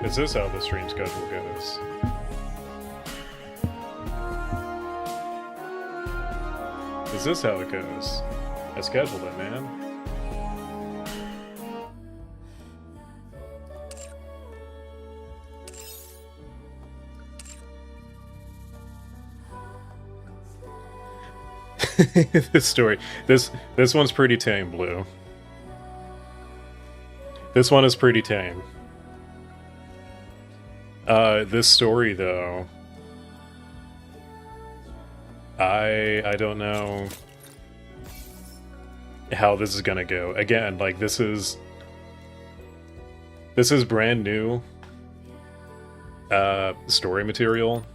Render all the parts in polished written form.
Is this how the stream schedule goes? Is this how it goes? I scheduled it, man. This story. This one's pretty tame, Blue. This one is pretty tame. This story though, I don't know how this is gonna go. Again, like this is brand new story material.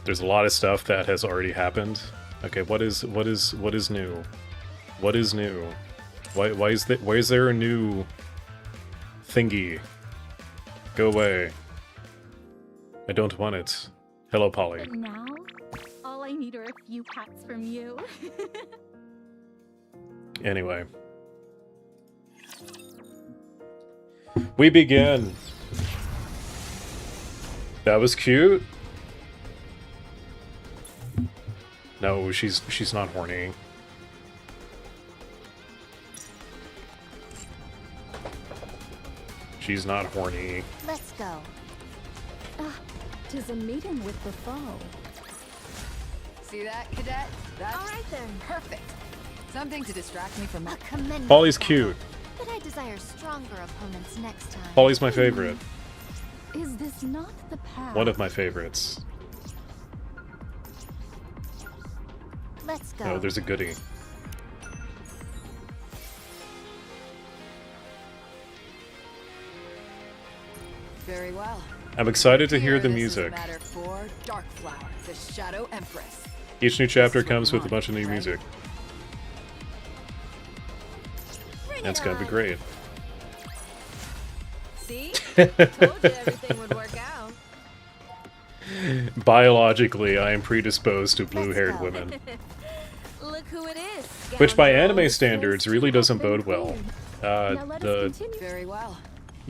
There's a lot of stuff that has already happened. Okay, what is new? What is new? Why is there a new thingy? Go away. I don't want it. Hello, Polly. But now, all I need are a few pats from you. Anyway. We begin. That was cute. No, she's not horny. She's not horny. Let's go. Tis a meeting with the foe. See that, cadet? That's All right then. perfect. Something to distract me from that. Polly's cute. But I desire stronger opponents next time. Polly's my favorite. Is this not the path? One of my favorites. Let's go. Oh, there's a goodie. Very well. I'm excited to hear the This is music. matter for Darkflower, the Shadow Empress. Each new chapter comes with a bunch of new music. That's gonna be great. See? Told you everything would work out. Biologically, I am predisposed to blue-haired go. women. Look who it is. Which by scoundrel. anime standards really doesn't bode well. Now let us The continue. Very well.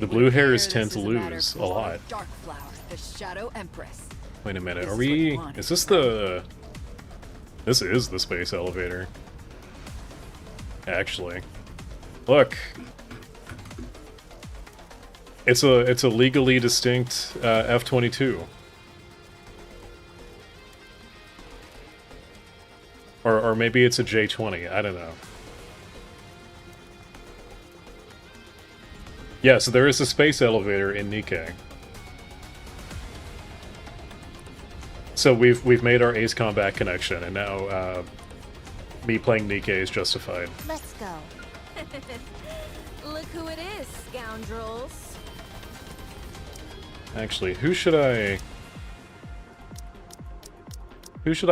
the blue hairs Here, tend this to is matter lose a for lot. Darkflower, the Shadow Empress. Wait a minute, This are is what you we... want. Is this the... This is the space elevator. Actually. Look! It's a legally distinct F-22. Or maybe it's a J-20, I don't know. Yeah, so there is a space elevator in Nikke. So we've made our Ace Combat connection, and now me playing Nikke is justified. Let's go. Look who it is, scoundrels. Actually, who should I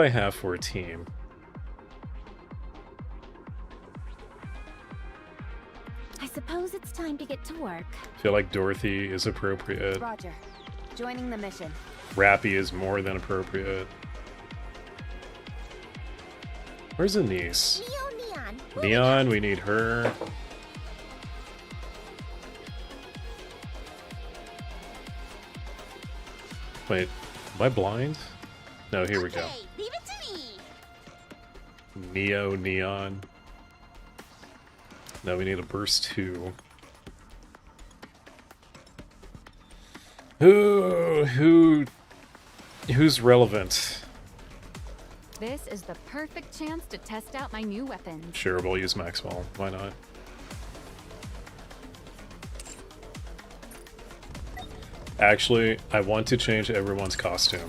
have for a team? I suppose it's time to get to work. I feel like Dorothy is appropriate. Roger. Joining the mission. Rappy is more than appropriate. Where's Anise? Neon. Neon, we need her. Wait, am I blind? No, here we go. Leave it to me. Neo, Neon. No, we need a burst 2. Who's relevant? This is the perfect chance to test out my new weapons. Sure, we'll use Maxwell. Why not? Actually, I want to change everyone's costume.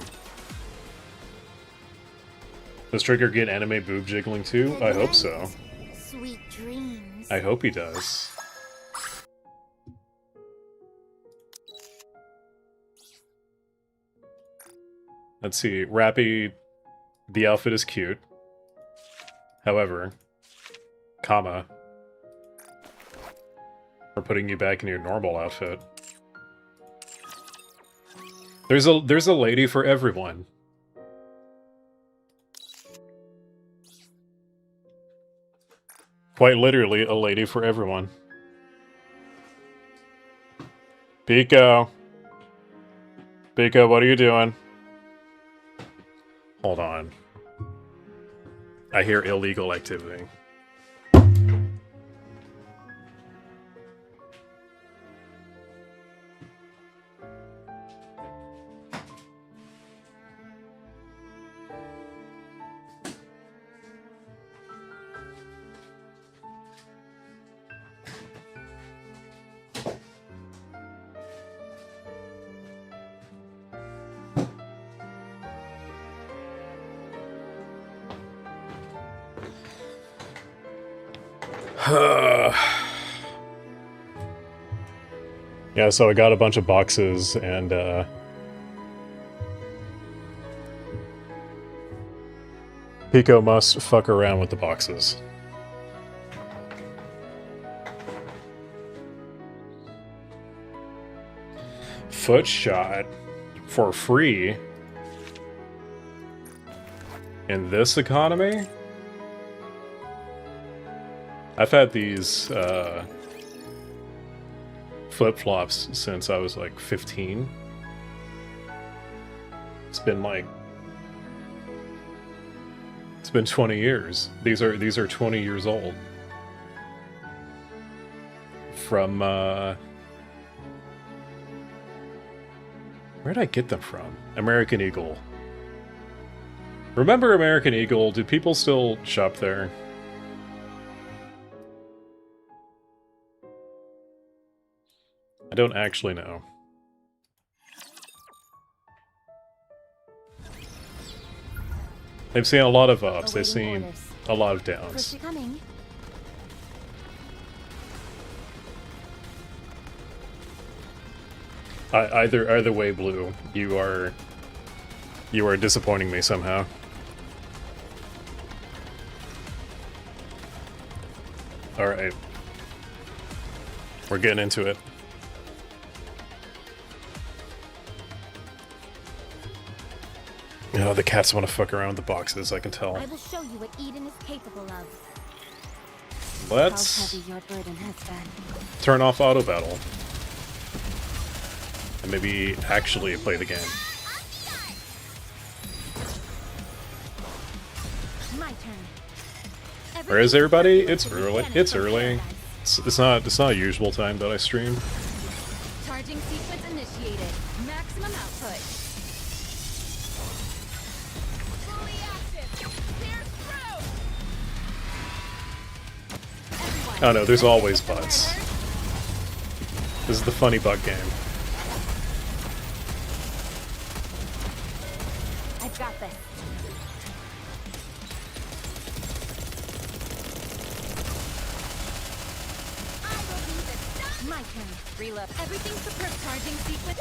Does Trigger get anime boob jiggling too? I hope so. Sweet dreams. I hope he does. Let's see. Rappy, the outfit is cute. However, comma, we're putting you back in your normal outfit. There's a lady for everyone. Quite literally, a lady for everyone. Pico. Pico, what are you doing? Hold on. I hear illegal activity. Yeah, so I got a bunch of boxes and Pico must fuck around with the boxes. Foot shot for free in this economy? I've had these flip-flops since I was like 15. It's been 20 years. These are 20 years old. From where'd I get them from? American Eagle. Remember American Eagle? Do people still shop there? I don't actually know. They've seen a lot of ups, they've seen a lot of downs. Either way, Blue, you are disappointing me somehow. Alright. We're getting into it. Oh, the cats want to fuck around with the boxes, I can tell. I will show you what Eden is capable of. Let's How heavy your burden has been. turn off auto battle. And maybe actually play the game. My turn. Where is everybody? It's early. It's early. It's not usual time that I stream. Charging sequence initiated. Maximum output. Fully active. Pierce through. Everyone, Oh no, there's let's always get the bots. murder. This is the funny bug game. I've got this. I will do this. My turn. Reload. Everything's prepared. Charging sequence.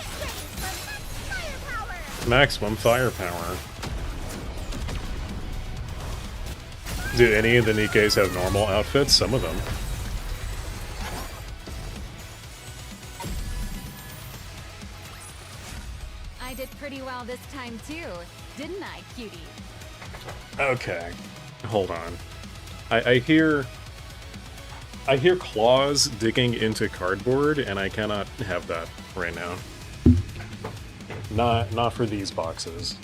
Firepower. Maximum firepower. Do any of the Nikkes have normal outfits? Some of them. I did pretty well this time too, didn't I, cutie? Okay. Hold on. I hear claws digging into cardboard, and I cannot have that right now. Not for these boxes.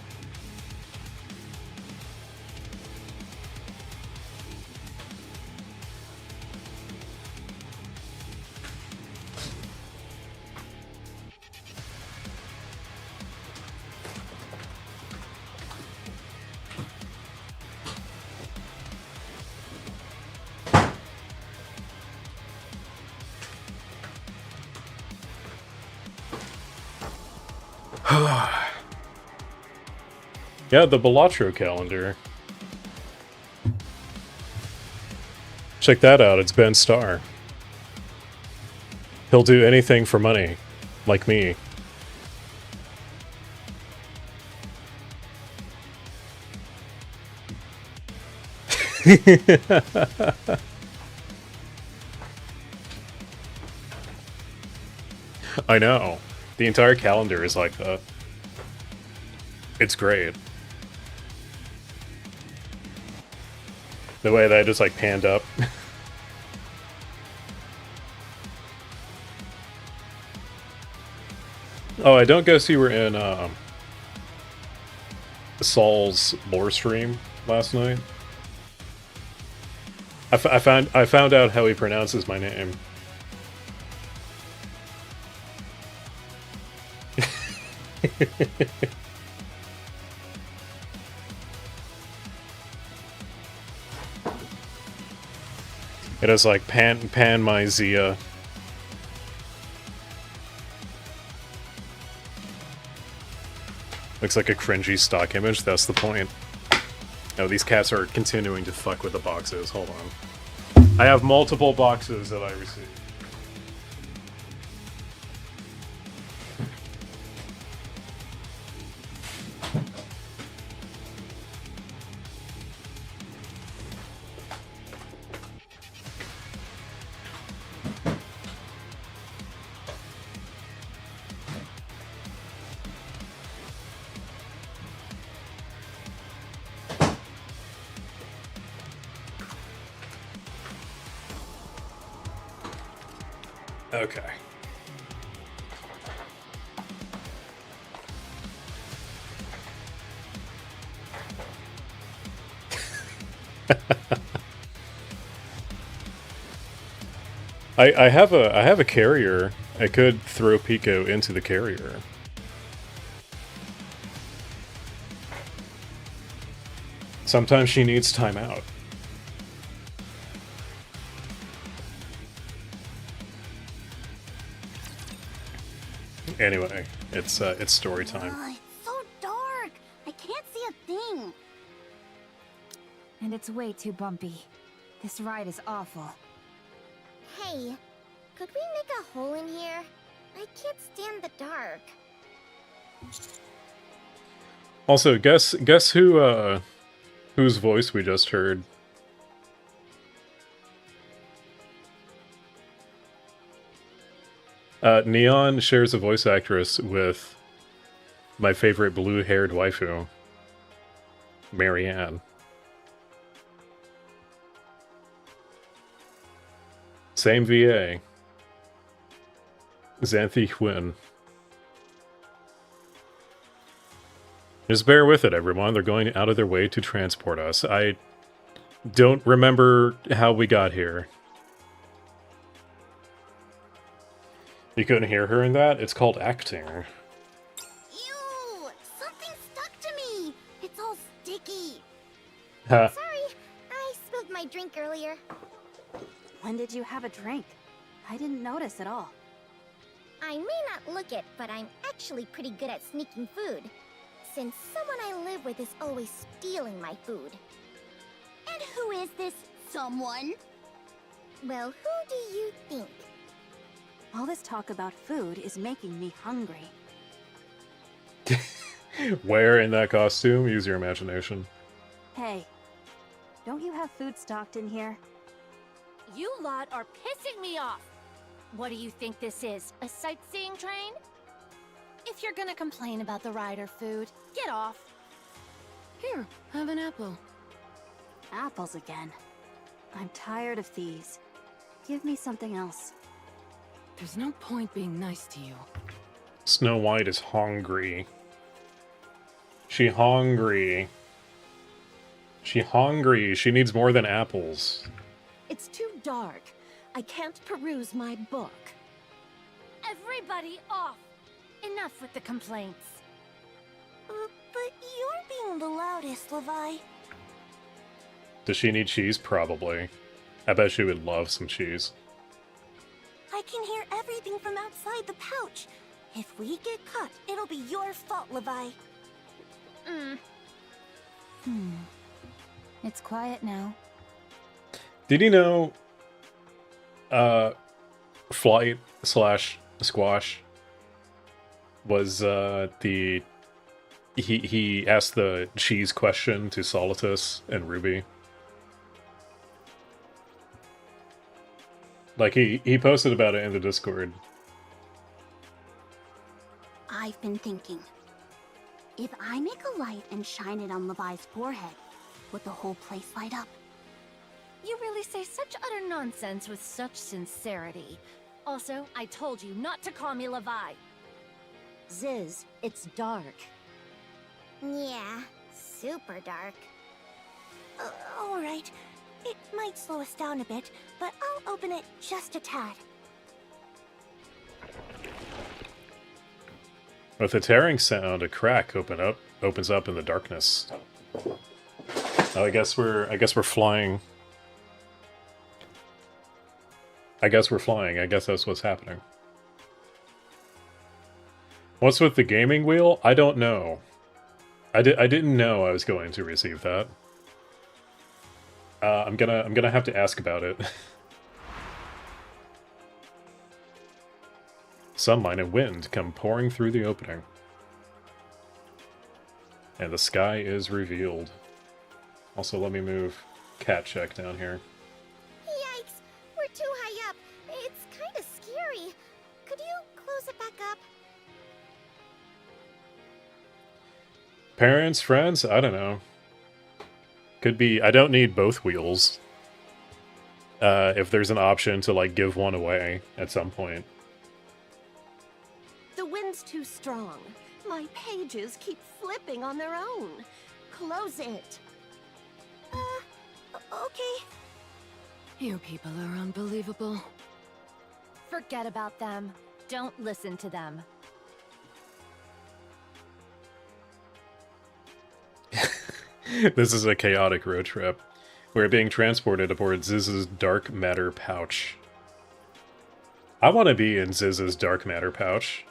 Yeah, the Balatro calendar. Check that out, it's Ben Starr. He'll do anything for money, like me. I know. The entire calendar is like that. It's great. The way that I just like panned up. Oh, I don't guess you were in Saul's lore stream last night. I found out how he pronounces my name. It is like pan my Zia. Looks like a cringy stock image, that's the point. No, these cats are continuing to fuck with the boxes. Hold on. I have multiple boxes that I received. Okay. I have a carrier. I could throw Pico into the carrier. Sometimes she needs time out. Anyway, it's story time. It's so dark. I can't see a thing. And it's way too bumpy. This ride is awful. Hey, could we make a hole in here? I can't stand the dark. Also, guess who whose voice we just heard? Neon shares a voice actress with my favorite blue-haired waifu, Marian. Same VA. Xanthi Huynh. Just bear with it, everyone. They're going out of their way to transport us. I don't remember how we got here. You couldn't hear her in that? It's called acting. Ew! Something stuck to me. It's all sticky. Ha. Sorry, I spilled my drink earlier. When did you have a drink? I didn't notice at all. I may not look it, but I'm actually pretty good at sneaking food. Since someone I live with is always stealing my food. And who is this someone? Well, who do you think? All this talk about food is making me hungry. Where in that costume? Use your imagination. Hey, don't you have food stocked in here? You lot are pissing me off! What do you think this is, a sightseeing train? If you're gonna complain about the ride or food, get off. Here, have an apple. Apples again. I'm tired of these. Give me something else. There's no point being nice to you. Snow White is hungry. She hungry. She hungry. She needs more than apples. It's too dark. I can't peruse my book. Everybody off! Enough with the complaints. But you're being the loudest, Levi. Does she need cheese? Probably. I bet she would love some cheese. I can hear everything from outside the pouch. If we get caught, it'll be your fault, Levi. It's quiet now. Did you know Flight / Squash was he asked the cheese question to Solitus and Ruby? Like he posted about it in the Discord. I've been thinking. If I make a light and shine it on Levi's forehead, would the whole place light up? You really say such utter nonsense with such sincerity. Also, I told you not to call me Levi. Ziz, it's dark. Yeah, super dark. Alright. It might slow us down a bit, but I'll open it just a tad. With a tearing sound, a crack opens up in the darkness. Oh, I guess we're flying. I guess we're flying. I guess that's what's happening. What's with the gaming wheel? I don't know. I didn't know I was going to receive that. I'm gonna have to ask about it. Sunlight and wind come pouring through the opening. And the sky is revealed. Also, let me move cat check down here. Yikes! We're too high up. It's kind of scary. Could you close it back up? Parents, friends, I don't know. Could be, I don't need both wheels. If there's an option to, like, give one away at some point. The wind's too strong. My pages keep flipping on their own. Close it. Okay. You people are unbelievable. Forget about them. Don't listen to them. This is a chaotic road trip. We're being transported aboard Ziz's dark matter pouch. I want to be in Ziz's dark matter pouch.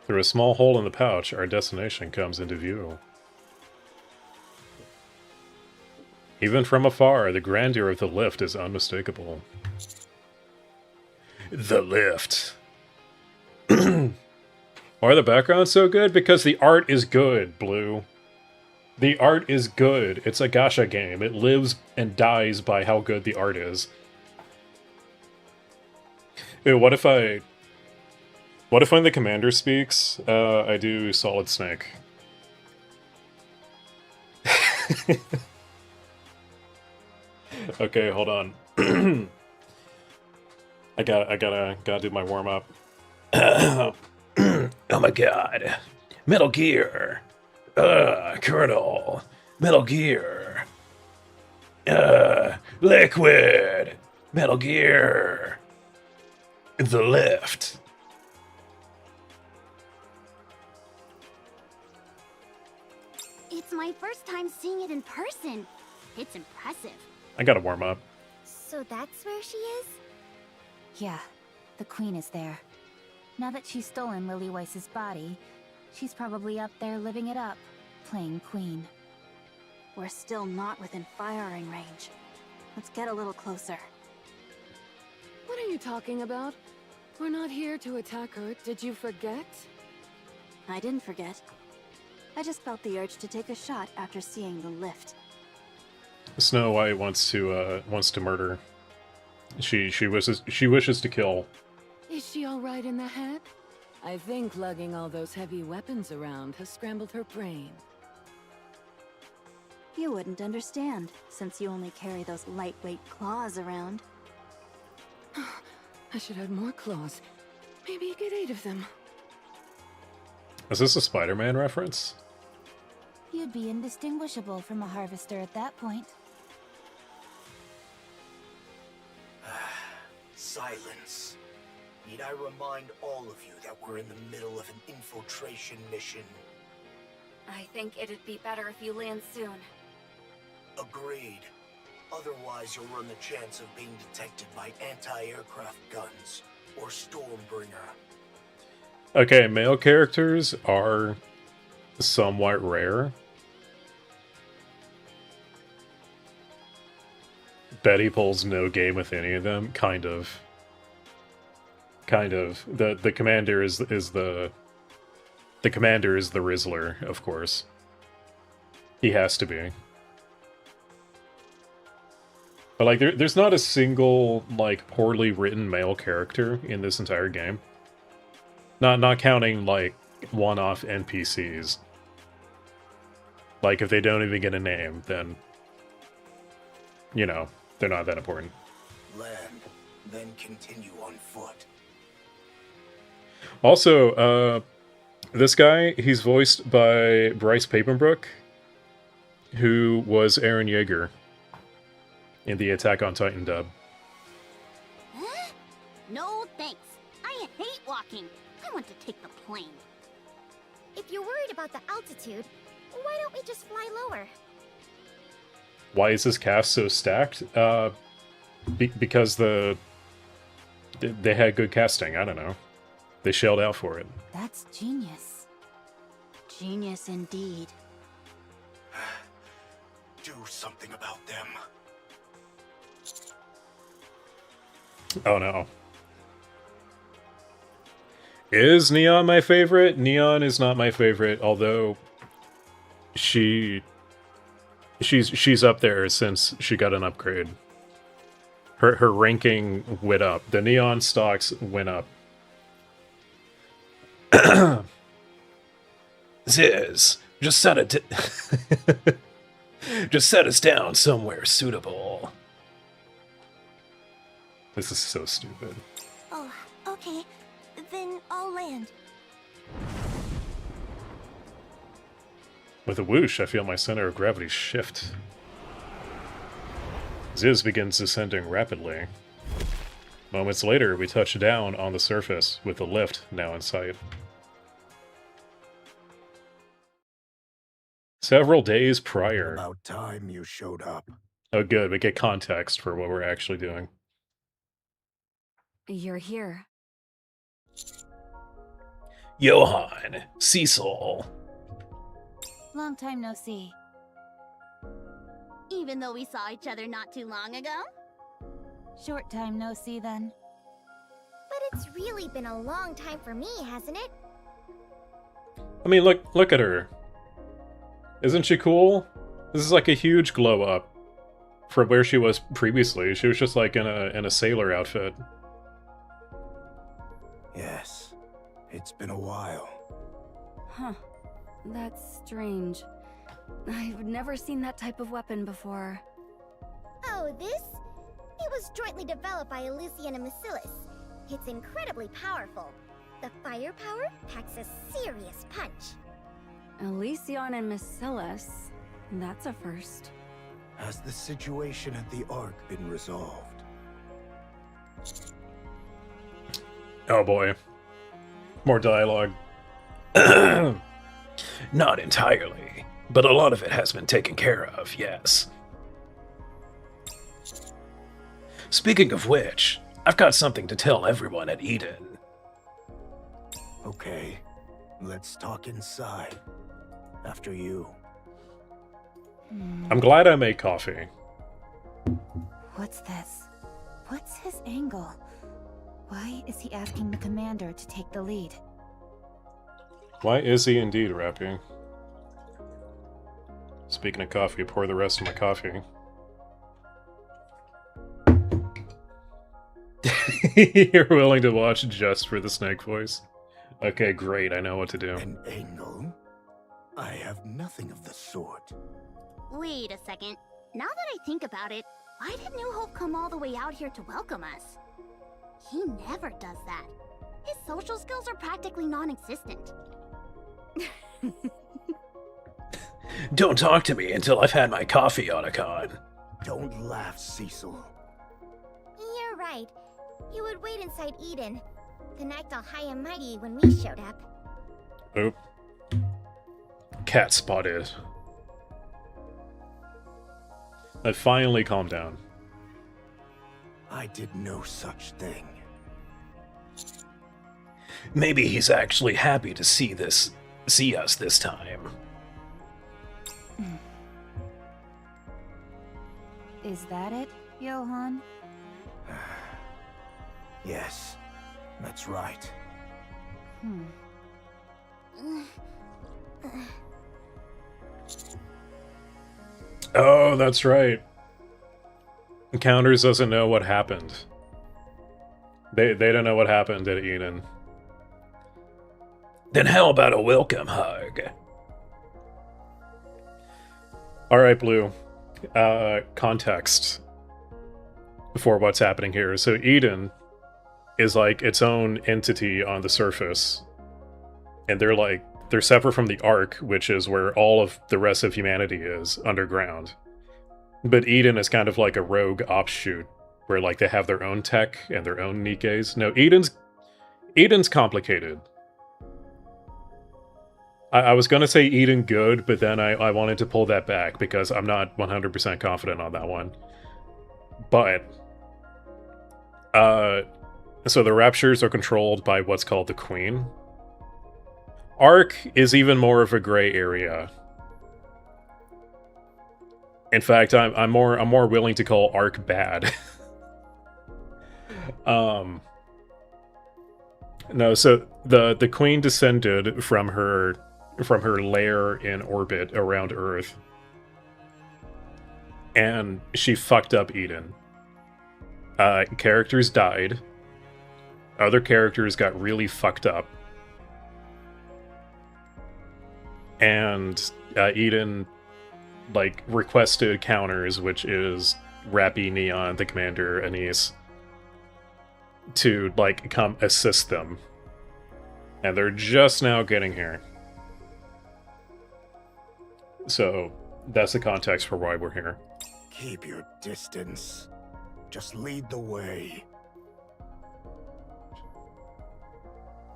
Through a small hole in the pouch, our destination comes into view. Even from afar, the grandeur of the lift is unmistakable. The lift. Why are the backgrounds so good? Because the art is good, Blue. The art is good. It's a gacha game. It lives and dies by how good the art is. Ew, what if when the commander speaks, I do Solid Snake? Okay, hold on. I gotta do my warm up. Oh my god. Metal Gear. Colonel. Metal Gear. Liquid. Metal Gear. The lift. It's my first time seeing it in person. It's impressive. I gotta warm up. So that's where she is? Yeah, the queen is there. Now that she's stolen Lily Weiss's body, she's probably up there living it up, playing queen. We're still not within firing range. Let's get a little closer. What are you talking about? We're not here to attack her. Did you forget? I didn't forget. I just felt the urge to take a shot after seeing the lift. Snow White wants to murder. She wishes to kill. Is she all right in the head? I think lugging all those heavy weapons around has scrambled her brain. You wouldn't understand, since you only carry those lightweight claws around. I should have more claws. Maybe get 8 of them. Is this a Spider-Man reference? You'd be indistinguishable from a harvester at that point. Silence. Need I remind all of you that we're in the middle of an infiltration mission? I think it'd be better if you land soon. Agreed. Otherwise, you'll run the chance of being detected by anti-aircraft guns or Stormbringer. Okay, male characters are somewhat rare. Betty pulls no game with any of them, kind of. The commander is the commander is the Rizzler, of course. He has to be. But like there's not a single like poorly written male character in this entire game. Not counting like one-off NPCs. Like if they don't even get a name, then you know, they're not that important. Land. then continue on foot. Also, this guy, he's voiced by Bryce Papenbrook, who was Eren Yeager in the Attack on Titan dub. Huh? No thanks. I hate walking. I want to take the plane. If you're worried about the altitude, why don't we just fly lower? Why is this cast so stacked? Because they had good casting. I don't know. They shelled out for it. That's genius. Genius indeed. Do something about them. Oh no. Is Neon my favorite? Neon is not my favorite, although she's up there since she got an upgrade. Her ranking went up. The Neon stocks went up. Ziz, just set it just set us down somewhere suitable. This is so stupid. Oh, okay. Then I'll land. With a whoosh, I feel my center of gravity shift. Ziz begins descending rapidly. Moments later, we touch down on the surface, with the lift now in sight. Several days prior. About time you showed up. Oh good, we get context for what we're actually doing. You're here. Johan, Cecil. Long time no see. Even though we saw each other not too long ago? Short time no see then. But it's really been a long time for me, hasn't it? I mean, look at her. Isn't she cool? This is like a huge glow up from where she was previously. She was just like in a sailor outfit. Yes, it's been a while. Huh. That's strange. I've never seen that type of weapon before. Oh, this? It was jointly developed by Elysian and Macilis. It's incredibly powerful. The firepower packs a serious punch. Elysion and Macilis. That's a first. Has the situation at the Ark been resolved? Oh boy. More dialogue. Not entirely, but a lot of it has been taken care of, yes. Speaking of which, I've got something to tell everyone at Eden. Okay, let's talk inside. After you. I'm glad I made coffee. What's this? What's his angle? Why is he asking the commander to take the lead? Why is he indeed rapping? Speaking of coffee, pour the rest of my coffee. You're willing to watch just for the snake voice? Okay, great, I know what to do. An angle? I have nothing of the sort. Wait a second. Now that I think about it, why did New Hope come all the way out here to welcome us? He never does that. His social skills are practically non-existent. Don't talk to me until I've had my coffee, Otacon. Don't laugh, Cecil. You're right. He would wait inside Eden. Then act all high and mighty when we showed up. Oop. Cat spotted. I finally calmed down. I did no such thing. Maybe he's actually happy to see us this time. Is that it, Johan? Yes, that's right. Oh, that's right. Encounters doesn't know what happened. They don't know what happened at Eden. Then how about a welcome hug? Alright, Blue. Context. for what's happening here. So Eden is like its own entity on the surface, and they're separate from the Ark, which is where all of the rest of humanity is underground. But Eden is kind of like a rogue offshoot, where like they have their own tech and their own Nikkes. No, Eden's complicated. I was gonna say Eden good, but then I wanted to pull that back because I'm not 100% confident on that one. But so the Raptures are controlled by what's called the Queen. Ark is even more of a gray area. In fact, I'm more willing to call Ark bad. No, so the Queen descended from her lair in orbit around Earth, and she fucked up Eden. Characters died. Other characters got really fucked up. And Eden, like, requested counters, which is Rappy, Neon, the commander, Anise, to, like, come assist them. And they're just now getting here. So, that's the context for why we're here. Keep your distance. Just lead the way.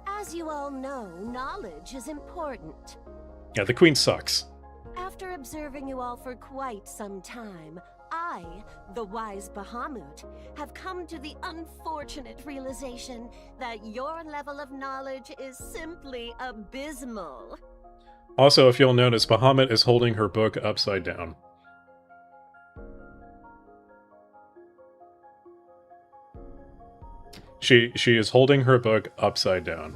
As you all know, knowledge is important. Yeah, the Queen sucks. After observing you all for quite some time, I, the wise Bahamut, have come to the unfortunate realization that your level of knowledge is simply abysmal. Also, if you'll notice, Bahamut is holding her book upside down. She is holding her book upside down.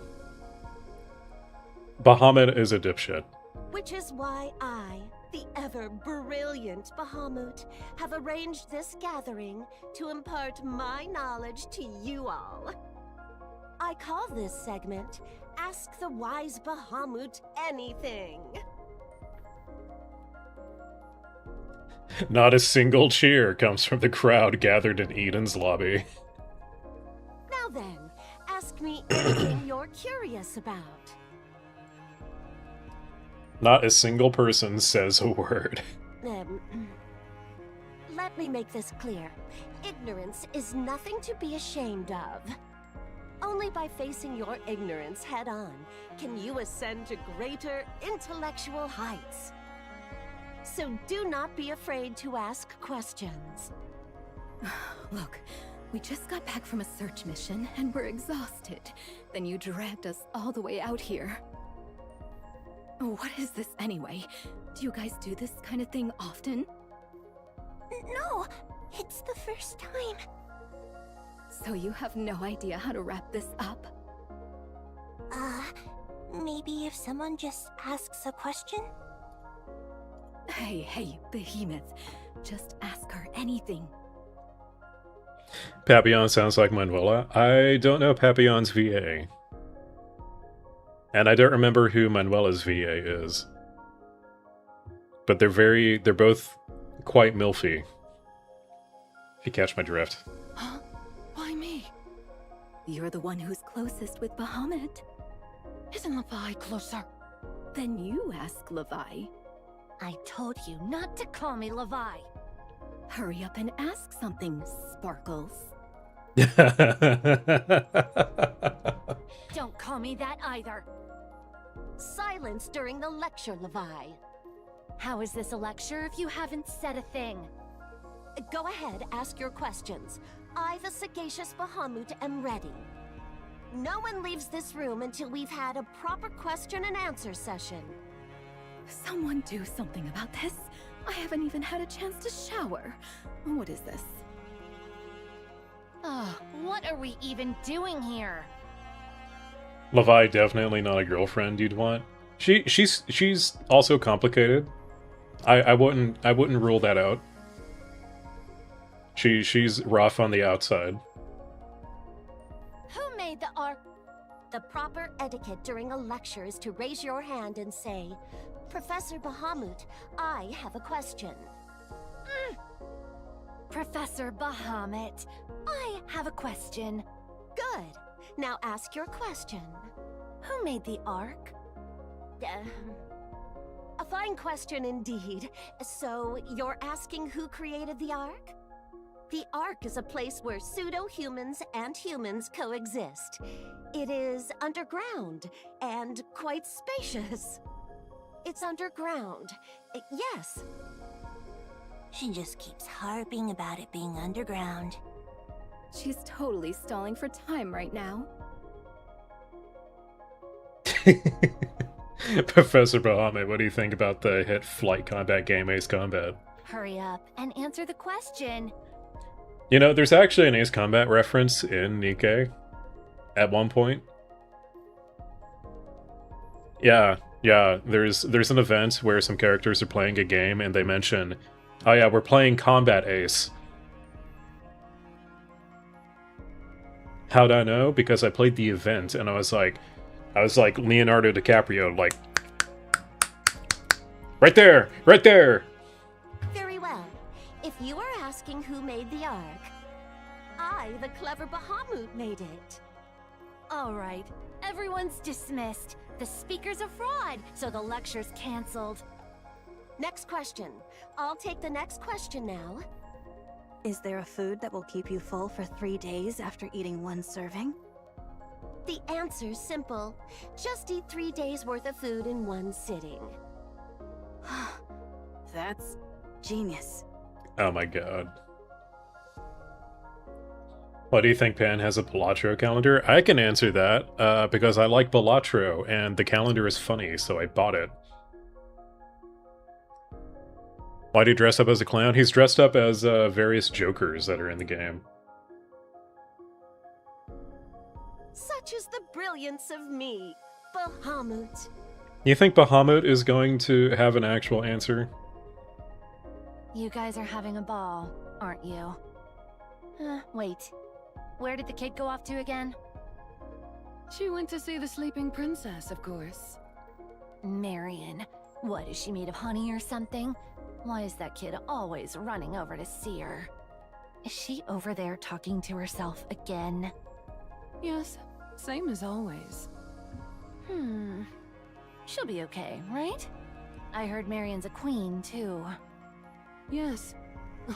Bahamut is a dipshit. Which is why I, the ever-brilliant Bahamut, have arranged this gathering to impart my knowledge to you all. I call this segment, Ask the Wise Bahamut Anything. Not a single cheer comes from the crowd gathered in Eden's lobby. Now then, ask me anything you're curious about. Not a single person says a word. Let me make this clear. Ignorance is nothing to be ashamed of. Only by facing your ignorance head-on can you ascend to greater intellectual heights. So do not be afraid to ask questions. Look, we just got back from a search mission and we're exhausted. Then you dragged us all the way out here. What is this anyway? Do you guys do this kind of thing often? No, it's the first time. So you have no idea how to wrap this up? Maybe if someone just asks a question? Hey, Behemoth. Just ask her anything. Papillon sounds like Manuela. I don't know Papillon's VA. And I don't remember who Manuela's VA is. But they're both quite milfy. If you catch my drift. Huh? Why me? You're the one who's closest with Bahamut. Isn't Levi closer? Then you ask Levi. I told you not to call me Levi. Hurry up and ask something, Sparkles. Don't call me that either. Silence during the lecture, Levi. How is this a lecture if you haven't said a thing? Go ahead, ask your questions. I, the sagacious Bahamut, am ready. No one leaves this room until we've had a proper question and answer session. Someone do something about this. I haven't even had a chance to shower. What is this? What are we even doing here? Levi definitely not a girlfriend you'd want. She's also complicated. I wouldn't rule that out. She's rough on the outside. Who made the arc? The proper etiquette during a lecture is to raise your hand and say, Professor Bahamut, I have a question. Professor Bahamut. I have a question. Good. Now ask your question. Who made the Ark? A fine question indeed. So, you're asking who created the Ark? The Ark is a place where pseudo-humans and humans coexist. It is underground and quite spacious. It's underground. Yes. She just keeps harping about it being underground. She's totally stalling for time right now. Professor Bahamut, what do you think about the hit flight combat game Ace Combat? Hurry up and answer the question. You know, there's actually an Ace Combat reference in Nikke at one point. Yeah, there's an event where some characters are playing a game and they mention, oh yeah, we're playing Combat Ace. How'd I know? Because I played the event and I was like Leonardo DiCaprio, like, right there, right there. Very well. If you are asking who made the Ark, I, the clever Bahamut, made it. All right, everyone's dismissed. The speaker's a fraud, so the lecture's canceled. Next question. I'll take the next question now. Is there a food that will keep you full for 3 days after eating one serving? The answer's simple. Just eat 3 days worth of food in one sitting. That's genius. Oh my god. Why do you think Pan has a Balatro calendar? I can answer that, because I like Balatro, and the calendar is funny, so I bought it. Why do you dress up as a clown? He's dressed up as various jokers that are in the game. Such is the brilliance of me, Bahamut. You think Bahamut is going to have an actual answer? You guys are having a ball, aren't you? Wait. Where did the kid go off to again? She went to see the sleeping princess, of course. Marian. What, is she made of honey or something? Why is that kid always running over to see her? Is she over there talking to herself again? Yes, same as always. She'll be okay, right? I heard Marian's a queen, too. Yes,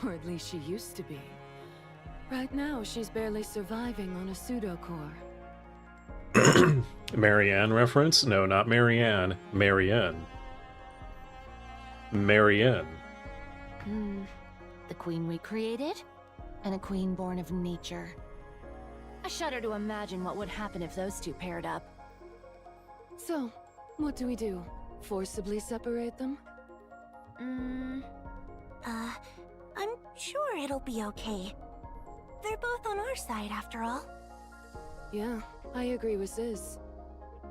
or at least she used to be. Right now, she's barely surviving on a pseudo-core. Marianne reference? No, not Marianne. Marianne. Marianne. The queen we created? And a queen born of nature. I shudder to imagine what would happen if those two paired up. So, what do we do? Forcibly separate them? I'm sure it'll be okay. They're both on our side, after all. Yeah, I agree with Sis.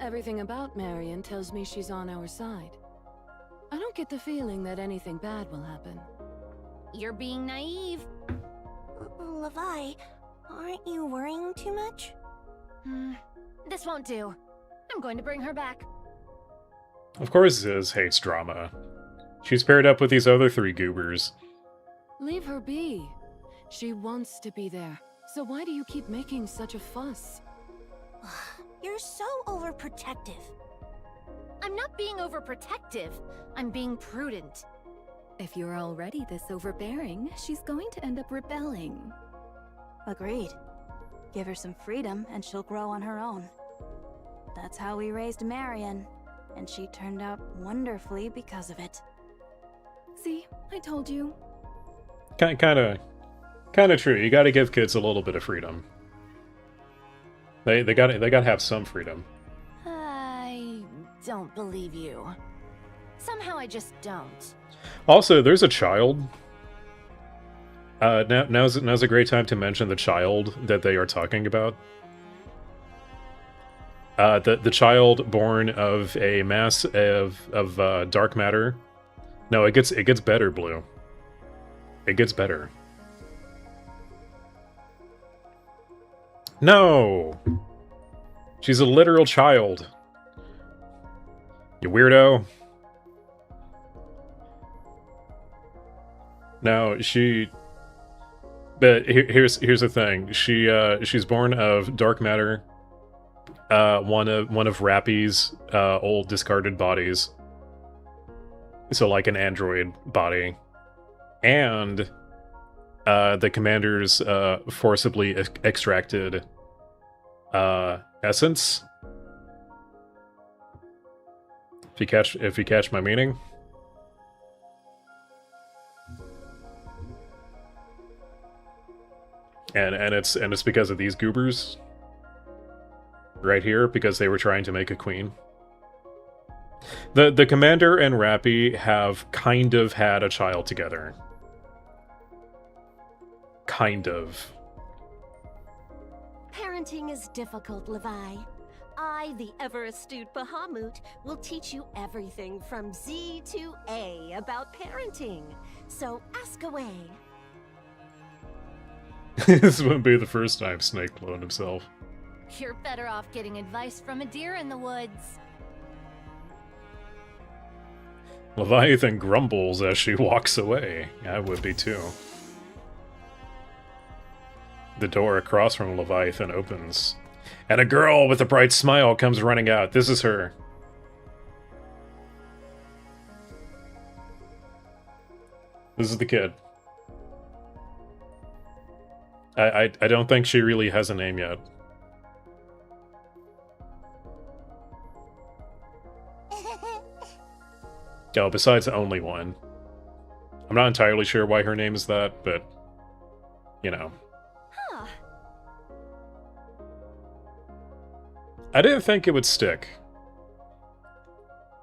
Everything about Marian tells me she's on our side. I don't get the feeling that anything bad will happen. You're being naive. Levi, aren't you worrying too much? This won't do. I'm going to bring her back. Of course Ziz hates drama. She's paired up with these other 3 goobers. Leave her be. She wants to be there, so why do you keep making such a fuss? You're so overprotective. I'm not being overprotective. I'm being prudent. If you're already this overbearing, she's going to end up rebelling. Agreed. Give her some freedom and she'll grow on her own. That's how we raised Marian, and she turned out wonderfully because of it. See, I told you. Kinda true. You gotta give kids a little bit of freedom. They gotta have some freedom. I don't believe you. Somehow I just don't. Also, there's a child. Now's a great time to mention the child that they are talking about. The child born of a mass of dark matter. No, it gets better, Blue. It gets better. No! She's a literal child. You weirdo. No, she But here's the thing. She's born of dark matter. One of Rappy's old discarded bodies. So like an android body. And the commander's forcibly extracted essence. If you catch my meaning. And it's because of these goobers right here, because they were trying to make a queen. The commander and Rappy have kind of had a child together. Kind of. Parenting is difficult, Levi. I, the ever-astute Bahamut, will teach you everything from Z to A about parenting. So ask away. This wouldn't be the first time Snake cloned himself. You're better off getting advice from a deer in the woods. Leviathan grumbles as she walks away. I would be too. The door across from Leviathan opens, and a girl with a bright smile comes running out. This is her. This is the kid. I don't think she really has a name yet. Oh, besides only one. I'm not entirely sure why her name is that, but, you know. Huh. I didn't think it would stick.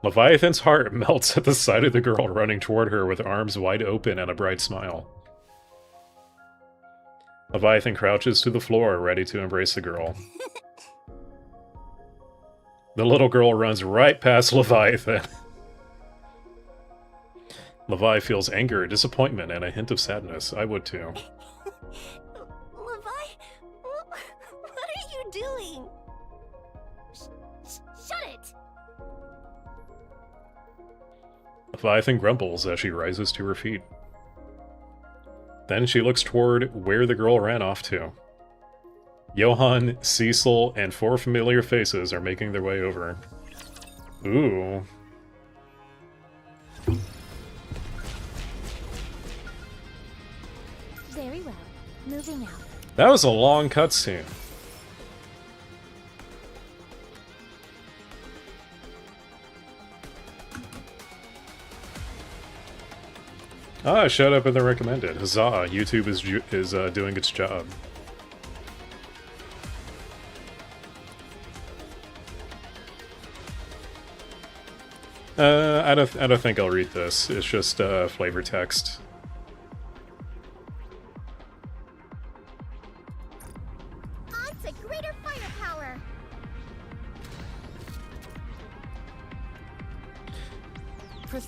Leviathan's heart melts at the sight of the girl running toward her with arms wide open and a bright smile. Leviathan crouches to the floor, ready to embrace the girl. The little girl runs right past Leviathan. Levi feels anger, disappointment, and a hint of sadness. I would too. Levi, what are you doing? Shut it! Leviathan grumbles as she rises to her feet. Then she looks toward where the girl ran off to. Johann, Cecil, and 4 familiar faces are making their way over. Ooh. Very well. Moving out. That was a long cutscene. Ah, showed up in the recommended. Huzzah! YouTube is doing its job. I don't think I'll read this. It's just flavor text. On to greater firepower.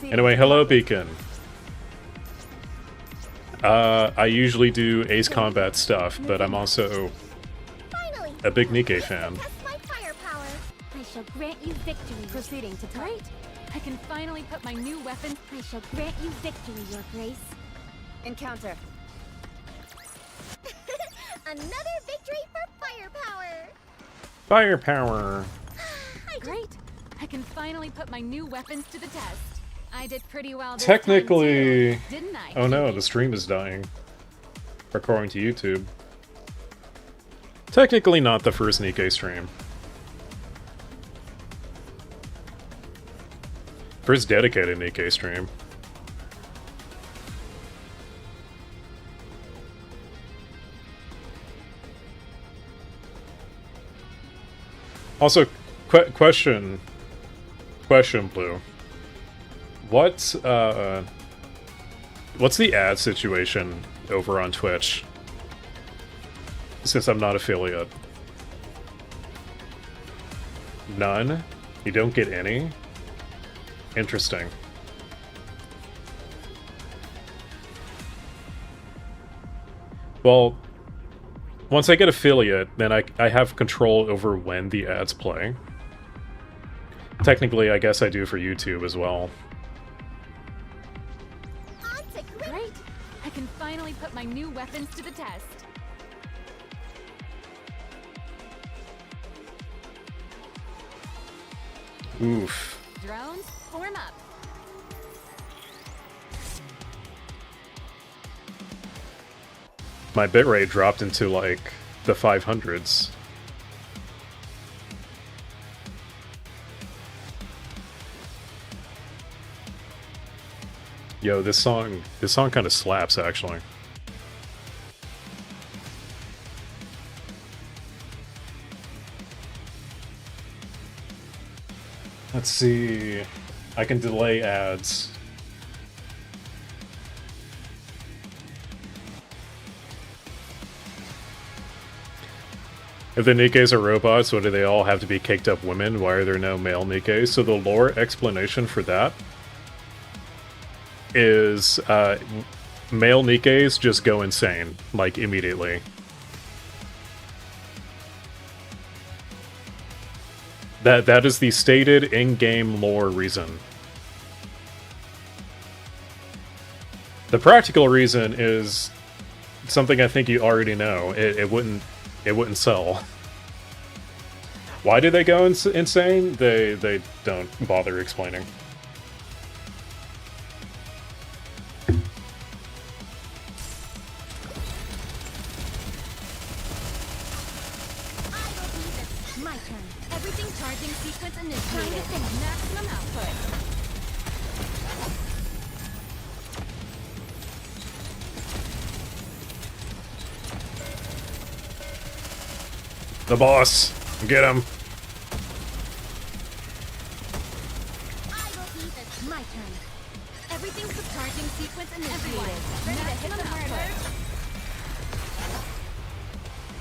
Anyway, hello Beacon. I usually do Ace Combat stuff, but I'm also Finally, a big Nikke fan. test my firepower. I shall grant you victory. Proceeding to target. I can finally put my new weapon. I shall grant you victory, Your Grace. Encounter. Another victory for firepower. Firepower. Great. I can finally put my new weapons to the test. I did pretty well this Technically... time too, didn't I? Oh no, the stream is dying. According to YouTube. Technically not the first Nikke stream. First dedicated Nikke stream. Also, question, Blue. What's the ad situation over on Twitch? Since I'm not affiliate. None? You don't get any? Interesting. Well, once I get affiliate, then I have control over when the ads play. Technically, I guess I do for YouTube as well. Great. I can finally finally put my new weapons to the test. Oof. Drones, form up. My bitrate dropped into like the 500s. Yo, this song kind of slaps actually. Let's see. I can delay ads. If the Nikkes are robots, why do they all have to be caked up women? Why are there no male Nikkes? So the lore explanation for that is male Nikkes just go insane, like, immediately. That is the stated in-game lore reason. The practical reason is something I think you already know. It wouldn't sell. Why do they go insane? They don't bother explaining. My turn. Everything charging sequence initiated. Maximum output. The boss! Get him! My turn. Everything's the charging sequence initiated. Ready to hit the murder.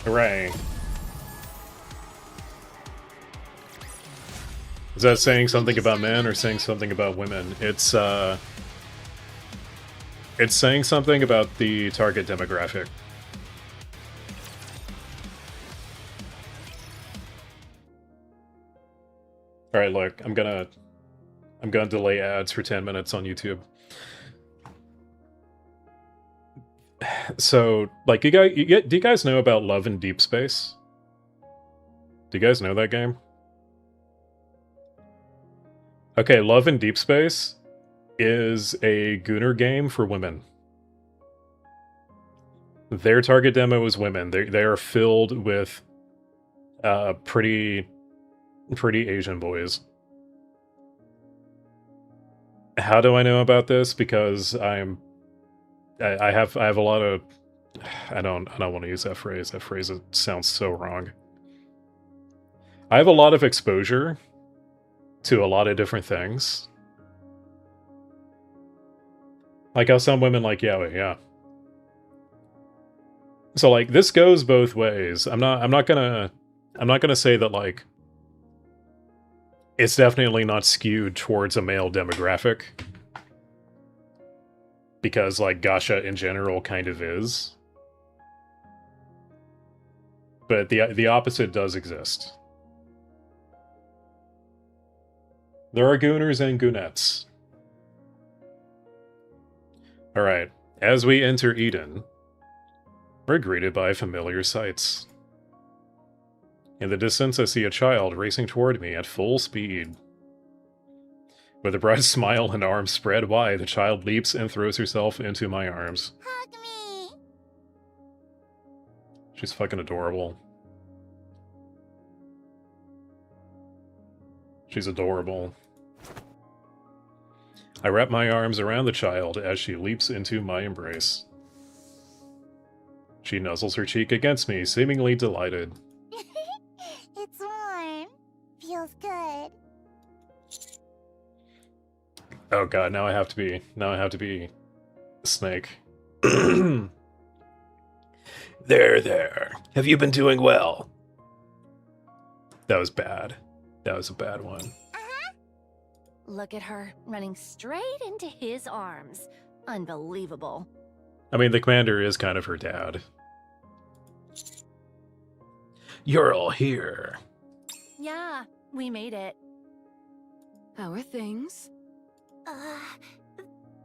Hooray. Is that saying something about men or saying something about women? It's saying something about the target demographic. Alright, look, I'm gonna delay ads for 10 minutes on YouTube. So, like, do you guys know about Love in Deep Space? Do you guys know that game? Okay, Love in Deep Space is a Gooner game for women. Their target demo is women. They are filled with pretty Asian boys. How do I know about this? Because I have a lot of I don't want to use that phrase. That phrase sounds so wrong. I have a lot of exposure to a lot of different things. Like how some women like yaoi, yeah. So like this goes both ways. I'm not gonna say that like it's definitely not skewed towards a male demographic. Because like gacha in general kind of is. But the opposite does exist. There are gooners and goonettes. Alright, as we enter Eden, we're greeted by familiar sights. In the distance, I see a child racing toward me at full speed. With a bright smile and arms spread wide, the child leaps and throws herself into my arms. Hug me! She's fucking adorable. She's adorable. I wrap my arms around the child as she leaps into my embrace. She nuzzles her cheek against me, seemingly delighted. It's warm. Feels good. Oh god, now I have to be Snake. There. Have you been doing well? That was bad. That was a bad one. Uh-huh. Look at her, running straight into his arms. Unbelievable. I mean, the commander is kind of her dad. You're all here. Yeah, we made it. How are things?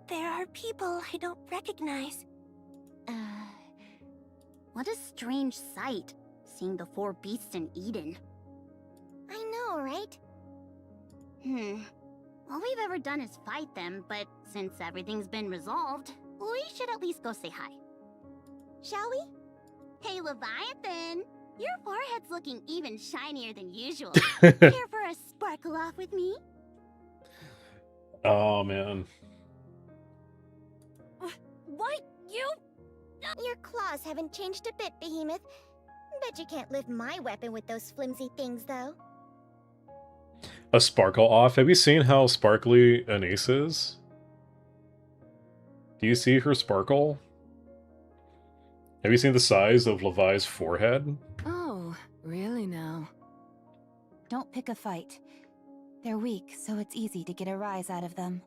There are people I don't recognize. What a strange sight, seeing the 4 beasts in Eden. I know, right? All we've ever done is fight them, but since everything's been resolved, we should at least go say hi. Shall we? Hey, Leviathan! Your forehead's looking even shinier than usual. Here for a sparkle off with me? Oh, man. What? You? Your claws haven't changed a bit, Behemoth. Bet you can't lift my weapon with those flimsy things, though. A sparkle off? Have you seen how sparkly Anise is? Do you see her sparkle? Have you seen the size of Levi's forehead? Oh, really now? Don't pick a fight. They're weak, so it's easy to get a rise out of them.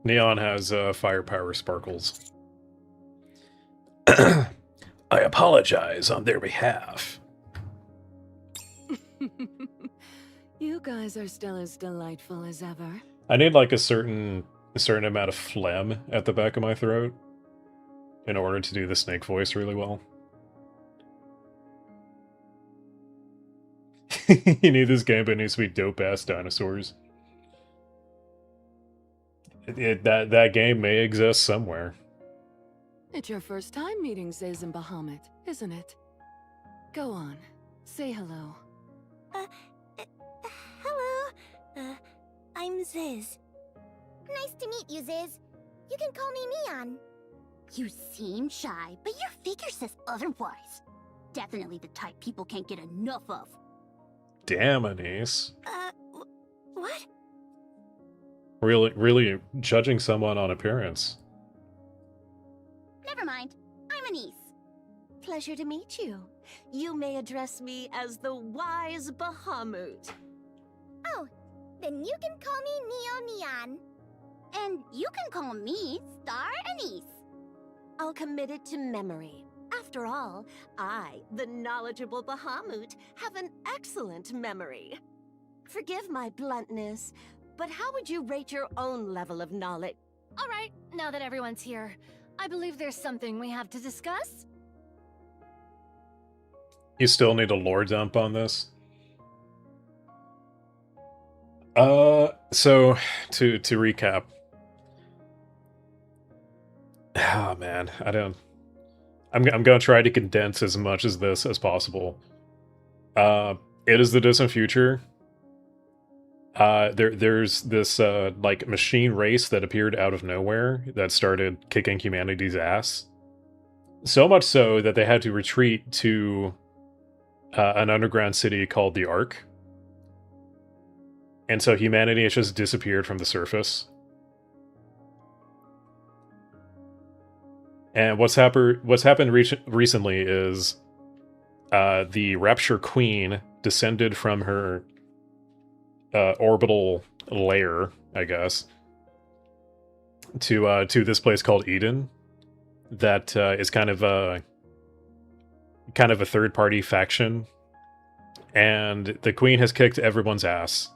Neon has firepower sparkles. I apologize on their behalf. You guys are still as delightful as ever. I need like a certain amount of phlegm at the back of my throat in order to do the snake voice really well. You need this game, but it needs to be dope-ass dinosaurs. That game may exist somewhere. It's your first time meeting Ziz and Bahamut, isn't it? Go on, say hello. Hello. I'm Ziz. Nice to meet you, Ziz. You can call me Neon. You seem shy, but your figure says otherwise. Definitely the type people can't get enough of. Damn, Anise. What? Really judging someone on appearance. Never mind. I'm Anise. Pleasure to meet you. You may address me as the wise Bahamut. Oh, then you can call me Neon. And you can call me Star Anise. I'll commit it to memory. After all, I, the knowledgeable Bahamut, have an excellent memory. Forgive my bluntness, but how would you rate your own level of knowledge? All right, now that everyone's here, I believe there's something we have to discuss. You still need a lore dump on this? So, to recap. Ah, man, I'm gonna try to condense as much as this as possible. It is the distant future. There's this, like, machine race that appeared out of nowhere that started kicking humanity's ass. So much so that they had to retreat to an underground city called the Ark. And so humanity has just disappeared from the surface. And what's happened recently is the Rapture Queen descended from her orbital lair, I guess, to this place called Eden, that is kind of a third-party faction, and the Queen has kicked everyone's ass,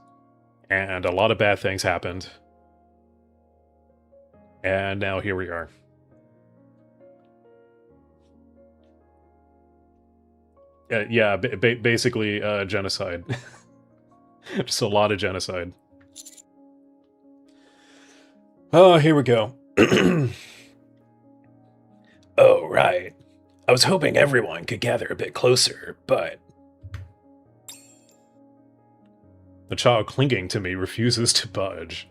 and a lot of bad things happened, and now here we are. Yeah, basically genocide. Just a lot of genocide. Oh, here we go. Oh, right. I was hoping everyone could gather a bit closer, but... The child clinging to me refuses to budge.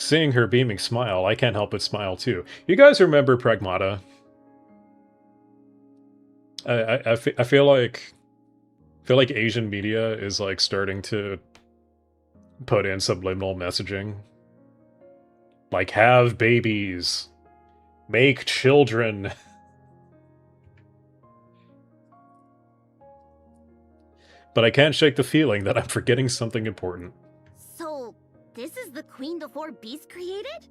Seeing her beaming smile, I can't help but smile too. You guys remember Pragmata? I feel like Asian media is like starting to put in subliminal messaging. Like, have babies. Make children. But I can't shake the feeling that I'm forgetting something important. So, this is the queen the 4 beasts created?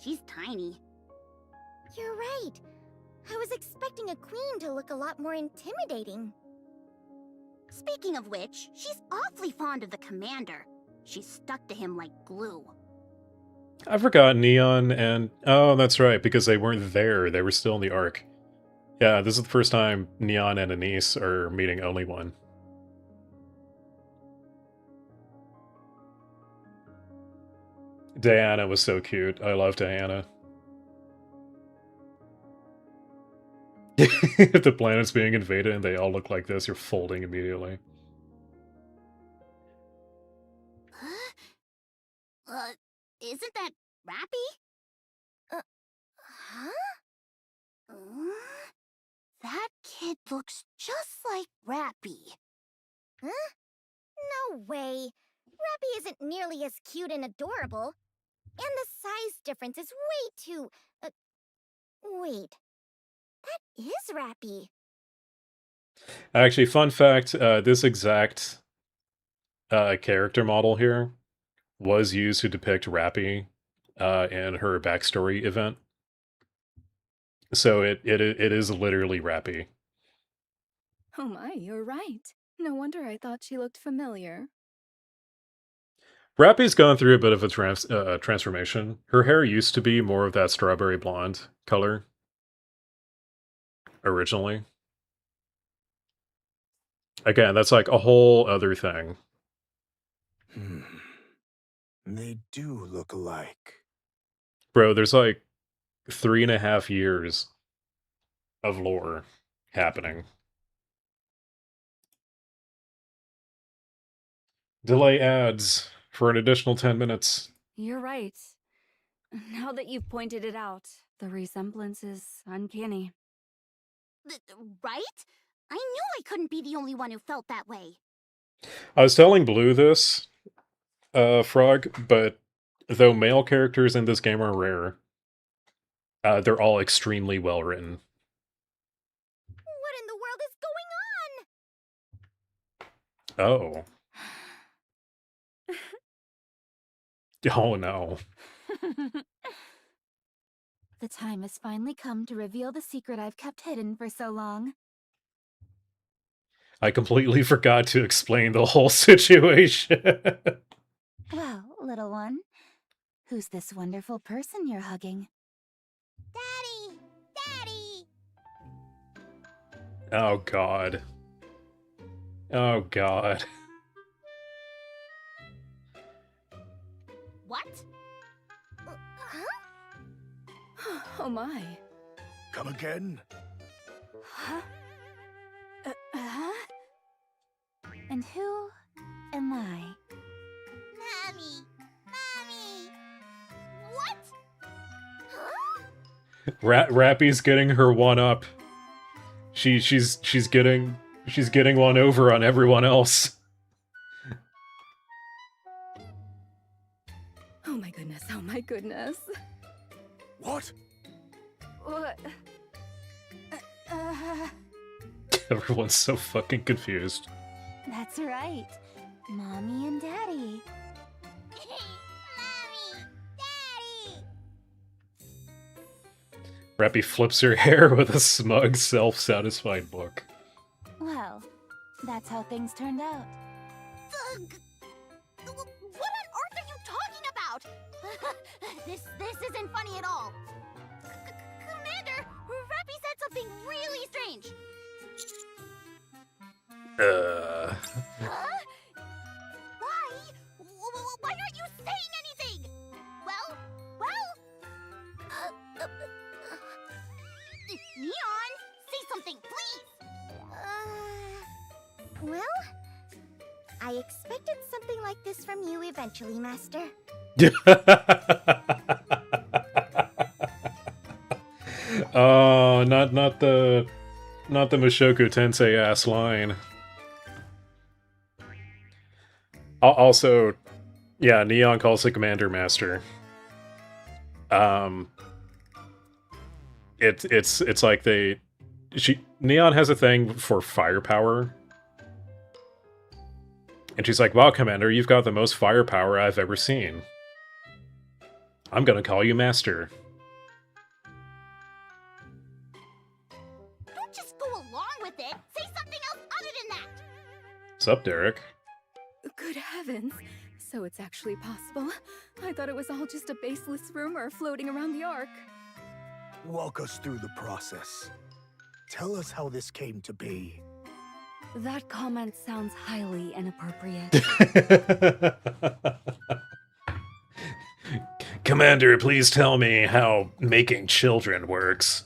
She's tiny. You're right. I was expecting a queen to look a lot more intimidating. Speaking of which, she's awfully fond of the commander. She stuck to him like glue. I forgot Neon and... Oh, that's right, because they weren't there. They were still in the Ark. Yeah, this is the first time Neon and Anise are meeting Only One. Diana was so cute. I love Diana. If the planet's being invaded and they all look like this, you're folding immediately. Isn't that Rappy? Huh? That kid looks just like Rappy. Huh? No way. Rappy isn't nearly as cute and adorable. And the size difference is way too... wait. That is Rappy. Actually, fun fact, this exact character model here was used to depict Rappy in her backstory event. So it is literally Rappy. Oh my, you're right. No wonder I thought she looked familiar. Rappy's gone through a bit of a transformation. Her hair used to be more of that strawberry blonde color. Originally. Again, that's like a whole other thing. They do look alike. Bro, there's like 3.5 years of lore happening. Delay ads for an additional 10 minutes. You're right. Now that you've pointed it out, the resemblance is uncanny. Right? I knew I couldn't be the only one who felt that way. I was telling Blue this, Frog, but though male characters in this game are rare, they're all extremely well written. What in the world is going on? Oh. Oh no. The time has finally come to reveal the secret I've kept hidden for so long. I completely forgot to explain the whole situation. Well, little one, who's this wonderful person you're hugging? Daddy! Daddy! Oh god. Oh god. What? Huh? Oh my. Come again? Huh? And who am I? Mommy! Mommy! What? Huh? Rappy's getting her one up. She's getting one over on everyone else. Oh my goodness, oh my goodness. What? What? Everyone's so fucking confused. That's right. Mommy and Daddy. Mommy! Daddy! Rappy flips her hair with a smug, self-satisfied look. Well, that's how things turned out. Ugh. What on earth are you talking about? This isn't funny at all. Commander, Rappy said something really strange. Huh? Why? Why aren't you saying anything? Well? Neon, say something, please. Well, I expected something like this from you eventually, Master. Oh, not the Mushoku Tensei ass line. Also, yeah, Neon calls the Commander Master. It's like Neon has a thing for firepower. And she's like, "Wow, Commander, you've got the most firepower I've ever seen. I'm gonna call you Master." Don't just go along with it. Say something else other than that. What's up, Derek? Good heavens. So it's actually possible. I thought it was all just a baseless rumor floating around the Ark. Walk us through the process. Tell us how this came to be. That comment sounds highly inappropriate. Commander, please tell me how making children works.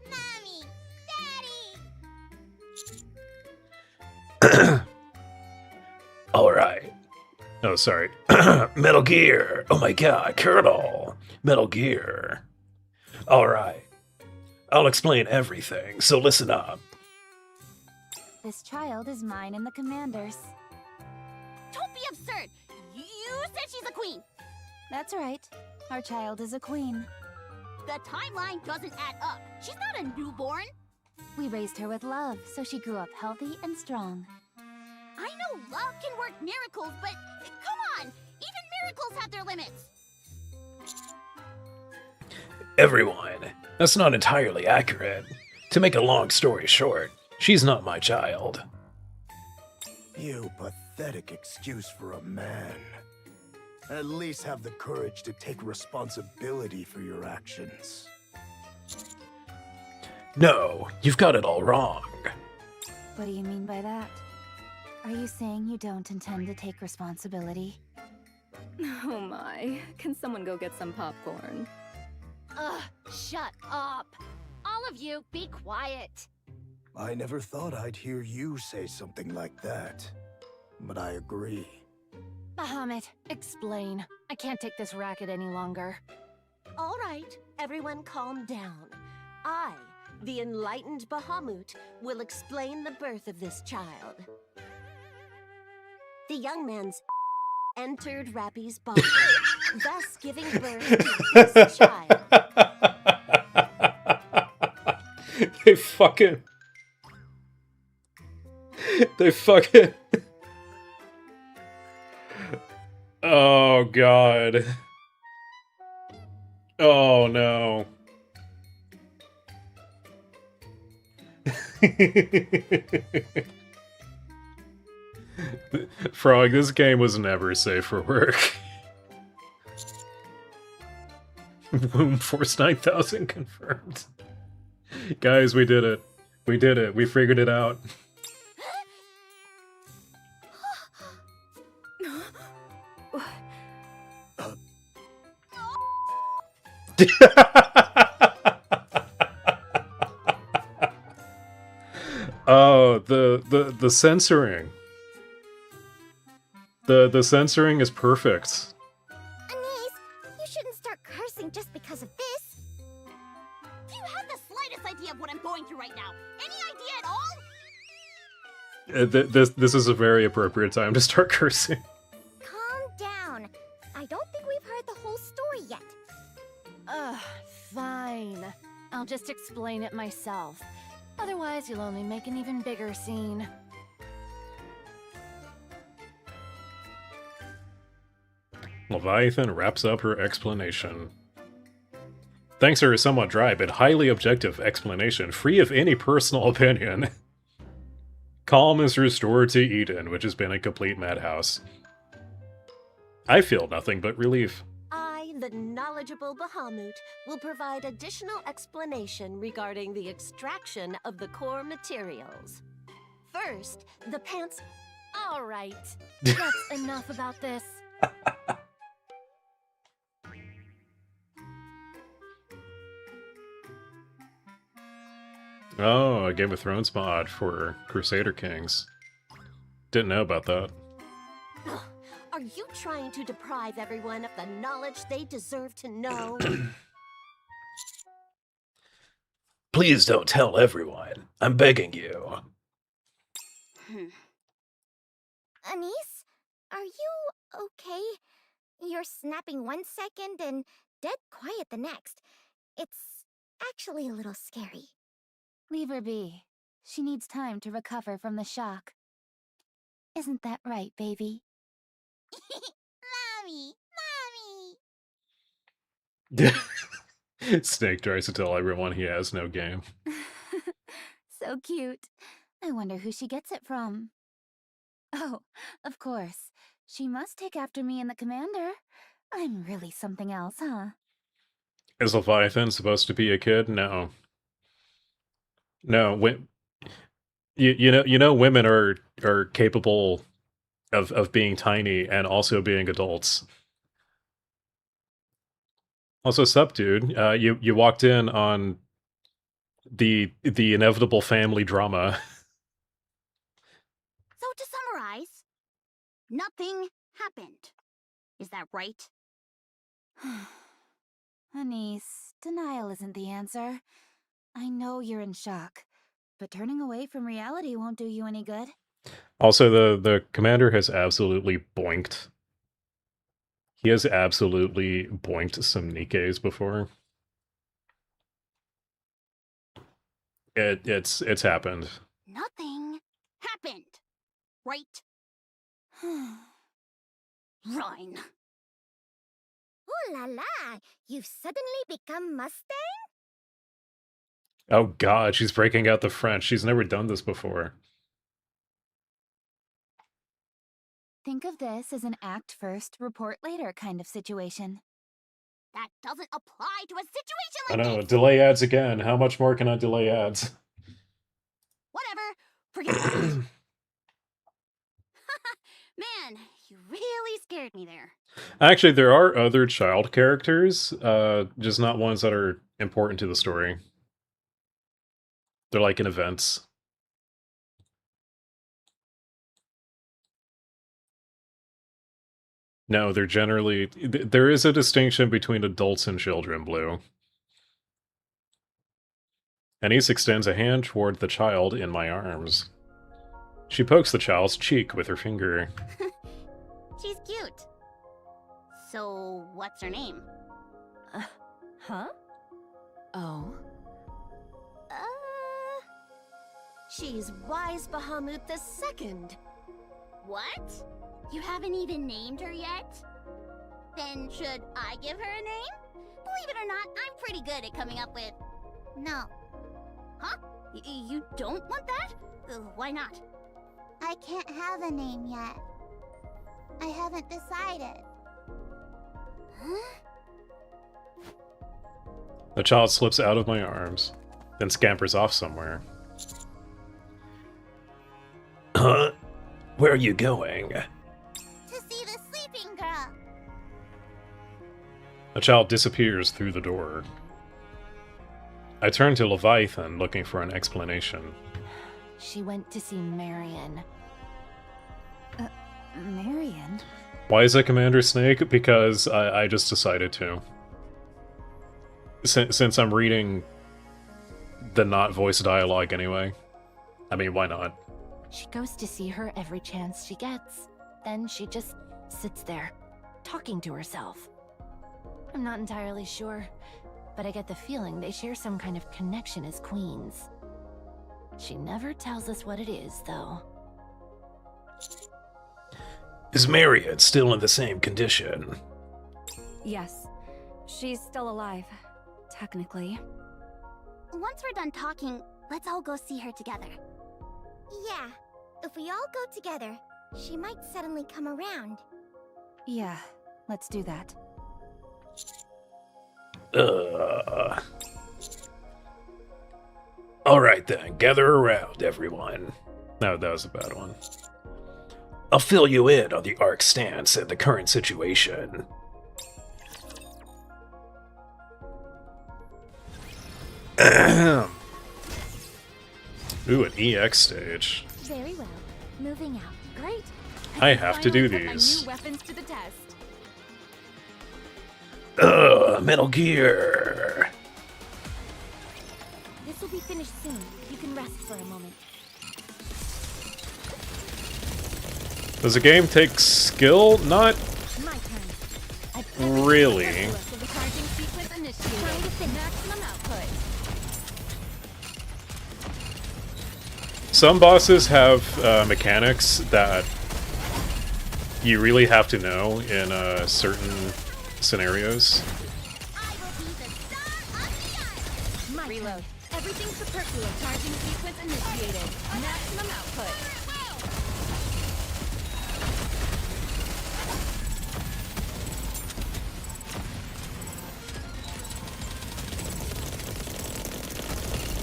Mommy! Daddy! Alright. Oh, sorry. Metal Gear! Oh my god, Colonel! Metal Gear. Alright. I'll explain everything, so listen up. This child is mine and the commander's. Don't be absurd! You said she's a queen! That's right. Our child is a queen. The timeline doesn't add up. She's not a newborn. We raised her with love, so she grew up healthy and strong. I know love can work miracles, but come on! Even miracles have their limits! Everyone, that's not entirely accurate. To make a long story short, she's not my child. You pathetic excuse for a man. At least have the courage to take responsibility for your actions. No, you've got it all wrong. What do you mean by that? Are you saying you don't intend to take responsibility? Oh my. Can someone go get some popcorn? Ugh, shut up. All of you, be quiet. I never thought I'd hear you say something like that. But I agree. Bahamut, explain. I can't take this racket any longer. All right, everyone calm down. I, the enlightened Bahamut, will explain the birth of this child. The young man's entered Rappy's body, thus giving birth to this child. They fucking... Oh, God. Oh, no. Frog, this game was never safe for work. Womb Force 9000 confirmed. Guys, we did it. We did it. We figured it out. Oh, the censoring. The censoring is perfect. Anise, you shouldn't start cursing just because of this. Do you have the slightest idea of what I'm going through right now? Any idea at all? This is a very appropriate time to start cursing. Calm down. I don't think we've heard the whole story yet. Ugh, fine. I'll just explain it myself. Otherwise, you'll only make an even bigger scene. Leviathan wraps up her explanation. Thanks to her somewhat dry but highly objective explanation, free of any personal opinion, calm is restored to Eden, which has been a complete madhouse. I feel nothing but relief. I, the knowledgeable Bahamut, will provide additional explanation regarding the extraction of the core materials. First, the pants... All right. That's enough about this. Oh, a Game of Thrones mod for Crusader Kings. Didn't know about that. Ugh, are you trying to deprive everyone of the knowledge they deserve to know? Please don't tell everyone. I'm begging you. Anise, are you okay? You're snapping one second and dead quiet the next. It's actually a little scary. Leave her be. She needs time to recover from the shock. Isn't that right, baby? Mommy! Snake tries to tell everyone he has no game. So cute. I wonder who she gets it from. Oh, of course. She must take after me and the commander. I'm really something else, huh? Is Leviathan supposed to be a kid? No. No, you know women are capable of being tiny and also being adults. Also, sup, dude? You walked in on the inevitable family drama. So to summarize, nothing happened. Is that right? Anise, denial isn't the answer. I know you're in shock, but turning away from reality won't do you any good. Also, the commander has absolutely boinked. He has absolutely boinked some Nikkes before. It's happened. Nothing happened. Right? Rhine. Ooh la la! You've suddenly become Mustang? Oh god, she's breaking out the French. She's never done this before. Think of this as an act first, report later kind of situation. That doesn't apply to a situation I like know, this! delay ads again. How much more can I delay ads? Whatever. Forget about it. Man, you really scared me there. Actually, there are other child characters, just not ones that are important to the story. They're like in events. No, they're generally... There is a distinction between adults and children, Blue. Anise extends a hand toward the child in my arms. She pokes the child's cheek with her finger. She's cute. So, what's her name? Huh? Oh? She's Wise Bahamut II. What? You haven't even named her yet? Then should I give her a name? Believe it or not, I'm pretty good at coming up with... No, Huh? You don't want that? Why not? I can't have a name yet. I haven't decided. Huh? The child slips out of my arms, then scampers off somewhere. Huh? Where are you going? To see the sleeping girl. The child disappears through the door. I turn to Leviathan, looking for an explanation. She went to see Marian. Marian? Why is it Commander Snake? Because I just decided to. Since I'm reading the not voice dialogue anyway. I mean, why not? She goes to see her every chance she gets. Then she just sits there, talking to herself. I'm not entirely sure, but I get the feeling they share some kind of connection as queens. She never tells us what it is, though. Is Marian still in the same condition? Yes, she's still alive, technically. Once we're done talking, let's all go see her together. Yeah, if we all go together, she might suddenly come around. Yeah, let's do that. Alright then, gather around, everyone. No, that was a bad one. I'll fill you in on the Ark's stance and the current situation. Ooh, an EX stage. Very well. Moving out. Great. I have to do finally put my these. new weapons to the test. Metal Gear. This will be finished soon. You can rest for a moment. Does the game take skill? Not My turn. really. The charging sequence initiated. Maximum output. Some bosses have mechanics that you really have to know in certain scenarios. I will be the star of the art! My Reload. Everything superfluous. Charging sequence initiated. Maximum output.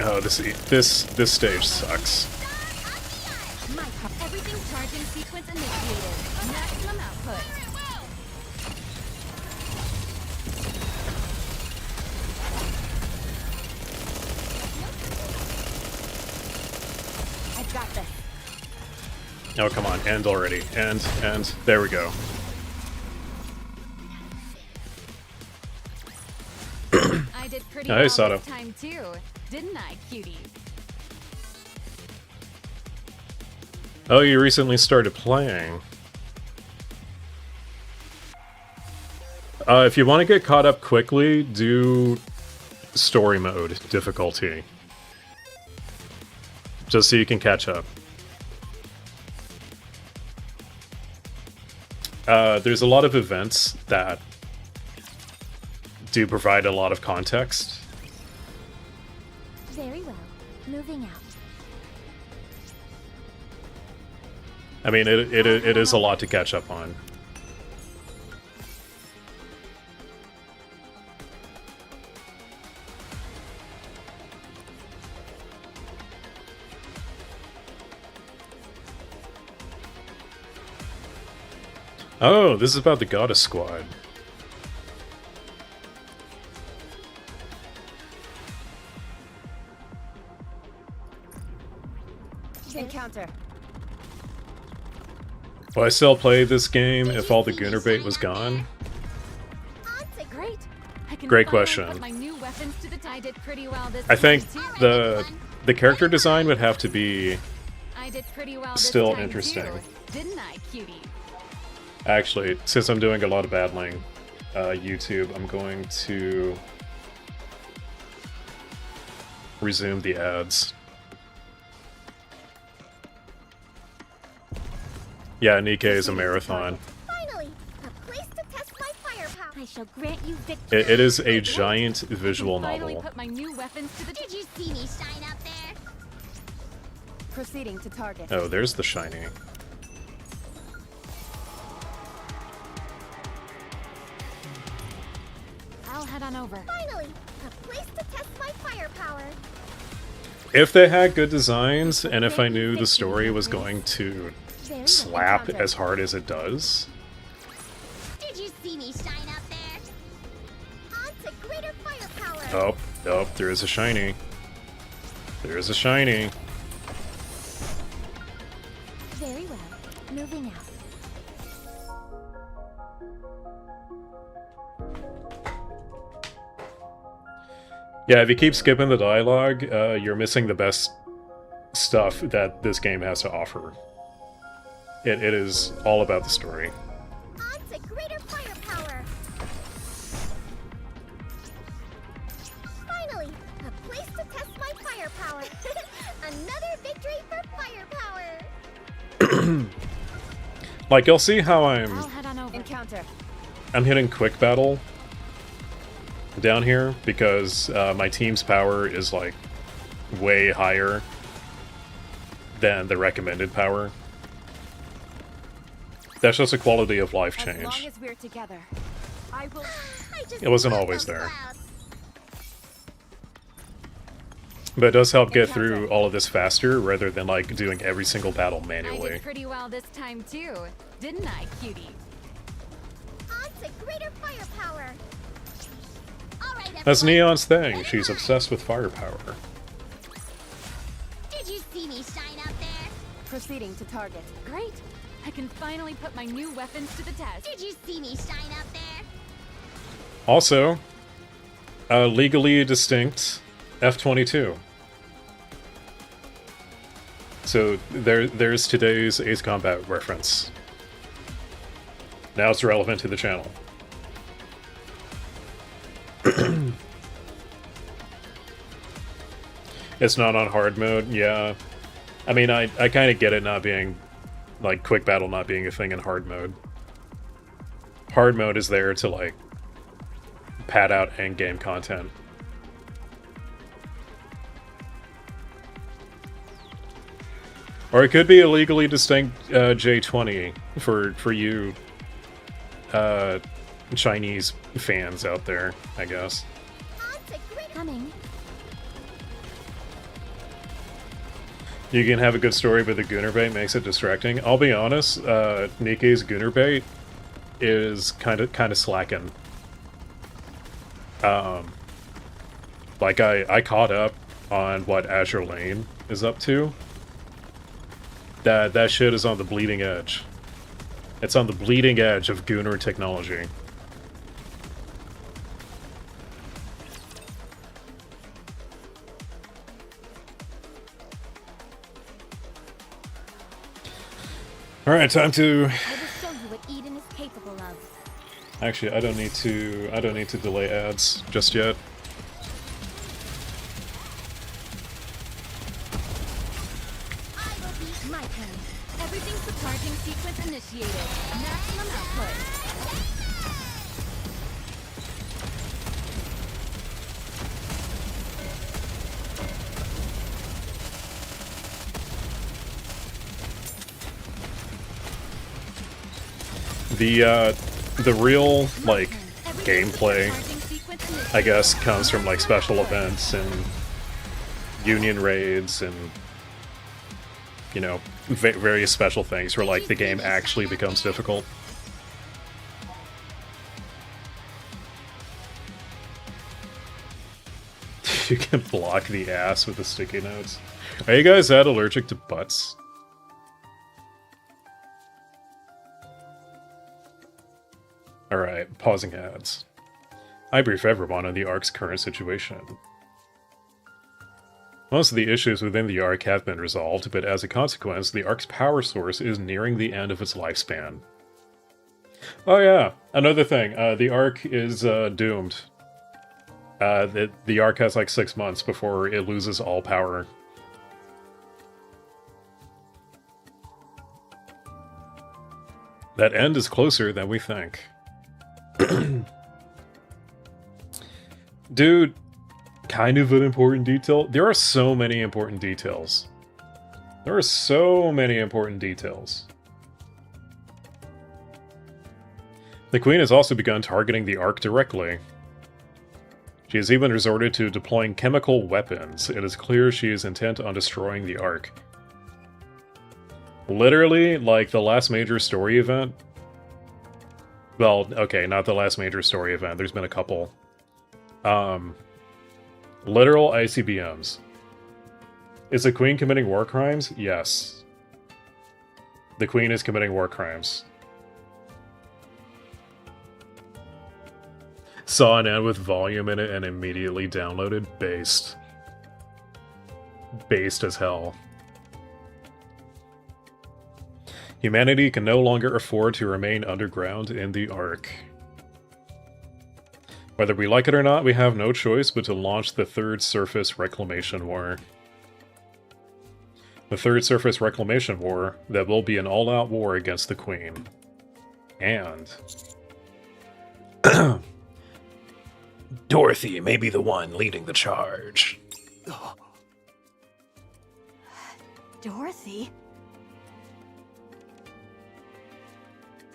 Oh, this stage sucks. Everything charging sequence initiated. Maximum output. I've got this. Oh, come on, end already. And there we go. I did pretty Hey, well Sato. this time too, didn't I, cutie? Oh, you recently started playing. If you want to get caught up quickly, do story mode difficulty. Just so you can catch up. There's a lot of events that do provide a lot of context. Very well. Moving out. I mean, it is a lot to catch up on. Oh, this is about the Goddess Squad. Encounter. Will I still play this game if all the Gooner bait was gone? Great. I can Great finally question. put my new weapons to the I did pretty well this I think time, too. the character design would have to be I did pretty well this still time, interesting. too, didn't I, cutie? Actually, since I'm doing a lot of battling YouTube, I'm going to resume the ads. Yeah, Nikke is a marathon. Finally, a place to test my firepower. I shall grant you victory. It is a giant visual Finally novel. put my new weapons to the Did you see me shine up there? Proceeding to target. Oh, there's the shiny. I'll head on over. Finally, a place to test my firepower. If they had good designs, and if I knew the story was going to slap as hard as it does, Did you see me shine up there? On to greater firepower. oh, there is a shiny. There is a shiny. Very well. Moving out. Yeah, if you keep skipping the dialogue, you're missing the best stuff that this game has to offer. It is all about the story. On to greater firepower. Finally, a place to test my firepower. Another victory for firepower. Like, you'll see how I'm head on over. Encounter. hitting quick battle down here because my team's power is like way higher than the recommended power. That's just a quality of life As long change. as we're together, I will. It wasn't always there. But it does help get through all of this faster rather than like doing every single battle I manually. did pretty well this time too, didn't I, cutie? On to greater firepower. All right, That's everyone. Neon's thing. She's obsessed with firepower. Did you see me shine up there? Proceeding to target. Great. I can finally put my new weapons to the test. Did you see me shine up there? Also, legally distinct F-22. So there's today's Ace Combat reference. Now it's relevant to the channel. It's not on hard mode, yeah. I mean, I kind of get it not being, like, quick battle not being a thing in hard mode. Hard mode is there to, like, pad out end-game content. Or it could be a legally distinct J20 for you Chinese fans out there, I guess. On to greater. Coming. You can have a good story, but the Gunner bait makes it distracting. I'll be honest, Nikke's Gunner bait is kind of slacking. Like I caught up on what Azure Lane is up to. That shit is on the bleeding edge. It's on the bleeding edge of Gunner technology. All right, time to. I will show you what Eden is capable of. Actually, I don't need to delay ads just yet. I will beat my turn. Everything's the charging sequence initiated. Maximum output. The real, like, gameplay, I guess, comes from, like, special events and union raids and, you know, various special things where, like, the game actually becomes difficult. You can block the ass with the sticky notes. Are you guys that allergic to butts? Alright, pausing ads. I brief everyone on the Ark's current situation. Most of the issues within the Ark have been resolved, but as a consequence, the Ark's power source is nearing the end of its lifespan. Oh yeah, another thing, the Ark is doomed. The Ark has like 6 months before it loses all power. That end is closer than we think. Dude, kind of an important detail. There are so many important details. There are so many important details. The Queen has also begun targeting the Ark directly. She has even resorted to deploying chemical weapons. It is clear she is intent on destroying the Ark. Literally, like the last major story event. Well, okay, not the last major story event. There's been a couple. Literal ICBMs. Is the Queen committing war crimes? Yes. The Queen is committing war crimes. Saw an ad with volume in it and immediately downloaded. Based. Based as hell. Humanity can no longer afford to remain underground in the Ark. Whether we like it or not, we have no choice but to launch the Third Surface Reclamation War. The Third Surface Reclamation War that will be an all-out war against the Queen. And... Dorothy may be the one leading the charge. Dorothy?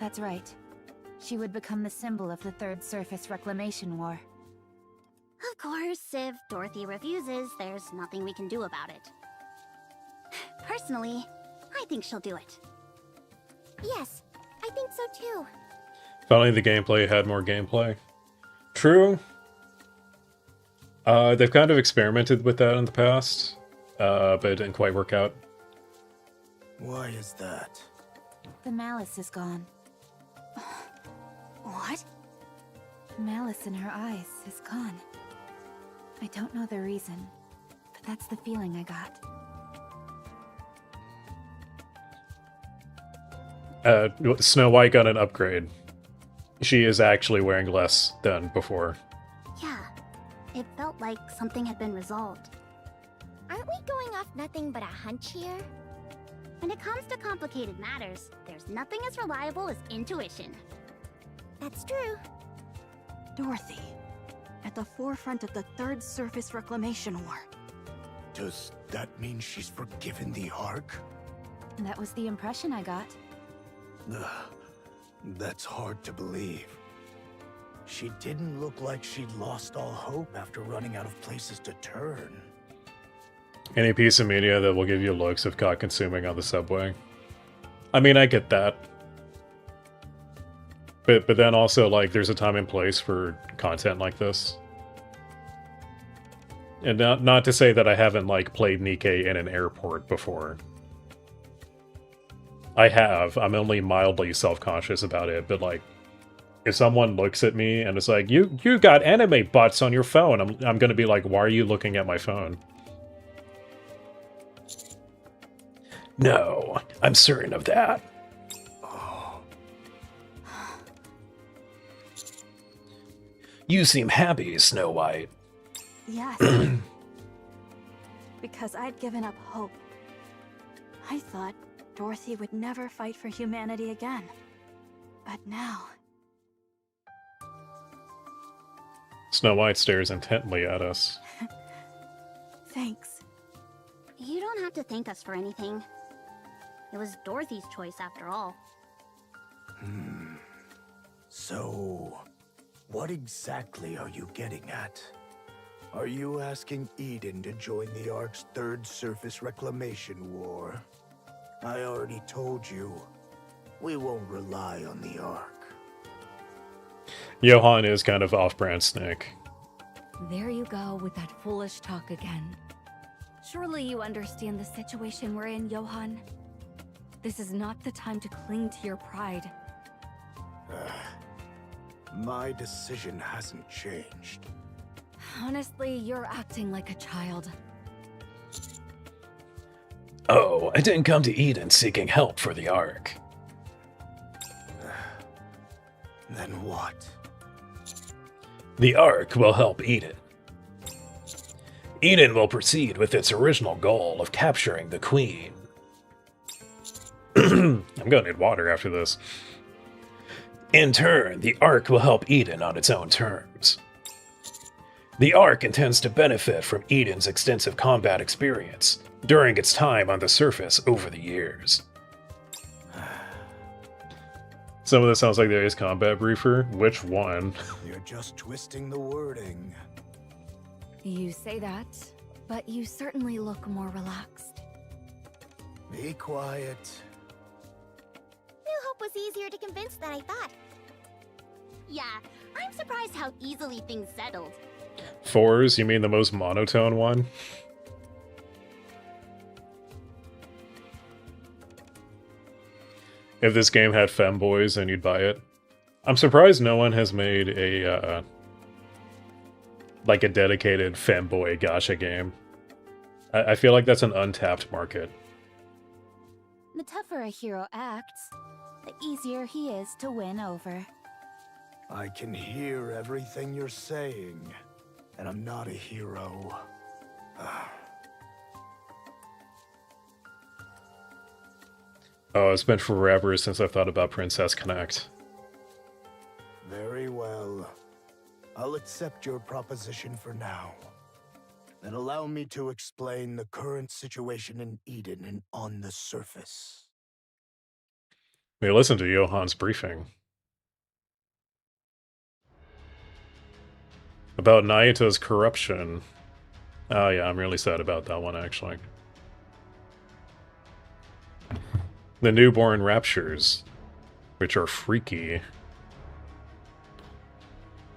That's right. She would become the symbol of the Third Surface Reclamation War. Of course, if Dorothy refuses, there's nothing we can do about it. Personally, I think she'll do it. Yes, I think so too. Finally, the gameplay had more gameplay. True. They've kind of experimented with that in the past, but it didn't quite work out. Why is that? The malice is gone. What? The malice in her eyes is gone. I don't know the reason, but that's the feeling I got. Snow White got an upgrade. She is actually wearing less than before. Yeah, it felt like something had been resolved. Aren't we going off nothing but a hunch here? When it comes to complicated matters, there's nothing as reliable as intuition. That's true. Dorothy, at the forefront of the Third Surface Reclamation War. Does that mean she's forgiven the Ark? That was the impression I got. That's hard to believe. She didn't look like she'd lost all hope after running out of places to turn. Any piece of media that will give you looks if caught consuming on the subway. I mean, I get that. But then also, like, there's a time and place for content like this. And not to say that I haven't, like, played Nikke in an airport before. I have. I'm only mildly self-conscious about it, but, like, if someone looks at me and is like, you got anime butts on your phone, I'm gonna be like, why are you looking at my phone? No, I'm certain of that. You seem happy, Snow White. Yes. Because I'd given up hope. I thought Dorothy would never fight for humanity again. But now... Snow White stares intently at us. Thanks. You don't have to thank us for anything. It was Dorothy's choice after all. So, what exactly are you getting at? Are you asking Eden to join the Ark's third surface reclamation war? I already told you, we won't rely on the Ark. Johan is kind of off-brand Snake. There you go with that foolish talk again. Surely you understand the situation we're in, Johan. This is not the time to cling to your pride. My decision hasn't changed. Honestly, you're acting like a child. Oh, I didn't come to Eden seeking help for the Ark. Then what? The Ark will help Eden. Eden will proceed with its original goal of capturing the Queen. I'm gonna need water after this. In turn, the Ark will help Eden on its own terms. The Ark intends to benefit from Eden's extensive combat experience during its time on the surface over the years. Some of this sounds like the Ace Combat Briefer. Which one? You're just twisting the wording. You say that, but you certainly look more relaxed. Be quiet. New Hope was easier to convince than I thought. Yeah, I'm surprised how easily things settled. Fours? You mean the most monotone one? If this game had femboys, then you'd buy it. I'm surprised no one has made a, like a dedicated femboy gacha game. I feel like that's an untapped market. The tougher a hero acts, the easier he is to win over. I can hear everything you're saying, and I'm not a hero. Oh, it's been forever since I've thought about Princess Connect. Very well. I'll accept your proposition for now. Then allow me to explain the current situation in Eden and on the surface. We listened to Johan's briefing. About Nayuta's corruption. Oh yeah, I'm really sad about that one, actually. The newborn raptures, which are freaky.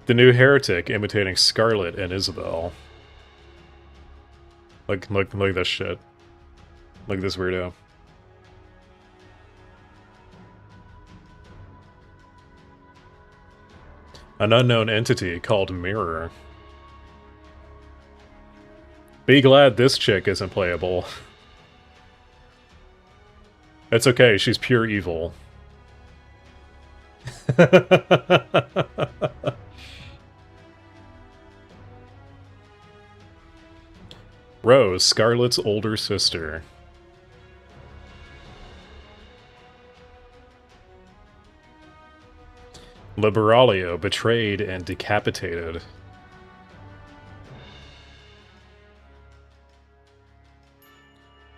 The new heretic imitating Scarlet and Isabel. Look at this shit. Look at this weirdo. An unknown entity called Mirror. Be glad this chick isn't playable. It's okay, she's pure evil. Rose, Scarlet's older sister. Liberalia, betrayed and decapitated.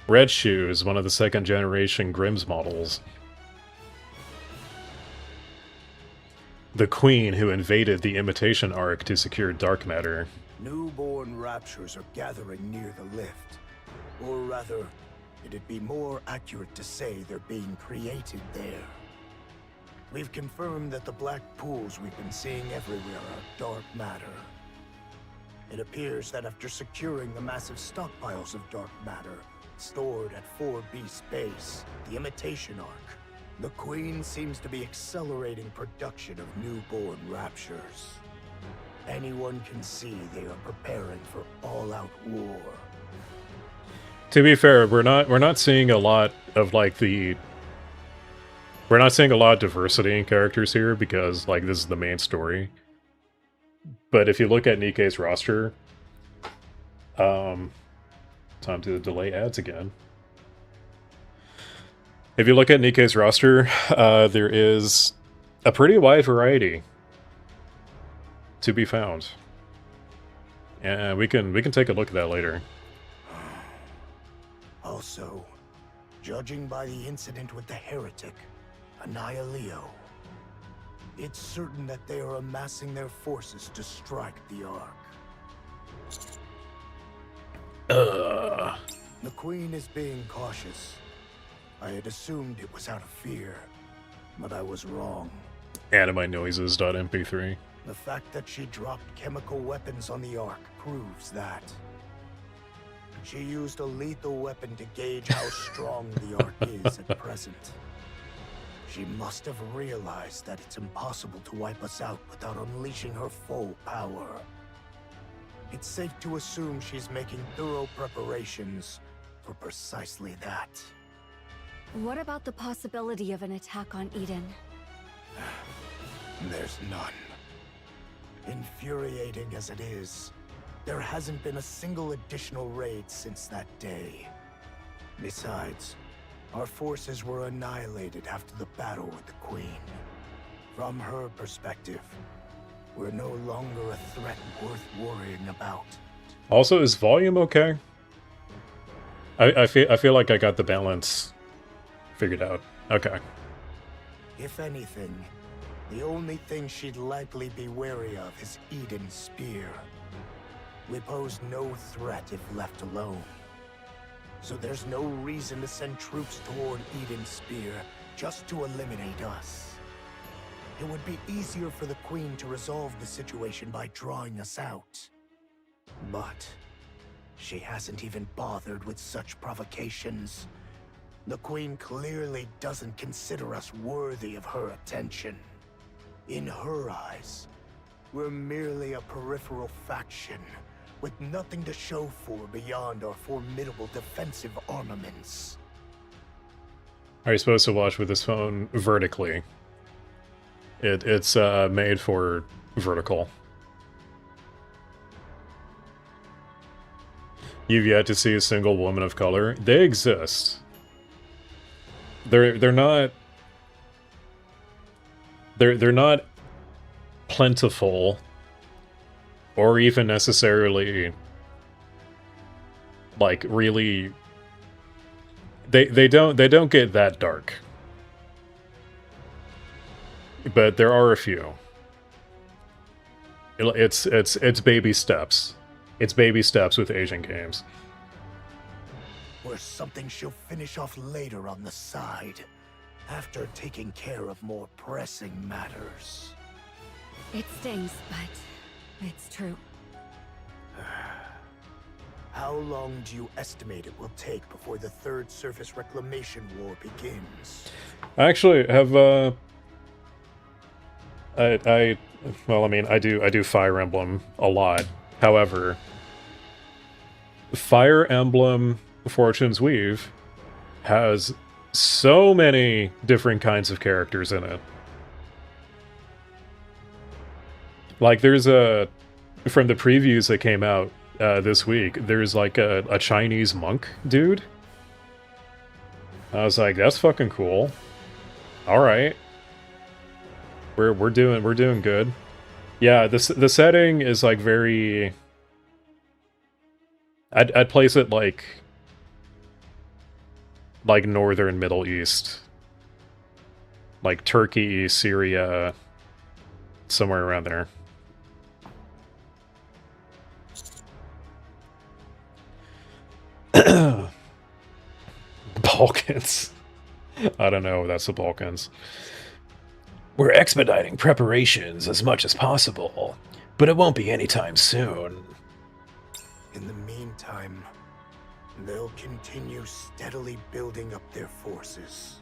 Red Shoes, one of the second-generation Grimm's models. The Queen who invaded the Imitation Ark to secure dark matter. Newborn raptures are gathering near the lift. Or rather, it'd be more accurate to say they're being created there. We've confirmed that the black pools we've been seeing everywhere are dark matter. It appears that after securing the massive stockpiles of dark matter stored at 4B's base, the Imitation Ark, the Queen seems to be accelerating production of newborn raptures. Anyone can see they are preparing for all-out war. To be fair, we're not seeing a lot of like we're not seeing a lot of diversity in characters here because like this is the main story. But if you look at Nikke's roster, time to delay ads again. If you look at Nikke's roster, there is a pretty wide variety to be found. And we can take a look at that later. Also, judging by the incident with the heretic, Annihilio, it's certain that they are amassing their forces to strike the Ark. The Queen is being cautious. I had assumed it was out of fear, but I was wrong. Animinoises.mp3. The fact that she dropped chemical weapons on the Ark proves that. She used a lethal weapon to gauge how strong the Ark is at present. She must have realized that it's impossible to wipe us out without unleashing her full power. It's safe to assume she's making thorough preparations for precisely that. What about the possibility of an attack on Eden? There's none. Infuriating as it is, there hasn't been a single additional raid since that day. Besides, our forces were annihilated after the battle with the Queen. From her perspective, we're no longer a threat worth worrying about. Also, is volume okay? I feel like I got the balance figured out. Okay. If anything, the only thing she'd likely be wary of is Eden's spear. We pose no threat if left alone. So there's no reason to send troops toward Eden's spear just to eliminate us. It would be easier for the Queen to resolve the situation by drawing us out. But she hasn't even bothered with such provocations. The Queen clearly doesn't consider us worthy of her attention. In her eyes, we're merely a peripheral faction, with nothing to show for beyond our formidable defensive armaments. Are you supposed to watch with this phone vertically? It's made for vertical. You've yet to see a single woman of color. They exist. They're not plentiful or even necessarily like really they don't get that dark. But there are a few. It's baby steps. It's baby steps with Asian games. Or something she'll finish off later on the side, after taking care of more pressing matters. It stings, but it's true. How long do you estimate it will take before the Third Surface Reclamation War begins? I actually have well, I mean, I do Fire Emblem a lot. However, Fire Emblem Fortune's Weave has so many different kinds of characters in it. Like, there's from the previews that came out this week, there's like a Chinese monk dude. I was like, that's fucking cool. All right. We're doing good. Yeah, the setting is like very. I'd place it like northern Middle East, like Turkey, Syria, somewhere around there. Balkans. I don't know, that's the Balkans. We're expediting preparations as much as possible, but it won't be anytime soon. In the meantime, they'll continue steadily building up their forces.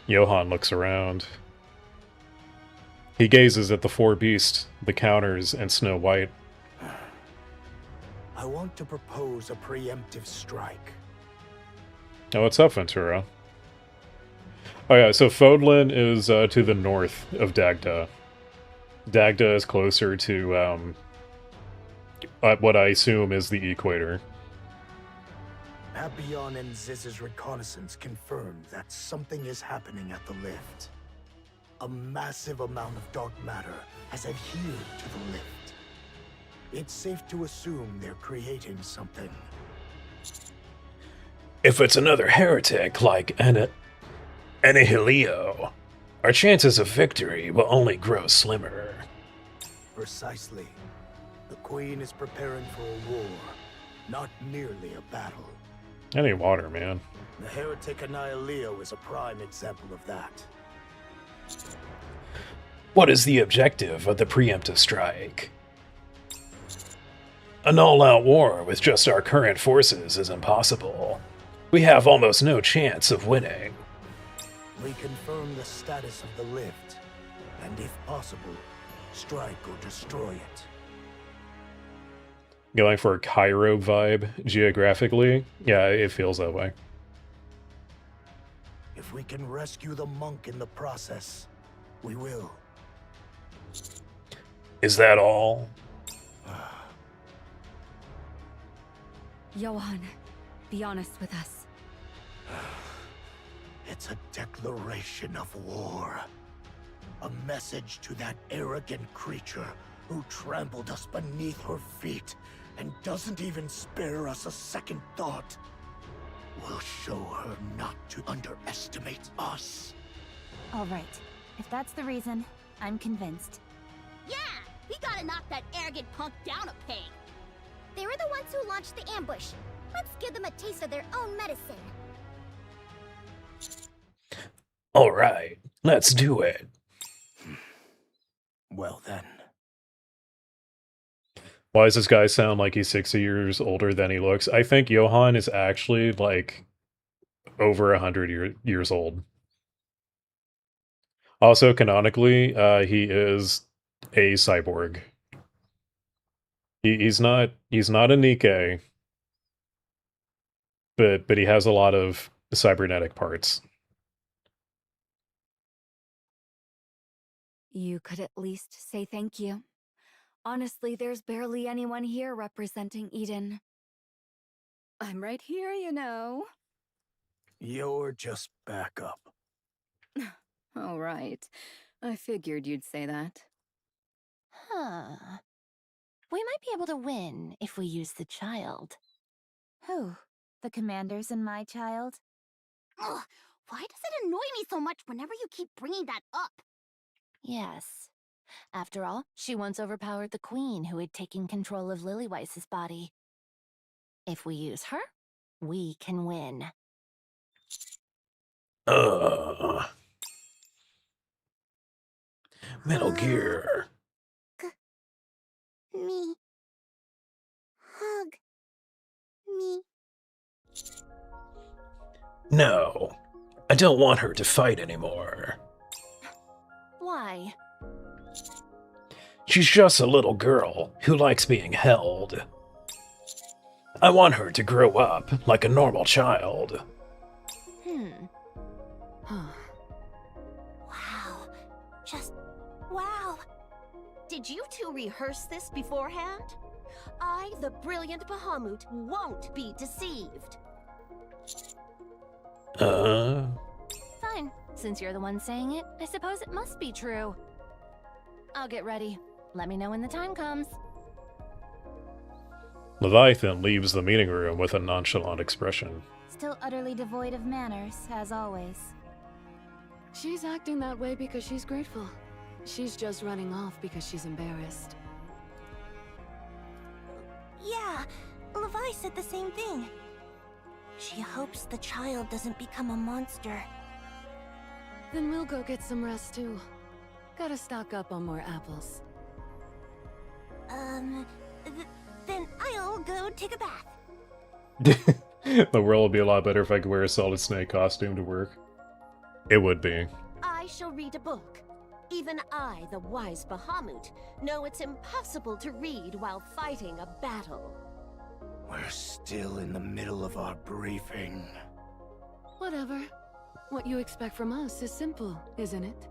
Johann looks around. He gazes at the four beasts, the counters, and Snow White. I want to propose a preemptive strike. Oh, what's up, Ventura? Oh yeah, so Fodlan is to the north of Dagda. Dagda is closer to what I assume is the equator. Papillon and Ziz's reconnaissance confirmed that something is happening at the lift. A massive amount of dark matter has adhered to the lift. It's safe to assume they're creating something. If it's another heretic like Anihilio, our chances of victory will only grow slimmer. Precisely. The Queen is preparing for a war, not merely a battle. I need water, man. The heretic Anihilio is a prime example of that. What is the objective of the preemptive strike? An all-out war with just our current forces is impossible. We have almost no chance of winning. We confirm the status of the lift, and if possible, strike or destroy it. Going for a Cairo vibe geographically? Yeah, it feels that way. If we can rescue the monk in the process, we will. Is that all? Johann, be honest with us. It's a declaration of war. A message to that arrogant creature who trampled us beneath her feet and doesn't even spare us a second thought. We'll show her not to underestimate us. All right. If that's the reason, I'm convinced. Yeah! We gotta knock that arrogant punk down a peg! They were the ones who launched the ambush. Let's give them a taste of their own medicine. All right, let's do it. Well then. Why does this guy sound like he's 60 years older than he looks? I think Johann is actually like over 100 years old. Also, canonically, he is a cyborg. He's not a Nikke, but he has a lot of cybernetic parts. You could at least say thank you. Honestly, there's barely anyone here representing Eden. I'm right here, you know. You're just backup. All right. I figured you'd say that. Huh. We might be able to win if we use the child. Who? The commanders and my child? Ugh, why does it annoy me so much whenever you keep bringing that up? Yes. After all, she once overpowered the queen who had taken control of Lillyweiss's body. If we use her, we can win. Metal Gear. Me. Hug. Me. No, I don't want her to fight anymore. Why? She's just a little girl who likes being held. I want her to grow up like a normal child. Wow. Just wow. Did you two rehearse this beforehand? I, the brilliant Bahamut, won't be deceived. Fine. Since you're the one saying it, I suppose it must be true. I'll get ready. Let me know when the time comes. Leviathan leaves the meeting room with a nonchalant expression. Still utterly devoid of manners, as always. She's acting that way because she's grateful. She's just running off because she's embarrassed. Yeah, Levi said the same thing. She hopes the child doesn't become a monster. Then we'll go get some rest too. Gotta stock up on more apples. Then I'll go take a bath. The world would be a lot better if I could wear a Solid Snake costume to work. It would be. I shall read a book. Even I, the wise Bahamut, know it's impossible to read while fighting a battle. We're still in the middle of our briefing. Whatever. What you expect from us is simple, isn't it?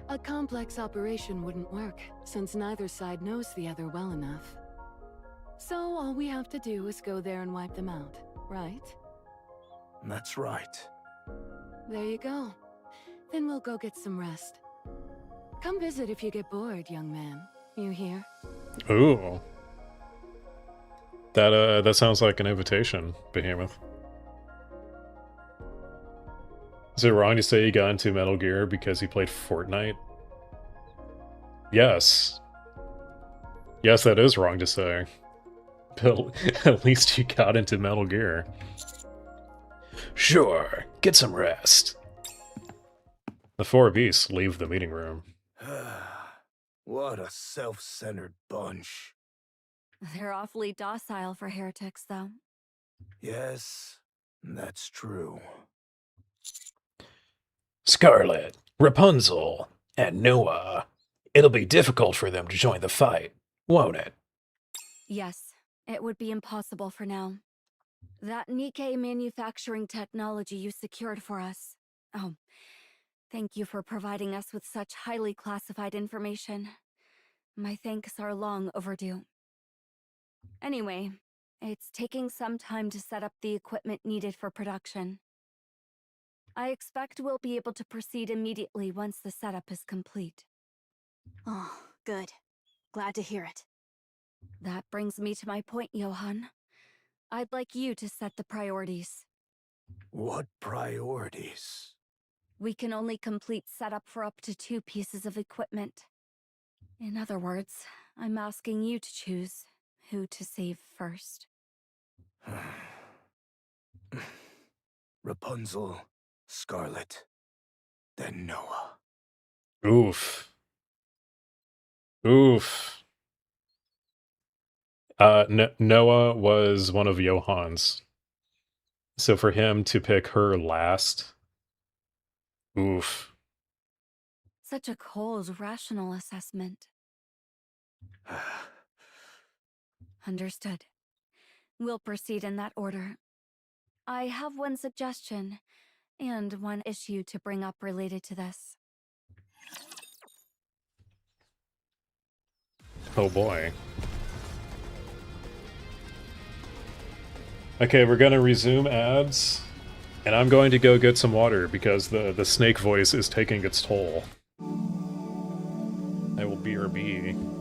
A complex operation wouldn't work, since neither side knows the other well enough. So all we have to do is go there and wipe them out, right? That's right. There you go. Then we'll go get some rest. Come visit if you get bored, young man. You hear? Ooh. That sounds like an invitation, Behemoth. Is it wrong to say he got into Metal Gear because he played Fortnite? Yes. Yes, that is wrong to say. But at least you got into Metal Gear. Sure, get some rest. The four beasts leave the meeting room. What a self-centered bunch. They're awfully docile for heretics, though. Yes, that's true. Scarlet, Rapunzel, and Noah. It'll be difficult for them to join the fight, won't it? Yes, it would be impossible for now. That Nikke manufacturing technology you secured for us. Oh, thank you for providing us with such highly classified information. My thanks are long overdue. Anyway, it's taking some time to set up the equipment needed for production. I expect we'll be able to proceed immediately once the setup is complete. Oh, good. Glad to hear it. That brings me to my point, Johann. I'd like you to set the priorities. What priorities? We can only complete setup for up to 2 pieces of equipment. In other words, I'm asking you to choose who to save first. Rapunzel, Scarlet, then Noah. Oof. Oof. Noah was one of Johann's. So for him to pick her last... Oof. Such a cold, rational assessment. Understood. We'll proceed in that order. I have one suggestion, and one issue to bring up related to this. Oh boy. Okay, we're gonna resume ads, and I'm going to go get some water because the snake voice is taking its toll. I will BRB.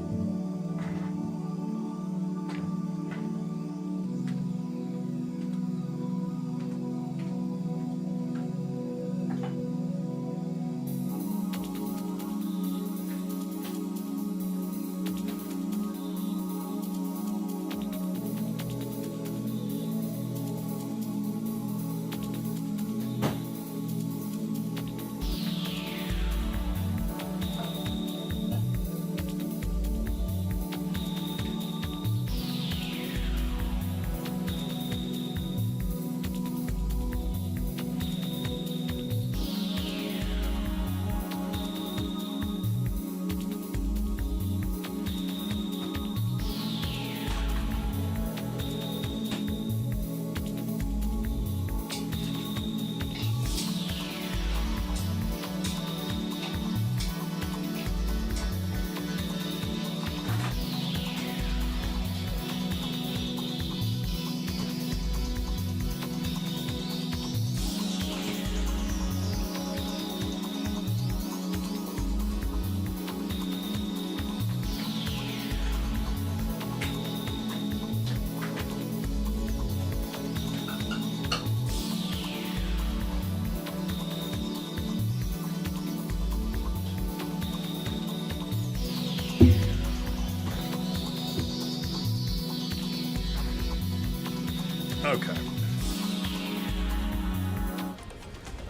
Okay.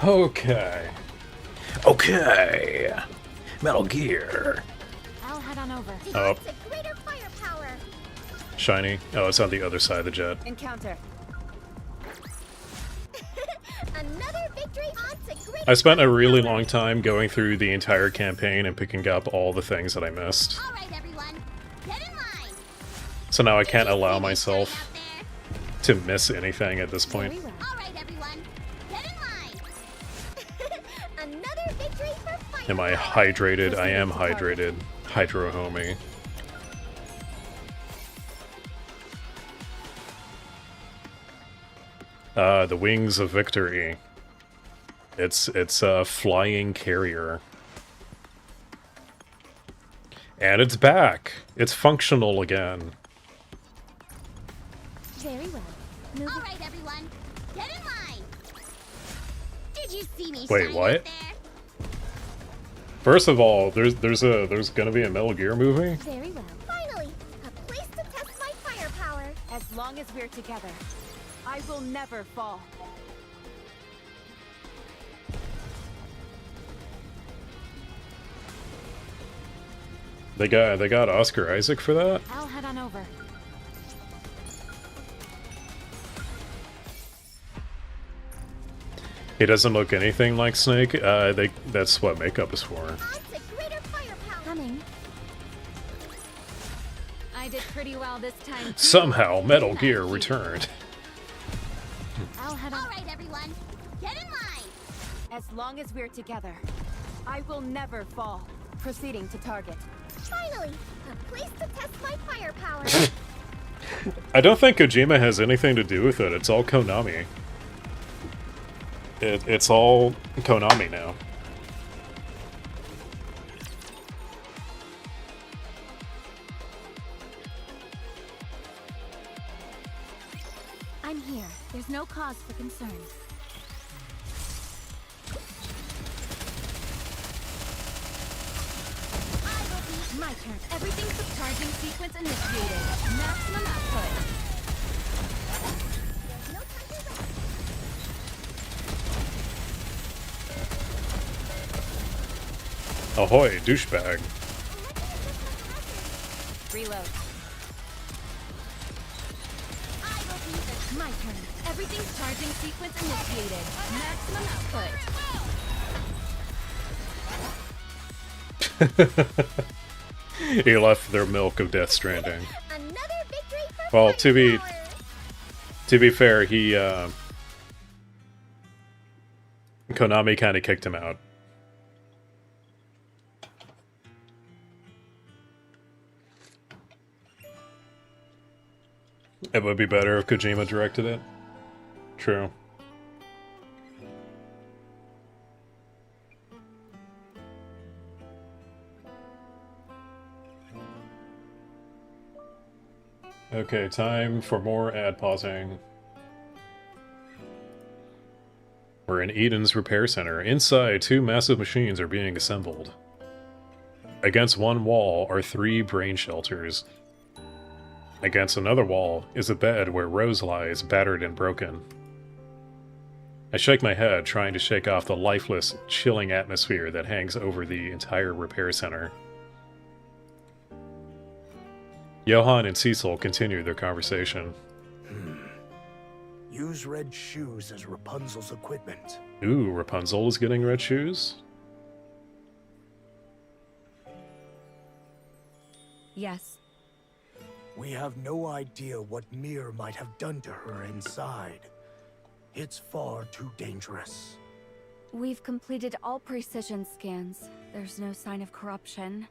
Okay. Okay. Metal Gear. I'll head on over. Oh, To greater firepower. shiny. Oh, it's on the other side of the jet. Encounter. Another victory on to greater I spent a really long time going through the entire campaign and picking up all the things that I missed. All right, everyone. Get in line. So now I can't allow myself to miss anything at this point. All right, everyone. Get in line. Another victory for fire. Am I hydrated? I am hydrated. Hydro homie. The Wings of Victory. It's a flying carrier. And it's back! It's functional again. Very well. All right, everyone. Get in line. Did you see me? Wait, shine what? up there? First of all, there's gonna be a Metal Gear movie? Very well. Finally, a place to test my firepower. As long as we're together, I will never fall. They got Oscar Isaac for that? I'll head on over. He doesn't look anything like Snake. That's what makeup is for. On to greater firepower. Coming. I did pretty well this time, too. Somehow, Metal Gear returned. I'll head on. All right, everyone. Get in line. As long as we're together, I will never fall. Proceeding to target. Finally, a place to test my firepower. I don't think Kojima has anything to do with it. It's all Konami. It's all Konami now. I'm here. There's no cause for concern. My turn. Everything's charging sequence initiated. Maximum output. No time to rest. Ahoy, douchebag. Reload. I will be the My turn. Everything's charging sequence initiated. Maximum output. He left their milk of Death Stranding. another victory for Well, to firepower. be fair, he Konami kind of kicked him out. It would be better if Kojima directed it. True. Okay, time for more ad pausing. We're in Eden's repair center. Inside, 2 massive machines are being assembled. Against one wall are 3 brain shelters. Against another wall is a bed where Rose lies, battered and broken. I shake my head, trying to shake off the lifeless, chilling atmosphere that hangs over the entire repair center. Johan and Cecil continue their conversation. Use red shoes as Rapunzel's equipment. Ooh, Rapunzel is getting red shoes? Yes. We have no idea what Mir might have done to her inside. It's far too dangerous. We've completed all precision scans. There's no sign of corruption.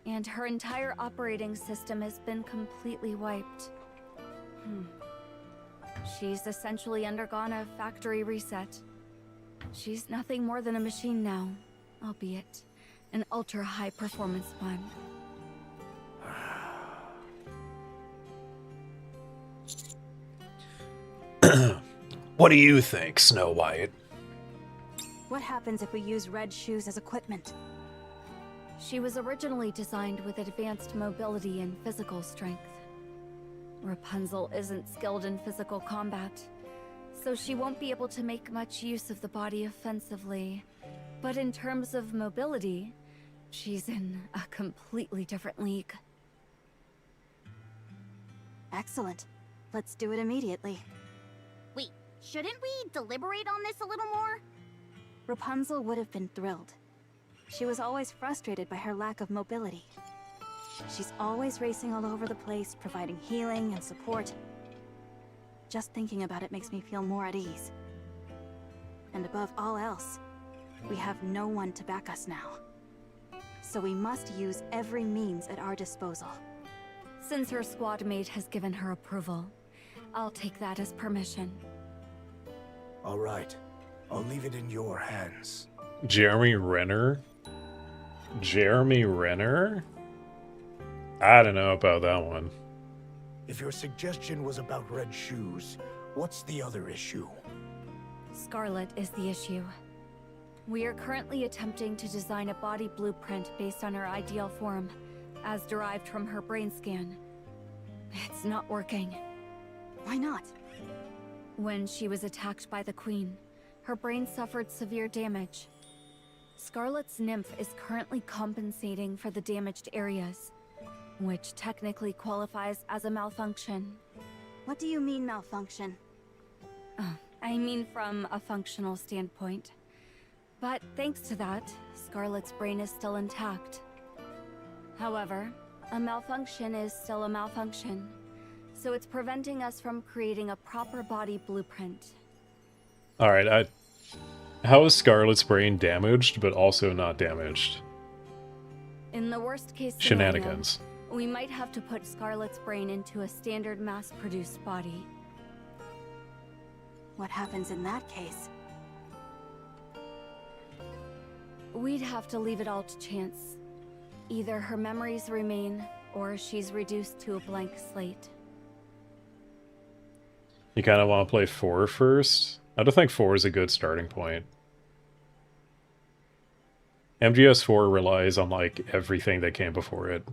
And her entire operating system has been completely wiped. She's essentially undergone a factory reset. She's nothing more than a machine now, albeit an ultra-high performance one. What do you think, Snow White? What happens if we use red shoes as equipment? She was originally designed with advanced mobility and physical strength. Rapunzel isn't skilled in physical combat, so she won't be able to make much use of the body offensively. But in terms of mobility, she's in a completely different league. Excellent. Let's do it immediately. Wait, shouldn't we deliberate on this a little more? Rapunzel would have been thrilled. She was always frustrated by her lack of mobility. She's always racing all over the place, providing healing and support. Just thinking about it makes me feel more at ease. And above all else, we have no one to back us now. So we must use every means at our disposal. Since her squad mate has given her approval, I'll take that as permission. All right. I'll leave it in your hands. Jeremy Renner? Jeremy Renner? I don't know about that one. If your suggestion was about red shoes, what's the other issue? Scarlet is the issue. We are currently attempting to design a body blueprint based on her ideal form, as derived from her brain scan. It's not working. Why not? When she was attacked by the Queen, her brain suffered severe damage. Scarlet's nymph is currently compensating for the damaged areas, which technically qualifies as a malfunction. What do you mean, malfunction? I mean from a functional standpoint. But thanks to that, Scarlet's brain is still intact. However, a malfunction is still a malfunction, so it's preventing us from creating a proper body blueprint. Alright, how is Scarlet's brain damaged, but also not damaged? In the worst case Shenanigans. scenario, we might have to put Scarlet's brain into a standard mass-produced body. What happens in that case? We'd have to leave it all to chance. Either her memories remain, or she's reduced to a blank slate. You kind of want to play 4 first? I don't think 4 is a good starting point. MGS4 relies on, like, everything that came before it.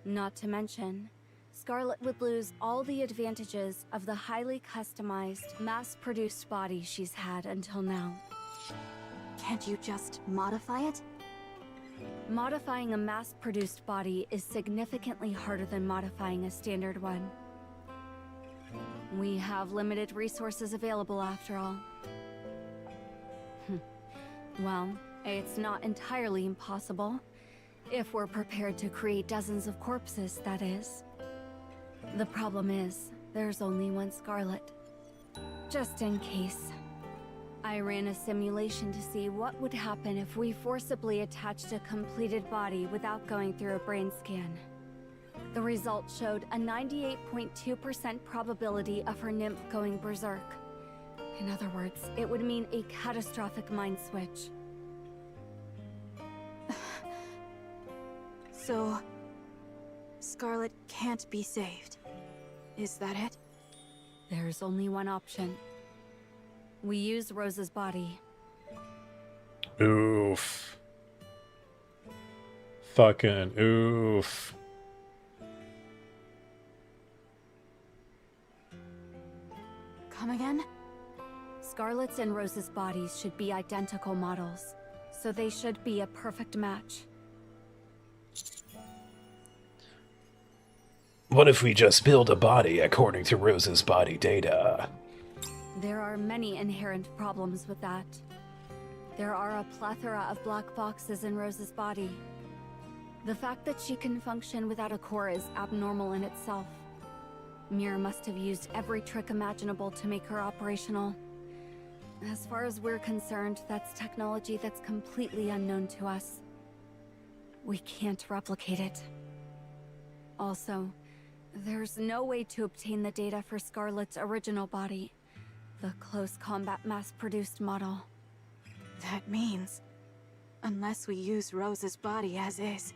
Not to mention, Scarlet would lose all the advantages of the highly customized, mass-produced body she's had until now. Can't you just modify it? Modifying a mass-produced body is significantly harder than modifying a standard one. We have limited resources available after all. Well, it's not entirely impossible. If we're prepared to create dozens of corpses, that is. The problem is, there's only one Scarlet. Just in case. I ran a simulation to see what would happen if we forcibly attached a completed body without going through a brain scan. The result showed a 98.2% probability of her nymph going berserk. In other words, it would mean a catastrophic mind switch. So, Scarlet can't be saved. Is that it? There's only one option. We use Rose's body. Oof. Fucking oof. Come again? Scarlet's and Rose's bodies should be identical models, so they should be a perfect match. What if we just build a body according to Rose's body data? There are many inherent problems with that. There are a plethora of black boxes in Rose's body. The fact that she can function without a core is abnormal in itself. Mir must have used every trick imaginable to make her operational. As far as we're concerned, that's technology that's completely unknown to us. We can't replicate it. Also, there's no way to obtain the data for Scarlet's original body, the close combat mass-produced model. That means, unless we use Rose's body as is,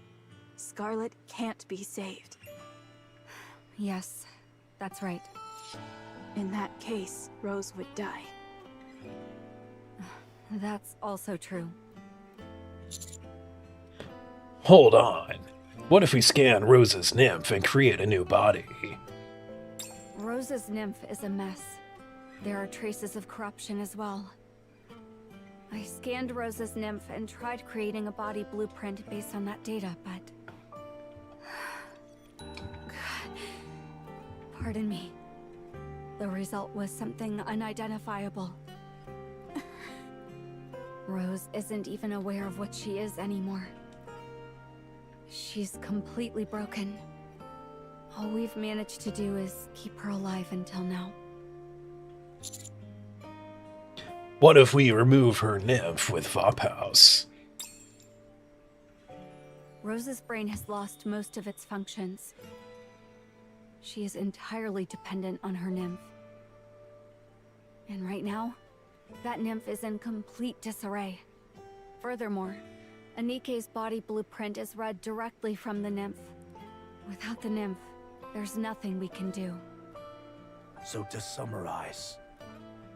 Scarlet can't be saved. Yes, that's right. In that case, Rose would die. That's also true. Hold on. What if we scan Rose's nymph and create a new body? Rose's nymph is a mess. there are traces of corruption as well. I scanned Rose's nymph and tried creating a body blueprint based on that data, but... Pardon me. The result was something unidentifiable. Rose isn't even aware of what she is anymore. She's completely broken. All we've managed to do is keep her alive until now. What if we remove her nymph with Vophouse? Rose's brain has lost most of its functions. She is entirely dependent on her nymph. And right now, that nymph is in complete disarray. Furthermore, Nikke's body blueprint is read directly from the nymph. Without the nymph, there's nothing we can do. So to summarize,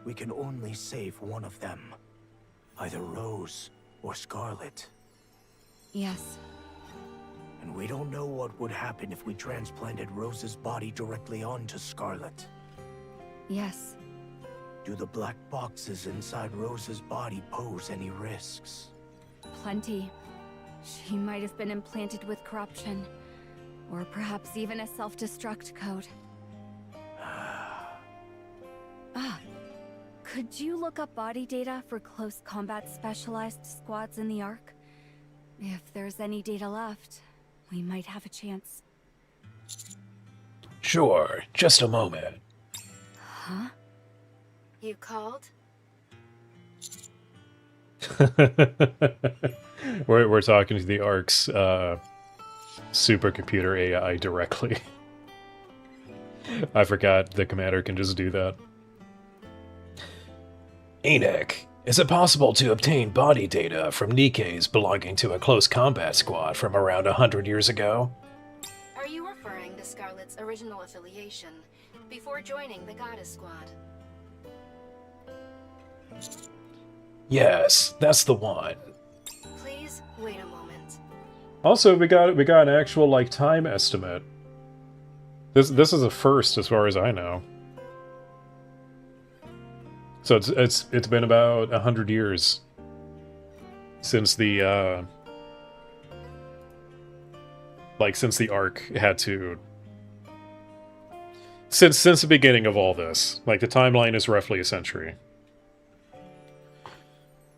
we can only save one of them. Either Rose or Scarlet. Yes. And we don't know what would happen if we transplanted Rose's body directly onto Scarlet. Yes. Do the black boxes inside Rose's body pose any risks? Plenty. She might have been implanted with corruption. Or perhaps even a self-destruct code. Could you look up body data for close combat specialized squads in the Ark? If there's any data left, we might have a chance. Sure, just a moment. Huh? You called? We're talking to the Ark's supercomputer AI directly. I forgot the commander can just do that. Enoch, is it possible to obtain body data from Nikke's belonging to a close combat squad from around 100 years ago? Are you referring to Scarlet's original affiliation before joining the Goddess Squad? Yes, that's the one. Please wait a moment. Also, we got an actual like time estimate. This is a first as far as I know. So it's been about 100 years since the since the Ark had to since the beginning of all this. Like the timeline is roughly a century.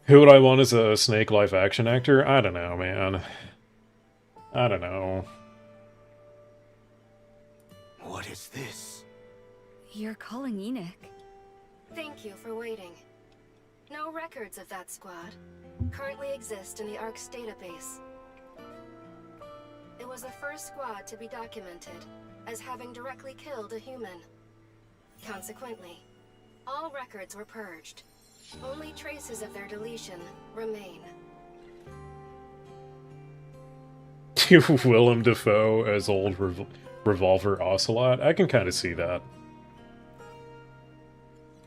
Who would I want as a Snake live action actor? I don't know, man. I don't know. What is this? You're calling Enoch. Thank you for waiting. No records of that squad currently exist in the Ark's database. It was the first squad to be documented as having directly killed a human. Consequently, all records were purged. Only traces of their deletion remain. Willem Dafoe as old Revolver Ocelot? I can kind of see that.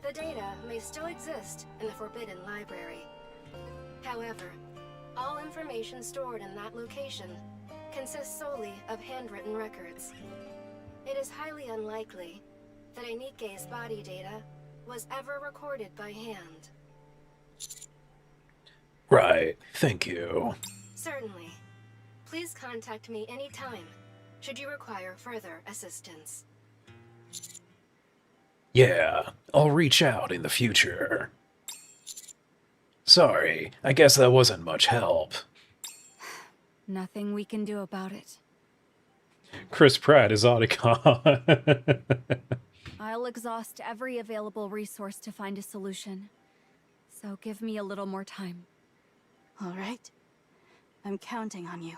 The data may still exist in the Forbidden Library. However, all information stored in that location consists solely of handwritten records. It is highly unlikely that Nikke's body data was ever recorded by hand. Right, thank you. Certainly. Please contact me anytime, should you require further assistance. Yeah, I'll reach out in the future. Sorry, I guess that wasn't much help. Nothing we can do about it. Chris Pratt is Otacon. I'll exhaust every available resource to find a solution. So give me a little more time. All right. I'm counting on you.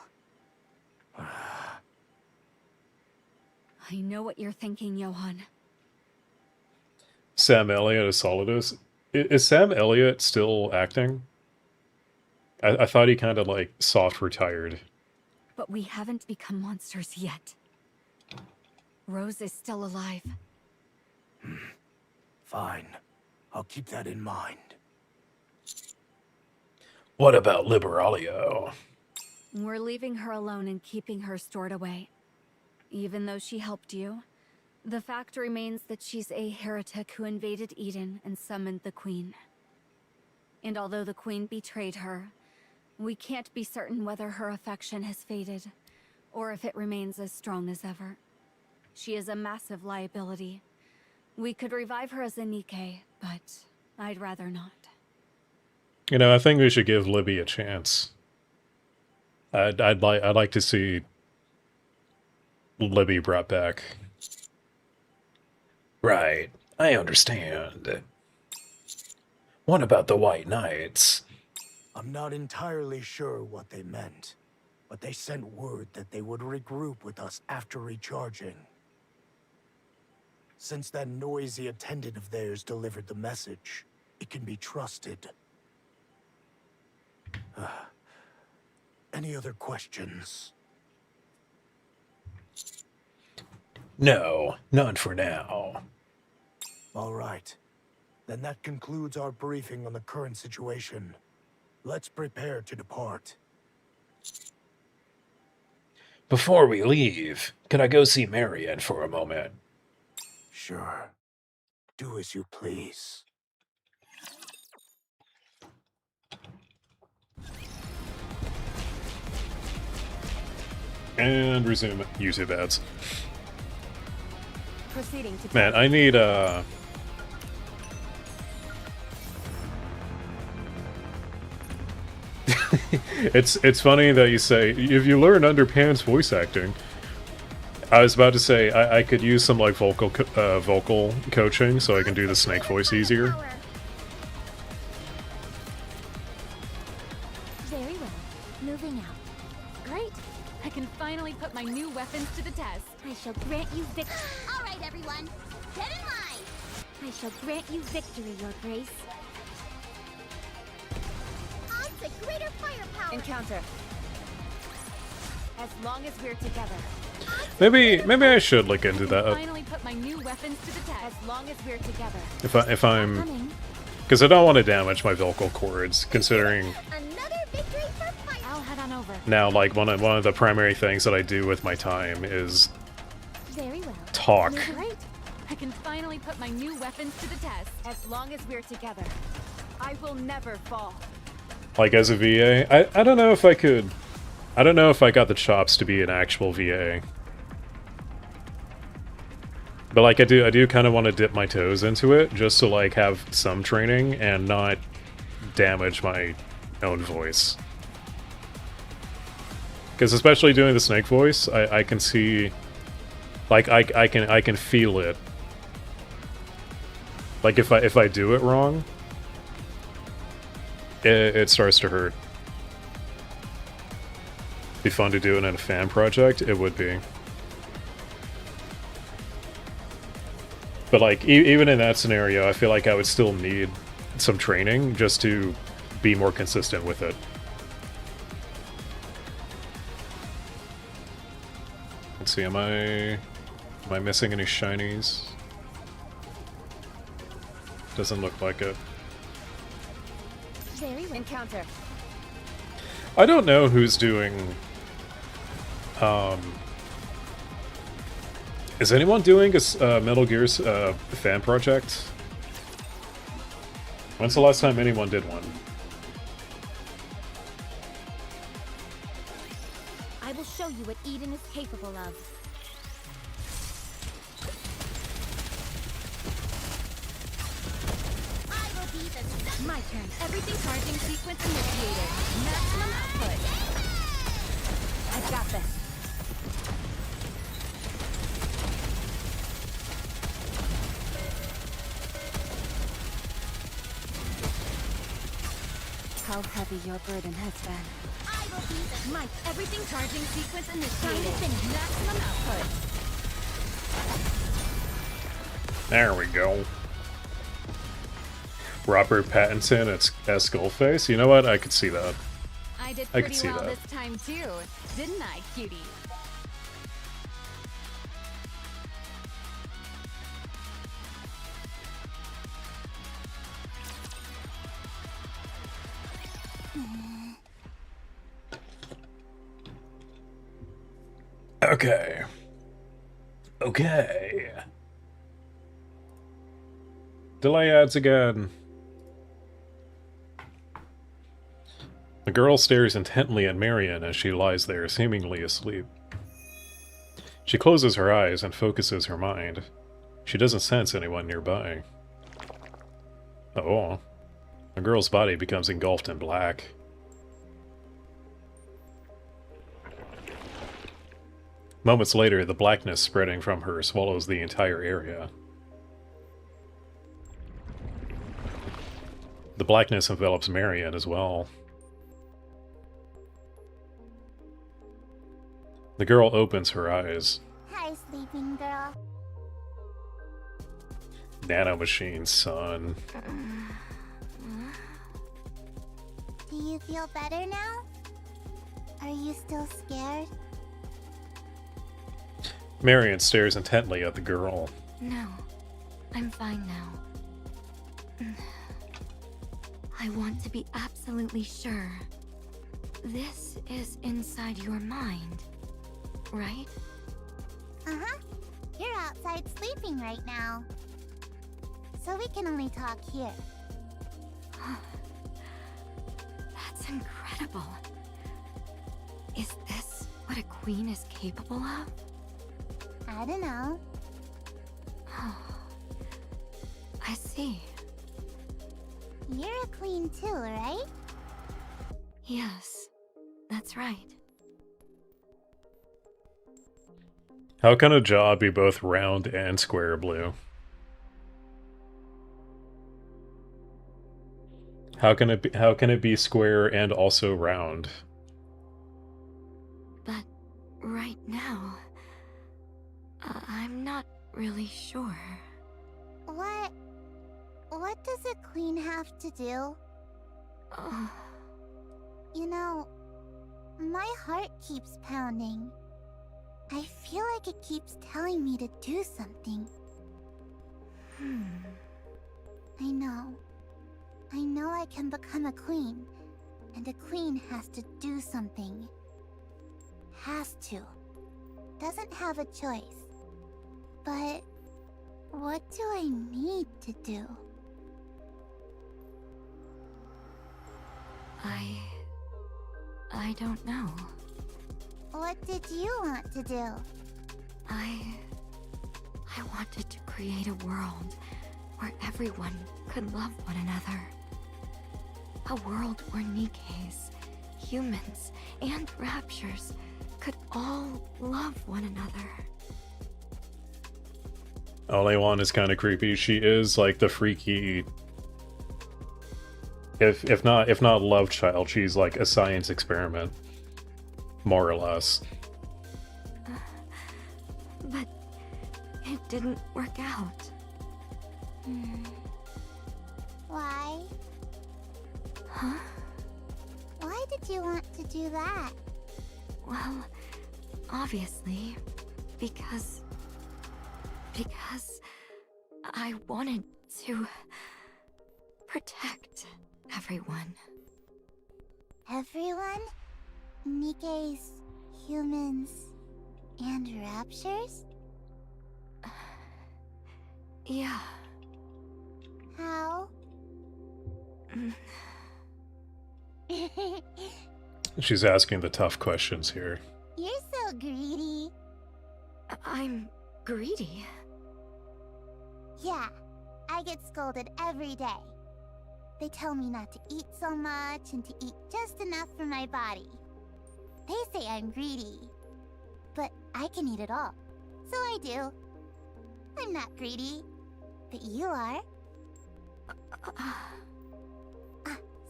I know what you're thinking, Johan. Sam Elliott as Solidus. Is Sam Elliott still acting? I thought he kind of like soft retired. But we haven't become monsters yet. Rose is still alive. Fine. I'll keep that in mind. What about Liberalio? We're leaving her alone and keeping her stored away. Even though she helped you, The fact remains that she's a heretic who invaded Eden and summoned the Queen. And although the Queen betrayed her, we can't be certain whether her affection has faded, or if it remains as strong as ever. She is a massive liability. We could revive her as a Nikke, but I'd rather not. You know, I think we should give Libby a chance. I'd like to see Libby brought back. Right, I understand. What about the White Knights? I'm not entirely sure what they meant, but they sent word that they would regroup with us after recharging. Since that noisy attendant of theirs delivered the message, it can be trusted. Any other questions? No, none for now. All right. Then that concludes our briefing on the current situation. Let's prepare to depart. Before we leave, could I go see Marian for a moment? Sure. Do as you please. And resume YouTube ads. Proceeding to Man, I need it's funny that you say if you learn underpants voice acting. I was about to say I could use some like vocal coaching so I can do the snake voice easier. Very well. Moving out. Great. I can finally put my new weapons to the test. I shall grant you victory. All right, everyone. Get in line. I shall grant you victory, Your Grace. On to greater firepower. encounter. As long as we're together. Maybe I should look into that. Finally put my new weapons to the test. As long as we're together. If I'm, because I don't want to damage my vocal cords, considering Another victory for fire. I'll head on over. now like one of the primary things that I do with my time is Very well. talk. Great. I can finally put my new weapons to the test. As long as we're together. I will never fall. Like as a VA, I don't know if I could. I don't know if I got the chops to be an actual VA. But like I do kind of want to dip my toes into it just to like have some training and not damage my own voice. Because especially doing the snake voice, I can see, like I can feel it. Like if I do it wrong, it starts to hurt. Be fun to do it in a fan project. It would be. But like even in that scenario, I feel like I would still need some training just to be more consistent with it. Let's see, am I missing any shinies? Doesn't look like it. Very well. Encounter. I don't know who's doing is anyone doing a Metal Gear's fan project? When's the last time anyone did one? I will show you what Eden is capable of. I will be the My turn. Everything charging sequence initiated. Maximum output. I've got this. How heavy your burden has been. I will be the Mike, everything charging sequence initiated. Maximum output. There we go. Robert Pattinson as Skullface. You know what? I could see that. I did I could pretty see well that. this time too, didn't I, cutie? Okay. Okay. Delay ads again. The girl stares intently at Marian as she lies there, seemingly asleep. She closes her eyes and focuses her mind. She doesn't sense anyone nearby. Oh. The girl's body becomes engulfed in black. Moments later, the blackness spreading from her swallows the entire area. The blackness envelops Marian as well. The girl opens her eyes. Hi, sleeping girl. Nanomachine, son. Do you feel better now? Are you still scared? Marian stares intently at the girl. No, I'm fine now. I want to be absolutely sure. This is inside your mind, right? Uh-huh. You're outside sleeping right now. So we can only talk here. That's incredible. Is this what a queen is capable of? I don't know. Oh, I see. You're a queen too, right? Yes, that's right. How can a jaw be both round and square blue? How can it be square and also round? But right now, I'm not really sure. What does a queen have to do? You know, my heart keeps pounding. I feel like it keeps telling me to do something. I know I can become a queen, and a queen has to do something. Has to. Doesn't have a choice. But what do I need to do? I don't know. What did you want to do? I wanted to create a world where everyone could love one another. A world where Nikkes, humans, and raptures could all love one another. Only one is kind of creepy. She is like the freaky, if not love child, she's like a science experiment, more or less. But it didn't work out. Why? Huh? Why did you want to do that? Well, obviously, because I wanted to protect everyone. Everyone? Nikkes, humans, and raptures? Yeah. How? She's asking the tough questions here. You're so greedy. I'm greedy? Yeah, I get scolded every day. They tell me not to eat so much and to eat just enough for my body. They say I'm greedy, but I can eat it all, so I do. I'm not greedy, but you are.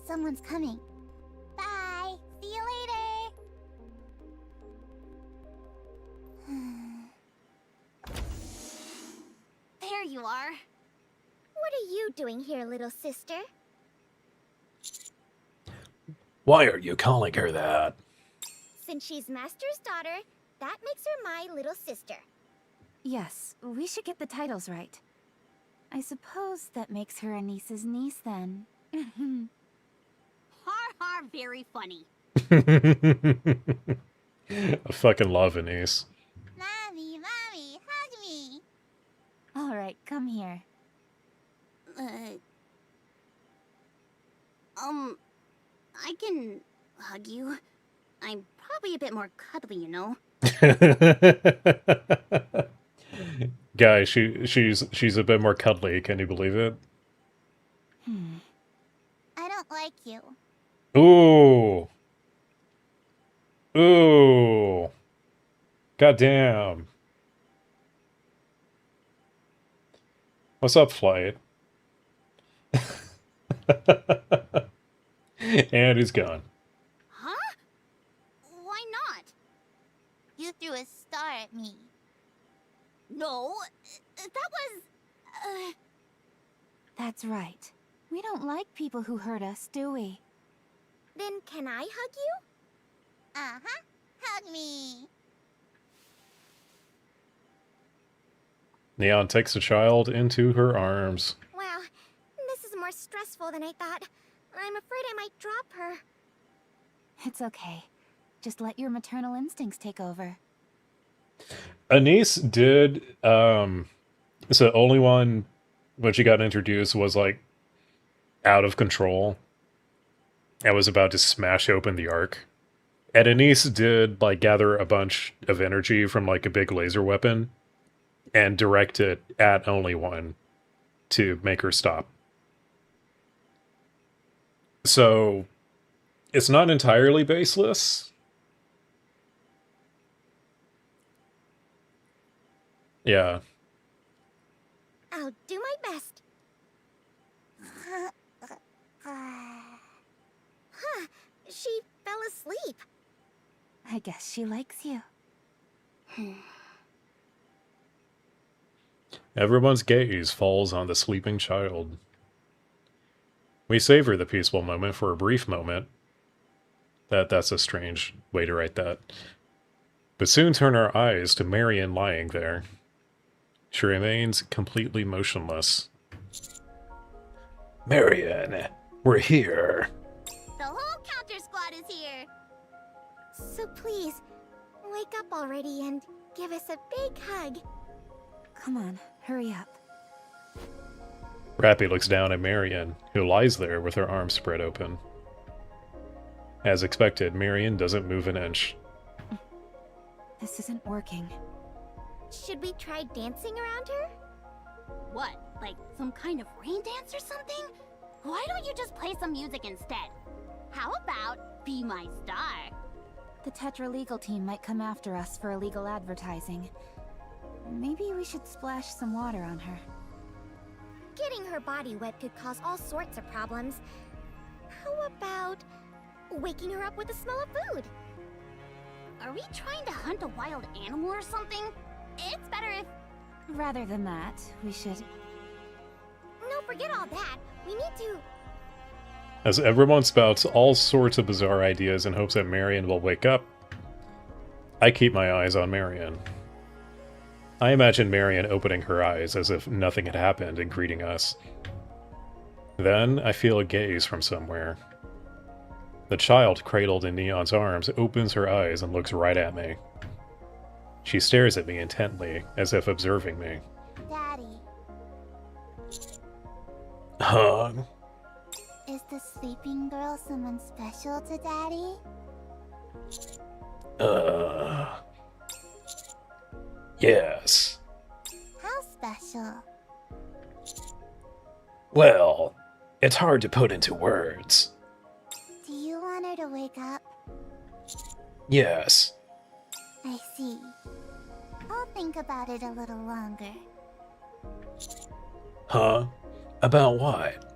Someone's coming. Bye! See you later! There you are. What are you doing here, little sister? Why are you calling her that? Since she's Master's daughter, that makes her my little sister. Yes, we should get the titles right. I suppose that makes her a niece's niece then. Har har, very funny. I fucking love Anise. Mommy, hug me. All right, come here. I can hug you. I'm probably a bit more cuddly, you know? Guy, she's a bit more cuddly, can you believe it? I don't like you. Ooh. Ooh. Goddamn. What's up, Flight? And he's gone. Huh? Why not? You threw a star at me. No, that was... That's right. We don't like people who hurt us, do we? Then can I hug you? Uh-huh. Hug me. Neon takes the child into her arms. Wow, this is more stressful than I thought. I'm afraid I might drop her. It's okay. Just let your maternal instincts take over. Anise did, so only one, when she got introduced, was, like, out of control. And was about to smash open the Ark. And Anise did, like, gather a bunch of energy from, like, a big laser weapon. And direct it at only one to make her stop. So, it's not entirely baseless. Yeah. I'll do my best. Huh, she fell asleep. I guess she likes you. Everyone's gaze falls on the sleeping child. We savor the peaceful moment for a brief moment. That's a strange way to write that. But soon turn our eyes to Marian lying there. She remains completely motionless. Marian, we're here. The whole counter squad is here. So please, wake up already and give us a big hug. Come on, hurry up. Rappy looks down at Marian, who lies there with her arms spread open. As expected, Marian doesn't move an inch. This isn't working. Should we try dancing around her? What, like some kind of rain dance or something? Why don't you just play some music instead? How about Be My Star? The Tetra legal team might come after us for illegal advertising. Maybe we should splash some water on her. Getting her body wet could cause all sorts of problems. How about waking her up with the smell of food? Are we trying to hunt a wild animal or something? It's better if... Rather than that, we should... No, forget all that. We need to... As everyone spouts all sorts of bizarre ideas in hopes that Marian will wake up, I keep my eyes on Marian. I imagine Marian opening her eyes as if nothing had happened and greeting us. Then I feel a gaze from somewhere. The child cradled in Neon's arms opens her eyes and looks right at me. She stares at me intently, as if observing me. Daddy, Huh? is the sleeping girl someone special to Daddy? Yes. How special? Well, it's hard to put into words. Do you want her to wake up? Yes. I see. I'll think about it a little longer. Huh? About what?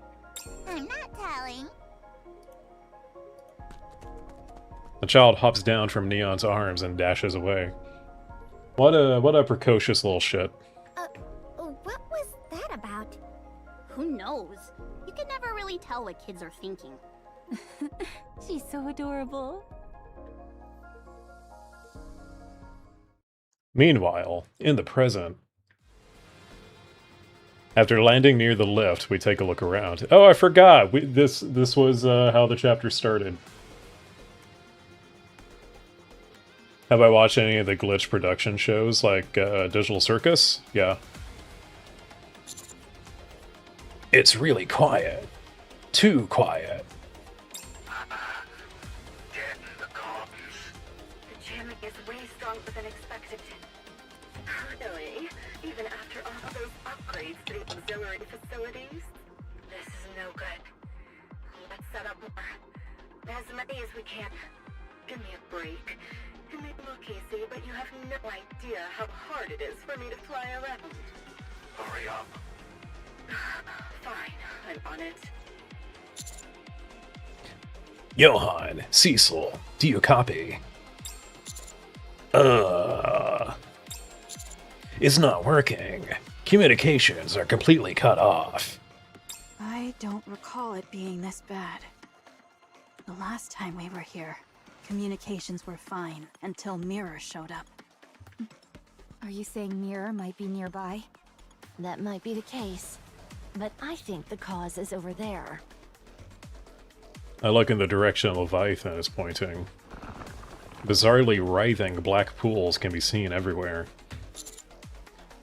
I'm not telling. The child hops down from Neon's arms and dashes away. What a precocious little shit. What was that about? Who knows? You can never really tell what kids are thinking. She's so adorable. Meanwhile, in the present, after landing near the lift, we take a look around. Oh, I forgot! This was how the chapter started. Have I watched any of the glitch production shows, like Digital Circus? Yeah. It's really quiet. Too quiet. The jamming is way stronger than expected. Really? Even after all those upgrades to the auxiliary facilities? This is no good. Let's set up more. As many as we can. Give me a break. It may look easy, but you have no idea how hard it is for me to fly around. Hurry up. Fine, I'm on it. Johann, Cecil, do you copy? It's not working. Communications are completely cut off. I don't recall it being this bad. The last time we were here, communications were fine until Mirror showed up. Are you saying Mirror might be nearby? That might be the case. But I think the cause is over there. I look in the direction Leviathan is pointing. Bizarrely writhing black pools can be seen everywhere.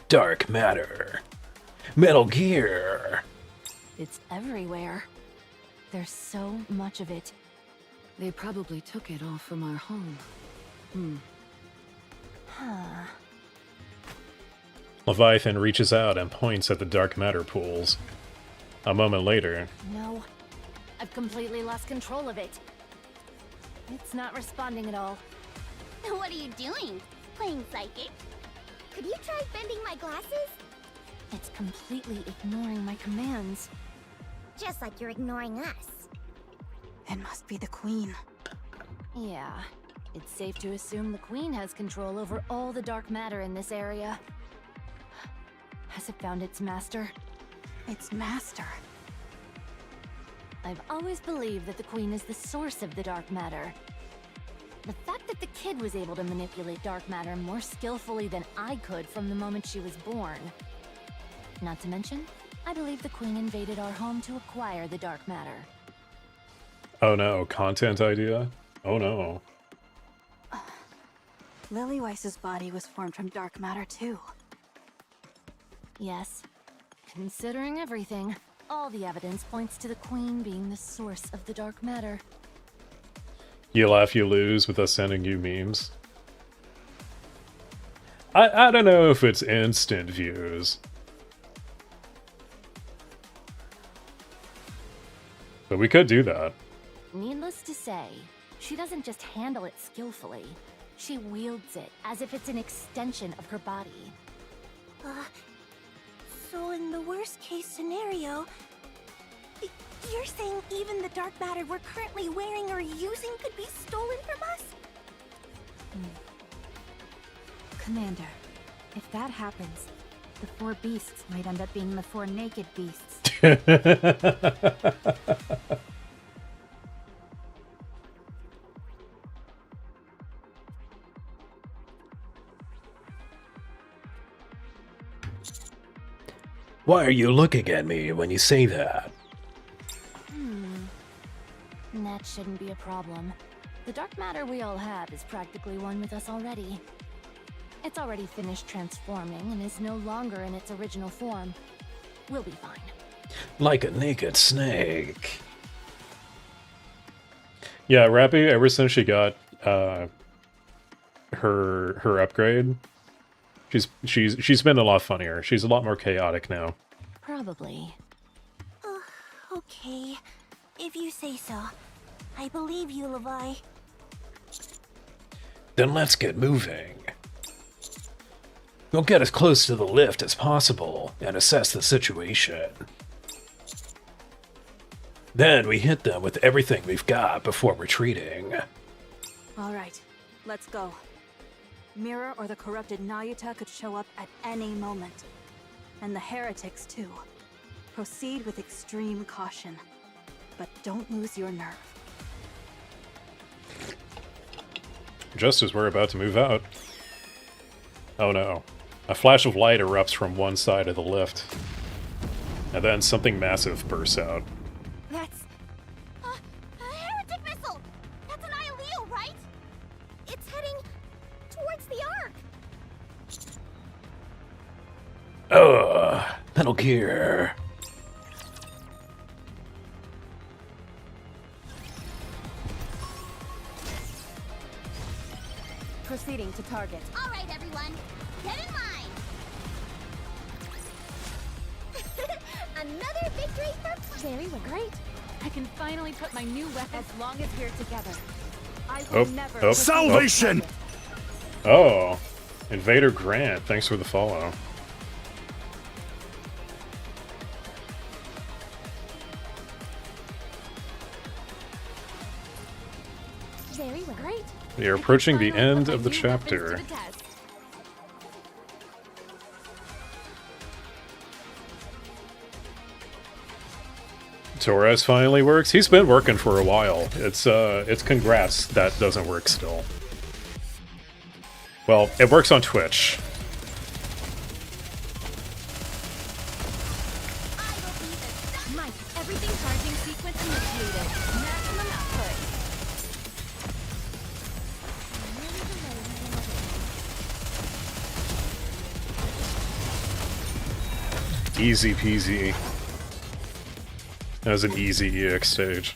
Dark matter. Metal Gear. It's everywhere. There's so much of it. They probably took it all from our home. Huh. Leviathan reaches out and points at the dark matter pools. A moment later... No. I've completely lost control of it. It's not responding at all. What are you doing? Playing psychic? Could you try bending my glasses? It's completely ignoring my commands. Just like you're ignoring us. It must be the Queen. Yeah. It's safe to assume the Queen has control over all the dark matter in this area. Has it found its master? Its master? I've always believed that the Queen is the source of the dark matter. The fact that the kid was able to manipulate dark matter more skillfully than I could from the moment she was born. Not to mention, I believe the Queen invaded our home to acquire the dark matter. Oh no, content idea? Oh no. Lily Weiss's body was formed from dark matter too. Yes. Considering everything, all the evidence points to the Queen being the source of the dark matter. You laugh, you lose with us sending you memes. I don't know if it's instant views. But we could do that. Needless to say, she doesn't just handle it skillfully. She wields it as if it's an extension of her body. So in the worst case scenario, you're saying even the dark matter we're currently wearing or using could be stolen from us? Commander, if that happens, the 4 beasts might end up being the 4 naked beasts. Why are you looking at me when you say that? That shouldn't be a problem. The dark matter we all have is practically one with us already. It's already finished transforming and is no longer in its original form. We'll be fine. Like a naked snake. Yeah, Rappy, ever since she got her upgrade, she's been a lot funnier. She's a lot more chaotic now. Probably. Okay. If you say so. I believe you, Levi. Then let's get moving. We'll get as close to the lift as possible and assess the situation. Then we hit them with everything we've got before retreating. All right, let's go. Mirror or the corrupted Nayuta could show up at any moment. And the heretics too. Proceed with extreme caution. But don't lose your nerve. Just as we're about to move out. Oh no. A flash of light erupts from one side of the lift. And then something massive bursts out. That's... a heretic missile! That's an ILEO, right? It's heading towards the Ark! Metal Gear. Proceeding to target. All right, everyone, get in line. Another victory for... Very well. Great. I can finally put my new weapon as long as we're together. I Oh, will never... oh, Salvation! Oh, Invader Grant, thanks for the follow. Very well. Great. We are approaching the end of the chapter. Torres finally works. He's been working for a while. It's congrats that doesn't work still. Well, it works on Twitch. Mike, everything charging sequence initiated. Maximum output. Easy peasy. That was an easy EX stage.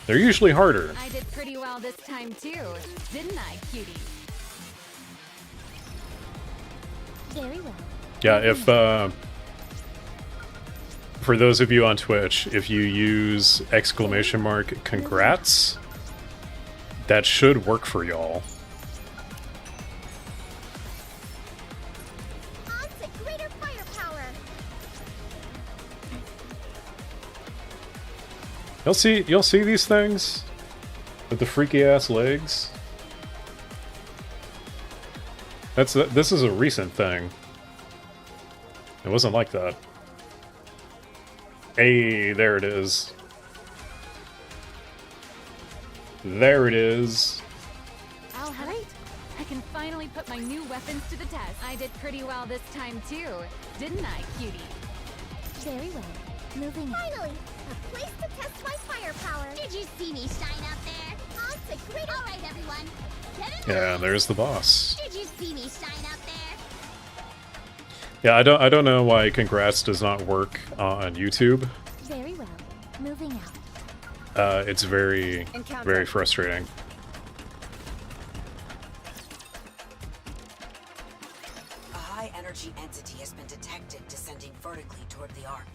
They're usually harder. I did pretty well this time too, didn't I, cutie? Very well. Yeah, if for those of you on Twitch, if you use exclamation mark congrats, that should work for y'all. On to greater firepower. You'll see these things with the freaky ass legs. This is a recent thing. It wasn't like that. Hey, there it is. There it is. All right. I can finally put my new weapons to the test. I did pretty well this time too, didn't I, cutie? Very well. Moving on. Finally, a place to test my firepower. Did you see me shine up there? On to greater... All right, everyone, get in Yeah, line. there's the boss. Did you see me shine up there? Yeah, I don't know why congrats does not work on YouTube. Very well. Moving out. It's very frustrating. A high-energy entity has been detected descending vertically toward the Ark.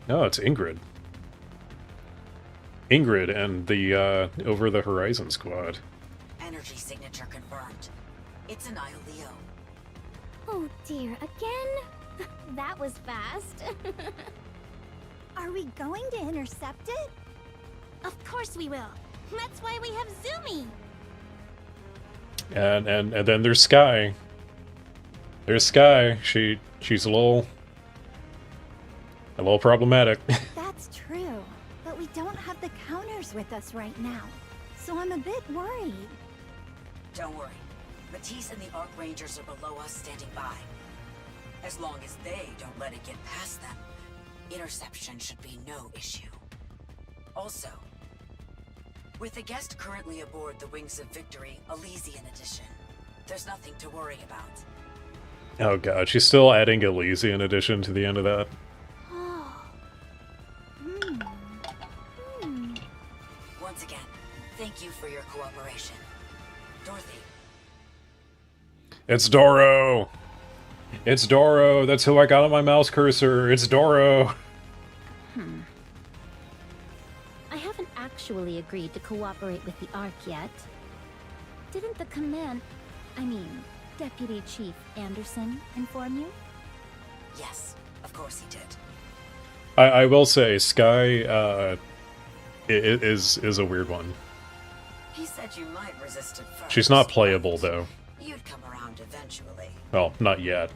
No, it's Ingrid. Ingrid and the Over the Horizon squad. Energy signature confirmed. It's an Leo. Oh dear, again? That was fast. Are we going to intercept it? Of course we will. That's why we have Zoomy. And then there's Sky. There's Sky. She's a little problematic. That's true, but we don't have the counters with us right now, so I'm a bit worried. Don't worry. Matisse and the Ark Rangers are below us standing by. As long as they don't let it get past them, interception should be no issue. Also, with the guest currently aboard the Wings of Victory Elysian Edition, there's nothing to worry about. Oh god, she's still adding Elysian Edition to the end of that. Once again, thank you for your cooperation. Dorothy. It's Doro! It's Doro! That's who I got on my mouse cursor! It's Doro! I haven't actually agreed to cooperate with the Ark yet. Didn't the Deputy Chief Anderson inform you? Yes, of course he did. I will say, Sky, is a weird one. He said you might resist it first. She's not playable, though. You'd come around eventually. Well, not yet.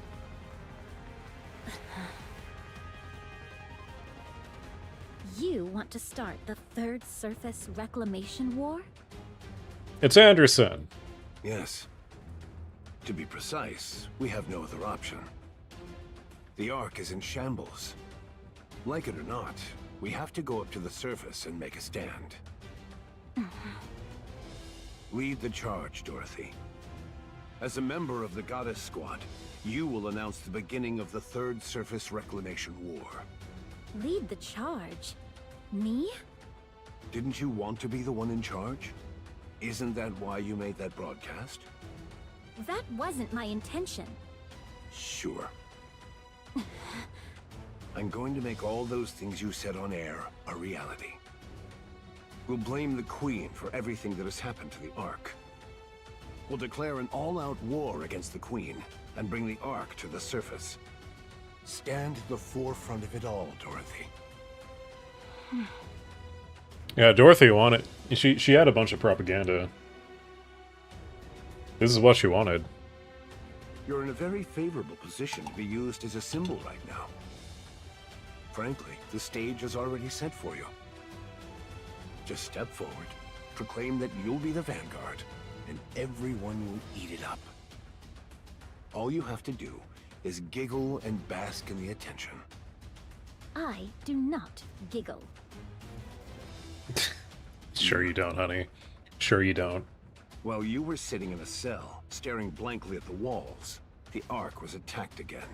You want to start the Third Surface Reclamation War? It's Anderson! Yes. To be precise, we have no other option. The Ark is in shambles. Like it or not, we have to go up to the surface and make a stand. Lead the charge, Dorothy. As a member of the Goddess Squad, you will announce the beginning of the Third Surface Reclamation War. Lead the charge? Me? Didn't you want to be the one in charge? Isn't that why you made that broadcast? That wasn't my intention. Sure. I'm going to make all those things you said on air a reality. We'll blame the Queen for everything that has happened to the Ark. We'll declare an all-out war against the Queen and bring the Ark to the surface. Stand at the forefront of it all, Dorothy. Yeah, Dorothy wanted... She had a bunch of propaganda. This is what she wanted. You're in a very favorable position to be used as a symbol right now. Frankly, the stage is already set for you. Just step forward, proclaim that you'll be the vanguard, and everyone will eat it up. All you have to do is giggle and bask in the attention. I do not giggle. Sure you don't, honey. Sure you don't. While you were sitting in a cell, staring blankly at the walls, the Ark was attacked again.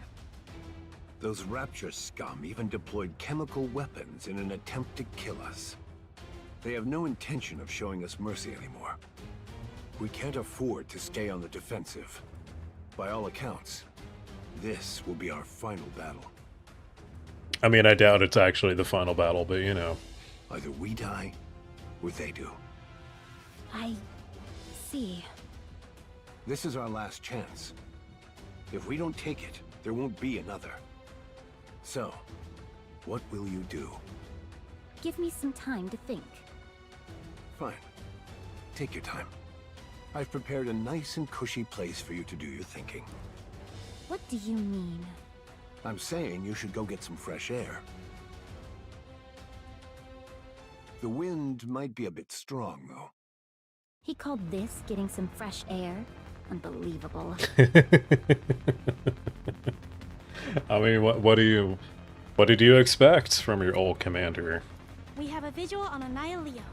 Those Rapture scum even deployed chemical weapons in an attempt to kill us. They have no intention of showing us mercy anymore. We can't afford to stay on the defensive. By all accounts, this will be our final battle. I mean, I doubt it's actually the final battle, but you know. Either we die, or they do. I see. This is our last chance. If we don't take it, there won't be another. So, what will you do? Give me some time to think. Fine. Take your time. I've prepared a nice and cushy place for you to do your thinking. What do you mean? I'm saying you should go get some fresh air. The wind might be a bit strong, though. He called this getting some fresh air? Unbelievable. I mean, what did you expect from your old commander? We have a visual on Annihilio.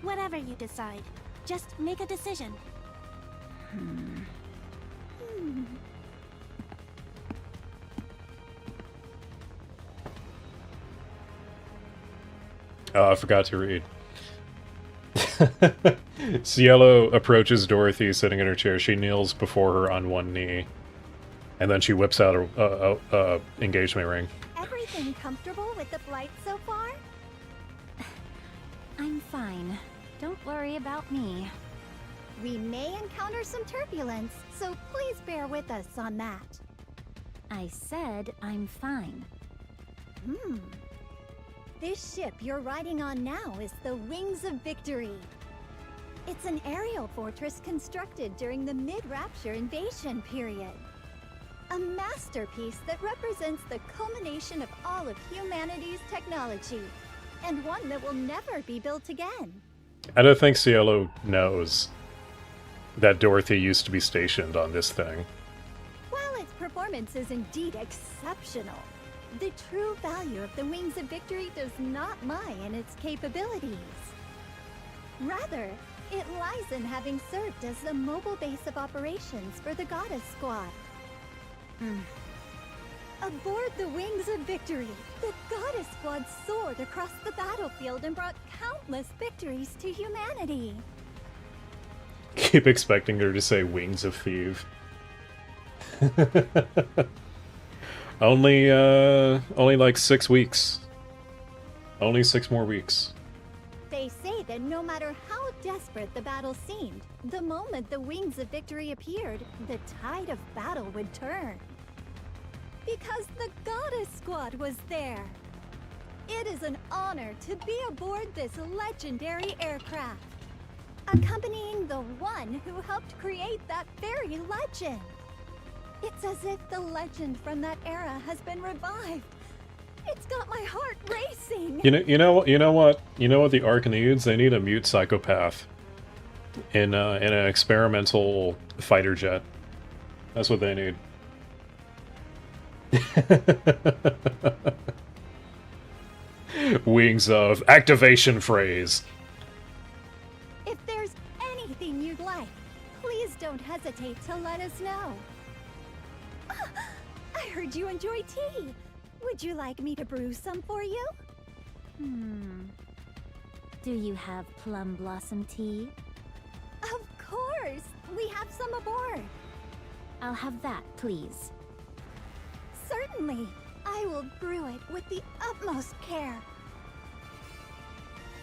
Whatever you decide, just make a decision. Oh, I forgot to read. Cielo approaches Dorothy sitting in her chair. She kneels before her on one knee. And then she whips out a engagement ring. Everything comfortable with the flight so far? I'm fine. Don't worry about me. We may encounter some turbulence, so please bear with us on that. I said I'm fine. This ship you're riding on now is the Wings of Victory. It's an aerial fortress constructed during the mid-Rapture invasion period. A masterpiece that represents the culmination of all of humanity's technology, and one that will never be built again. I don't think Cielo knows that Dorothy used to be stationed on this thing. While its performance is indeed exceptional, the true value of the Wings of Victory does not lie in its capabilities. Rather, it lies in having served as the mobile base of operations for the Goddess Squad. Aboard the Wings of Victory, the Goddess Squad soared across the battlefield and brought countless victories to humanity. Keep expecting her to say Wings of Thief. Only like 6 weeks. Only 6 more weeks. They say that no matter how desperate the battle seemed, the moment the Wings of Victory appeared, the tide of battle would turn. Because the Goddess Squad was there. It is an honor to be aboard this legendary aircraft, accompanying the one who helped create that very legend. It's as if the legend from that era has been revived. It's got my heart racing. You know what the Ark needs? They need a mute psychopath in an experimental fighter jet. That's what they need. Wings of activation phrase. If there's anything you'd like, please don't hesitate to let us know. I heard you enjoy tea. Would you like me to brew some for you? Do you have plum blossom tea? We have some aboard. I'll have that, please. Certainly. I will brew it with the utmost care.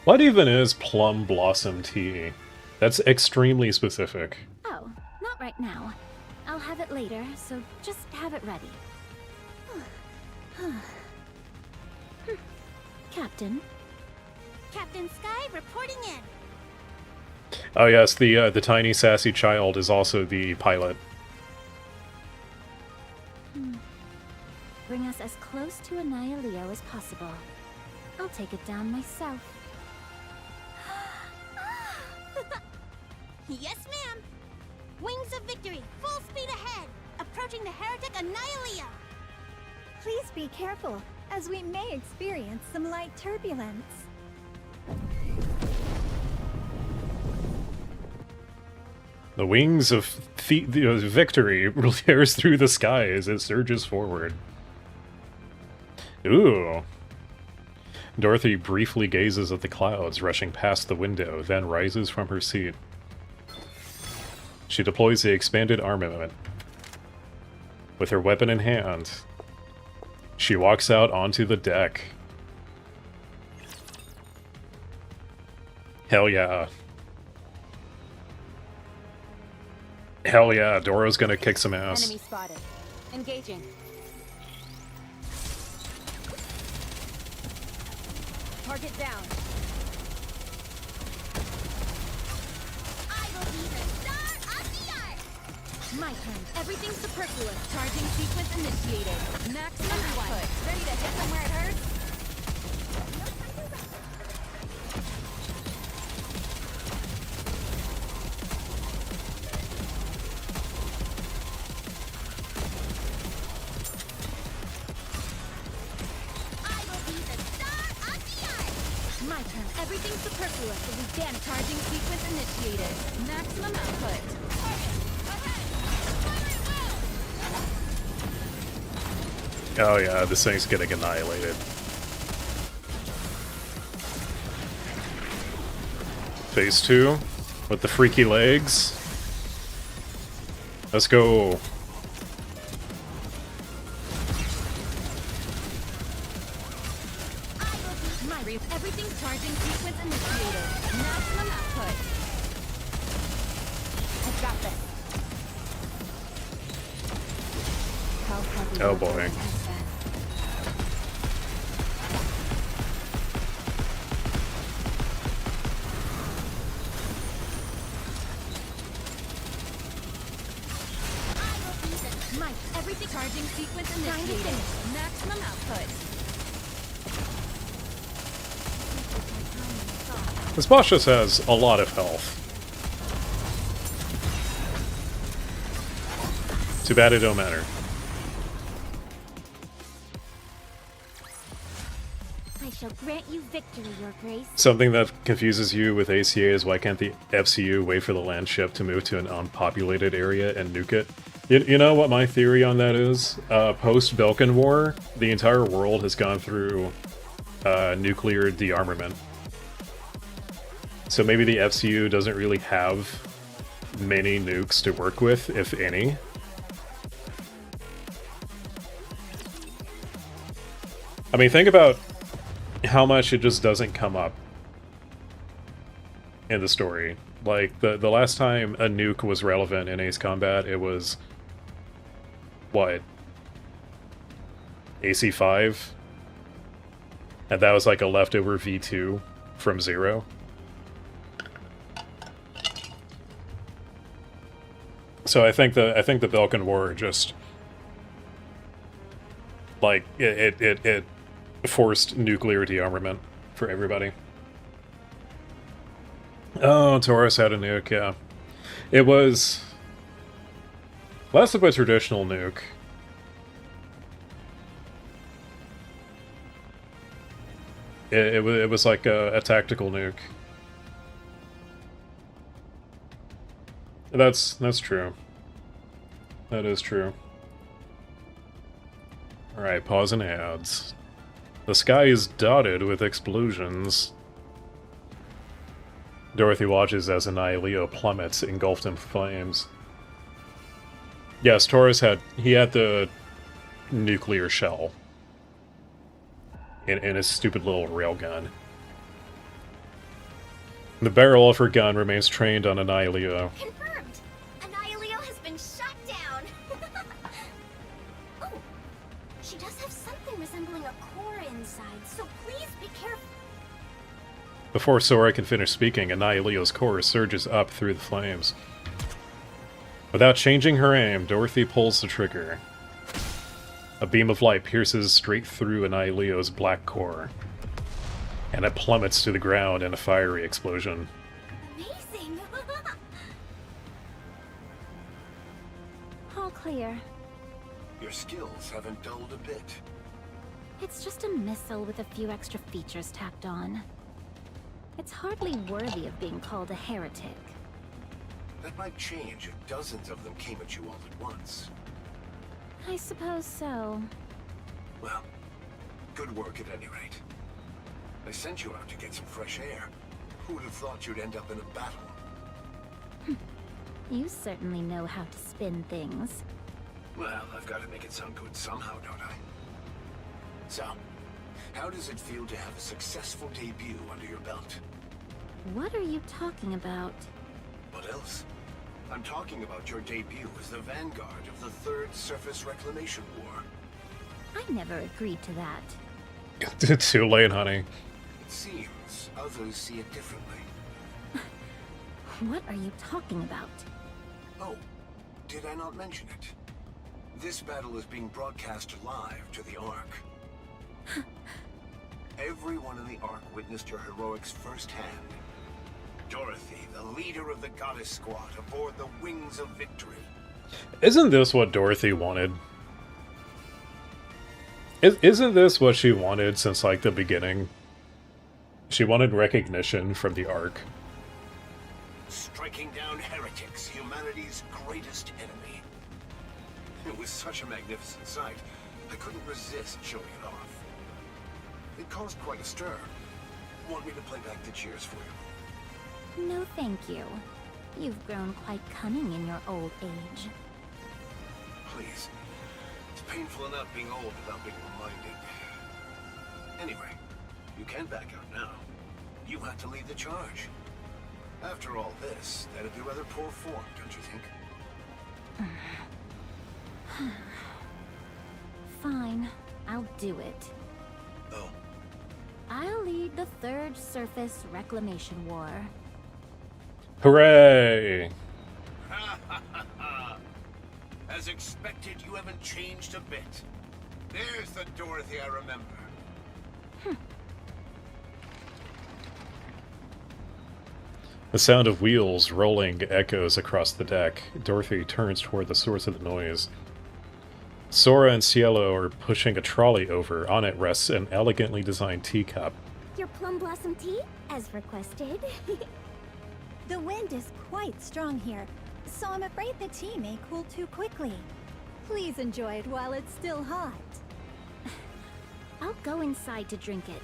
What even is plum blossom tea? That's extremely specific. Oh, not right now. I'll have it later, so just have it ready. Captain? Captain Sky reporting in. Oh yes, the tiny sassy child is also the pilot. Bring us as close to Annihilio as possible. I'll take it down myself. Yes, ma'am. Wings of victory, full speed ahead. Approaching the heretic Annihilio. Please be careful, as we may experience some light turbulence. The wings of victory tears through the sky as it surges forward. Ooh. Dorothy briefly gazes at the clouds rushing past the window, then rises from her seat. She deploys the expanded armament. With her weapon in hand, she walks out onto the deck. Hell yeah. Hell yeah, Doro's gonna kick some ass. Enemy spotted. Engaging. Target down. I will be the star of the art. My turn. Everything superfluous. Charging sequence initiated. Maximum output. Ready to hit them where it hurts? My turn. Everything superfluous will be damaged. Charging sequence initiated. Maximum output. Oh yeah, this thing's getting annihilated. Phase 2 with the freaky legs. Let's go. Everything charging sequence initiated. Maximum output. I've got this. Oh boy. Everything charging sequence initiated. Maximum output. This boss just has a lot of health. Too bad it don't matter. I shall grant you victory, Your Grace. Something that confuses you with ACA is why can't the FCU wait for the land ship to move to an unpopulated area and nuke it? You know what my theory on that is? Post-Belkan War, the entire world has gone through nuclear dearmament. So maybe the FCU doesn't really have many nukes to work with, if any. I mean, think about how much it just doesn't come up in the story. Like, the last time a nuke was relevant in Ace Combat, it was... what? AC-5? And that was like a leftover V2 from Zero. So I think the Belkan War just like it forced nuclear dearmament for everybody. Oh, Taurus had a nuke, yeah. It was less of a traditional nuke. It was like a tactical nuke. That's true. That is true. Alright, pause and ads. The sky is dotted with explosions. Dorothy watches as Annihilio plummets, engulfed in flames. Yes, Taurus had the nuclear shell in his stupid little railgun. The barrel of her gun remains trained on Annihilio. Confirmed! Annihilio has been shot down! Oh, she does have something resembling a core inside, so please be careful. Before Sora can finish speaking, Annihilio's core surges up through the flames. Without changing her aim, Dorothy pulls the trigger. A beam of light pierces straight through Annihilio's black core, and it plummets to the ground in a fiery explosion. Amazing! All clear. Your skills haven't dulled a bit. It's just a missile with a few extra features tacked on. It's hardly worthy of being called a heretic. That might change if dozens of them came at you all at once. I suppose so. Well, good work at any rate. I sent you out to get some fresh air. Who would have thought you'd end up in a battle? You certainly know how to spin things. Well, I've got to make it sound good somehow, don't I? So, how does it feel to have a successful debut under your belt? What are you talking about? What else? I'm talking about your debut as the vanguard of the Third Surface Reclamation War. I never agreed to that. Too late, honey. It seems others see it differently. What are you talking about? Oh, did I not mention it? This battle is being broadcast live to the Ark. Everyone in the Ark witnessed your heroics firsthand. Dorothy, the leader of the Goddess Squad, aboard the Wings of Victory. Isn't this what Dorothy wanted? Isn't this what she wanted since, like, the beginning? She wanted recognition from the Ark. Striking down heretics, humanity's greatest enemy. It was such a magnificent sight, I couldn't resist showing it off. It caused quite a stir. Want me to play back the cheers for you? No, thank you. You've grown quite cunning in your old age. Please. It's painful enough being old without being reminded. Anyway, you can back out now. You had to lead the charge. After all this, that'd be rather poor form, don't you think? Fine, I'll do it. Oh. I'll lead the Third Surface Reclamation War. Hooray! As expected, you haven't changed a bit. There's the Dorothy I remember. The sound of wheels rolling echoes across the deck. Dorothy turns toward the source of the noise. Sora and Cielo are pushing a trolley over. On it rests an elegantly designed teacup. Your plum blossom tea, as requested. The wind is quite strong here, so I'm afraid the tea may cool too quickly. Please enjoy it while it's still hot. I'll go inside to drink it.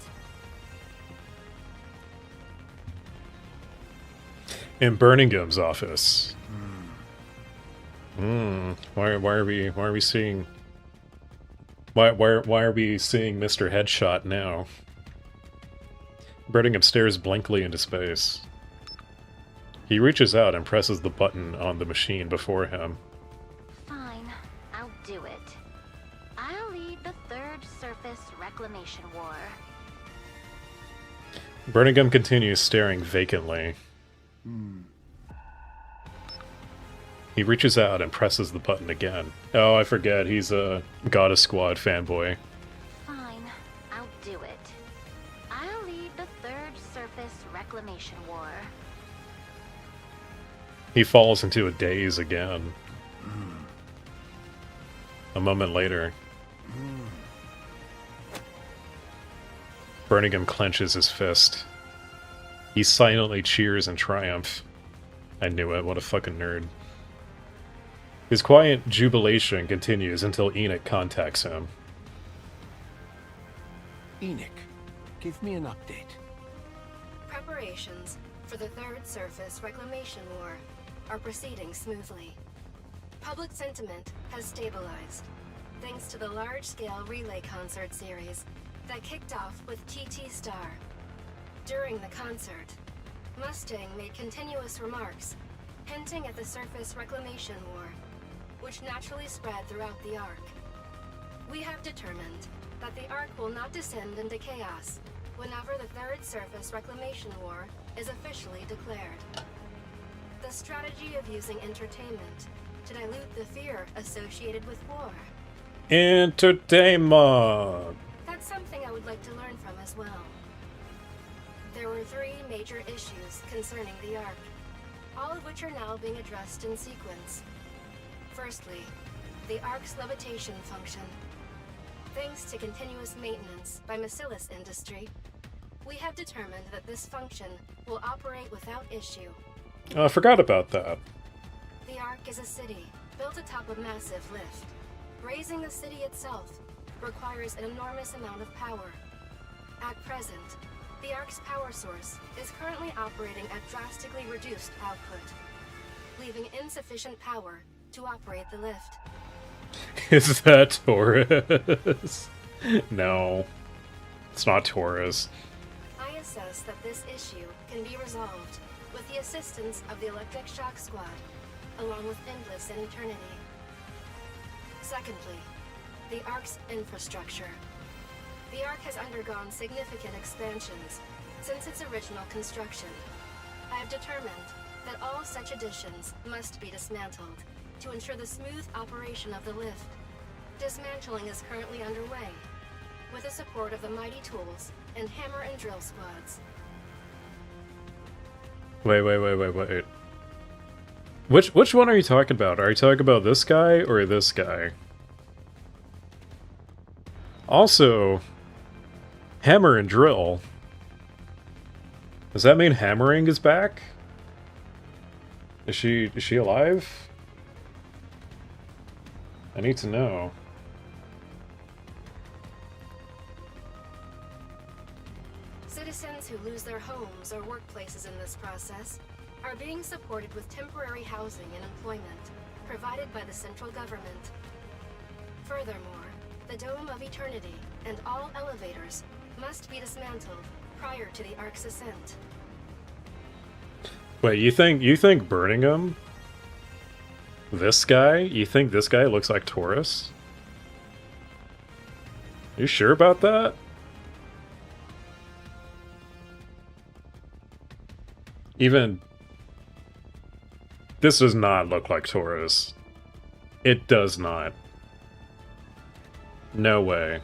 In Burningham's office. Why are we seeing why are we seeing Mr. Headshot now? Burningham stares blankly into space. He reaches out and presses the button on the machine before him. Fine, I'll do it. I'll lead the Third Surface Reclamation War. Burningham continues staring vacantly. He reaches out and presses the button again. Oh, I forget, he's a Goddess Squad fanboy. Fine, I'll do it. I'll lead the Third Surface Reclamation War. He falls into a daze again. A moment later, Burningham clenches his fist. He silently cheers in triumph. I knew it, what a fucking nerd. His quiet jubilation continues until Enoch contacts him. Enoch, give me an update. Preparations for the Third Surface Reclamation War are proceeding smoothly. Public sentiment has stabilized, thanks to the large-scale relay concert series that kicked off with TT Star. During the concert, Mustang made continuous remarks, hinting at the Surface Reclamation War, which naturally spread throughout the Ark. We have determined that the Ark will not descend into chaos whenever the Third Surface Reclamation War is officially declared. The strategy of using entertainment to dilute the fear associated with war. Entertainment! That's something I would like to learn from as well. There were 3 major issues concerning the Ark, all of which are now being addressed in sequence. Firstly, the Ark's levitation function. Thanks to continuous maintenance by Macillus Industry, we have determined that this function will operate without issue. Oh, I forgot about that. The Ark is a city built atop a massive lift. Raising the city itself requires an enormous amount of power. At present, the Ark's power source is currently operating at drastically reduced output, leaving insufficient power to operate the lift. Is that Taurus? No. It's not Taurus. I assess that this issue can be resolved with the assistance of the Electric Shock Squad, along with Endless and Eternity. Secondly, the Ark's infrastructure. The Ark has undergone significant expansions since its original construction. I have determined that all such additions must be dismantled to ensure the smooth operation of the lift. Dismantling is currently underway, with the support of the Mighty Tools and Hammer and Drill squads. Wait. Which one are you talking about? Are you talking about this guy or this guy? Also, Hammer and Drill. Does that mean Hammering is back? Is she alive? I need to know. Citizens who lose their homes or workplaces in this process are being supported with temporary housing and employment provided by the central government. Furthermore, the Dome of Eternity and all elevators must be dismantled prior to the Ark's ascent. Wait, you think burning him? This guy? You think this guy looks like Taurus? You sure about that? Even... This does not look like Taurus. It does not. No way.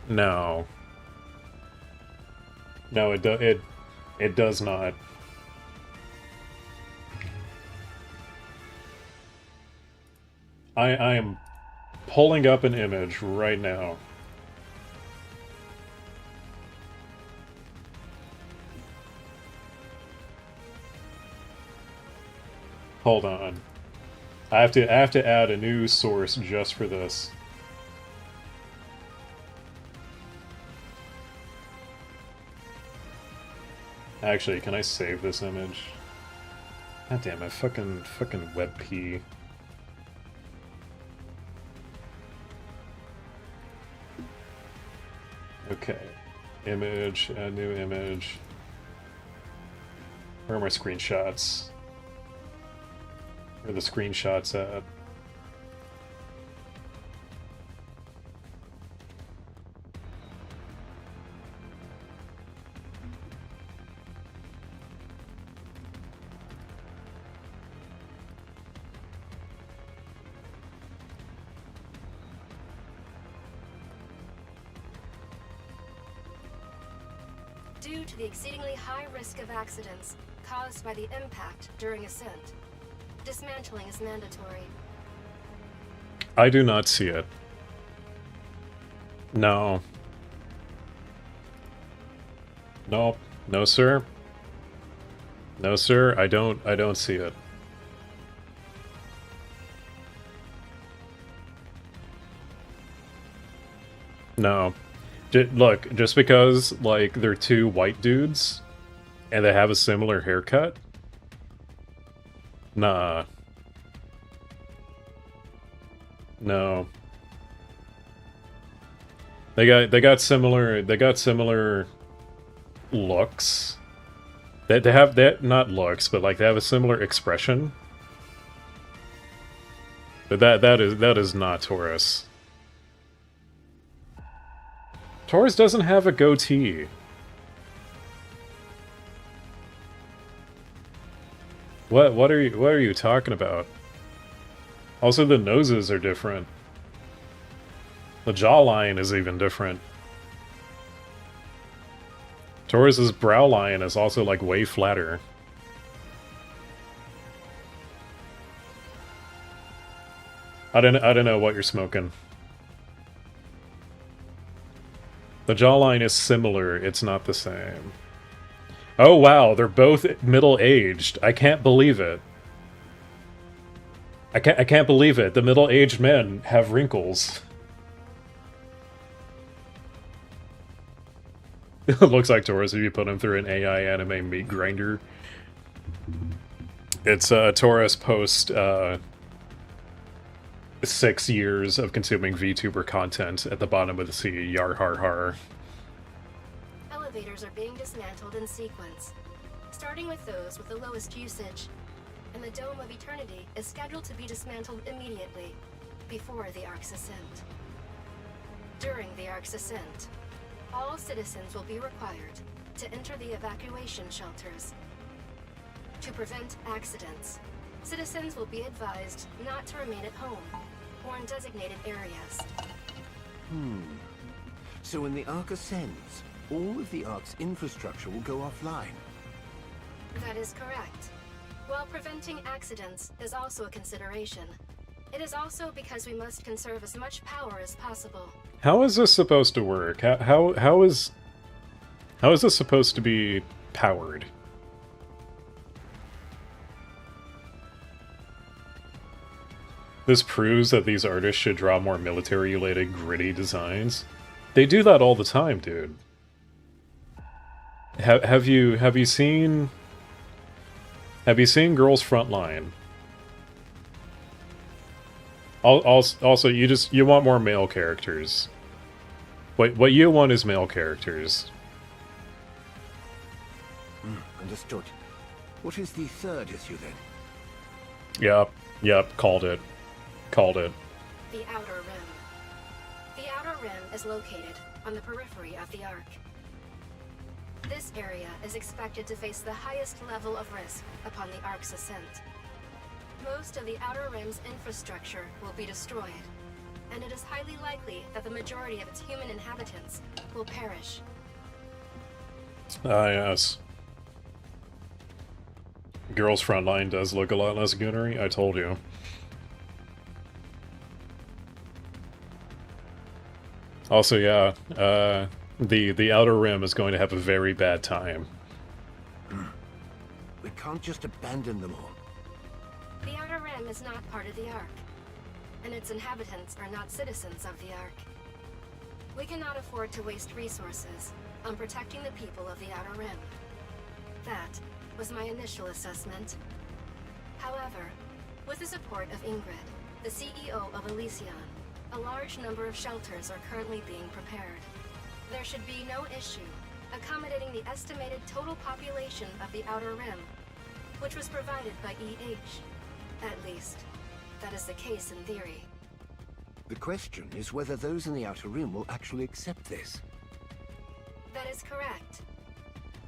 No. No, it does not. I am pulling up an image right now. Hold on. I have to add a new source just for this. Actually, can I save this image? God damn it, fucking WebP. Okay. Image, add new image. Where are my screenshots? Where are the screenshots at? Due to the exceedingly high risk of accidents caused by the impact during ascent, dismantling is mandatory. I do not see it. No. Nope. No, sir. No, sir. I don't see it. No. Look, just because, like, they're two white dudes and they have a similar haircut? Nah. No. They got similar looks. They have that, not looks, but like they have a similar expression. But that is not Taurus. Taurus doesn't have a goatee. What are you talking about? Also, the noses are different. The jawline is even different. Taurus's brow line is also like way flatter. I don't know what you're smoking. The jawline is similar, it's not the same. Oh wow, they're both middle-aged. I can't believe it. I can't believe it. The middle-aged men have wrinkles. It looks like Taurus if you put him through an AI anime meat grinder. It's Taurus post 6 years of consuming VTuber content at the bottom of the sea. Yar har har. Elevators are being dismantled in sequence, starting with those with the lowest usage. And the Dome of Eternity is scheduled to be dismantled immediately, before the Ark's ascent. During the Ark's ascent, all citizens will be required to enter the evacuation shelters. To prevent accidents, citizens will be advised not to remain at home or in designated areas. So when the Ark ascends, all of the Ark's infrastructure will go offline? That is correct. While preventing accidents is also a consideration, it is also because we must conserve as much power as possible. How is this supposed to work? How is this supposed to be powered? This proves that these artists should draw more military-related, gritty designs. They do that all the time, dude. Have you seen Girls Frontline? Also, you want more male characters. What you want is male characters. Understood. What is the third issue then? Yep, called it. The Outer Rim. The Outer Rim is located on the periphery of the Ark. This area is expected to face the highest level of risk upon the Ark's ascent. Most of the Outer Rim's infrastructure will be destroyed, and it is highly likely that the majority of its human inhabitants will perish. Ah, yes. Girls Frontline does look a lot less goonery, I told you. Also, yeah, the Outer Rim is going to have a very bad time. We can't just abandon them all. The Outer Rim is not part of the Ark, and its inhabitants are not citizens of the Ark. We cannot afford to waste resources on protecting the people of the Outer Rim. That was my initial assessment. However, with the support of Ingrid, the CEO of Elysion, a large number of shelters are currently being prepared. There should be no issue accommodating the estimated total population of the Outer Rim, which was provided by EH. At least, that is the case in theory. The question is whether those in the Outer Rim will actually accept this. That is correct.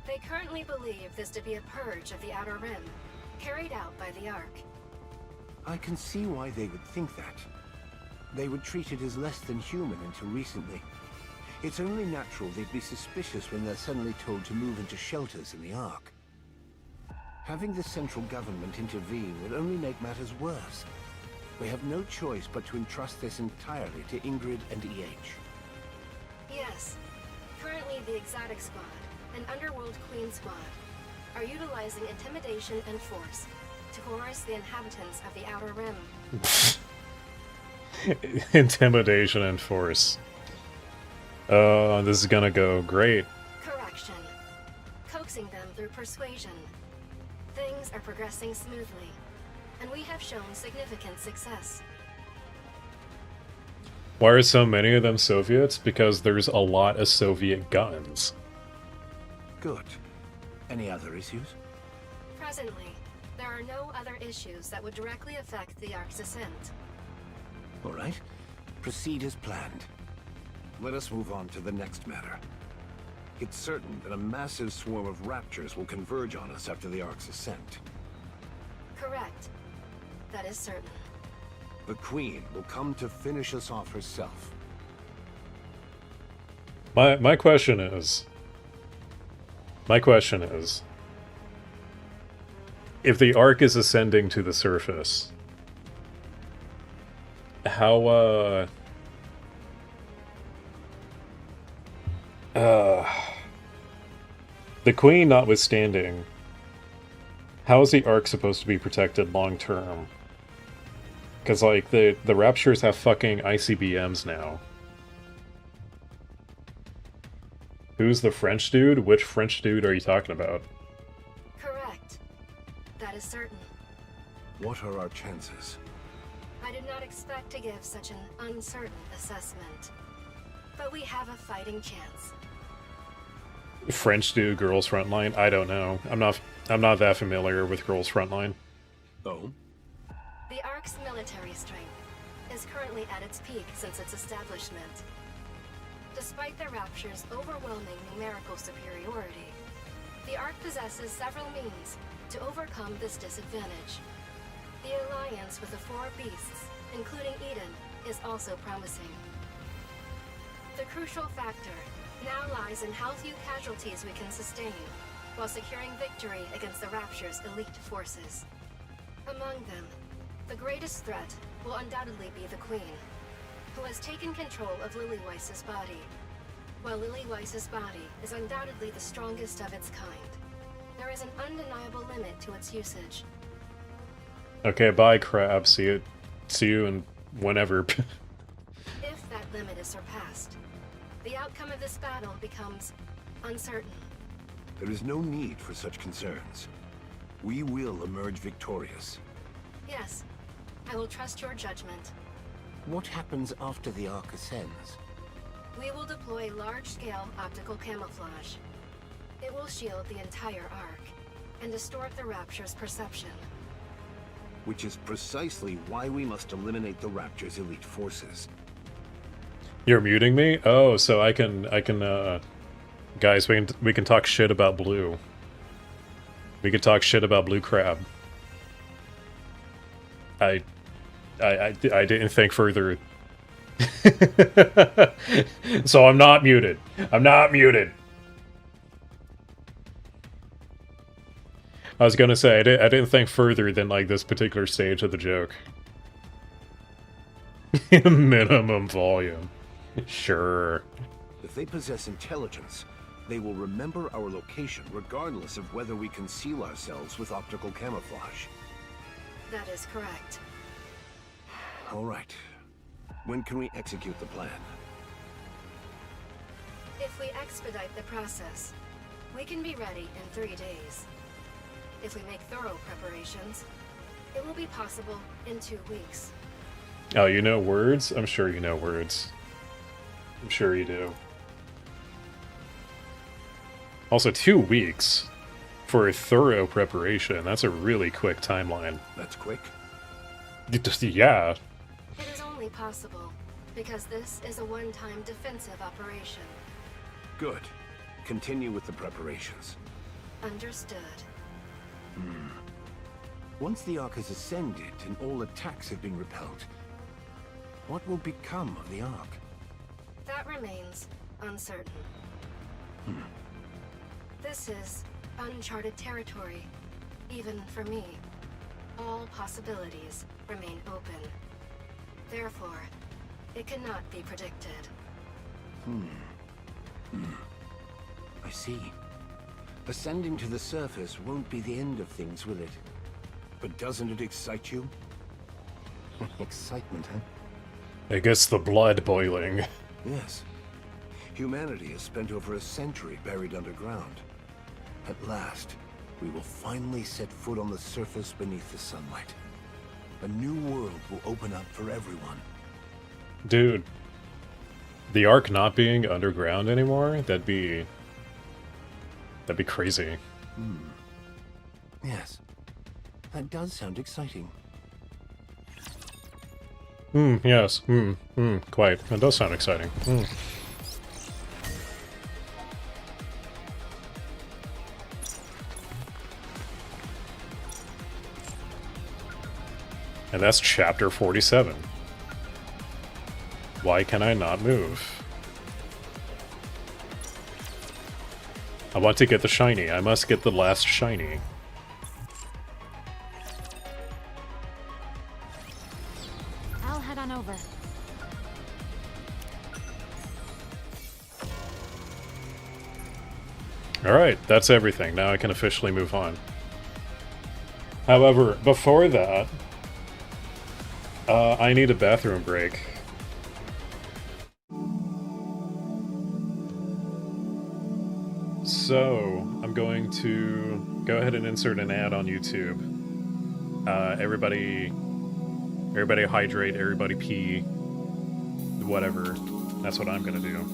They currently believe this to be a purge of the Outer Rim, carried out by the Ark. I can see why they would think that. They were treated as less than human until recently. It's only natural they'd be suspicious when they're suddenly told to move into shelters in the Ark. Having the central government intervene will only make matters worse. We have no choice but to entrust this entirely to Ingrid and EH. Yes. Currently the Exotic Squad and Underworld Queen Squad are utilizing intimidation and force to coerce the inhabitants of the Outer Rim. Intimidation and force. This is gonna go great. Correction. Coaxing them through persuasion. Things are progressing smoothly, and we have shown significant success. Why are so many of them Soviets? Because there's a lot of Soviet guns. Good. Any other issues? Presently, there are no other issues that would directly affect the Ark's ascent. All right. Proceed as planned. Let us move on to the next matter. It's certain that a massive swarm of raptors will converge on us after the Ark's ascent. Correct. That is certain. The Queen will come to finish us off herself. My question is, if the Ark is ascending to the surface, how the Queen notwithstanding, how is the Ark supposed to be protected long term? Because, like, the Raptures have fucking ICBMs now. Who's the French dude? Which French dude are you talking about? Correct. That is certain. What are our chances? I did not expect to give such an uncertain assessment. But we have a fighting chance. French dude, Girls Frontline? I don't know. I'm not that familiar with Girls Frontline. Oh? The Ark's military strength is currently at its peak since its establishment. Despite the Rapture's overwhelming numerical superiority, the Ark possesses several means to overcome this disadvantage. The alliance with the four beasts, including Eden, is also promising. The crucial factor now lies in how few casualties we can sustain, while securing victory against the Rapture's elite forces. Among them, the greatest threat will undoubtedly be the Queen, who has taken control of Lillyweiss's body. While Lillyweiss's body is undoubtedly the strongest of its kind, there is an undeniable limit to its usage. Okay, bye, Crab. See you in whenever. If that limit is surpassed, the outcome of this battle becomes uncertain. There is no need for such concerns. We will emerge victorious. Yes, I will trust your judgment. What happens after the Ark ascends? We will deploy large-scale optical camouflage. It will shield the entire Ark and distort the Rapture's perception. Which is precisely why we must eliminate the Rapture's elite forces. You're muting me? Oh, so I can guys, we can talk shit about Blue. We can talk shit about Blue Crab. I didn't think further. So I'm not muted. I'm not muted. I was gonna say, I didn't think further than, like, this particular stage of the joke. Minimum volume. Sure. If they possess intelligence, they will remember our location regardless of whether we conceal ourselves with optical camouflage. That is correct. All right. When can we execute the plan? If we expedite the process, we can be ready in 3 days. If we make thorough preparations, it will be possible in 2 weeks. Oh, you know words? I'm sure you know words. I'm sure you do. Also, 2 weeks for a thorough preparation. That's a really quick timeline. That's quick? Yeah. It is only possible because this is a one-time defensive operation. Good. Continue with the preparations. Understood. Once the Ark has ascended and all attacks have been repelled, what will become of the Ark? That remains uncertain. This is uncharted territory, even for me. All possibilities remain open. Therefore, it cannot be predicted. I see. Ascending to the surface won't be the end of things, will it? But doesn't it excite you? Excitement, huh? It gets the blood boiling. Yes. Humanity has spent over a century buried underground. At last, we will finally set foot on the surface beneath the sunlight. A new world will open up for everyone. Dude, the Ark not being underground anymore, that'd be crazy. Yes, that does sound exciting. Yes, quite. That does sound exciting. And that's chapter 47. Why can I not move? I want to get the shiny. I must get the last shiny. I'll head on over. Alright, that's everything. Now I can officially move on. However, before that, I need a bathroom break. So, I'm going to go ahead and insert an ad on YouTube. Everybody hydrate, everybody pee, whatever. That's what I'm gonna do.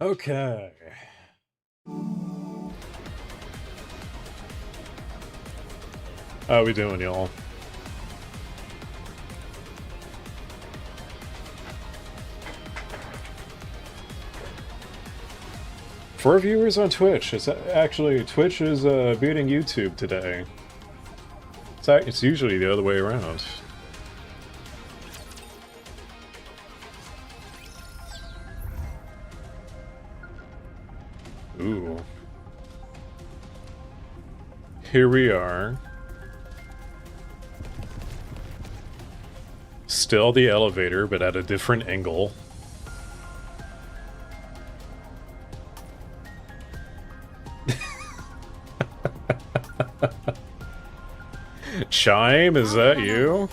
Okay. How we doing, y'all? For viewers on Twitch, it's actually Twitch is beating YouTube today. It's usually the other way around. Ooh. Here we are. Still the elevator, but at a different angle. Chime, is that you?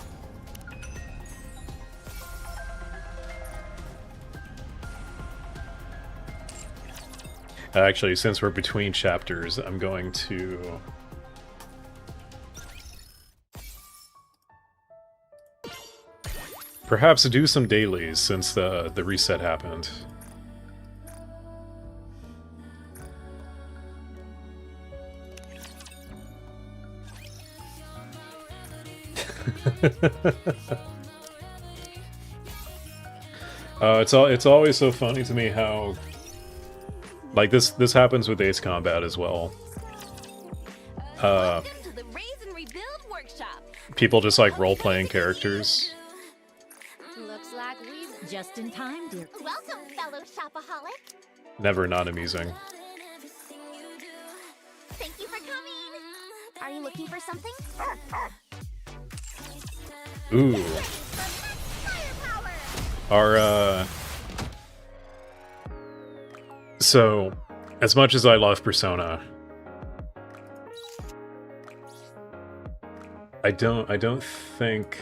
Actually, since we're between chapters, I'm going to... perhaps do some dailies since the reset happened. It's always so funny to me how, like, this happens with Ace Combat as well. People just like role-playing characters. Looks like we've just in time, dear. Welcome, fellow shopaholic. Never not amusing. Thank you for coming. Are you looking for something? Ooh. So, as much as I love Persona, I don't think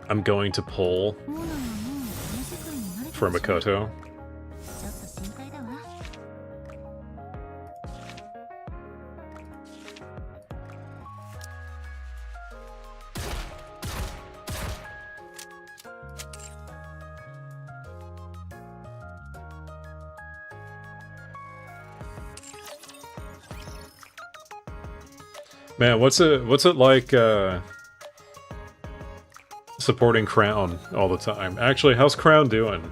I'm going to pull for Makoto. Man, what's it like supporting Crown all the time? Actually, how's Crown doing?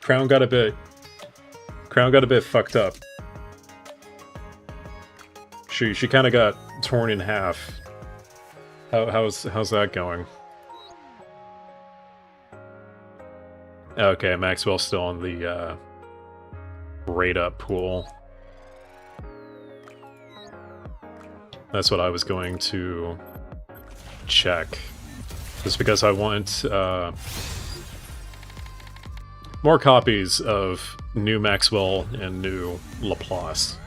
Crown got a bit fucked up. She kind of got torn in half. How's that going? Okay, Maxwell's still in the rate up pool. That's what I was going to check. Just because I want more copies of new Maxwell and new Laplace.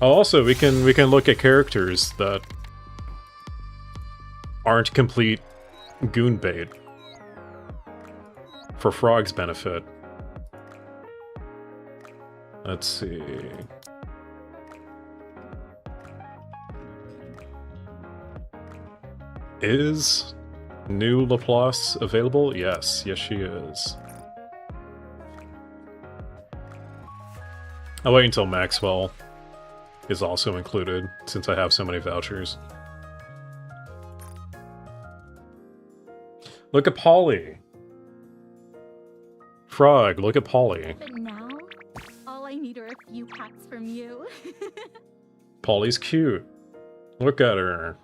Oh, also, we can look at characters that aren't complete goon bait for Frog's benefit. Let's see. Is new Laplace available? Yes, she is. I'll wait until Maxwell is also included, since I have so many vouchers. Look at Polly! Frog, look at Polly. But now, all I need are a few pats from you. Polly's cute. Look at her.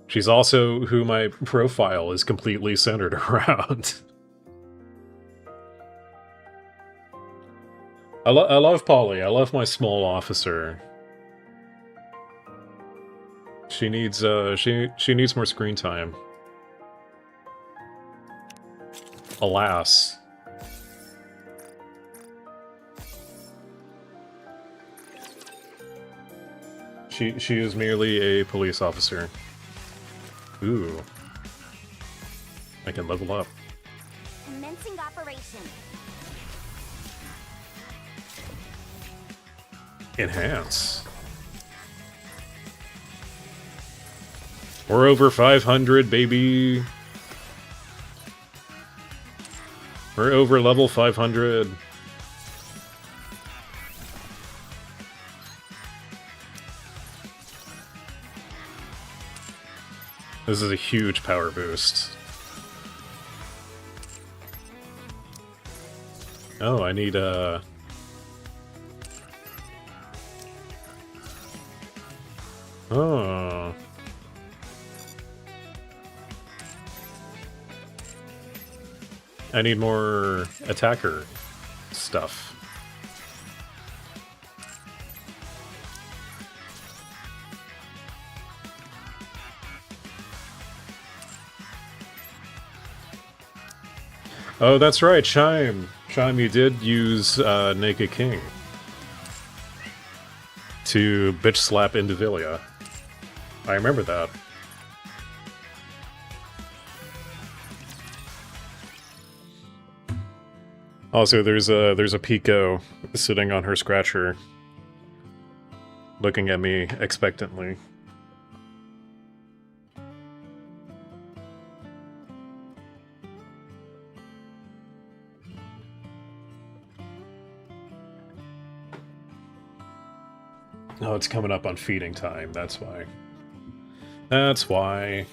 She's also who my profile is completely centered around. I love Polly. I love my small officer. She needs she needs more screen time. Alas. She is merely a police officer. Ooh. I can level up. Commencing operation. Enhance. We're over 500, baby. We're over level 500. This is a huge power boost. Oh, I need oh. I need more attacker stuff. Oh, that's right, Chime Chime, you did use Nikke King to bitch slap Indivilia. I remember that. Also, there's a Pico sitting on her scratcher, looking at me expectantly. Oh, it's coming up on feeding time, that's why. That's why.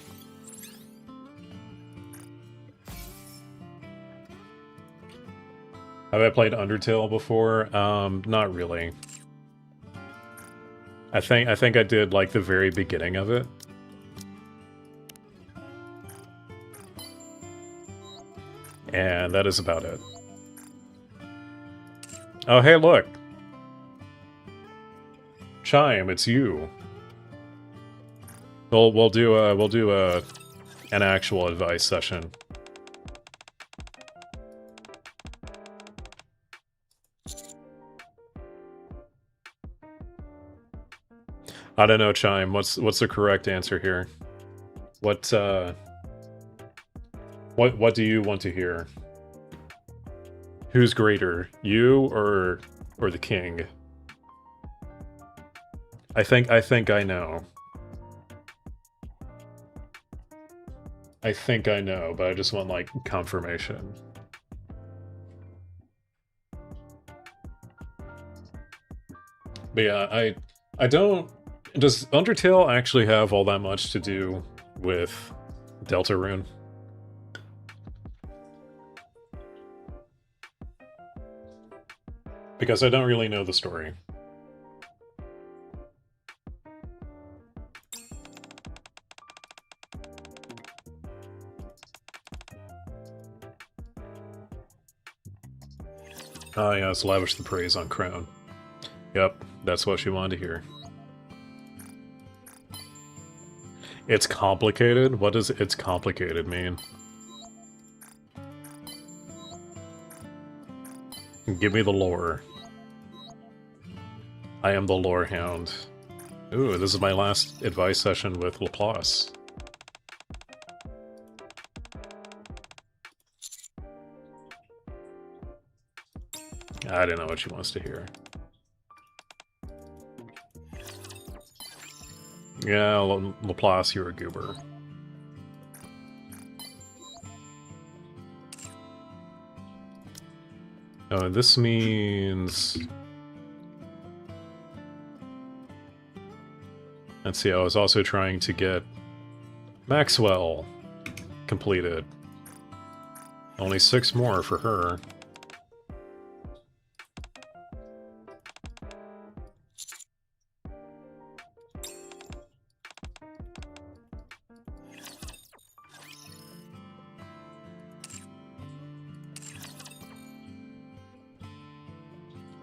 Have I played Undertale before? Not really. I think I did like the very beginning of it. And that is about it. Oh, hey, look. Chime, it's you. We'll do an actual advice session. I don't know, Chime. What's the correct answer here? What do you want to hear? Who's greater, you or the king? I think I know. I think I know, but I just want like confirmation. But yeah, I don't. Does Undertale actually have all that much to do with Deltarune? Because I don't really know the story. Ah, yes, lavish the praise on Crown. Yep, that's what she wanted to hear. It's complicated? What does it's complicated mean? Give me the lore. I am the lore hound. Ooh, this is my last advice session with Laplace. I don't know what she wants to hear. Yeah, Laplace, you're a goober. Oh, this means... Let's see, I was also trying to get Maxwell completed. Only 6 more for her.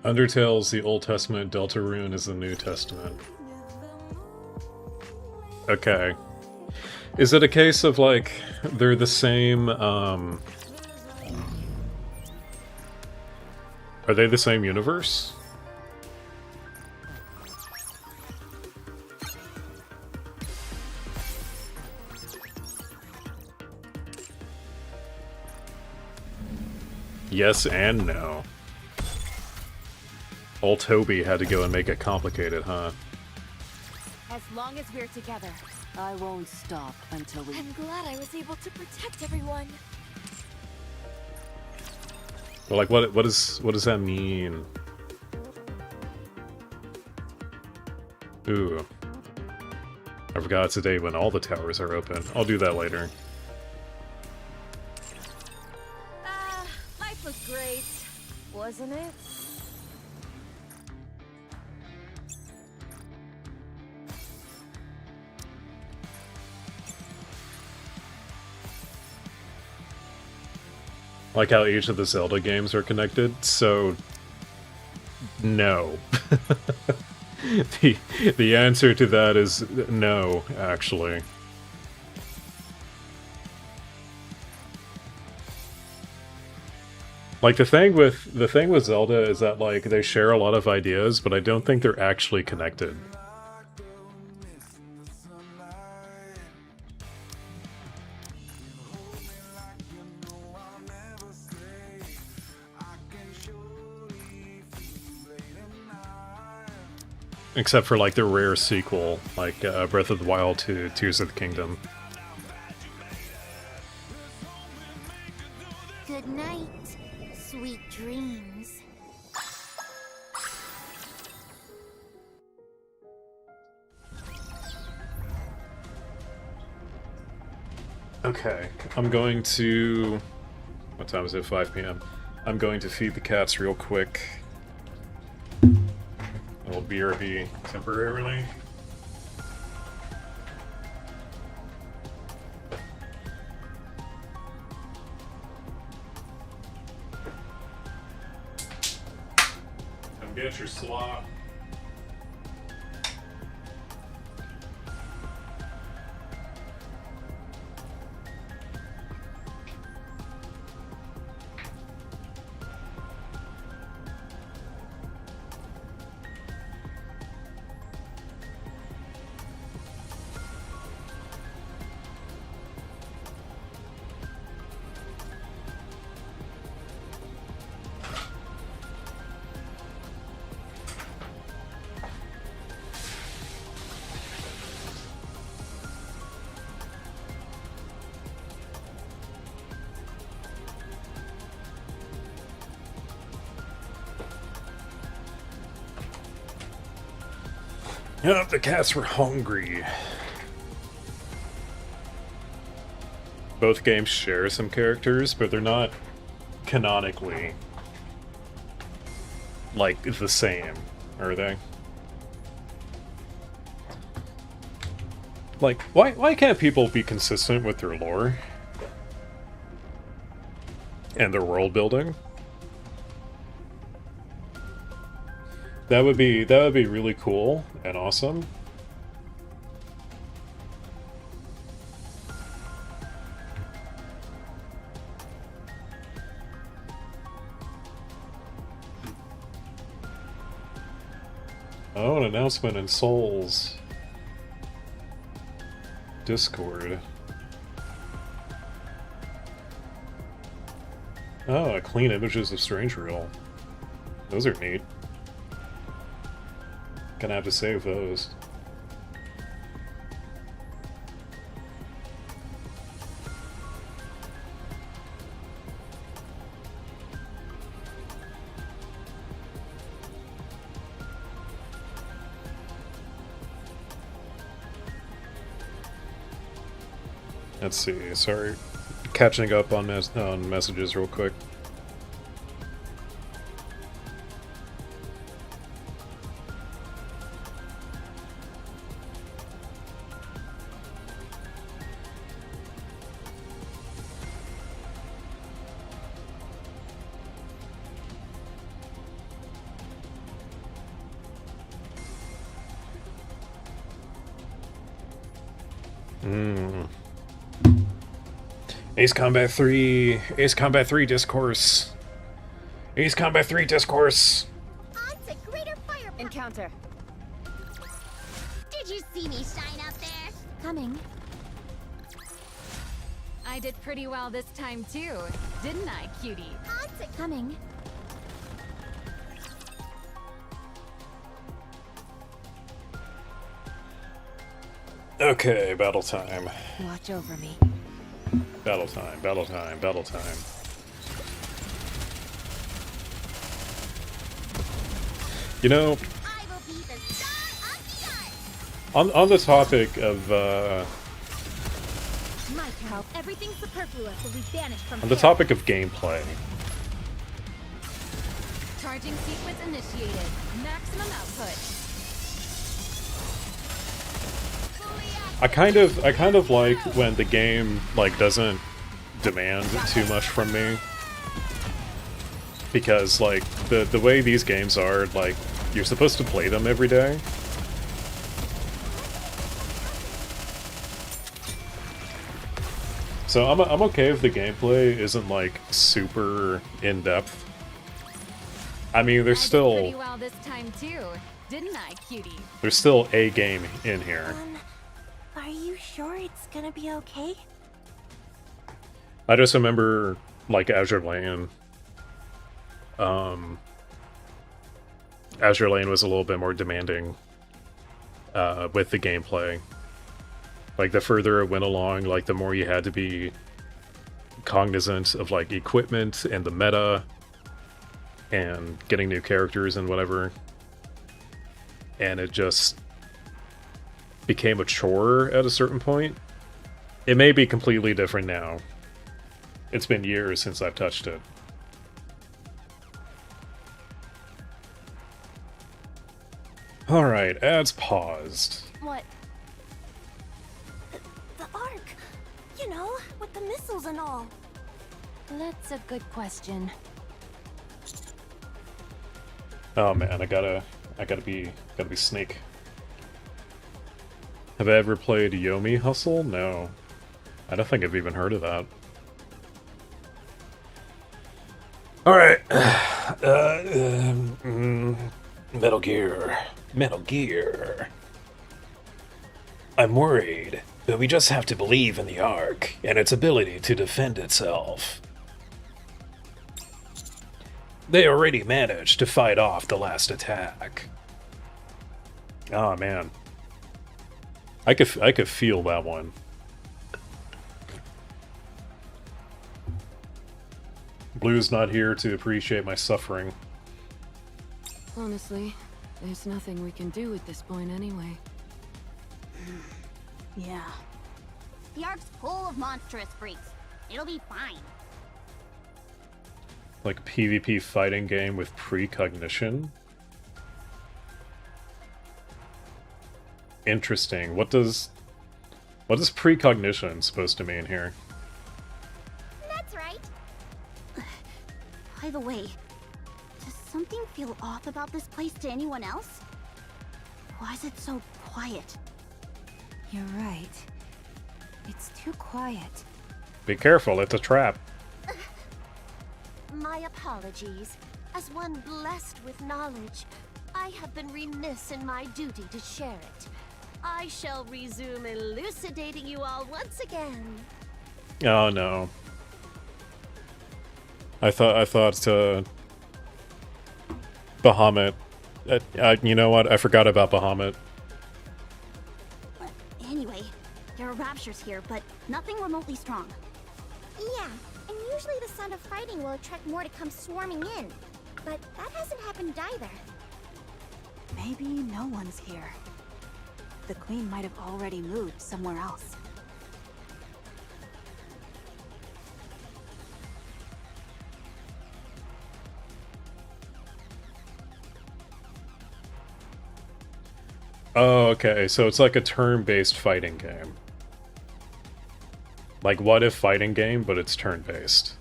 Undertale's the Old Testament, Deltarune is the New Testament. Okay. Is it a case of, like, they're the same, Are they the same universe? Yes and no. Old Toby had to go and make it complicated, huh? As long as we're together, I won't stop until we... I'm glad I was able to protect everyone. Well, like, what does that mean? Ooh. I forgot it's a day when all the towers are open. I'll do that later. Life was great, wasn't it? Like how each of the Zelda games are connected, so... No. The answer to that is no, actually. Like the thing with Zelda is that like they share a lot of ideas, but I don't think they're actually connected. Except for like the rare sequel, like Breath of the Wild to Tears of the Kingdom. Good night, sweet dreams. Okay, I'm going to... What time is it? 5 p.m. I'm going to feed the cats real quick. I'll BRB temporarily. Come get your slop. Yep, the cats were hungry. Both games share some characters, but they're not canonically like the same, are they? Like, why can't people be consistent with their lore and their world building? That would be really cool and awesome. Oh, an announcement in Soul's Discord. Oh, clean images of Strange Reel. Those are neat. Gonna have to save those. Let's see, sorry. Catching up on messages real quick. Ace Combat 3 Discourse. Ace Combat 3 Discourse. Encounter. Did you see me shine up there? Coming. I did pretty well this time too, didn't I, cutie? Coming. Okay, battle time. Watch over me. Battle time, battle time, battle time. You know, on the topic of My cow, everything superfluous will be banished from on the topic of gameplay, Charging sequence initiated. Maximum output. I kind of like when the game like doesn't demand too much from me, because like the way these games are, like you're supposed to play them every day. So I'm okay if the gameplay isn't like super in depth. I mean, there's still pretty well this time too, didn't I, cutie? there's still a game in here. Are you sure it's gonna be okay? I just remember like Azure Lane. Azure Lane was a little bit more demanding with the gameplay. Like the further it went along, like the more you had to be cognizant of like equipment and the meta and getting new characters and whatever. And it just became a chore at a certain point. It may be completely different now. It's been years since I've touched it. Alright, ads paused. What? The Ark! You know, with the missiles and all. That's a good question. Oh man, I gotta be Snake. Have I ever played Yomi Hustle? No. I don't think I've even heard of that. Alright. Metal Gear. Metal Gear. I'm worried, but we just have to believe in the Ark and its ability to defend itself. They already managed to fight off the last attack. Oh man. I could feel that one. Blue's not here to appreciate my suffering. Honestly, there's nothing we can do at this point anyway. Yeah. The Ark's full of monstrous freaks. It'll be fine. Like a PvP fighting game with precognition? Interesting. What does precognition supposed to mean here? That's right. By the way, does something feel off about this place to anyone else? Why is it so quiet? You're right. It's too quiet. Be careful, it's a trap. My apologies. As one blessed with knowledge, I have been remiss in my duty to share it. I shall resume elucidating you all once again. Oh no. I thought Bahamut. You know what? I forgot about Bahamut. Anyway, there are raptures here, but nothing remotely strong. Yeah, and usually the sound of fighting will attract more to come swarming in. But that hasn't happened either. Maybe no one's here. The Queen might have already moved somewhere else. Oh, okay. So it's like a turn-based fighting game. Like What If fighting game, but it's turn-based.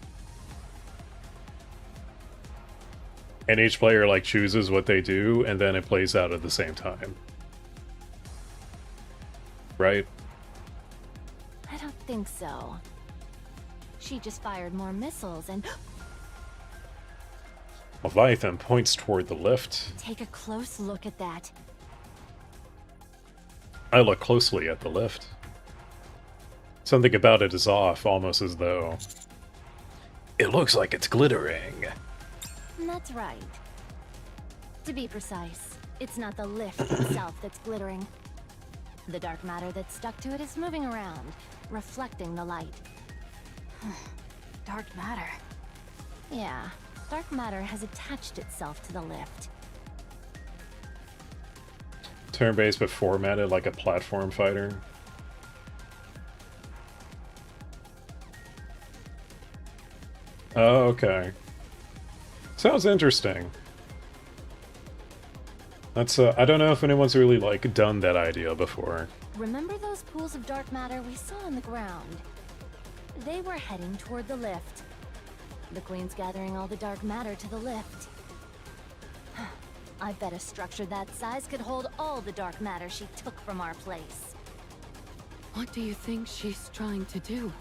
And each player like chooses what they do, and then it plays out at the same time. Right? I don't think so. She just fired more missiles and... Leviathan points toward the lift. Take a close look at that. I look closely at the lift. Something about it is off, almost as though... It looks like it's glittering. That's right. To be precise, it's not the lift itself that's glittering. The dark matter that's stuck to it is moving around, reflecting the light. Dark matter? Yeah, dark matter has attached itself to the lift. Turn-based but formatted like a platform fighter. Oh, okay. Sounds interesting. That's I don't know if anyone's really like done that idea before. Remember those pools of dark matter we saw on the ground? They were heading toward the lift. The Queen's gathering all the dark matter to the lift. I bet a structure that size could hold all the dark matter she took from our place. What do you think she's trying to do?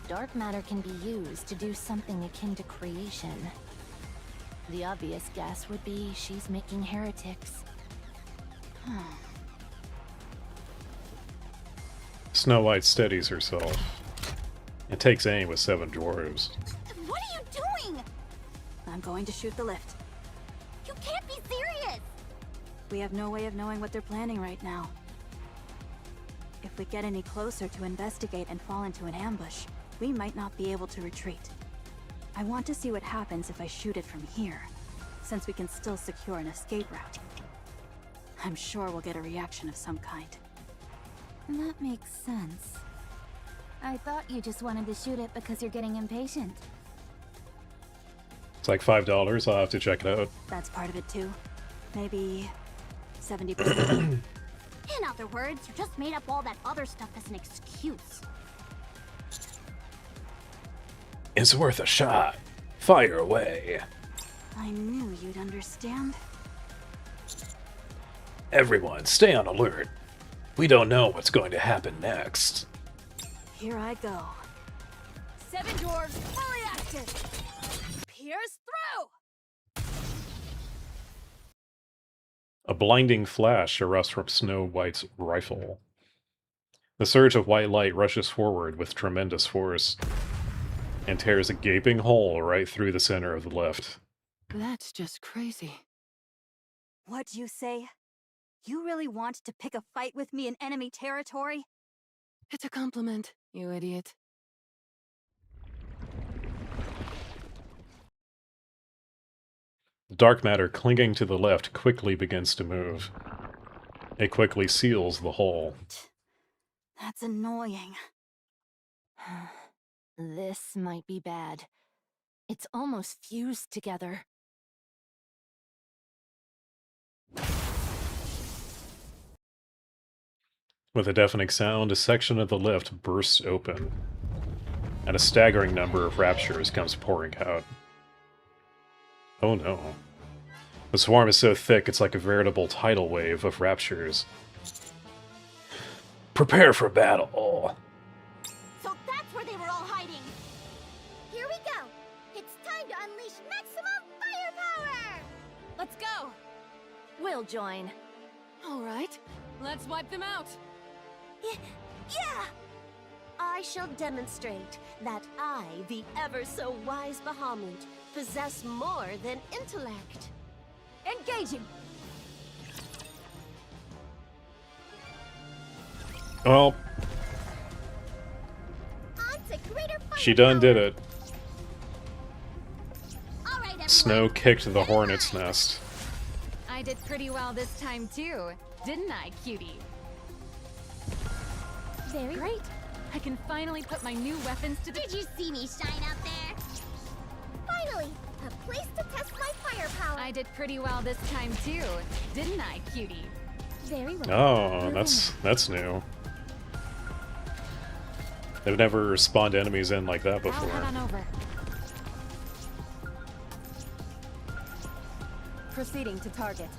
Dark matter can be used to do something akin to creation. The obvious guess would be she's making heretics. Snow White steadies herself. It takes aim with 7 dwarves. What are you doing? I'm going to shoot the lift. You can't be serious! We have no way of knowing what they're planning right now. If we get any closer to investigate and fall into an ambush, we might not be able to retreat. I want to see what happens if I shoot it from here, since we can still secure an escape route. I'm sure we'll get a reaction of some kind. That makes sense. I thought you just wanted to shoot it because you're getting impatient. It's like $5. I'll have to check it out. That's part of it too. Maybe 70%. In other words, you just made up all that other stuff as an excuse. It's worth a shot. Fire away. I knew you'd understand. Everyone, stay on alert. We don't know what's going to happen next. Here I go. 7 dwarves fully active. Pierce through. A blinding flash erupts from Snow White's rifle. The surge of white light rushes forward with tremendous force and tears a gaping hole right through the center of the lift. That's just crazy. What do you say? You really want to pick a fight with me in enemy territory? It's a compliment, you idiot. The dark matter clinging to the lift quickly begins to move. It quickly seals the hole. That's annoying. This might be bad. It's almost fused together. With a deafening sound, a section of the lift bursts open, and a staggering number of raptures comes pouring out. Oh no. The swarm is so thick it's like a veritable tidal wave of raptures. Prepare for battle. So that's where they were all hiding! Here we go! It's time to unleash maximum firepower! Let's go. We'll join. All right, let's wipe them out. Yeah! I shall demonstrate that I, the ever-so-wise Bahamut, possess more than intellect. Engaging. Well, she done did it. Snow kicked the hornet's nest. I did pretty well this time too, didn't I, cutie? Very great. I can finally put my new weapons to the— Did you see me shine out there? Finally, a place to test my firepower. I did pretty well this time too, didn't I, cutie? Very well. Oh, that's new. They've never spawned enemies in like that before. I'll head on over. Proceeding to target.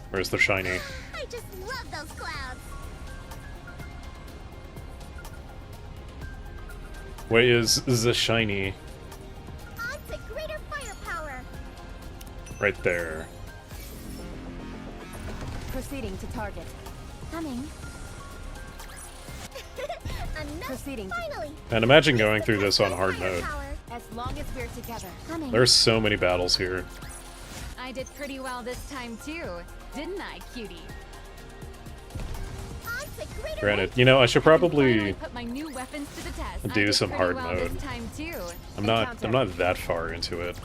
Where's the shiny? I just love those clouds. Where is the shiny? On to greater firepower. Right there. Proceeding to target. Coming. Proceeding. Finally. And imagine going through this on hard mode. As long as we're together. Coming. There's so many battles here. I did pretty well this time too, didn't I, cutie? Granted, you know, I should probably Put my new weapons to the test. do some hard well mode. This time too. I'm not that far into it.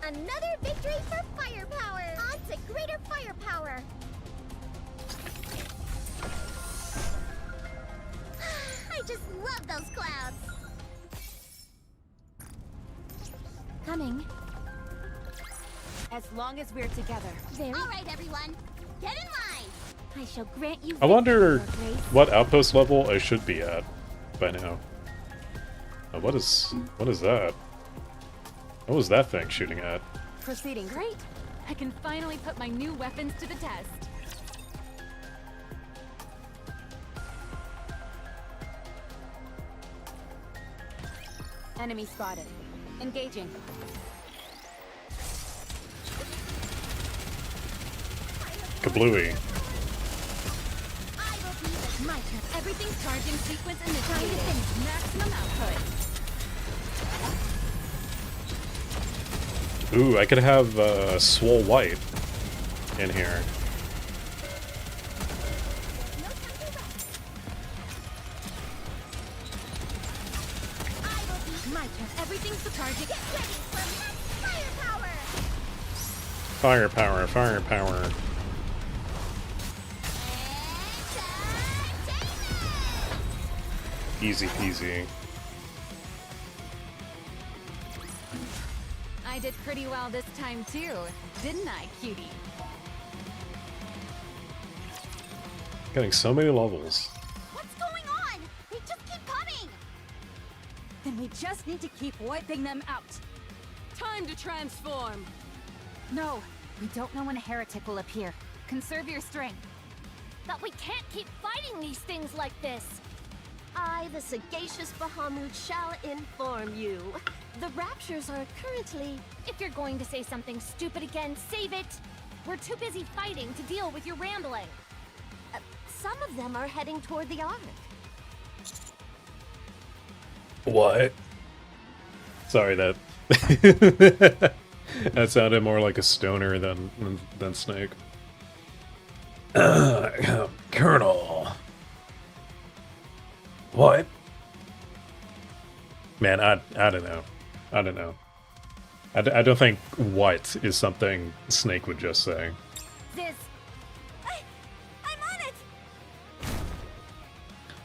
Another victory for firepower. On to greater firepower. I just love those clouds. Coming. As long as we're together. Very. All right, everyone, get in line. I shall grant you. I wonder victory, Your Grace. what outpost level I should be at by now. Oh, what is that? What was that thing shooting at? Proceeding. Great. I can finally put my new weapons to the test. Enemy spotted. Engaging. Kablooey. My turn. Everything's charging sequence initiated. Maximum output. Ooh, I could have Swole White in here. My turn. Everything's charging. Get ready for max firepower! Firepower, firepower. Easy peasy. I did pretty well this time too, didn't I, cutie? Getting so many levels. What's going on? They just keep coming! Then we just need to keep wiping them out. Time to transform. No, we don't know when a heretic will appear. Conserve your strength. But we can't keep fighting these things like this. I, the sagacious Bahamut, shall inform you. The raptures are currently... If you're going to say something stupid again, save it! We're too busy fighting to deal with your rambling. Some of them are heading toward the Ark. What? Sorry, that that sounded more like a stoner than Snake. Colonel. What? Man, I don't know. I don't know. I don't think what is something Snake would just say. Ziz! I'm on it!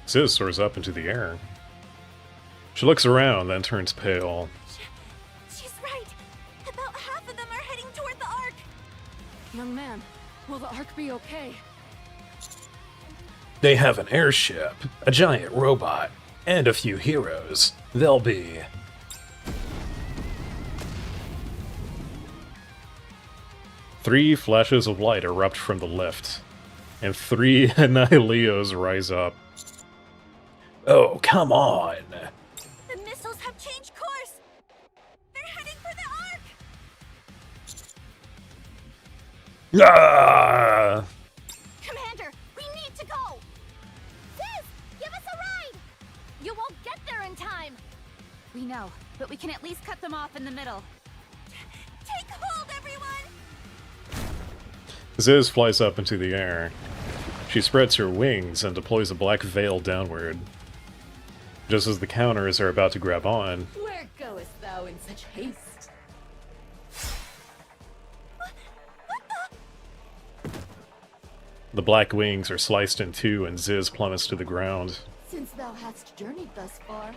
Ziz soars up into the air. She looks around, then turns pale. She's right! About half of them are heading toward the Ark! Young man, will the Ark be okay? They have an airship, a giant robot, and a few heroes. They'll be... Three flashes of light erupt from the lift, and three Annihileos rise up. Oh, come on! The missiles have changed course! They're heading for the Ark! Ah! Commander, we need to go! Ziz, give us a ride! You won't get there in time! We know, but we can at least cut them off in the middle. Take hold, everyone! Ziz flies up into the air. She spreads her wings and deploys a black veil downward. Just as the counters are about to grab on, Where goest thou in such haste? the black wings are sliced in two and Ziz plummets to the ground. Since thou hast journeyed thus far,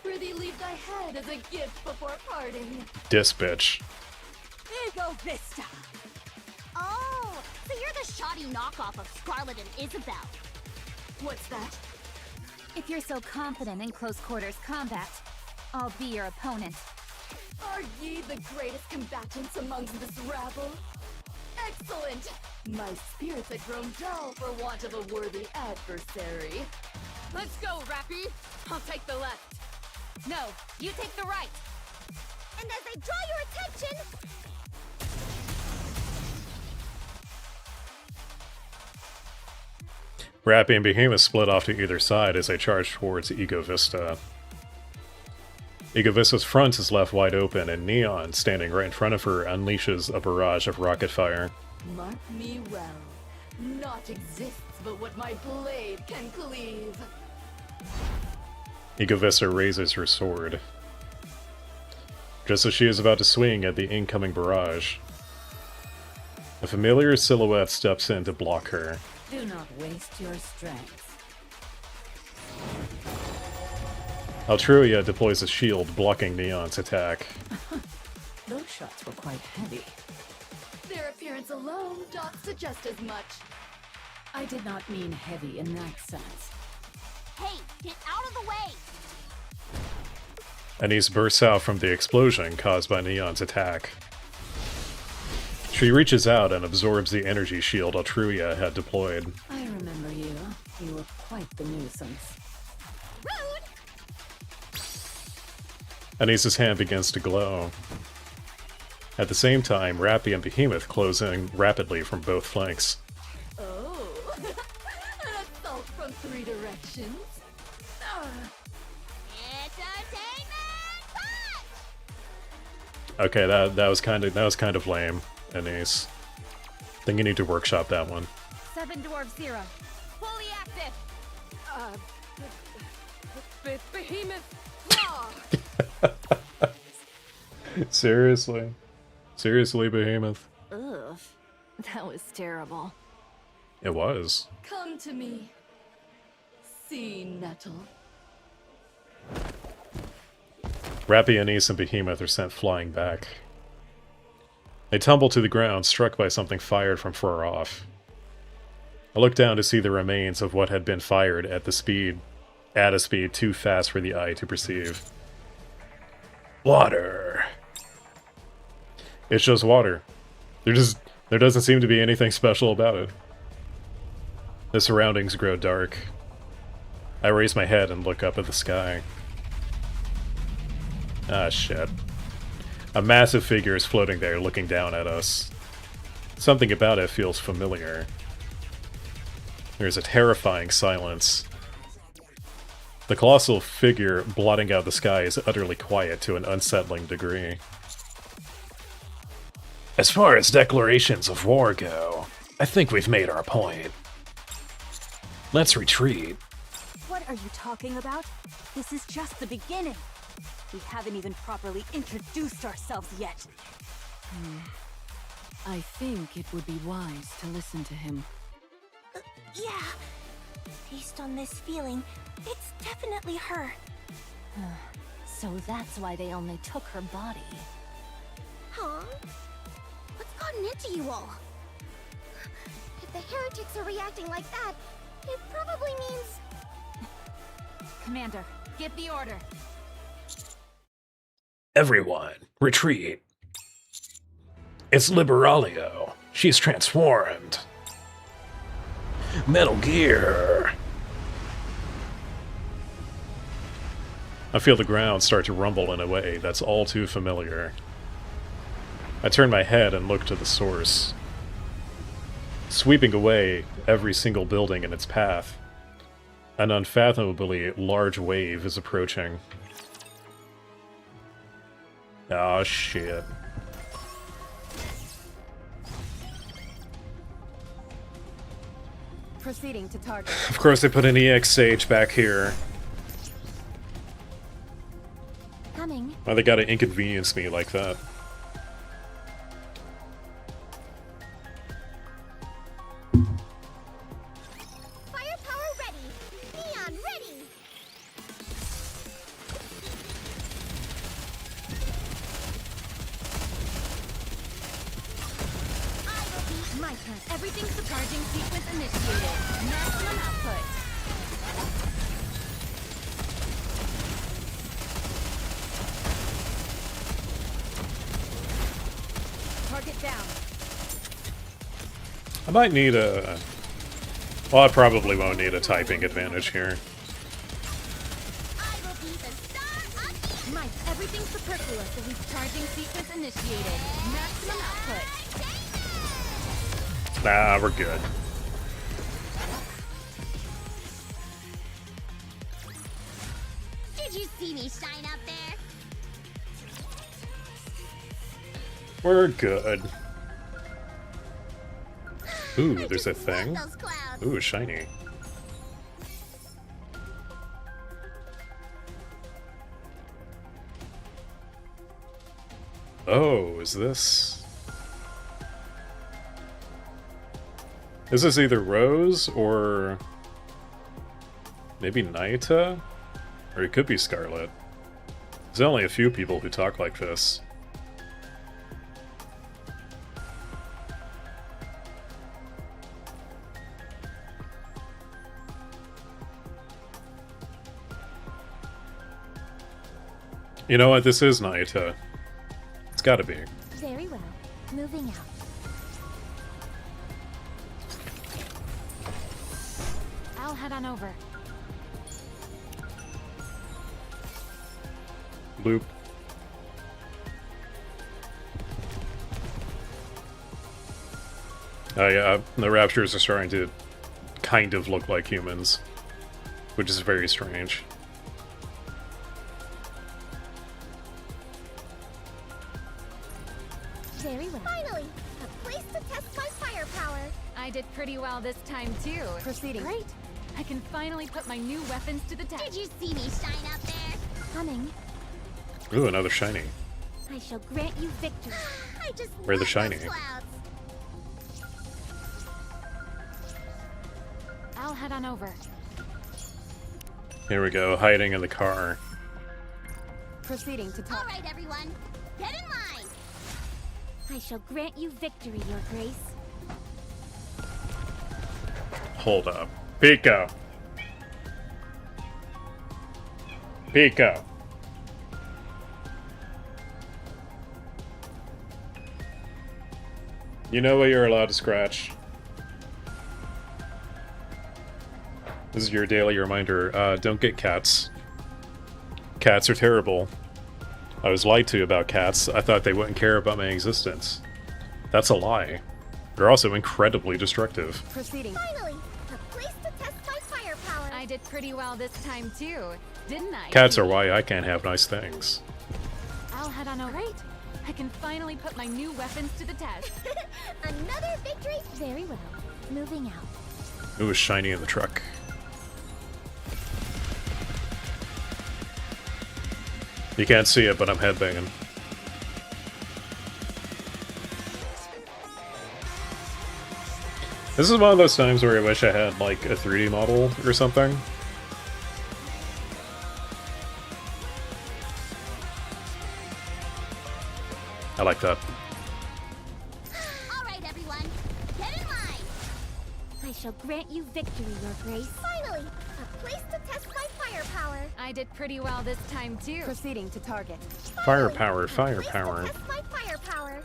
prithee leave thy head as a gift before parting. Dis bitch. Ego Vista! Oh, so you're the shoddy knockoff of Scarlet and Isabel. What's that? If you're so confident in close quarters combat, I'll be your opponent. Are ye the greatest combatants amongst this rabble? Excellent! My spirits had grown dull for want of a worthy adversary. Let's go, Rappy! I'll take the left. No, you take the right. And as I draw your attention... Rappy and Behemoth split off to either side as they charge towards Ego Vista. Ego Vista's front is left wide open, and Neon, standing right in front of her, unleashes a barrage of rocket fire. Mark me well. Naught exists but what my blade can cleave. Ego Vista raises her sword. Just as she is about to swing at the incoming barrage, a familiar silhouette steps in to block her. Do not waste your strength. Altruia deploys a shield, blocking Neon's attack. Those shots were quite heavy. Their appearance alone doth suggest as much. I did not mean heavy in that sense. Hey, get out of the way! Anise bursts out from the explosion caused by Neon's attack. She reaches out and absorbs the energy shield Altruia had deployed. I remember you. You were quite the nuisance. Rude! Anisa's hand begins to glow. At the same time, Rappy and Behemoth close in rapidly from both flanks. Oh, an assault from 3 directions. Okay, that was kind of lame, Anise. Think you need to workshop that one. 7 Dwarf 0. Fully active! Behemoth! Seriously? Seriously, Behemoth? Ugh, that was terrible. It was. Come to me, sea nettle. Rappy, Anise, and Behemoth are sent flying back. They tumble to the ground, struck by something fired from far off. I look down to see the remains of what had been fired at a speed too fast for the eye to perceive. Water. It's just water. There doesn't seem to be anything special about it. The surroundings grow dark. I raise my head and look up at the sky. Ah, shit. A massive figure is floating there, looking down at us. Something about it feels familiar. There's a terrifying silence. The colossal figure blotting out the sky is utterly quiet to an unsettling degree. As far as declarations of war go, I think we've made our point. Let's retreat. What are you talking about? This is just the beginning. We haven't even properly introduced ourselves yet. I think it would be wise to listen to him. Yeah. Based on this feeling, it's definitely her. So that's why they only took her body. Huh? What's gotten into you all? If the heretics are reacting like that, it probably means... Commander, get the order. Everyone, retreat. It's Liberalio. She's transformed. Metal Gear. I feel the ground start to rumble in a way that's all too familiar. I turn my head and look to the source. Sweeping away every single building in its path, an unfathomably large wave is approaching. Oh shit. Proceeding to target. Of course they put an EX Sage back here. Coming. Why they gotta inconvenience me like that? Firepower ready! Neon ready! My turn. Everything's charging sequence initiated. Maximum output. Target down. I might need a... Well, I probably won't need a typing advantage here. Mike, everything's superfluous. Elite charging sequence initiated. Maximum output. Nah, we're good. Did you see me shine up there? We're good. Ooh, there's a thing. Ooh, shiny. Oh, is this... This is either Rose or... maybe Naita? Or it could be Scarlet. There's only a few people who talk like this. You know what? This is Naita. It's gotta be. Very well. Moving out. I'll head on over. Bloop. The raptors are starting to kind of look like humans, which is very strange. Very well. Finally, a place to test my firepower. I did pretty well this time, too. Proceeding. Great. I can finally put my new weapons to the test. Did you see me shine out there? Coming. Ooh, another shiny. I shall grant you victory. I just Where the love shiny? those clouds. I'll head on over. Here we go, hiding in the car. Proceeding to top. All right, everyone, get in line. I shall grant you victory, Your Grace. Hold up. Pico! Pico! You know what you're allowed to scratch. This is your daily reminder. Don't get cats. Cats are terrible. I was lied to about cats. I thought they wouldn't care about my existence. That's a lie. They're also incredibly destructive. Proceeding. Finally, a place to test my firepower. I did pretty well this time, too. Didn't I? Cats are why I can't have nice things. I'll head on over. Great. I can finally put my new weapons to the test. Another victory? Very well. Moving out. It was shiny in the truck. You can't see it, but I'm headbanging. This is one of those times where I wish I had, like, a 3D model or something. I like that. All right, everyone, get in line. I shall grant you victory, Your Grace. Finally, a place to test my firepower. I did pretty well this time, too. Proceeding to target. Firepower, Place firepower. to test my firepower.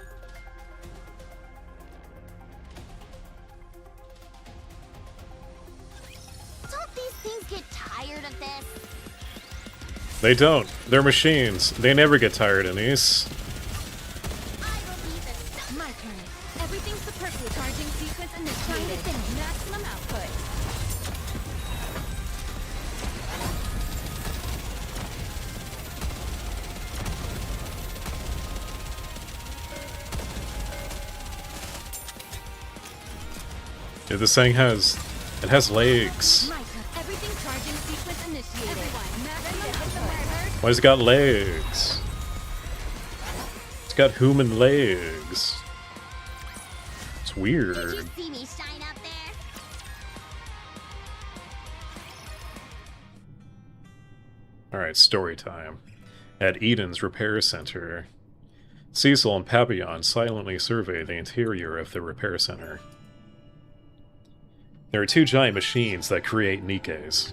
Don't these things get tired of this? They don't. They're machines. They never get tired in these. My turn. Everything's superfluous. Charging sequence initiated. Maximum output. Dude, this thing has... It has legs. My turn. Everything charging sequence initiated. Everyone, maximum output. Why has it got legs? It's got human legs. It's weird. Did you see me shine out there? Alright, story time. At Eden's repair center, Cecil and Papillon silently survey the interior of the repair center. There are 2 giant machines that create Nikkes,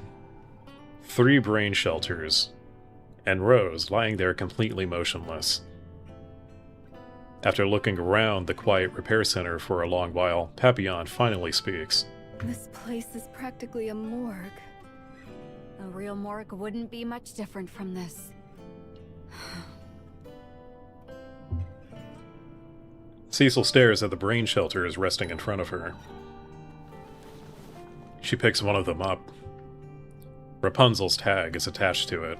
3 brain shelters, and Rose lying there completely motionless. After looking around the quiet repair center for a long while, Papillon finally speaks. This place is practically a morgue. A real morgue wouldn't be much different from this. Cecil stares at the brain shelters resting in front of her. She picks one of them up. Rapunzel's tag is attached to it.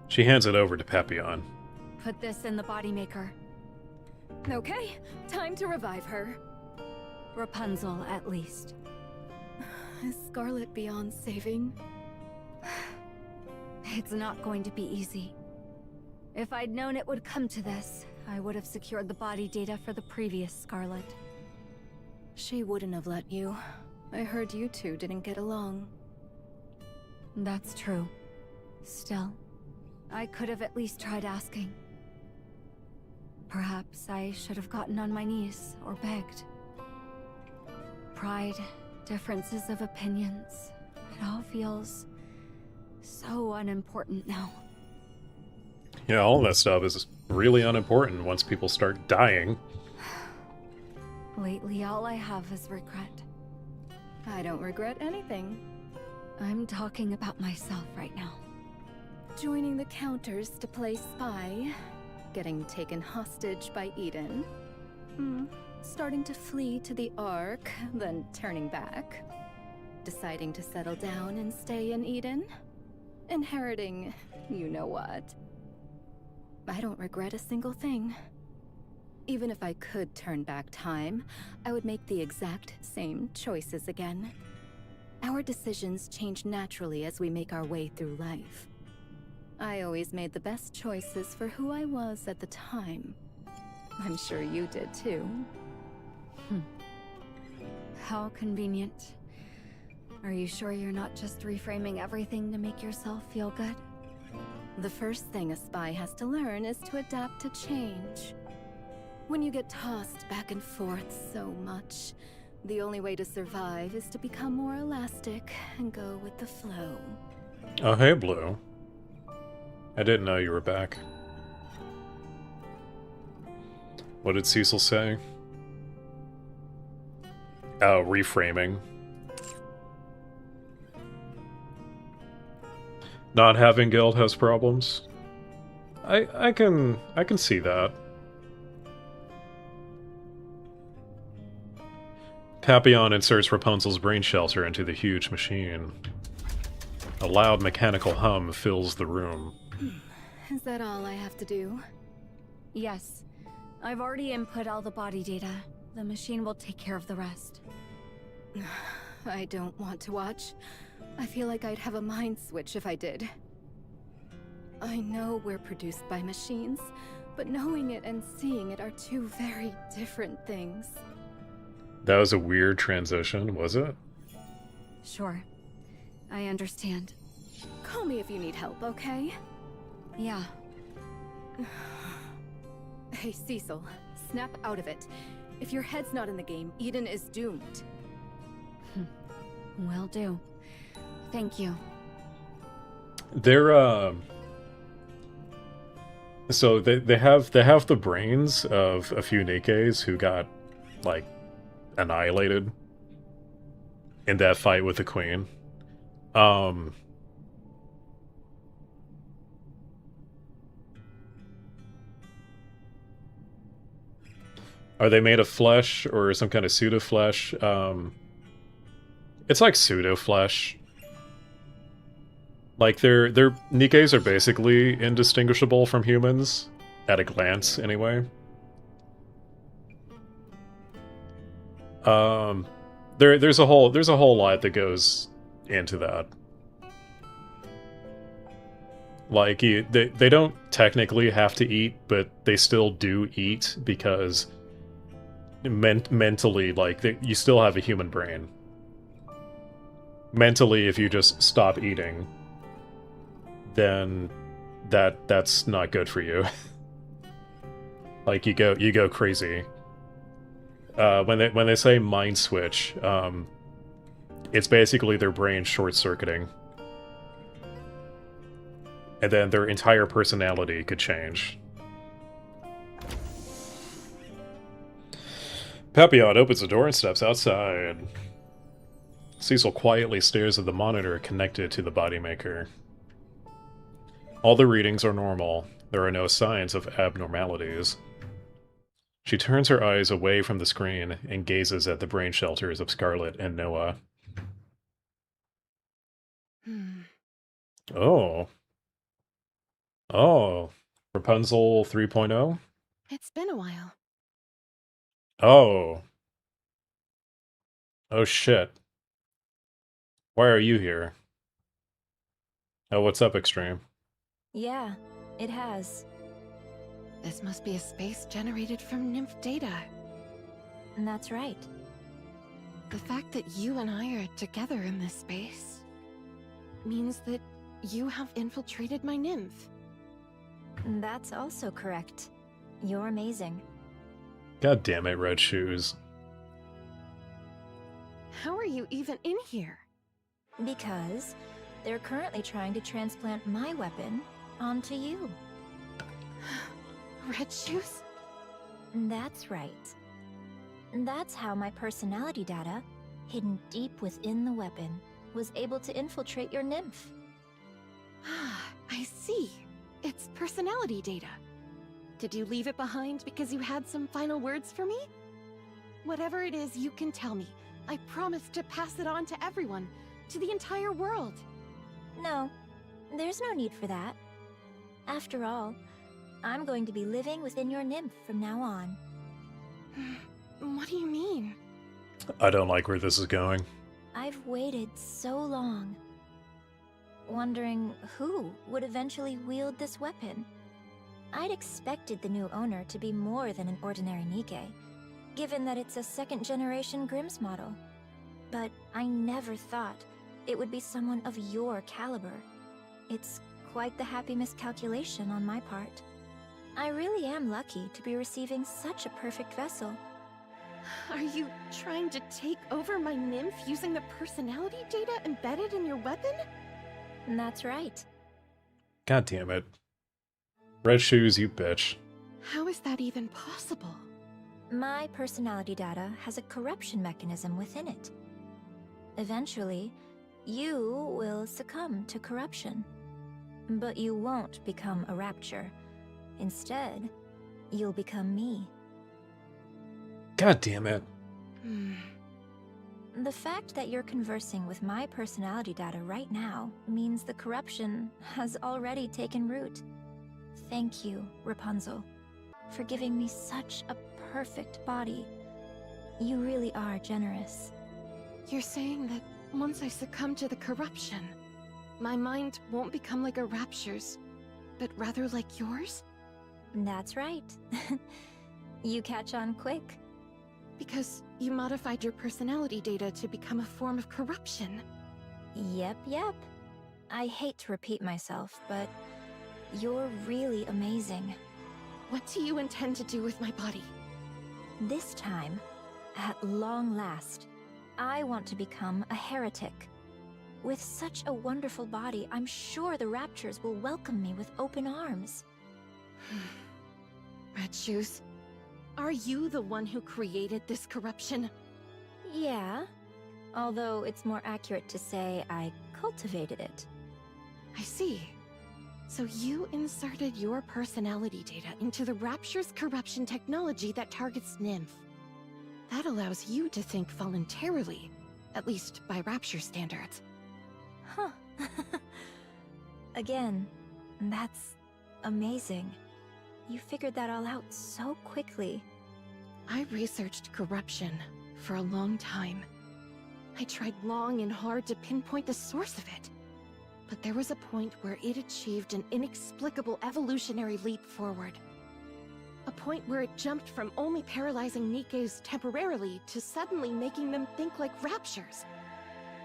She hands it over to Papillon. Put this in the body maker. Okay, time to revive her. Rapunzel, at least. Is Scarlet beyond saving? It's not going to be easy. If I'd known it would come to this, I would have secured the body data for the previous Scarlet. She wouldn't have let you. I heard you two didn't get along. That's true. Still, I could have at least tried asking. Perhaps I should have gotten on my knees or begged. Pride, differences of opinions, it all feels so unimportant now. Yeah, all that stuff is really unimportant once people start dying. Lately, all I have is regret. I don't regret anything. I'm talking about myself right now. Joining the counters to play spy. Getting taken hostage by Eden. starting to flee to the Ark, then turning back. Deciding to settle down and stay in Eden. Inheriting you know what. I don't regret a single thing. Even if I could turn back time, I would make the exact same choices again. Our decisions change naturally as we make our way through life. I always made the best choices for who I was at the time. I'm sure you did too. How convenient. Are you sure you're not just reframing everything to make yourself feel good? The first thing a spy has to learn is to adapt to change. When you get tossed back and forth so much, the only way to survive is to become more elastic and go with the flow. Oh, hey, Blue. I didn't know you were back. What did Cecil say? Oh, reframing. Not having guild has problems. I can see that. Papillon inserts Rapunzel's brain shelter into the huge machine. A loud mechanical hum fills the room. Is that all I have to do? Yes. I've already input all the body data. The machine will take care of the rest. I don't want to watch. I feel like I'd have a mind switch if I did. I know we're produced by machines, but knowing it and seeing it are two very different things. That was a weird transition, was it? Sure. I understand. Call me if you need help, okay? Yeah. Hey, Cecil, snap out of it. If your head's not in the game, Eden is doomed. Will do. Thank you. They're so they have the brains of a few Nikkes who got like annihilated in that fight with the Queen. Are they made of flesh or some kind of pseudo flesh? It's like pseudo flesh. Like their Nikkes are basically indistinguishable from humans at a glance, anyway. There's a whole lot that goes into that. Like they don't technically have to eat, but they still do eat because mentally, like you still have a human brain. Mentally, if you just stop eating, then that's not good for you. Like you go crazy. When they say mind switch, it's basically their brain short-circuiting. And then their entire personality could change. Papillon opens the door and steps outside. Cecil quietly stares at the monitor connected to the bodymaker. All the readings are normal. There are no signs of abnormalities. She turns her eyes away from the screen and gazes at the brain shelters of Scarlet and Noah. Oh. Oh. Rapunzel 3.0? It's been a while. Oh. Oh shit. Why are you here? Oh, what's up, Extreme? Yeah, it has. This must be a space generated from nymph data. And that's right. The fact that you and I are together in this space means that you have infiltrated my nymph. That's also correct. You're amazing. God damn it, Red Shoes. How are you even in here? Because they're currently trying to transplant my weapon onto you. Red Shoes? That's right. That's how my personality data, hidden deep within the weapon, was able to infiltrate your nymph. Ah, I see. It's personality data. Did you leave it behind because you had some final words for me? Whatever it is, you can tell me. I promise to pass it on to everyone, to the entire world. No, there's no need for that. After all, I'm going to be living within your nymph from now on. What do you mean? I don't like where this is going. I've waited so long, wondering who would eventually wield this weapon. I'd expected the new owner to be more than an ordinary Nikke, given that it's a second-generation Grimm's model. But I never thought it would be someone of your caliber. It's quite the happy miscalculation on my part. I really am lucky to be receiving such a perfect vessel. Are you trying to take over my nymph using the personality data embedded in your weapon? That's right. God damn it. Red shoes, you bitch. How is that even possible? My personality data has a corruption mechanism within it. Eventually, you will succumb to corruption. But you won't become a rapture. Instead, you'll become me. God damn it. The fact that you're conversing with my personality data right now means the corruption has already taken root. Thank you, Rapunzel, for giving me such a perfect body. You really are generous. You're saying that once I succumb to the corruption, my mind won't become like a rapture's, but rather like yours? That's right. You catch on quick. Because you modified your personality data to become a form of corruption. Yep. I hate to repeat myself, but you're really amazing. What do you intend to do with my body? This time, at long last, I want to become a heretic. With such a wonderful body, I'm sure the Raptures will welcome me with open arms. Red Shoes, are you the one who created this corruption? Yeah, although it's more accurate to say I cultivated it. I see. So you inserted your personality data into the Rapture's corruption technology that targets Nymph. That allows you to think voluntarily, at least by Rapture standards. Huh. Again, that's amazing. You figured that all out so quickly. I researched corruption for a long time. I tried long and hard to pinpoint the source of it. But there was a point where it achieved an inexplicable evolutionary leap forward. A point where it jumped from only paralyzing Nikkes temporarily to suddenly making them think like Raptures.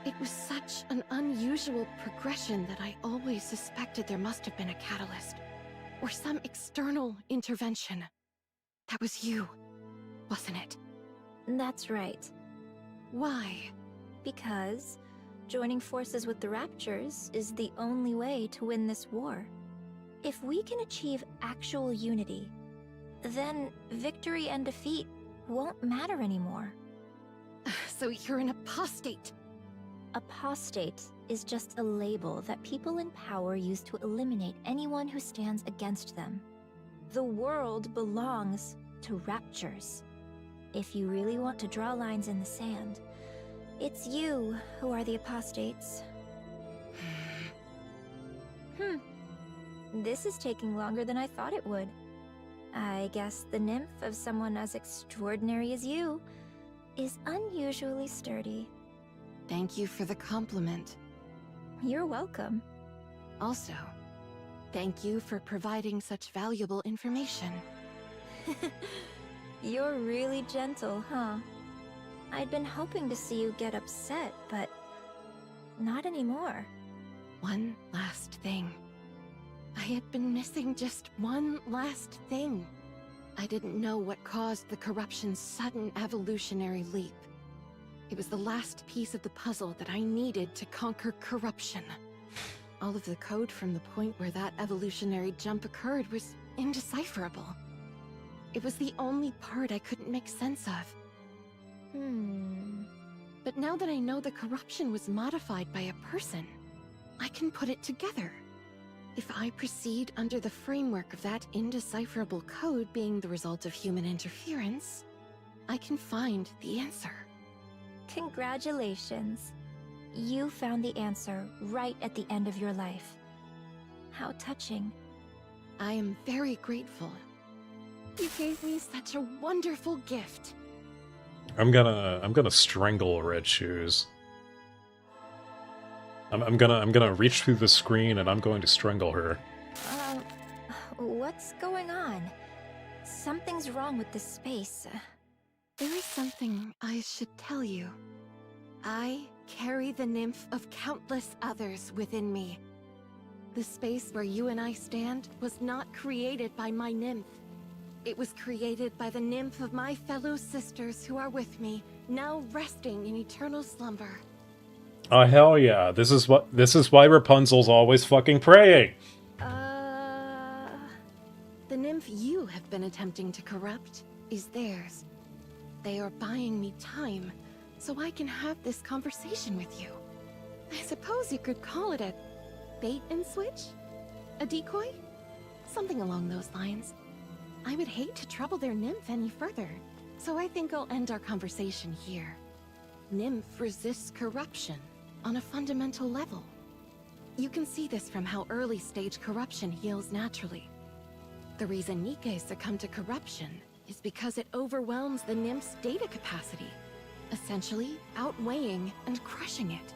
It was such an unusual progression that I always suspected there must have been a catalyst, or some external intervention. That was you, wasn't it? That's right. Why? Because joining forces with the Raptures is the only way to win this war. If we can achieve actual unity, then victory and defeat won't matter anymore. So you're an apostate. Apostate is just a label that people in power use to eliminate anyone who stands against them. The world belongs to Raptures. If you really want to draw lines in the sand, it's you who are the apostates. This is taking longer than I thought it would. I guess the nymph of someone as extraordinary as you is unusually sturdy. Thank you for the compliment. You're welcome. Also, thank you for providing such valuable information. You're really gentle, huh? I'd been hoping to see you get upset, but not anymore. One last thing. I had been missing just one last thing. I didn't know what caused the corruption's sudden evolutionary leap. It was the last piece of the puzzle that I needed to conquer corruption. All of the code from the point where that evolutionary jump occurred was indecipherable. It was the only part I couldn't make sense of. But now that I know the corruption was modified by a person, I can put it together. If I proceed under the framework of that indecipherable code being the result of human interference, I can find the answer. Congratulations. You found the answer right at the end of your life. How touching. I am very grateful. You gave me such a wonderful gift. I'm gonna strangle Red Shoes. I'm gonna reach through the screen and I'm going to strangle her. What's going on? Something's wrong with this space. There is something I should tell you. I carry the nymph of countless others within me. The space where you and I stand was not created by my nymph. It was created by the nymph of my fellow sisters who are with me, now resting in eternal slumber. Oh hell yeah! This is why Rapunzel's always fucking praying. The nymph you have been attempting to corrupt is theirs. They are buying me time, so I can have this conversation with you. I suppose you could call it a bait and switch? A decoy? Something along those lines. I would hate to trouble their nymph any further, so I think I'll end our conversation here. Nymph resists corruption on a fundamental level. You can see this from how early-stage corruption heals naturally. The reason Nikke succumb to corruption is because it overwhelms the nymph's data capacity, essentially outweighing and crushing it.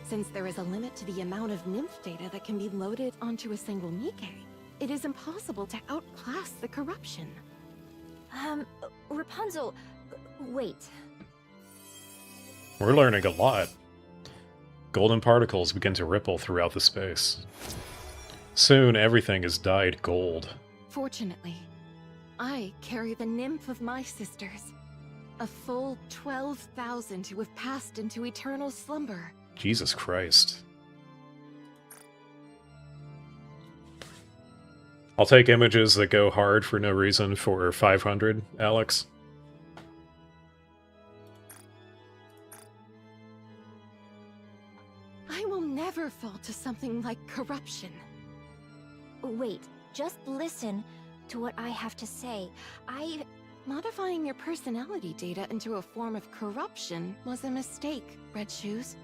Since there is a limit to the amount of nymph data that can be loaded onto a single Nikke, it is impossible to outclass the corruption. Rapunzel, wait. We're learning a lot. Golden particles begin to ripple throughout the space. Soon everything is dyed gold. Fortunately, I carry the nymph of my sisters. A full 12,000 who have passed into eternal slumber. Jesus Christ. I'll take images that go hard for no reason for 500, Alex. I will never fall to something like corruption. Wait, just listen to what I have to say. Modifying your personality data into a form of corruption was a mistake, Red Shoes.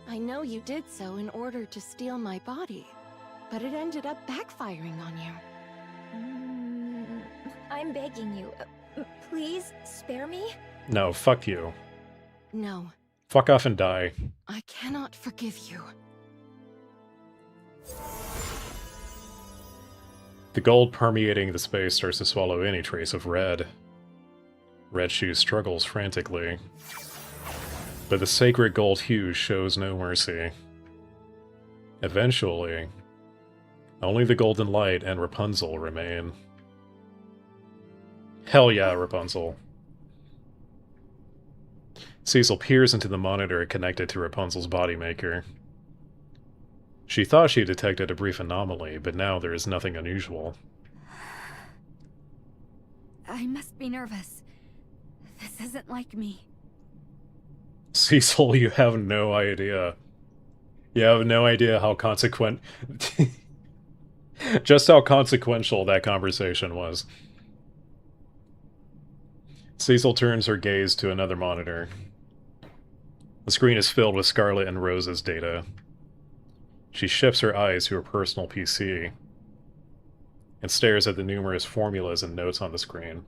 I know you did so in order to steal my body, but it ended up backfiring on you. I'm begging you. Please, spare me? No, fuck you. No. Fuck off and die. I cannot forgive you. The gold permeating the space starts to swallow any trace of red. Red Shoes struggles frantically. But the sacred gold hue shows no mercy. Eventually, only the golden light and Rapunzel remain. Hell yeah, Rapunzel. Cecil peers into the monitor connected to Rapunzel's bodymaker. She thought she detected a brief anomaly, but now there is nothing unusual. I must be nervous. This isn't like me. Cecil, you have no idea. You have no idea how just how consequential that conversation was. Cecil turns her gaze to another monitor. The screen is filled with Scarlet and Rose's data. She shifts her eyes to her personal PC and stares at the numerous formulas and notes on the screen.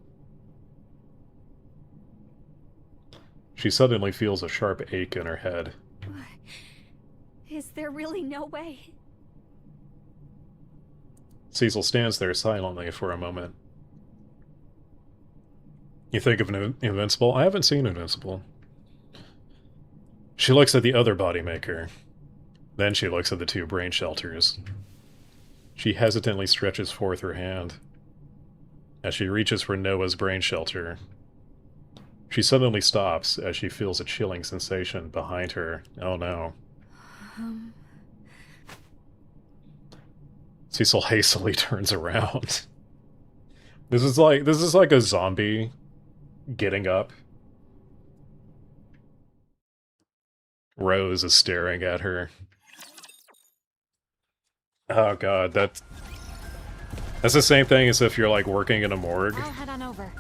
She suddenly feels a sharp ache in her head. Is there really no way? Cecil stands there silently for a moment. You think of Invincible? I haven't seen Invincible. She looks at the other bodymaker. Then she looks at the two brain shelters. She hesitantly stretches forth her hand. As she reaches for Noah's brain shelter, she suddenly stops as she feels a chilling sensation behind her. Oh no. Cecil hastily turns around. This is like a zombie getting up. Rose is staring at her. Oh god, that's the same thing as if you're like working in a morgue. I'll head on over.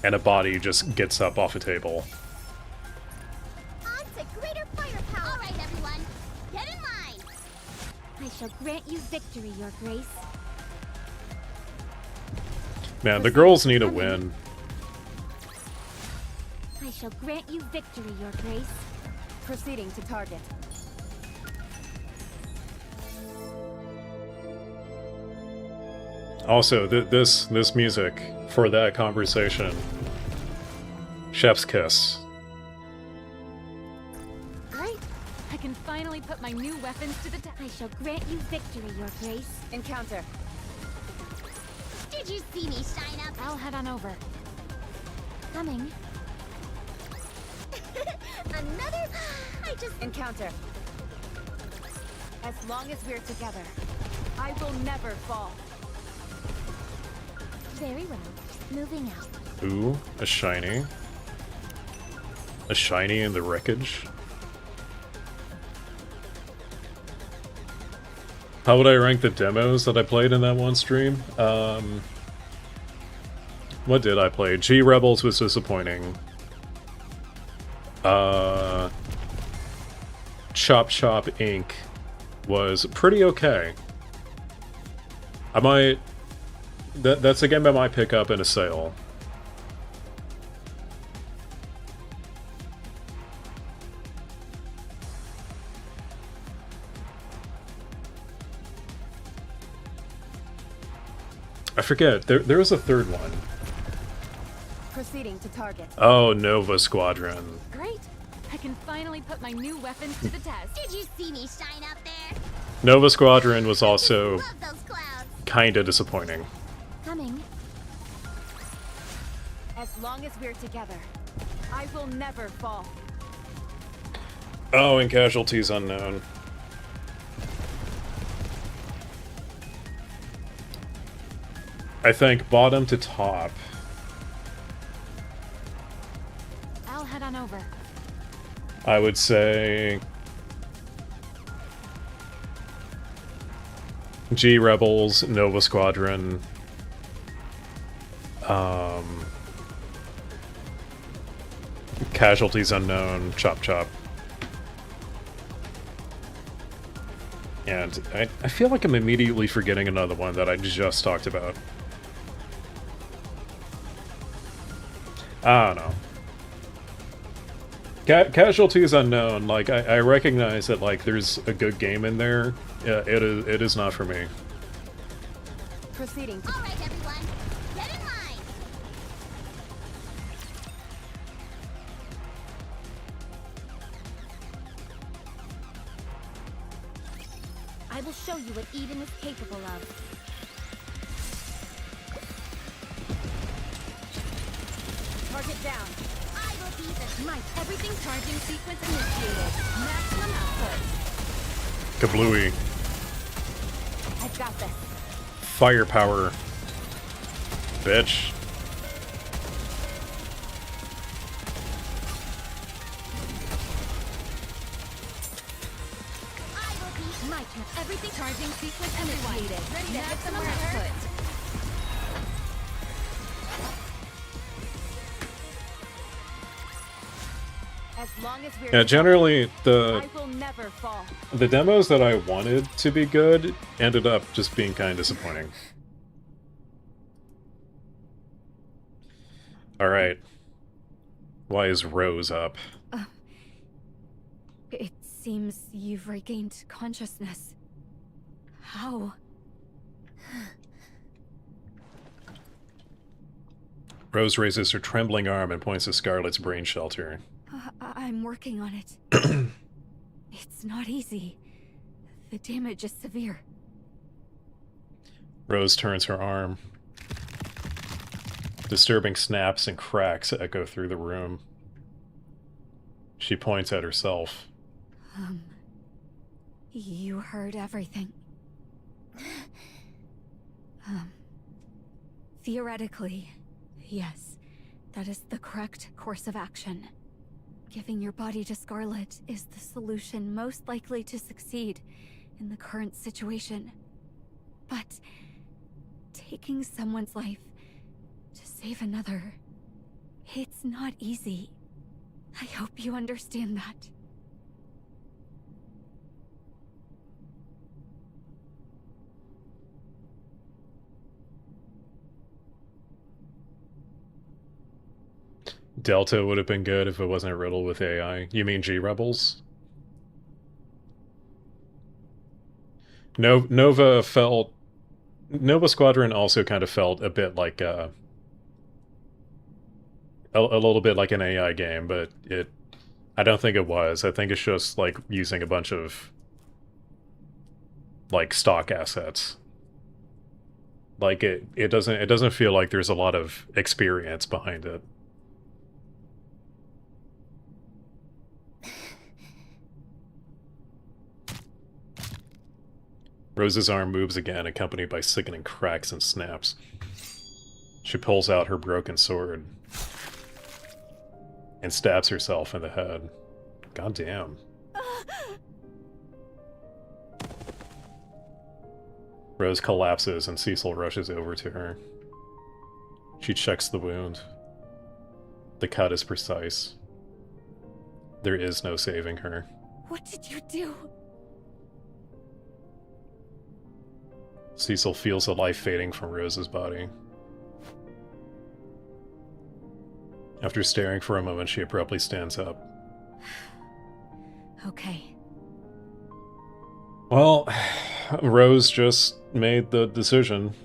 and a body just gets up off a table. On to greater firepower! All right, everyone, get in line! I shall grant you victory, Your Grace. Man, the girls need a win. I shall grant you victory, Your Grace. Proceeding to target. Also, this music for that conversation. Chef's kiss. Great! I can finally put my new weapons to the test. I shall grant you victory, Your Grace. Encounter. Did you see me shine up? I'll head on over. Coming. Another? I just... Encounter. As long as we're together, I will never fall. Very well. Moving out. Ooh, a shiny. A shiny in the wreckage. How would I rank the demos that I played in that one stream? What did I play? G Rebels was disappointing. Chop Chop Inc. was pretty okay. I might... That's a game I might pick up in a sale. I forget. There was a third one. Proceeding to target. Oh, Nova Squadron. Great! I can finally put my new weapons to the test. Did you see me shine up there? Nova Squadron was also Love those clouds. kinda disappointing. Coming. As long as we're together, I will never fall. Oh, and Casualties Unknown. I think bottom to top. I'll head on over. I would say G Rebels, Nova Squadron, Casualties Unknown, Chop Chop. And I feel like I'm immediately forgetting another one that I just talked about. I don't know. Casualties Unknown, like, I recognize that, like, there's a good game in there. Yeah, it is not for me. Proceeding. All right, everyone, get in line. I will show you what Eden is capable of. Target down. I will be the Might. Everything charging sequence initiated. Maximum output. Kablooey. I've got this. Firepower. Bitch. I will be My turn. Everything charging sequence initiated. Ready to hit some output. As long as we're Yeah, generally I will never fall. the demos that I wanted to be good ended up just being kind of disappointing. Alright. Why is Rose up? It seems you've regained consciousness. How? Rose raises her trembling arm and points to Scarlet's brain shelter. I'm working on it. It's not easy. The damage is severe. Rose turns her arm. Disturbing snaps and cracks echo through the room. She points at herself. You heard everything. Theoretically, yes, that is the correct course of action. Giving your body to Scarlet is the solution most likely to succeed in the current situation. But taking someone's life to save another It's not easy. I hope you understand that. Delta would have been good if it wasn't riddled with AI. You mean G-Rebels? Nova Squadron also kind of felt a bit like a little bit like an AI game, but I don't think it was. I think it's just like using a bunch of like stock assets. Like it doesn't feel like there's a lot of experience behind it. Rose's arm moves again, accompanied by sickening cracks and snaps. She pulls out her broken sword and stabs herself in the head. God damn. Rose collapses and Cecil rushes over to her. She checks the wound. The cut is precise. There is no saving her. What did you do? Cecil feels the life fading from Rose's body. After staring for a moment, she abruptly stands up. Okay. Well, Rose just made the decision.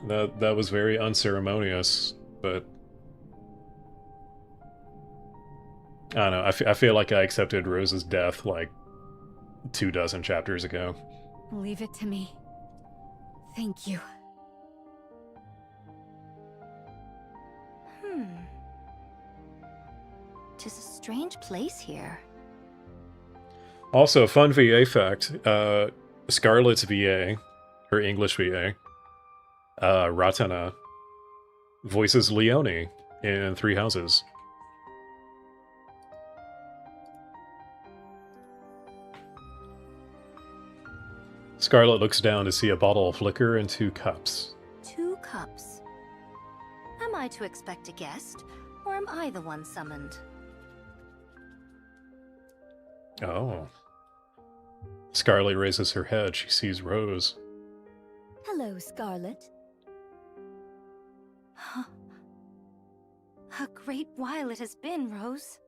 That was very unceremonious, but I don't know. I feel like I accepted Rose's death like 24 chapters ago. Leave it to me. Thank you. Tis a strange place here. Also, fun VA fact, Scarlett's VA, her English VA, Ratana, voices Leone in Three Houses. Scarlett looks down to see a bottle of liquor and 2 cups. 2 cups. Am I to expect a guest, or am I the one summoned? Oh. Scarlett raises her head. She sees Rose. Hello, Scarlett. A great while it has been, Rose.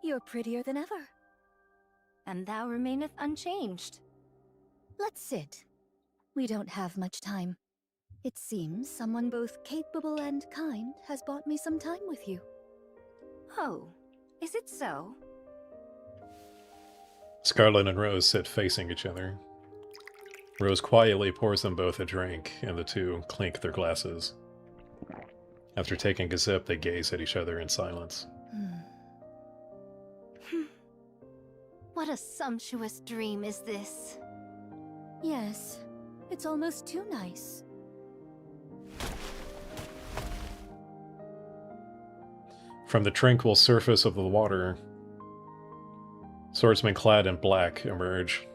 You're prettier than ever. And thou remaineth unchanged. Let's sit. We don't have much time. It seems someone both capable and kind has bought me some time with you. Oh, is it so? Scarlett and Rose sit facing each other. Rose quietly pours them both a drink, and the two clink their glasses. After taking a sip, they gaze at each other in silence. What a sumptuous dream is this? Yes, it's almost too nice. From the tranquil surface of the water, swordsmen clad in black emerge.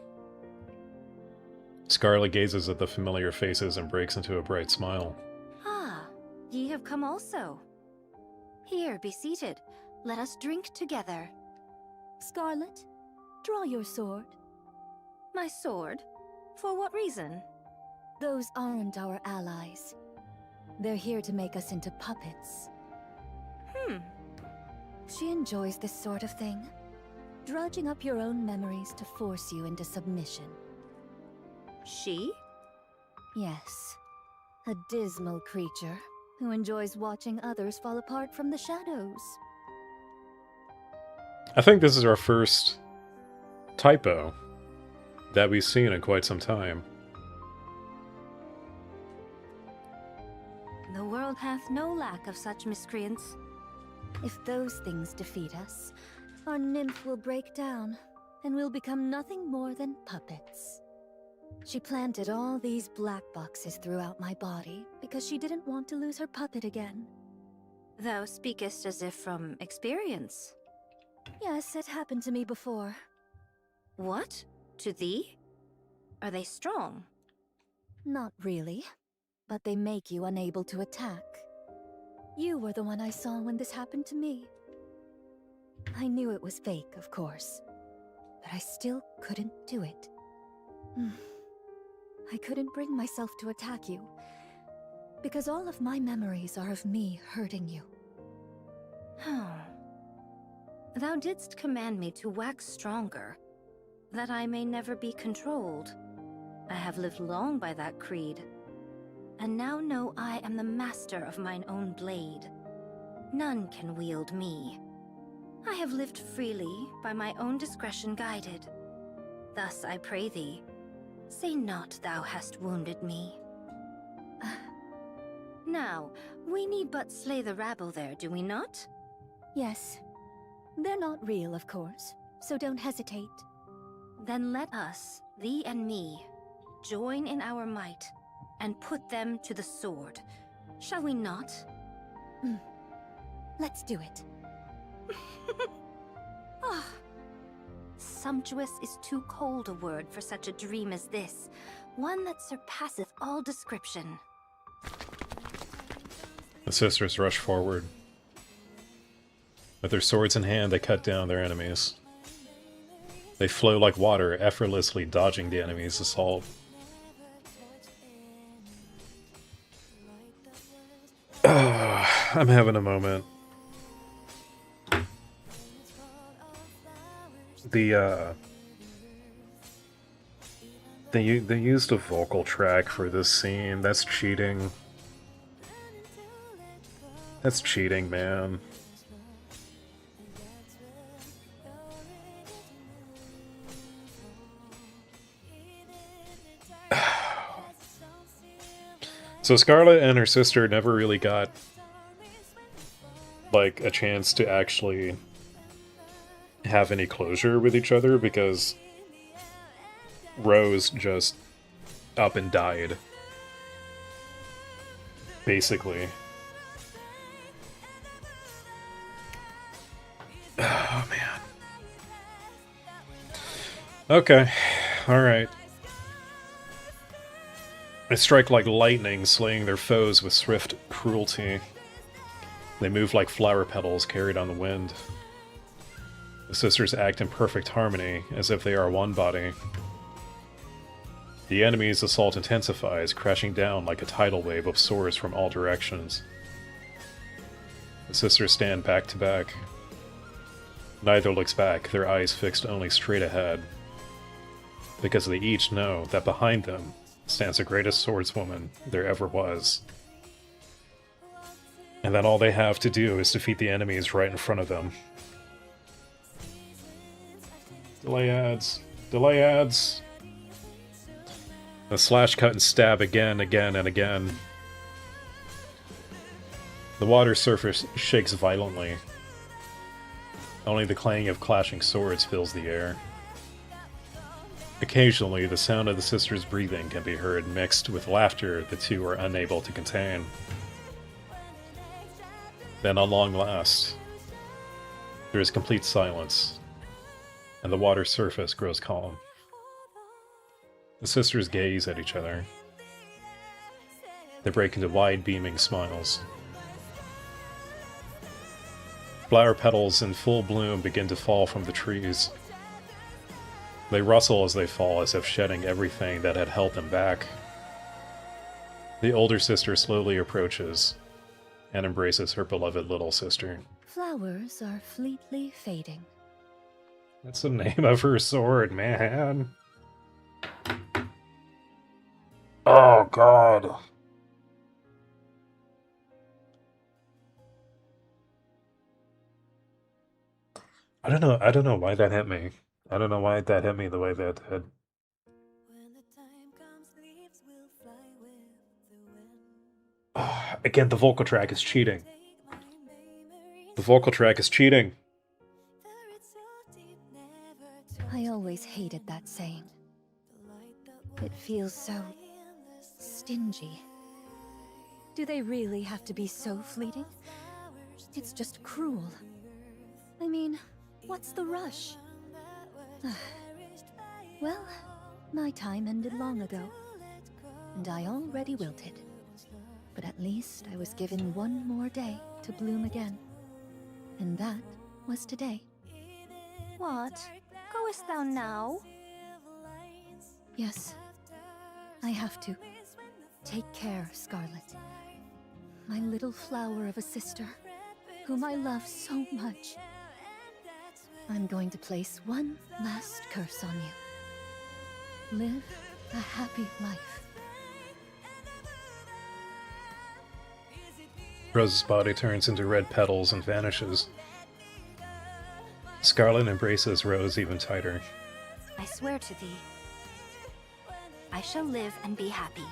Scarlet gazes at the familiar faces and breaks into a bright smile. Ah, ye have come also. Here, be seated. Let us drink together. Scarlet, draw your sword. My sword? For what reason? Those aren't our allies. They're here to make us into puppets. She enjoys this sort of thing. Drudging up your own memories to force you into submission. She? Yes. A dismal creature who enjoys watching others fall apart from the shadows. I think this is our first typo that we've seen in quite some time. The world hath no lack of such miscreants. If those things defeat us, our nymph will break down, and we'll become nothing more than puppets. She planted all these black boxes throughout my body because she didn't want to lose her puppet again. Thou speakest as if from experience. Yes, it happened to me before. What? To thee? Are they strong? Not really. but they make you unable to attack. You were the one I saw when this happened to me. I knew it was fake, of course, but I still couldn't do it. I couldn't bring myself to attack you, because all of my memories are of me hurting you. Thou didst command me to wax stronger, that I may never be controlled. I have lived long by that creed, and now know I am the master of mine own blade. None can wield me. I have lived freely, by my own discretion guided. Thus I pray thee, say not thou hast wounded me. Now, we need but slay the rabble there, do we not? Yes. They're not real, of course, so don't hesitate. Then let us, thee and me, join in our might, and put them to the sword. Shall we not? Let's do it. Sumptuous is too cold a word for such a dream as this, one that surpasseth all description. The sisters rush forward. With their swords in hand, they cut down their enemies. They flow like water, effortlessly dodging the enemy's assault. I'm having a moment. They used a vocal track for this scene. That's cheating. That's cheating, man. So Scarlet and her sister never really got, like, a chance to actually have any closure with each other because Rose just up and died. Basically. Oh, man. Okay. Alright. They strike like lightning, slaying their foes with swift cruelty. They move like flower petals carried on the wind. The sisters act in perfect harmony, as if they are one body. The enemy's assault intensifies, crashing down like a tidal wave of swords from all directions. The sisters stand back to back. Neither looks back, their eyes fixed only straight ahead. Because they each know that behind them stands the greatest swordswoman there ever was. And that all they have to do is defeat the enemies right in front of them. Delay ads. Delay ads. The slash, cut, and stab again, again, and again. The water surface shakes violently. Only the clang of clashing swords fills the air. Occasionally, the sound of the sisters' breathing can be heard mixed with laughter the two are unable to contain. Then, at long last, there is complete silence, and the water surface grows calm. The sisters gaze at each other. They break into wide, beaming smiles. Flower petals in full bloom begin to fall from the trees. They rustle as they fall, as if shedding everything that had held them back. The older sister slowly approaches and embraces her beloved little sister. Flowers are fleetly fading. That's the name of her sword, man. Oh, God. I don't know why that hit me. I don't know why that hit me the way that did. Again, the vocal track is cheating. The vocal track is cheating. I always hated that saying. It feels so stingy. Do they really have to be so fleeting? It's just cruel. I mean, what's the rush? Well, my time ended long ago, and I already wilted. But at least I was given one more day to bloom again. And that was today. What? Goest thou now? Yes. I have to. Take care, Scarlet. My little flower of a sister, whom I love so much. I'm going to place one last curse on you. Live a happy life. Rose's body turns into red petals and vanishes. Scarlet embraces Rose even tighter. I swear to thee, I shall live and be happy.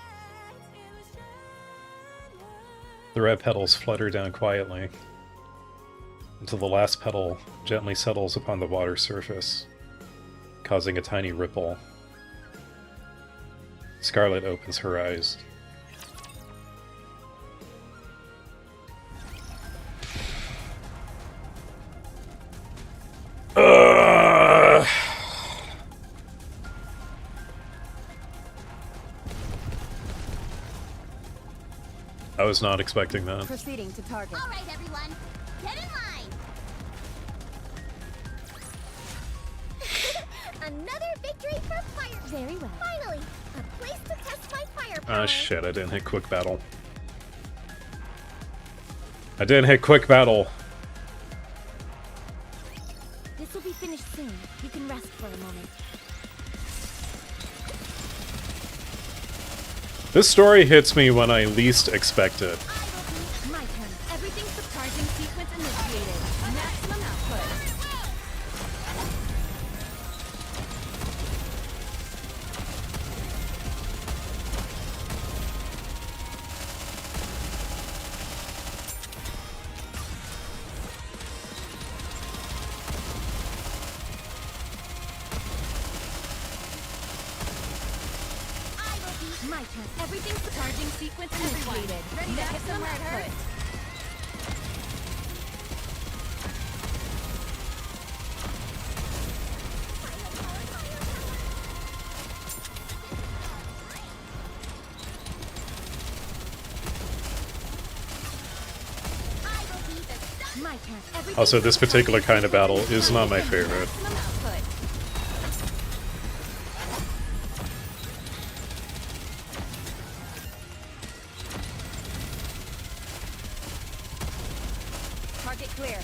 The red petals flutter down quietly until the last petal gently settles upon the water's surface, causing a tiny ripple. Scarlet opens her eyes. I was not expecting that. Proceeding to target. All right, everyone, get in line. Another victory for fire. Very well. Finally, a place to test my fire power. Ah, shit! I didn't hit quick battle. I didn't hit quick battle. This will be finished soon. You can rest for a moment. This story hits me when I least expect it. My turn. Everything's the charging sequence initiated. Maximum output. My turn. Everything's the charging sequence initiated. Ready to hit them where it hurts. My turn. Also, this particular kind of battle is not my favorite. Target clear.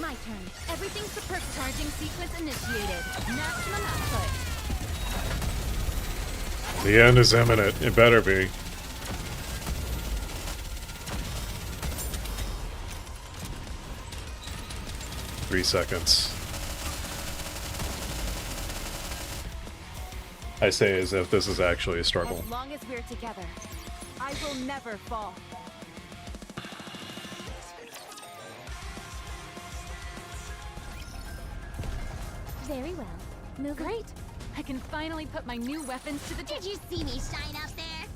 My turn. Everything's the perk charging sequence initiated. Maximum output. The end is imminent. It better be. Three seconds. I say as if this is actually a struggle. As long as we're together, I will never fall. Very well. Move. Great. I can finally put my new weapons to the Did you see me shine up there?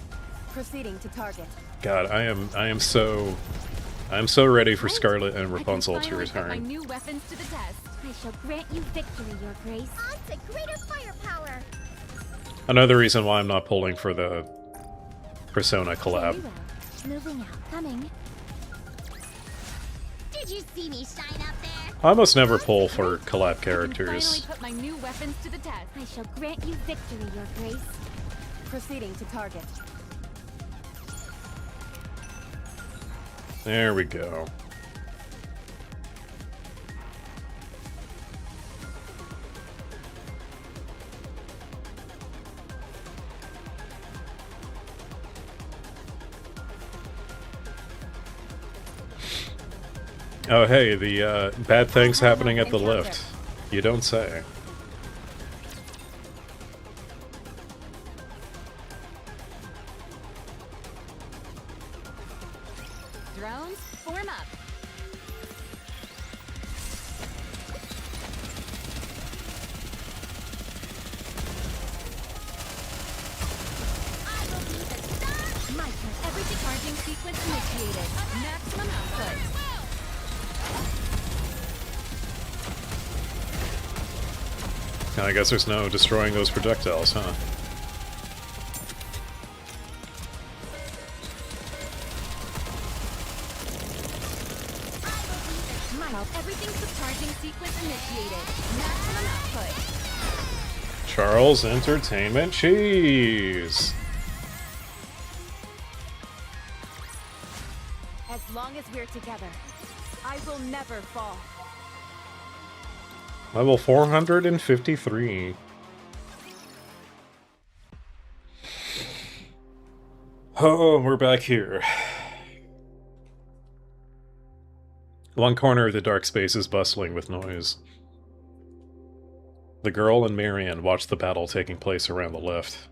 Proceeding to target. God, I am so ready for Scarlet and Rapunzel to My return. new weapons to the test. I shall grant you victory, Your Grace. On to greater firepower. Another reason why I'm not pulling for the Persona collab. Very well. Moving out. Coming. Did you see me shine up there? I almost never pull for collab characters. Finally put my new weapons to the test. I shall grant you victory, Your Grace. Proceeding to target. There we go. Oh hey, the bad things happening at the lift. You don't say. Drones, form up. My turn. Everything charging sequence initiated. Maximum output. I guess there's no destroying those projectiles, huh? Everything subcharging sequence initiated. Maximum output. Charles Entertainment Cheese. As long as we're together, I will never fall. Level 453. Oh, we're back here. One corner of the dark space is bustling with noise. The girl and Marian watch the battle taking place around the lift.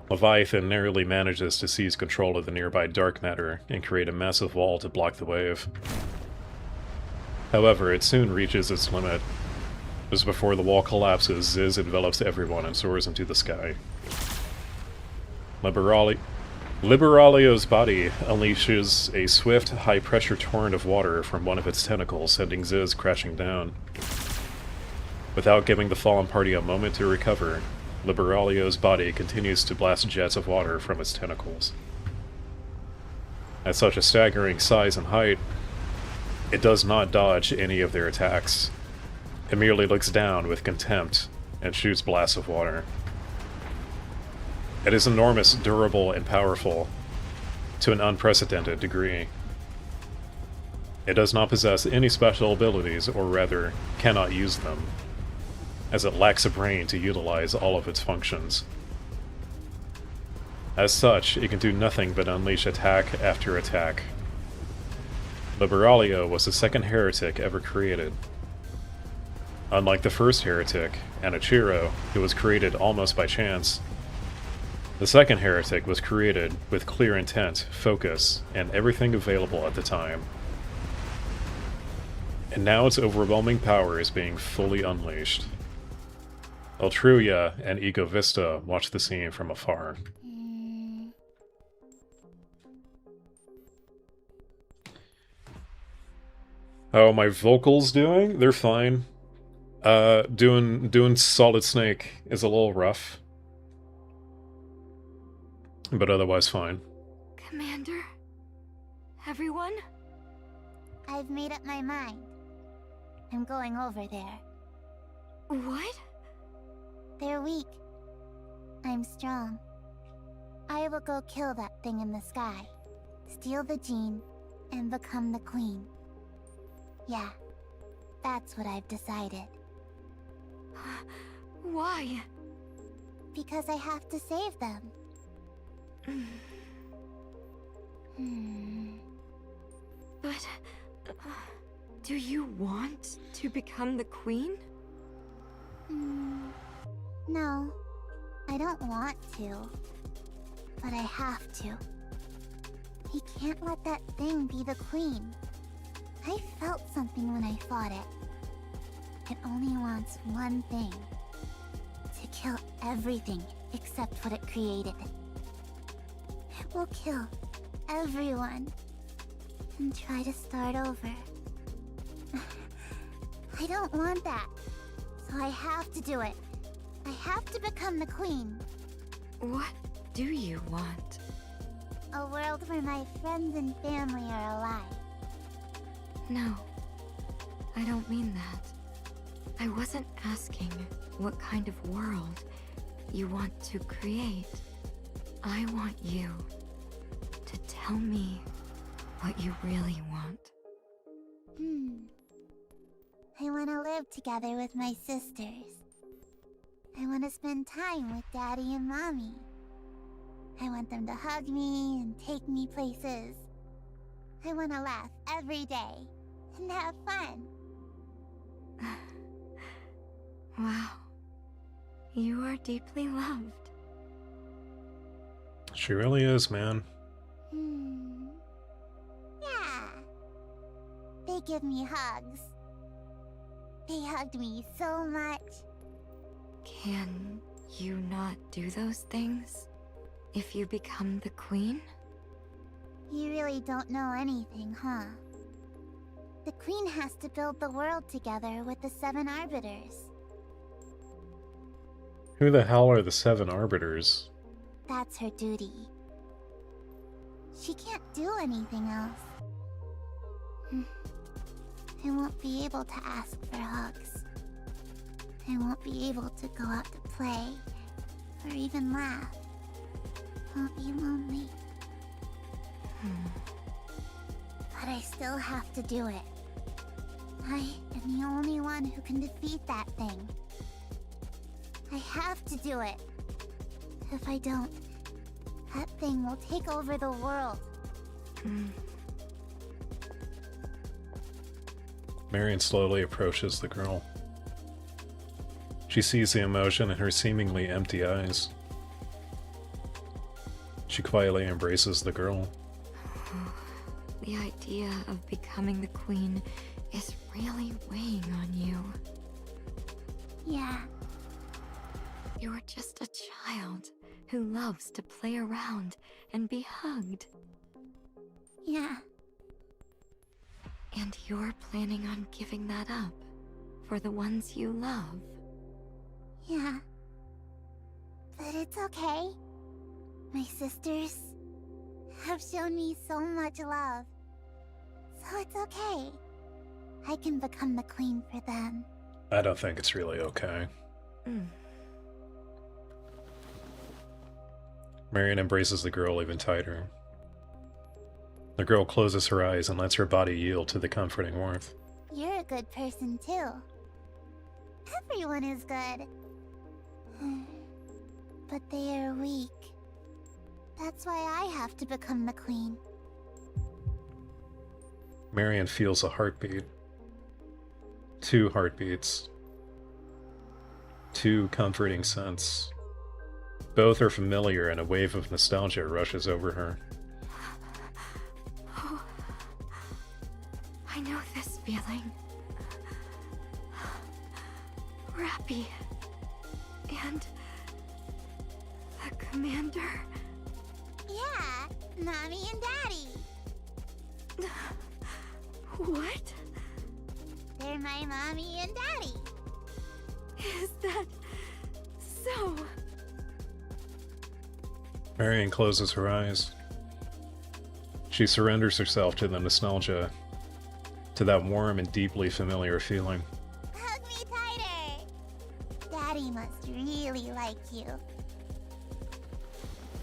Leviathan narrowly manages to seize control of the nearby dark matter and create a massive wall to block the wave. However, it soon reaches its limit. Just before the wall collapses, Ziz envelops everyone and soars into the sky. Liberalio's body unleashes a swift, high-pressure torrent of water from one of its tentacles, sending Ziz crashing down. Without giving the fallen party a moment to recover, Liberalio's body continues to blast jets of water from its tentacles. At such a staggering size and height, it does not dodge any of their attacks. It merely looks down with contempt and shoots blasts of water. It is enormous, durable, and powerful to an unprecedented degree. It does not possess any special abilities, or rather, cannot use them, as it lacks a brain to utilize all of its functions. As such, it can do nothing but unleash attack after attack. Liberalio was the second heretic ever created. Unlike the first heretic, Anichiro, who was created almost by chance, the second heretic was created with clear intent, focus, and everything available at the time. And now its overwhelming power is being fully unleashed. Altruia and Ego Vista watch the scene from afar. How are my vocals doing? They're fine. Doing Solid Snake is a little rough, but otherwise fine. Commander? Everyone? I've made up my mind. I'm going over there. What? They're weak. I'm strong. I will go kill that thing in the sky, steal the gene, and become the queen. Yeah, that's what I've decided. Why? Because I have to save them. But... do you want to become the queen? No, I don't want to. But I have to. He can't let that thing be the queen. I felt something when I fought it. It only wants one thing. To kill everything except what it created. It will kill everyone. And try to start over. I don't want that. So I have to do it. I have to become the queen. What do you want? A world where my friends and family are alive. No, I don't mean that. I wasn't asking what kind of world you want to create. I want you to tell me what you really want. I want to live together with my sisters. I want to spend time with Daddy and Mommy. I want them to hug me and take me places. I want to laugh every day and have fun. Wow. You are deeply loved. She really is, man. Yeah. They give me hugs. They hugged me so much. Can you not do those things if you become the queen? You really don't know anything, huh? The queen has to build the world together with the 7 arbiters. Who the hell are the 7 arbiters? That's her duty. She can't do anything else. I won't be able to ask for hugs. I won't be able to go out to play, or even laugh. I'll be lonely. But I still have to do it. I am the only one who can defeat that thing. I have to do it. If I don't, that thing will take over the world. Marian slowly approaches the girl. She sees the emotion in her seemingly empty eyes. She quietly embraces the girl. The idea of becoming the queen is really weighing on you. Yeah. You're just a child who loves to play around and be hugged. Yeah. And you're planning on giving that up for the ones you love. Yeah. But it's okay. My sisters have shown me so much love. So it's okay. I can become the queen for them. I don't think it's really okay. Marian embraces the girl even tighter. The girl closes her eyes and lets her body yield to the comforting warmth. You're a good person too. Everyone is good. But they are weak. That's why I have to become the queen. Marian feels a heartbeat. 2 heartbeats. 2 comforting scents. Both are familiar and a wave of nostalgia rushes over her. Oh, I know this feeling. Rappy. And the commander. Yeah, Mommy and Daddy. What? They're my Mommy and Daddy. Is that so? Marian closes her eyes. She surrenders herself to the nostalgia, to that warm and deeply familiar feeling. Hug me tighter. Daddy must really like you.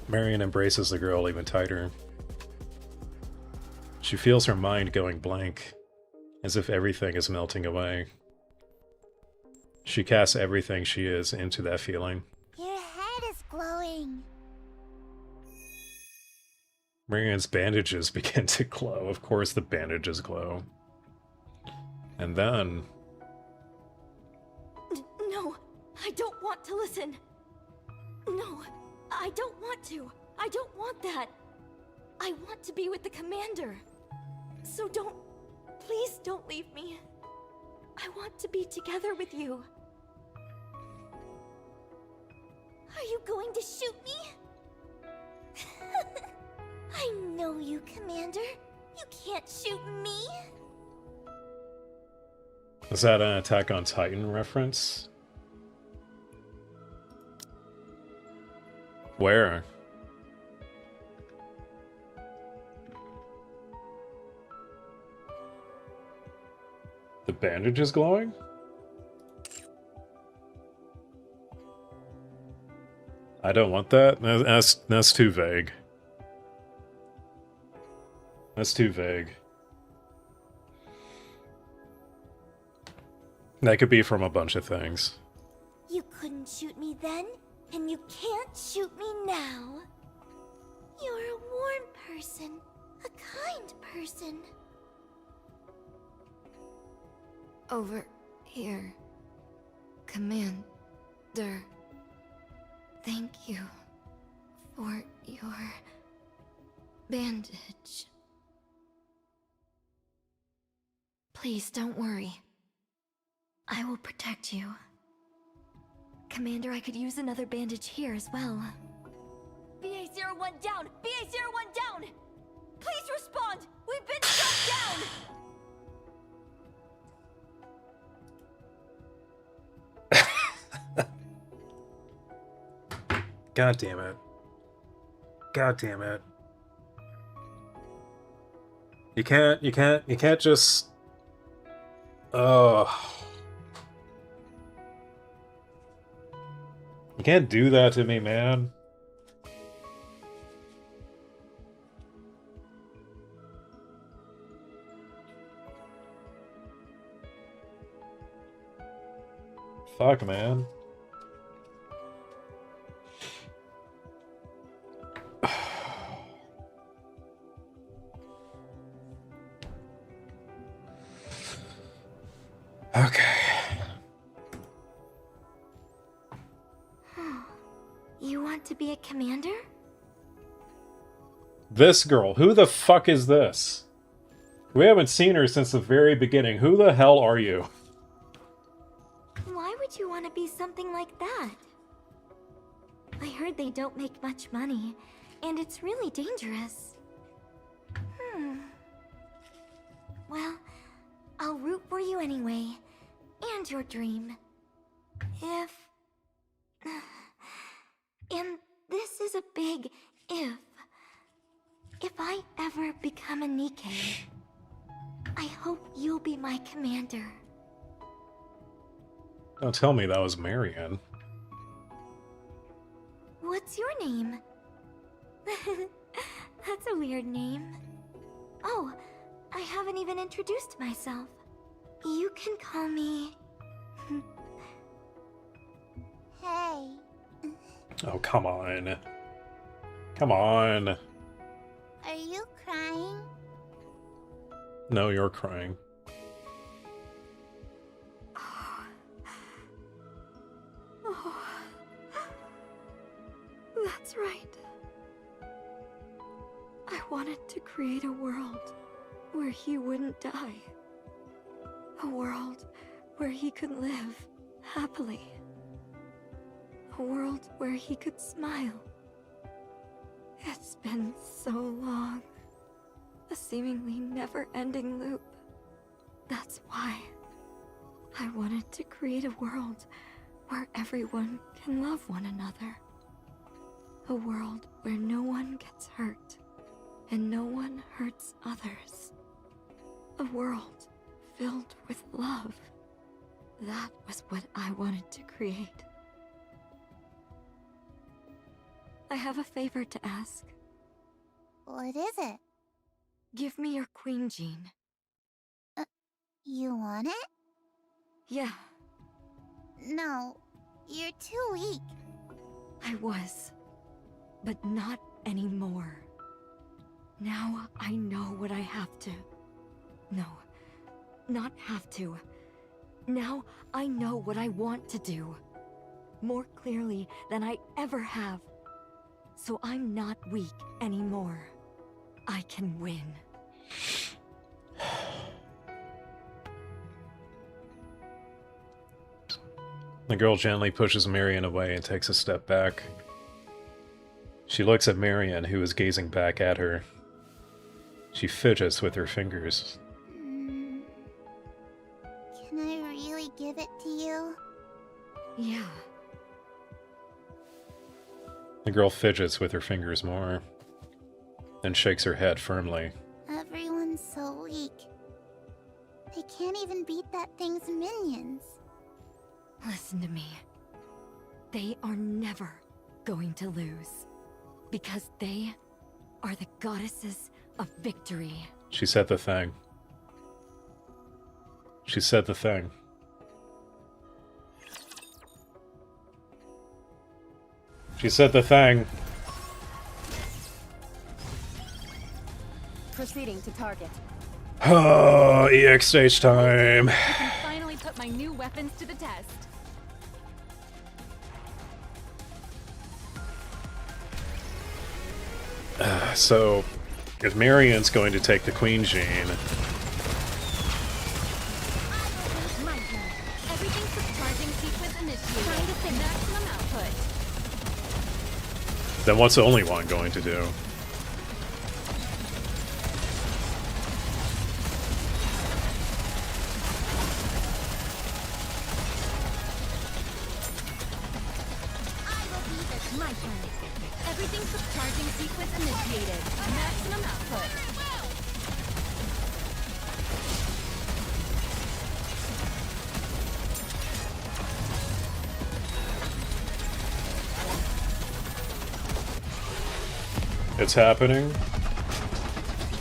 Marian embraces the girl even tighter. She feels her mind going blank, as if everything is melting away. She casts everything she is into that feeling. Your head is glowing. Marian's bandages begin to glow. Of course the bandages glow. And then... No, I don't want to listen. No, I don't want to. I don't want that. I want to be with the commander. So please don't leave me. I want to be together with you. Are you going to shoot me? I know you, Commander. You can't shoot me. Is that an Attack on Titan reference? Where? The bandage is glowing? I don't want that. That's too vague. That's too vague. That could be from a bunch of things. You couldn't shoot me then, and you can't shoot me now. You're a warm person, a kind person. Over here, Commander. Thank you for your bandage. Please don't worry. I will protect you. Commander, I could use another bandage here as well. BA-01 down! BA-01 down! Please respond! We've been shut down! God damn it. God damn it. You can't just Ugh. You can't do that to me, man. Fuck, man. Okay. You want to be a commander? This girl, who the fuck is this? We haven't seen her since the very beginning. Who the hell are you? Why would you want to be something like that? I heard they don't make much money, and it's really dangerous. Well, I'll root for you anyway, and your dream. And this is a big if. If I ever become a Nikke, I hope you'll be my commander. Don't tell me that was Marian. What's your name? That's a weird name. Oh, I haven't even introduced myself. You can call me... Hey. Oh, come on. Come on. Are you crying? No, you're crying. Oh, that's right. I wanted to create a world where he wouldn't die. A world where he could live happily. A world where he could smile. It's been so long. A seemingly never-ending loop. That's why I wanted to create a world where everyone can love one another. A world where no one gets hurt and no one hurts others. A world filled with love. That was what I wanted to create. I have a favor to ask. What is it? Give me your queen gene. You want it? Yeah, No, you're too weak. I was. But not anymore. Now I know what I have to. No, not have to. Now I know what I want to do. More clearly than I ever have. So I'm not weak anymore. I can win. The girl gently pushes Marian away and takes a step back. She looks at Marian, who is gazing back at her. She fidgets with her fingers. Can I really give it to you? Yeah. The girl fidgets with her fingers more, then shakes her head firmly. Everyone's so weak. They can't even beat that thing's minions. Listen to me. They are never going to lose. Because they are the goddesses of victory. She said the thing. She said the thing. She said the thing. Proceeding to target. Oh, EX stage time. I can finally put my new weapons to the test. So, if Marian's going to take the Queen Gene, My turn. Everything subcharging sequence initiated. Trying to fit maximum output. then what's the only one going to do? My turn. Everything subcharging sequence initiated. Maximum output. It's happening.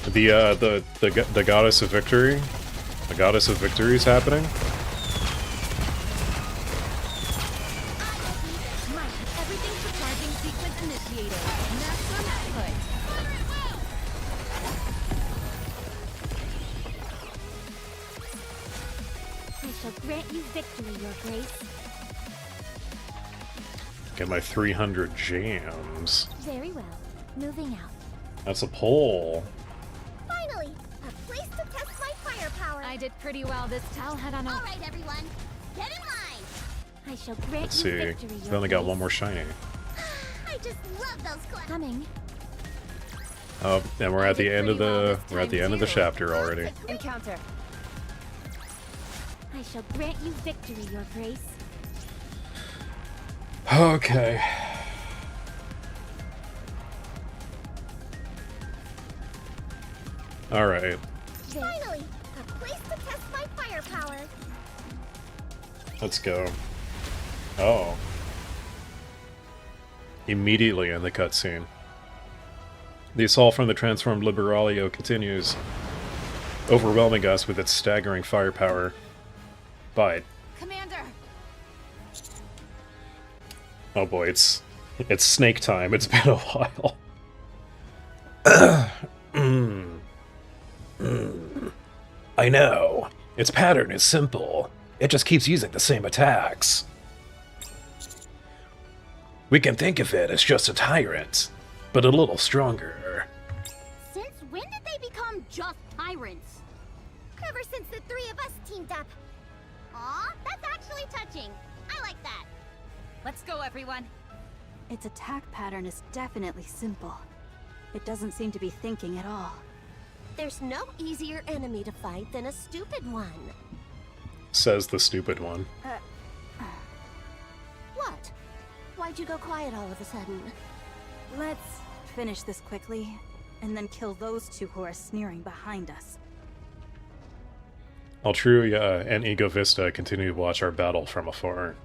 The goddess of victory. The goddess of victory is happening. Everything's for charging sequence initiated. Maximum output. I shall grant you victory, Your Grace. Get my 300 jams. Very well. Moving out. That's a pull. Finally, a place to test my firepower. I did pretty well this time. I'll head on All over. right, everyone. Get in line. I shall grant Let's you see. victory, We Your only got Grace. one more shiny. I just love those Coming. Oh, and we're at the end of the chapter already. Encounter. I shall grant you victory, Your Grace. Okay. All right. Finally, a place to test my firepower. Let's go. Oh. Immediately in the cutscene. The assault from the transformed Liberalio continues, overwhelming us with its staggering firepower. But Commander. oh boy, it's snake time. It's been a while. I know. Its pattern is simple. It just keeps using the same attacks. We can think of it as just a tyrant, but a little stronger. Since when did they become just tyrants? Ever since the three of us teamed up. Aw, that's actually touching. I like that. Let's go, everyone. Its attack pattern is definitely simple. It doesn't seem to be thinking at all. There's no easier enemy to fight than a stupid one. Says the stupid one. What? Why'd you go quiet all of a sudden? Let's finish this quickly, and then kill those two who are sneering behind us. Altruia and Ego Vista continue to watch our battle from afar.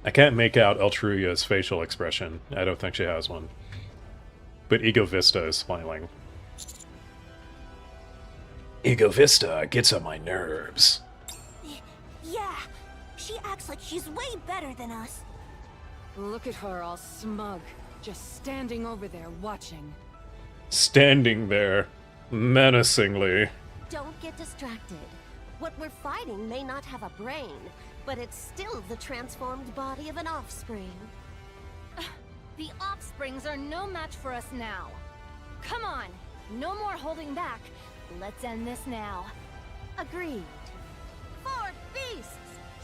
I can't make out Altruia's facial expression. I don't think she has one. But Ego Vista is smiling. Ego Vista gets on my nerves. Yeah, she acts like she's way better than us. Look at her all smug, just standing over there watching. Standing there, menacingly. Don't get distracted. What we're fighting may not have a brain, but it's still the transformed body of an offspring. The offsprings are no match for us now. Come on, no more holding back. Let's end this now. Agreed. Four beasts,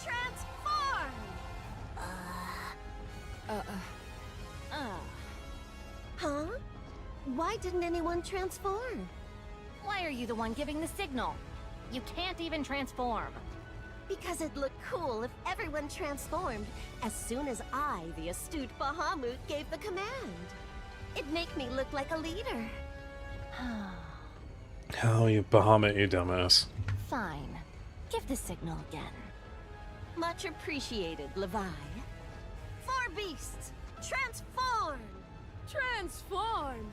transform! Huh? Why didn't anyone transform? Why are you the one giving the signal? You can't even transform. Because it'd look cool if everyone transformed as soon as I, the astute Bahamut, gave the command. It'd make me look like a leader. Oh, you Bahamut, you dumbass. Fine. Give the signal again. Much appreciated, Levi. Four beasts, transform! Transform!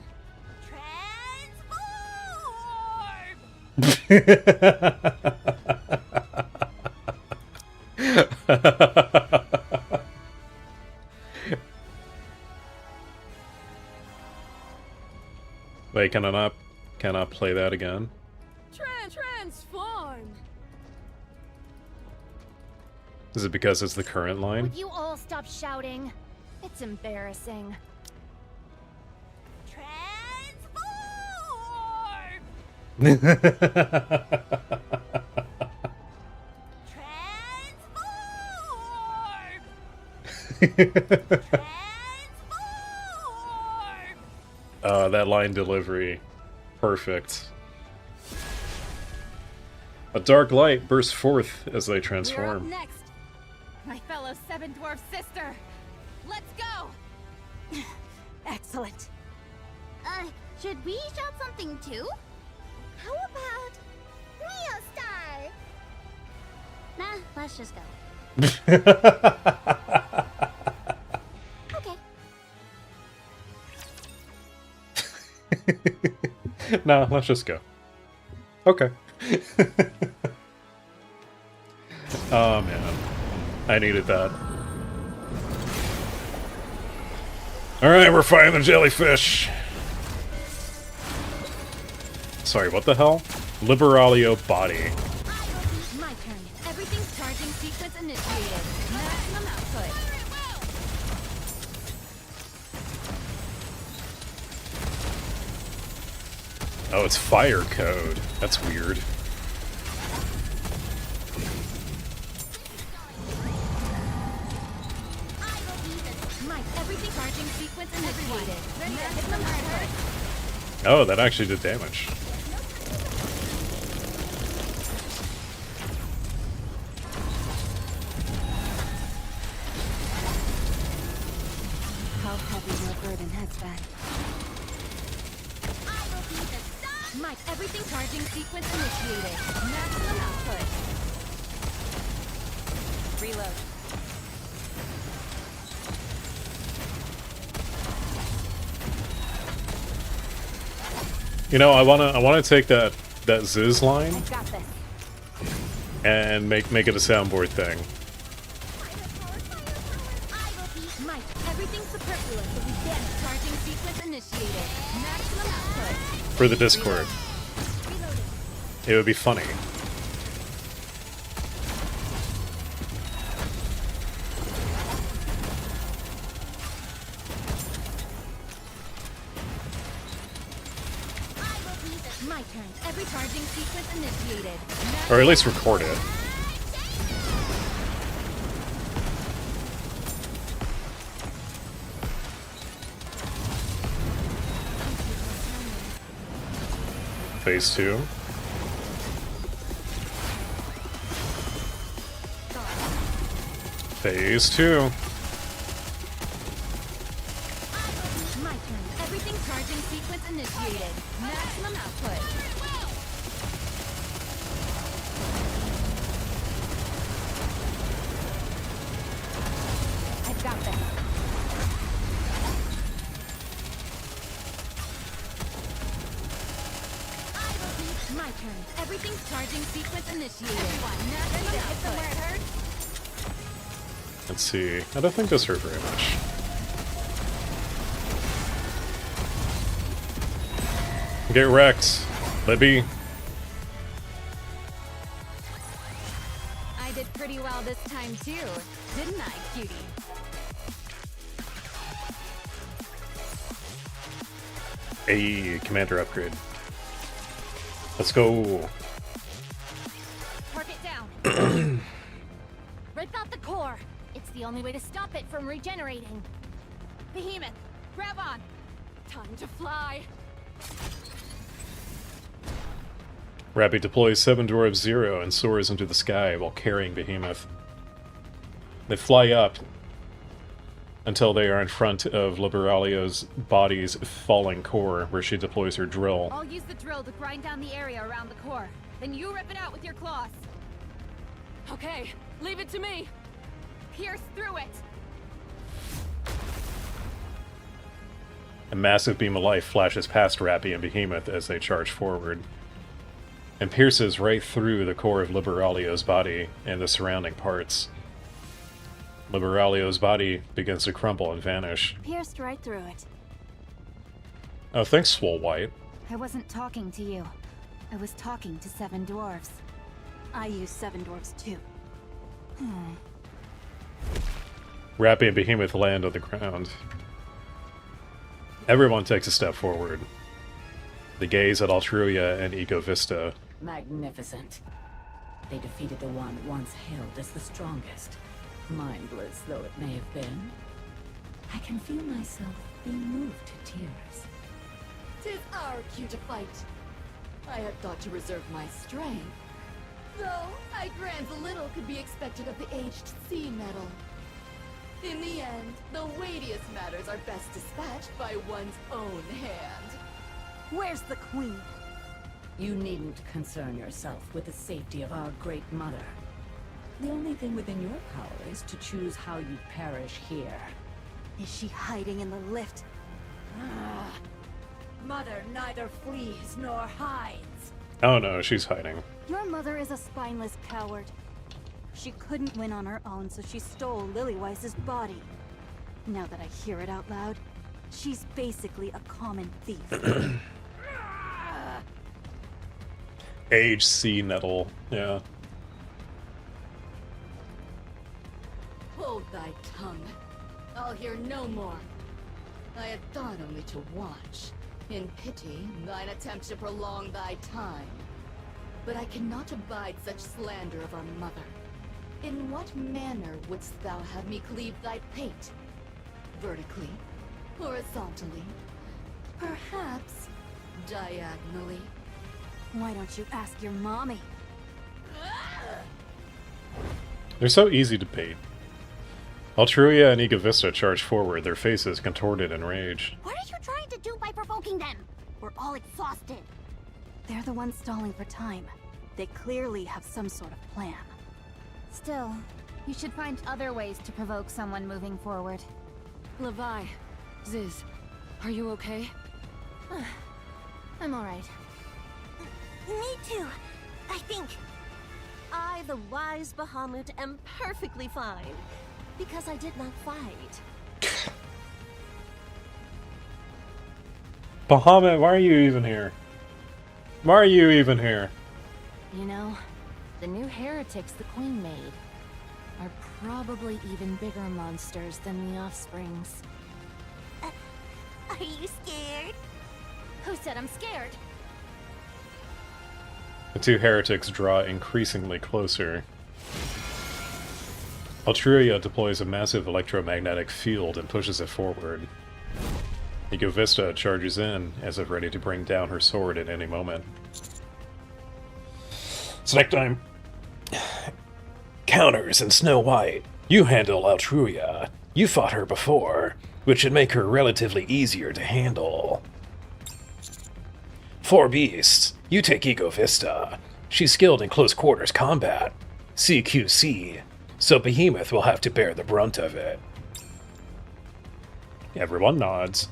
Wait, can I not play that again? Transform! Is it because it's the current line? Would you all stop shouting? It's embarrassing. That line delivery. Perfect. A dark light bursts forth as they You're up transform. next, my fellow Seven Dwarf sister. Let's go! Excellent. Should we shout something too? How about Neo Star? Nah, let's just go. Okay. No, let's just go. Okay. Oh man, I needed that. Alright, we're fighting the jellyfish. Sorry, what the hell? Liberalio body. My turn. Everything's charging sequence initiated. Maximum output. Oh, it's fire code. That's weird. Everything charging sequence initiated. Maximum output. Oh, that actually did damage. How heavy your burden has been. Mike, everything charging sequence initiated. Maximum output. Reload. You know, I wanna take that Ziz line and make it a soundboard thing. Mike, everything superfluous will be damaged. Charging sequence initiated. Maximum output. For the Discord. It would be funny. My turn. Every charging sequence initiated. Or at least record it. Phase 2. Phase 2. My turn. Everything charging sequence initiated. Maximum output. I've got this. My turn. Everything's charging sequence initiated. Maximum output. Where it hurts. Let's see. I don't think this hurt very much. Get wrecked, Libby. I did pretty well this time too, didn't I, cutie? A commander upgrade. Let's go. Park it down. Rip out the core. It's the only way to stop it from regenerating. Behemoth, grab on. Time to fly. Rappy deploys 7 Dwarves 0 and soars into the sky while carrying Behemoth. They fly up until they are in front of Liberalio's body's falling core, where she deploys her drill. I'll use the drill to grind down the area around the core. Then you rip it out with your claws. Okay, leave it to me. Pierce through it. A massive beam of light flashes past Rappy and Behemoth as they charge forward, and pierces right through the core of Liberalio's body and the surrounding parts. Liberalio's body begins to crumble and vanish. Pierced right through it. Oh, thanks, Swole White. I wasn't talking to you. I was talking to 7 dwarves. I use 7 dwarves too. Rappy and Behemoth land on the ground. Everyone takes a step forward. They gaze at Altruia and Eco Vista. Magnificent. They defeated the one once hailed as the strongest. Mindless though it may have been. I can feel myself being moved to tears. 'Tis our cue to fight. I had thought to reserve my strength. Though, I grant a little could be expected of the aged sea metal. In the end, the weightiest matters are best dispatched by one's own hand. Where's the queen? You needn't concern yourself with the safety of our great mother. The only thing within your power is to choose how you perish here. Is she hiding in the lift? Mother neither flees nor hides. Oh no, she's hiding. Your mother is a spineless coward. She couldn't win on her own, so she stole Lillyweiss's body. Now that I hear it out loud, she's basically a common thief. Age C nettle, yeah. Hold thy tongue. I'll hear no more. I had thought only to watch. In pity, thine attempt to prolong thy time. But I cannot abide such slander of our mother. In what manner wouldst thou have me cleave thy pate? Vertically? Horizontally? Perhaps diagonally? Why don't you ask your mommy? They're so easy to bait. Altruia and Nikke Vista charge forward, their faces contorted in rage. What are you trying to do by provoking them? We're all exhausted. They're the ones stalling for time. They clearly have some sort of plan. Still, you should find other ways to provoke someone moving forward. Levi, Ziz, are you okay? I'm alright. Me too, I think. I, the wise Bahamut, am perfectly fine. Because I did not fight. Bahamut, why are you even here? Why are you even here? You know, the new heretics the Queen made are probably even bigger monsters than the offsprings. Are you scared? Who said I'm scared? The two heretics draw increasingly closer. Altruia deploys a massive electromagnetic field and pushes it forward. Nikke Vista charges in, as if ready to bring down her sword at any moment. Snack time! Counters and Snow White. You handle Altruia. You fought her before, which should make her relatively easier to handle. Four Beasts. You take Nikke Vista. She's skilled in close quarters combat. CQC. So Behemoth will have to bear the brunt of it. Everyone nods.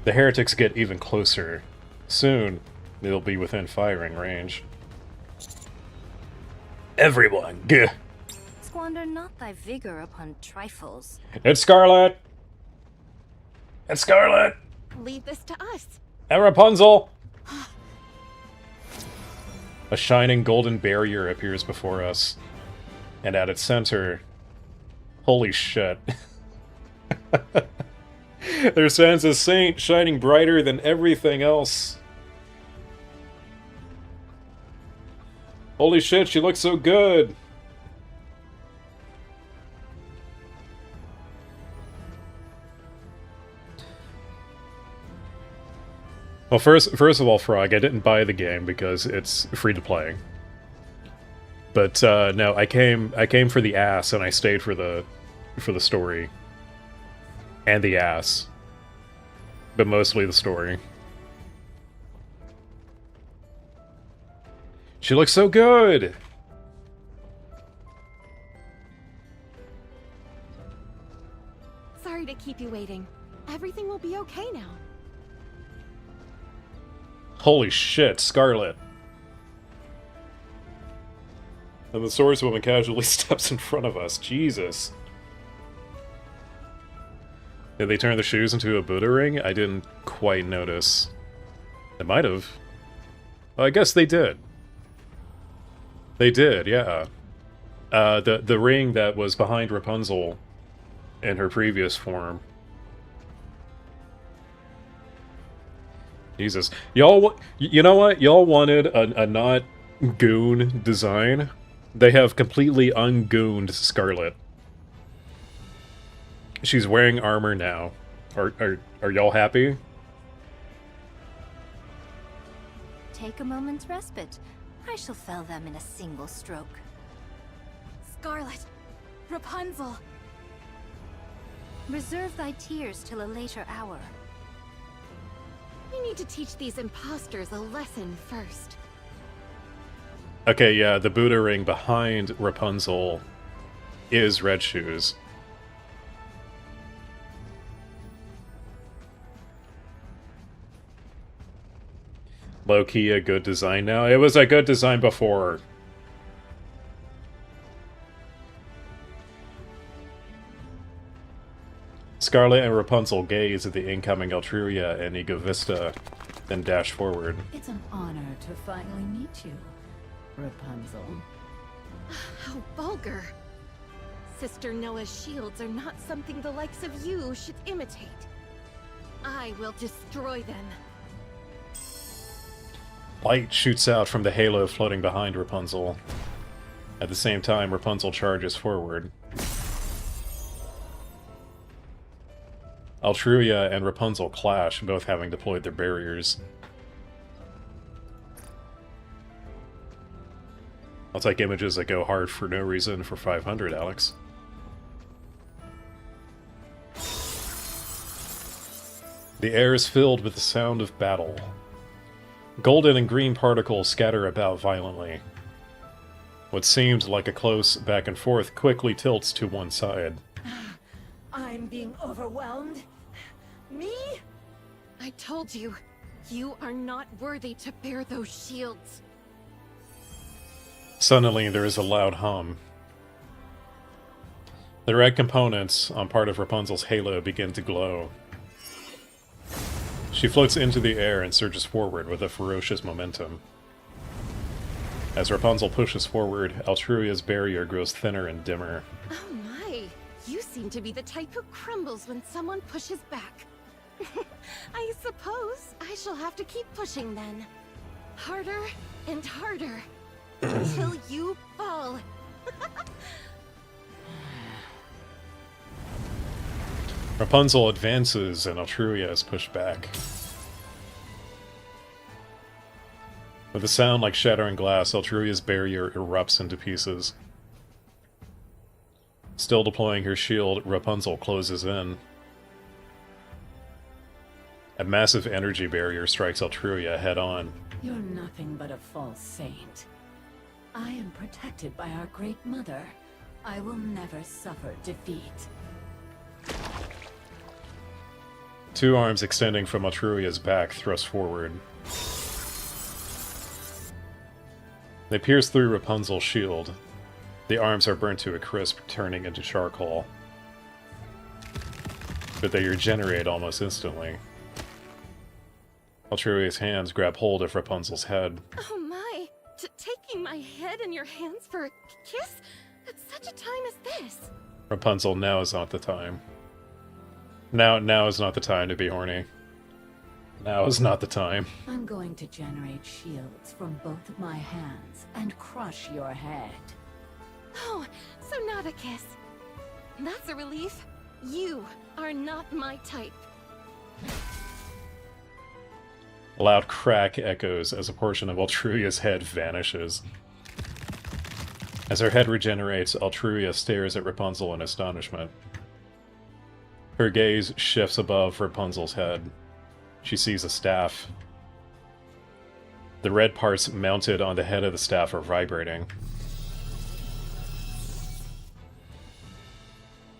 The heretics get even closer. Soon, they'll be within firing range. Everyone, gah! Squander not thy vigor upon trifles. It's Scarlet! It's Scarlet! Leave this to us. And Rapunzel! A shining golden barrier appears before us. And at its center... Holy shit. There stands a saint shining brighter than everything else. Holy shit, she looks so good! Well, first of all, Frog, I didn't buy the game because it's free to play. But no, I came for the ass and I stayed for the story. And the ass. But mostly the story. She looks so good! Sorry to keep you waiting. Everything will be okay now. Holy shit, Scarlet. And the swordswoman casually steps in front of us. Jesus. Did they turn the shoes into a Buddha ring? I didn't quite notice. They might have. Well, I guess they did. They did, yeah. The ring that was behind Rapunzel in her previous form. Jesus. Y'all, you know what? Y'all wanted a not goon design. They have completely ungooned Scarlet. She's wearing armor now. Are y'all happy? Take a moment's respite. I shall fell them in a single stroke. Scarlet! Rapunzel! Reserve thy tears till a later hour. We need to teach these imposters a lesson first. Okay, yeah, the Buddha ring behind Rapunzel is Red Shoes. Low-key a good design now? It was a good design before. Scarlet and Rapunzel gaze at the incoming Altruria and Ego Vista, then dash forward. It's an honor to finally meet you, Rapunzel. How vulgar. Sister Noah's shields are not something the likes of you should imitate. I will destroy them. Light shoots out from the halo floating behind Rapunzel. At the same time, Rapunzel charges forward. Altruria and Rapunzel clash, both having deployed their barriers. I'll take images that go hard for no reason for 500, Alex. The air is filled with the sound of battle. Golden and green particles scatter about violently. What seemed like a close back and forth quickly tilts to one side. I'm being overwhelmed. Me? I told you, you are not worthy to bear those shields. Suddenly, there is a loud hum. The red components on part of Rapunzel's halo begin to glow. She floats into the air and surges forward with a ferocious momentum. As Rapunzel pushes forward, Altruria's barrier grows thinner and dimmer. Oh my, you seem to be the type who crumbles when someone pushes back. I suppose I shall have to keep pushing then. Harder and harder. Until you fall. Rapunzel advances and Altruria is pushed back. With a sound like shattering glass, Altruria's barrier erupts into pieces. Still deploying her shield, Rapunzel closes in. A massive energy barrier strikes Altruria head-on. You're nothing but a false saint. I am protected by our Great Mother. I will never suffer defeat. Two arms extending from Altruria's back thrust forward. They pierce through Rapunzel's shield. The arms are burnt to a crisp, turning into charcoal. But they regenerate almost instantly. Altruria's hands grab hold of Rapunzel's head. Oh my, taking my head in your hands for a kiss? At such a time as this? Rapunzel, now is not the time. Now is not the time to be horny. Now is not the time. I'm going to generate shields from both of my hands and crush your head. Oh, so not a kiss. That's a relief. You are not my type. A loud crack echoes as a portion of Altruria's head vanishes. As her head regenerates, Altruria stares at Rapunzel in astonishment. Her gaze shifts above Rapunzel's head. She sees a staff. The red parts mounted on the head of the staff are vibrating.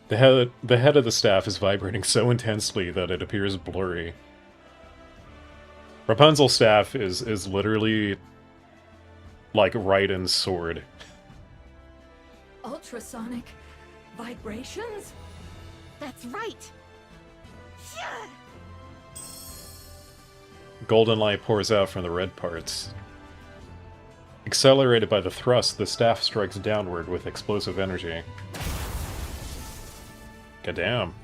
The head of the staff is vibrating so intensely that it appears blurry. Rapunzel's staff is literally like Raiden's sword. Ultrasonic vibrations? That's right. Yeah. Golden light pours out from the red parts. Accelerated by the thrust, the staff strikes downward with explosive energy. Goddamn.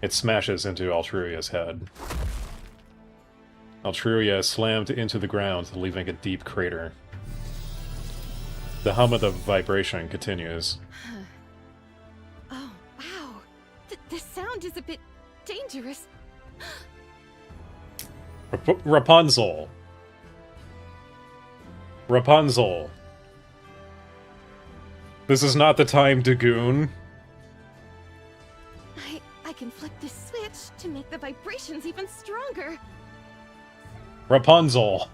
It smashes into Altruria's head. Altruria is slammed into the ground, leaving a deep crater. The hum of the vibration continues. Oh, wow. This sound is a bit dangerous. Rapunzel! Rapunzel! This is not the time, Dagoon. I can flip this switch to make the vibrations even stronger. Rapunzel!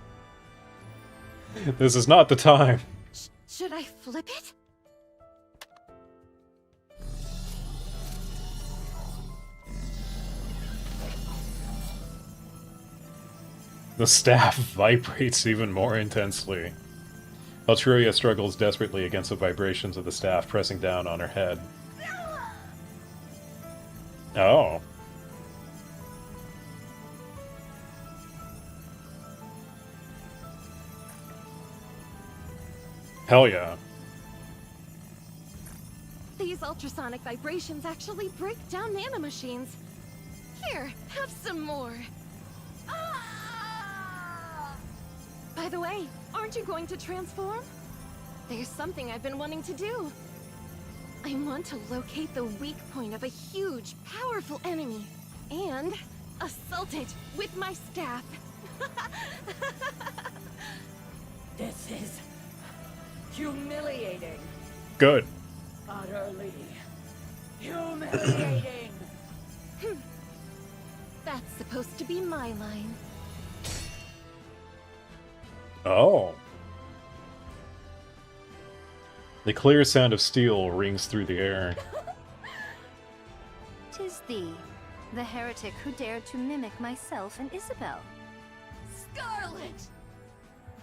This is not the time. Should I flip it? The staff vibrates even more intensely. Altruria struggles desperately against the vibrations of the staff pressing down on her head. Oh. Hell yeah. These ultrasonic vibrations actually break down nanomachines. Here, have some more. By the way, aren't you going to transform? There's something I've been wanting to do. I want to locate the weak point of a huge, powerful enemy and assault it with my staff. This is humiliating. Good. Utterly humiliating. That's supposed to be my line. Oh. The clear sound of steel rings through the air. 'Tis thee, the heretic who dared to mimic myself and Isabel. Scarlet!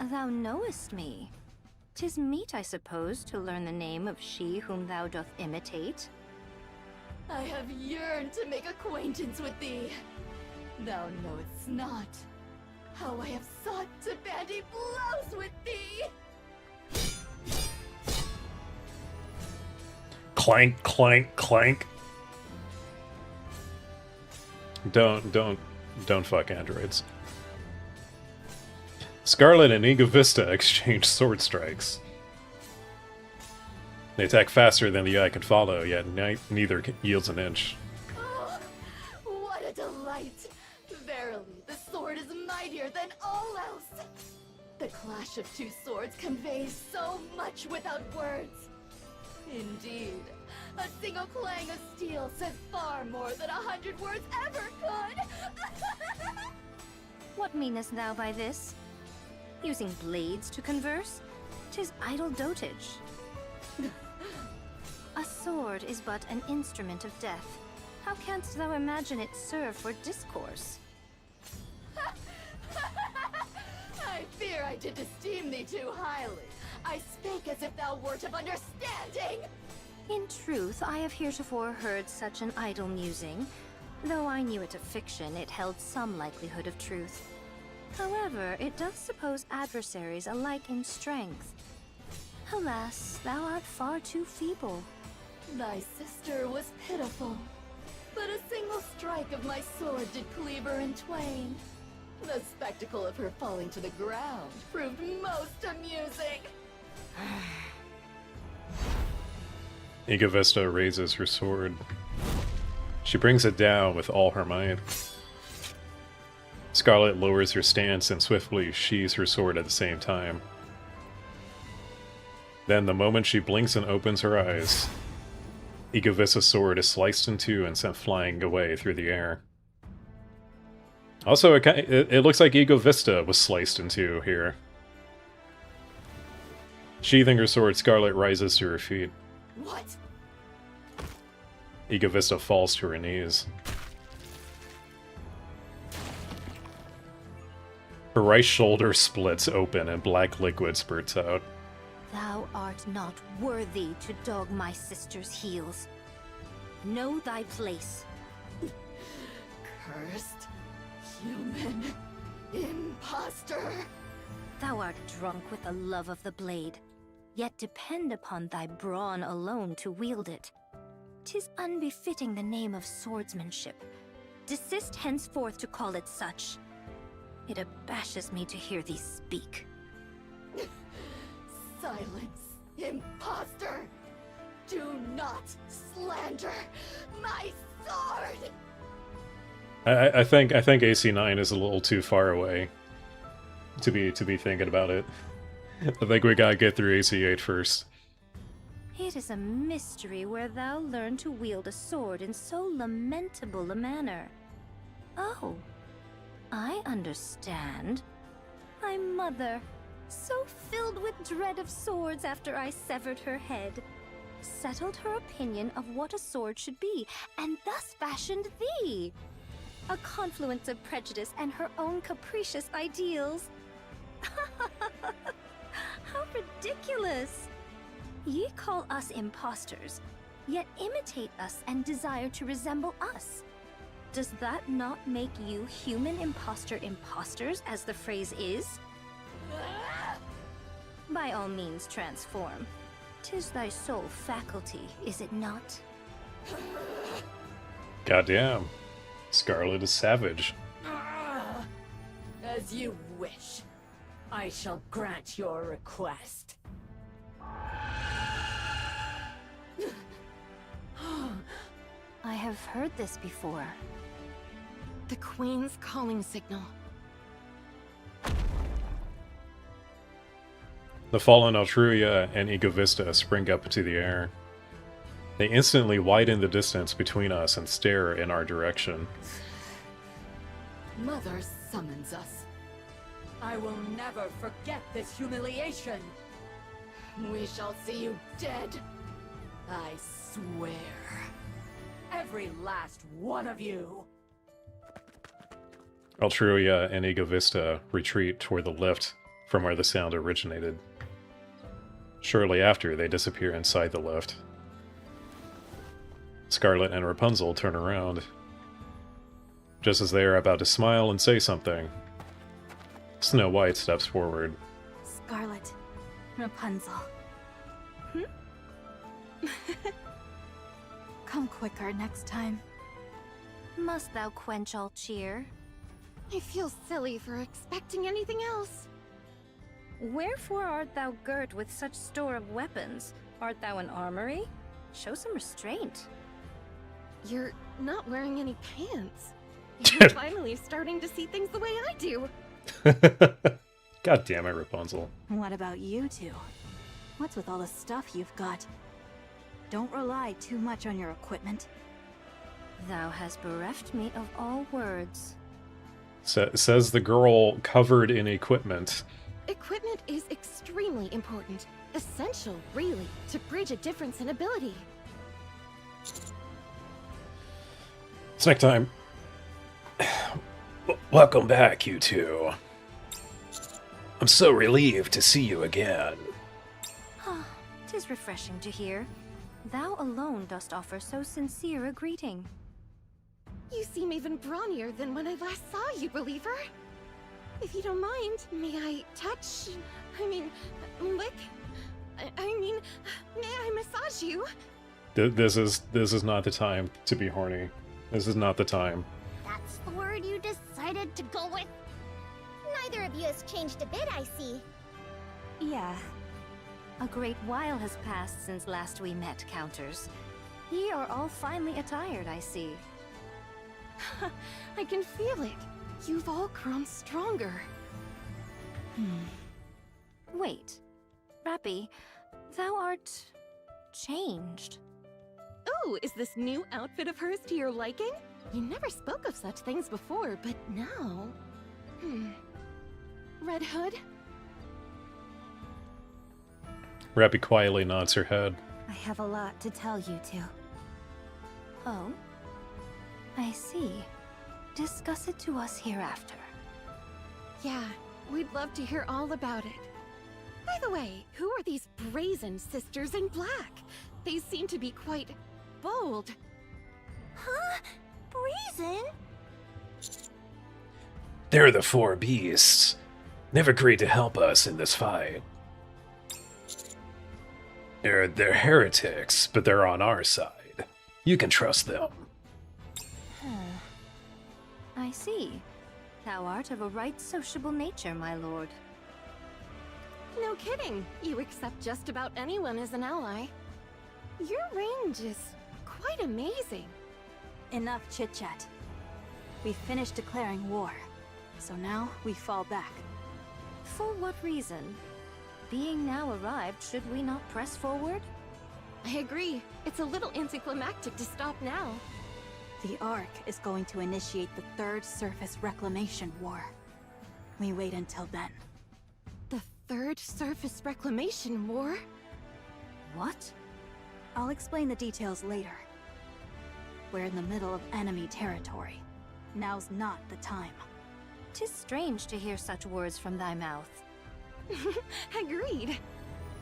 Thou knowest me. 'Tis meet, I suppose, to learn the name of she whom thou doth imitate. I have yearned to make acquaintance with thee. Thou knowest not how I have sought to bandy blows with thee. Clank, clank, clank. Don't fuck androids. Scarlet and Ego Vista exchange sword strikes. They attack faster than the eye can follow, yet neither yields an inch. Oh, what a delight! Verily, the sword is mightier than all else. The clash of two swords conveys so much without words. Indeed, a single clang of steel says far more than 100 words ever could! What meanest thou by this? Using blades to converse? 'Tis idle dotage. A sword is but an instrument of death. How canst thou imagine it serve for discourse? I fear I did esteem thee too highly. I spake as if thou wert of understanding! In truth, I have heretofore heard such an idle musing. Though I knew it a fiction, it held some likelihood of truth. However, it doth suppose adversaries alike in strength. Alas, thou art far too feeble. Thy sister was pitiful, but a single strike of my sword did cleave her in twain. The spectacle of her falling to the ground proved most amusing. Ego Vista raises her sword. She brings it down with all her might. Scarlet lowers her stance and swiftly sheathes her sword at the same time. Then, the moment she blinks and opens her eyes, Ego Vista's sword is sliced in two and sent flying away through the air. Also, it looks like Ego Vista was sliced in two here. Sheathing her sword, Scarlet rises to her feet. What? Ego Vista falls to her knees. Her right shoulder splits open and black liquid spurts out. Thou art not worthy to dog my sister's heels. Know thy place. Cursed human imposter. Thou art drunk with the love of the blade, yet depend upon thy brawn alone to wield it. 'Tis unbefitting the name of swordsmanship. Desist henceforth to call it such. It abashes me to hear thee speak. Silence, imposter! Do not slander my sword! I think AC9 is a little too far away to be thinking about it. I think we gotta get through AC8 first. It is a mystery where thou learn to wield a sword in so lamentable a manner. Oh, I understand. My mother, so filled with dread of swords after I severed her head, settled her opinion of what a sword should be, and thus fashioned thee. A confluence of prejudice and her own capricious ideals. How ridiculous! Ye call us imposters, yet imitate us and desire to resemble us. Does that not make you human imposter imposters, as the phrase is? By all means transform. 'Tis thy sole faculty, is it not? Goddamn. Scarlet is savage. As you wish. I shall grant your request. I have heard this before. The Queen's calling signal. The fallen Altruia and Egovista spring up into the air. They instantly widen the distance between us and stare in our direction. Mother summons us. I will never forget this humiliation. We shall see you dead. I swear. Every last one of you. Altruia and Egovista retreat toward the lift from where the sound originated. Shortly after, they disappear inside the lift. Scarlet and Rapunzel turn around. Just as they are about to smile and say something, Snow White steps forward. Scarlet. Rapunzel. Come quicker next time. Must thou quench all cheer? I feel silly for expecting anything else. Wherefore art thou girt with such store of weapons? Art thou an armory? Show some restraint. You're not wearing any pants. You're finally starting to see things the way I do. God damn it, Rapunzel. What about you two? What's with all the stuff you've got? Don't rely too much on your equipment. Thou hast bereft me of all words. Says the girl covered in equipment. Equipment is extremely important. Essential, really, to bridge a difference in ability. Snack time. Welcome back, you two. I'm so relieved to see you again. Ah, 'tis refreshing to hear. Thou alone dost offer so sincere a greeting. You seem even brawnier than when I last saw you, Reliever. If you don't mind, may I touch? I mean, lick? I mean, may I massage you? This is not the time to be horny. This is not the time. That's the word you decided to go with? Neither of you has changed a bit, I see. Yeah. A great while has passed since last we met, Counters. Ye are all finely attired, I see. I can feel it. You've all grown stronger. Wait. Rappy, thou art... changed. Oh, is this new outfit of hers to your liking? You never spoke of such things before, but now... Red Hood? Rappy quietly nods her head. I have a lot to tell you two. Oh? I see. Discuss it to us hereafter. Yeah, we'd love to hear all about it. By the way, who are these brazen sisters in black? They seem to be quite bold. Huh? Brazen? They're the four beasts. They've agreed to help us in this fight. They're heretics, but they're on our side. You can trust them. I see. Thou art of a right sociable nature, my lord. No kidding. You accept just about anyone as an ally. Your range is quite amazing. Enough chit-chat. We finished declaring war, so now we fall back. For what reason? Being now arrived, should we not press forward? I agree. It's a little anticlimactic to stop now. The Ark is going to initiate the Third Surface Reclamation War. We wait until then. The Third Surface Reclamation War? What? I'll explain the details later. We're in the middle of enemy territory. now's not the time. 'Tis strange to hear such words from thy mouth. Agreed.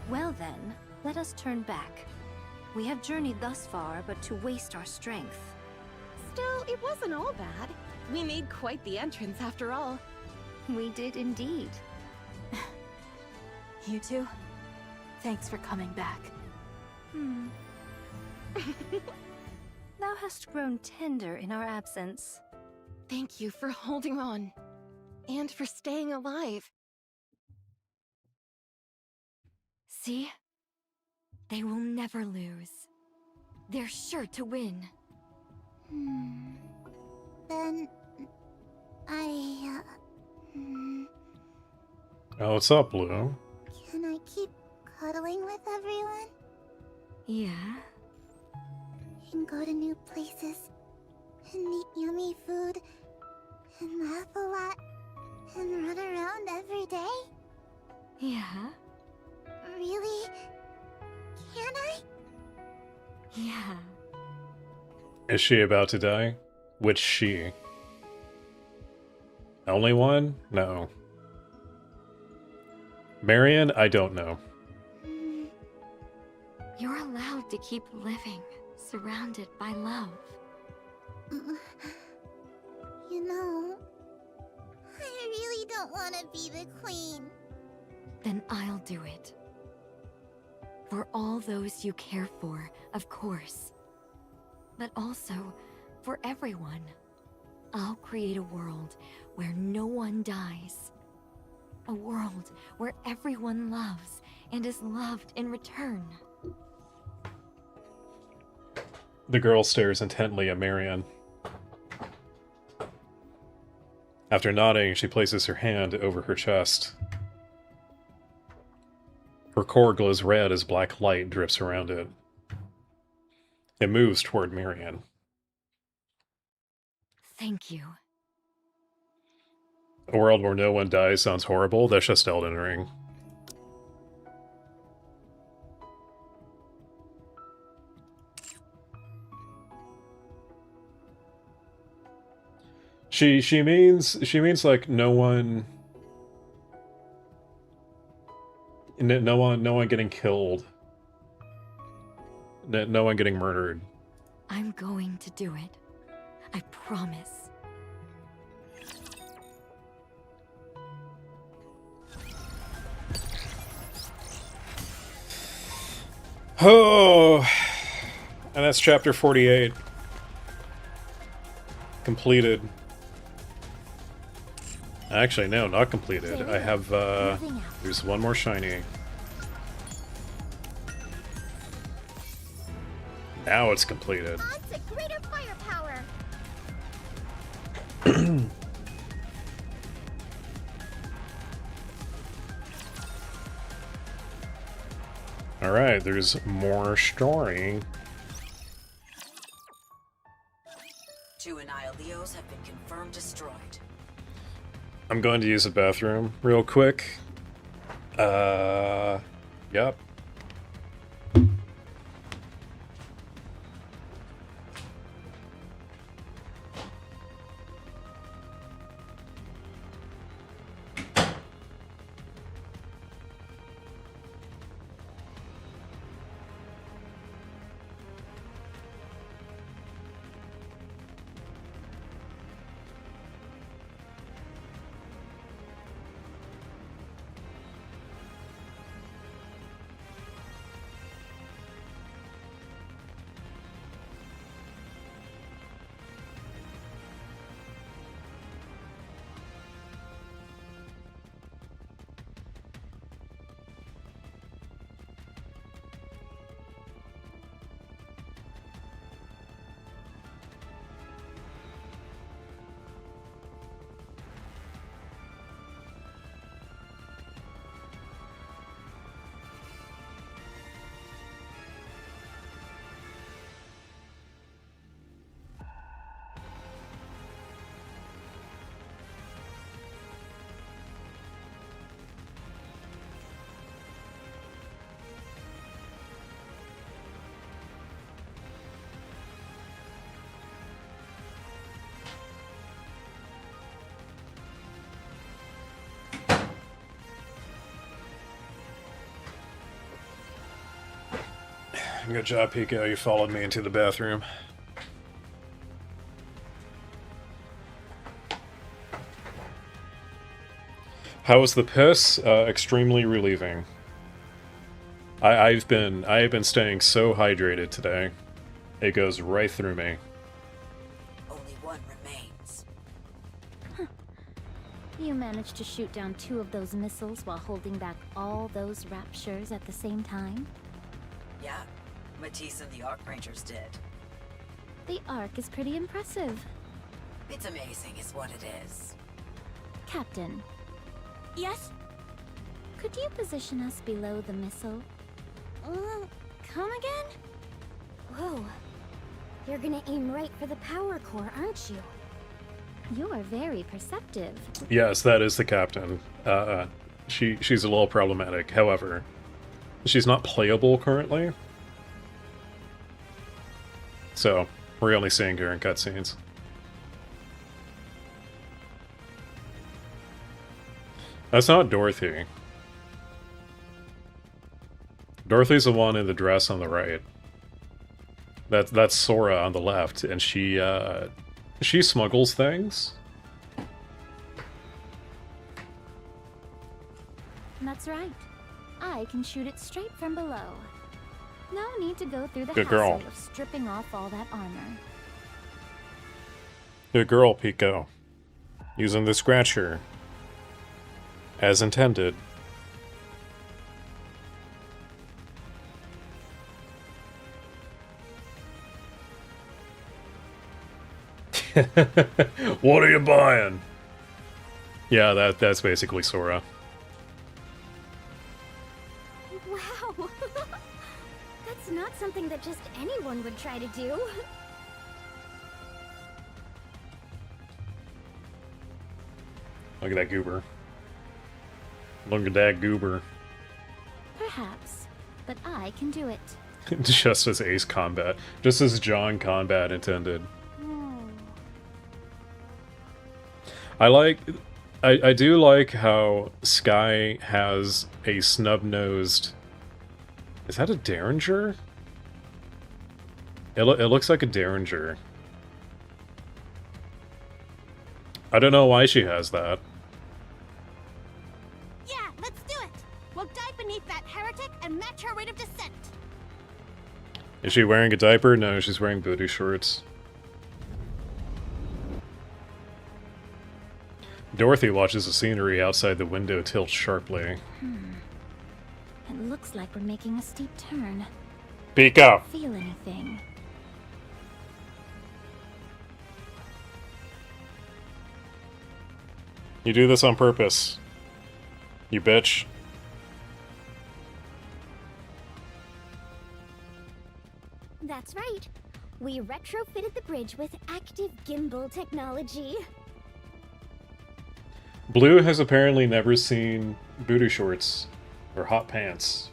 Well then, let us turn back. We have journeyed thus far, but to waste our strength. Still, it wasn't all bad. We made quite the entrance after all. We did indeed. You two, thanks for coming back. Thou hast grown tender in our absence. Thank you for holding on. And for staying alive. See? They will never lose. They're sure to win. Then... Oh, what's up, Blue? Can I keep cuddling with everyone? Yeah? And go to new places, and eat yummy food, and laugh a lot, and run around every day? Yeah? Really? Can I? Yeah. Is she about to die? Which she? Only one? No. Marian? I don't know. You're allowed to keep living, surrounded by love. You know, I really don't want to be the queen. Then I'll do it. For all those you care for, of course. But also, for everyone. I'll create a world where no one dies. A world where everyone loves and is loved in return. The girl stares intently at Marian. After nodding, she places her hand over her chest. Her core glows red as black light drips around it. It moves toward Marian. Thank you. A world where no one dies sounds horrible. That's just Elden Ring. She means like no one getting killed. No one getting murdered. I'm going to do it. I promise. Oh, and that's chapter 48. Completed. Actually, no, not completed. I have, there's one more shiny. Now it's completed. On to greater firepower. Alright, there's more story. 2 Annihileos have been confirmed destroyed. I'm going to use the bathroom real quick. Yep. Good job, Pico. You followed me into the bathroom. How was the piss? Extremely relieving. I have been staying so hydrated today. It goes right through me. Only one remains. You managed to shoot down 2 of those missiles while holding back all those raptures at the same time? Yeah, Matisse and the Archrangers did. The Arc is pretty impressive. It's amazing is what it is. Captain, Yes? could you position us below the missile? Come again? Whoa. You're gonna aim right for the power core, aren't you? You are very perceptive. Yes, that is the captain. She's a little problematic. However, she's not playable currently. So, we're only seeing her in cutscenes. That's not Dorothy. Dorothy's the one in the dress on the right. That's Sora on the left, and she smuggles things. That's right. I can shoot it straight from below. No need to go through the Good hassle girl. of stripping off all that armor. Good girl, Pico. Using the scratcher. As intended. What are you buying? Yeah, that's basically Sora. Wow. That's not something that just anyone would try to do. Look at that goober. Look at that goober. Perhaps, but I can do it. Just as Ace Combat. Just as John Combat intended. I do like how Sky has a snub-nosed... Is that a Derringer? It looks like a Derringer. I don't know why she has that. Yeah, let's do it! We'll dive beneath that heretic and match her rate of descent. Is she wearing a diaper? No, she's wearing booty shorts. Dorothy watches the scenery outside the window tilt sharply. It looks like we're making a steep turn. Peek up! Feel anything? You do this on purpose. You bitch. That's right. We retrofitted the bridge with active gimbal technology. Blue has apparently never seen booty shorts or hot pants.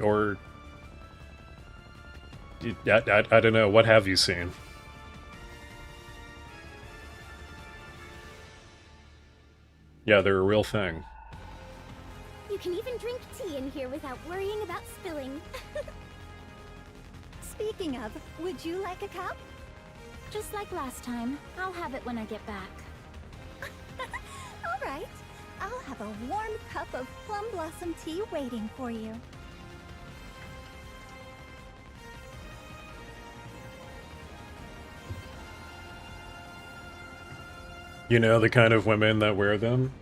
Or... I don't know, what have you seen? Yeah, they're a real thing. You can even drink tea in here without worrying about spilling. Speaking of, would you like a cup? Just like last time, I'll have it when I get back. All right. I'll have a warm cup of plum blossom tea waiting for you. You know, the kind of women that wear them?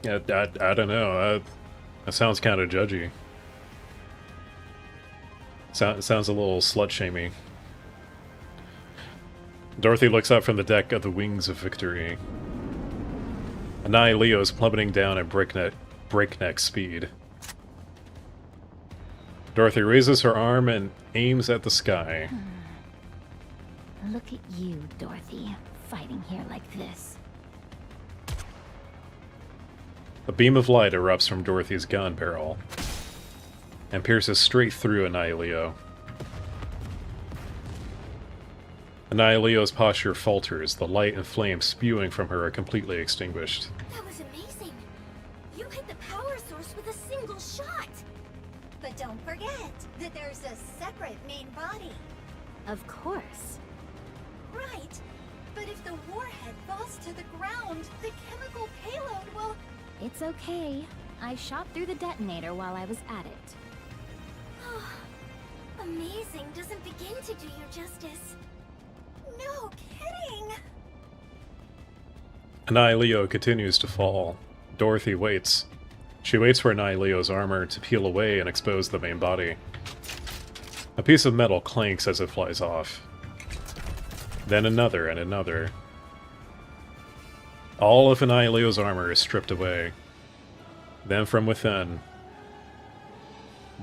I don't know. That sounds kind of judgy. Sounds a little slut-shamey. Dorothy looks up from the deck of the Wings of Victory. Anai is plummeting down at breakneck speed. Dorothy raises her arm and aims at the sky. Look at you, Dorothy, fighting here like this. A beam of light erupts from Dorothy's gun barrel and pierces straight through Anai. Anai posture falters, the light and flame spewing from her are completely extinguished. That was amazing. You hit the power source with a single shot. But don't forget that there's a separate main body. Of course. Right. But if the warhead falls to the ground, the chemical payload will... It's okay. I shot through the detonator while I was at it. Amazing doesn't begin to do you justice. No kidding! Annihilio continues to fall. Dorothy waits. She waits for Annihilio's armor to peel away and expose the main body. A piece of metal clanks as it flies off. Then another and another. All of Annihilio's armor is stripped away. Then from within,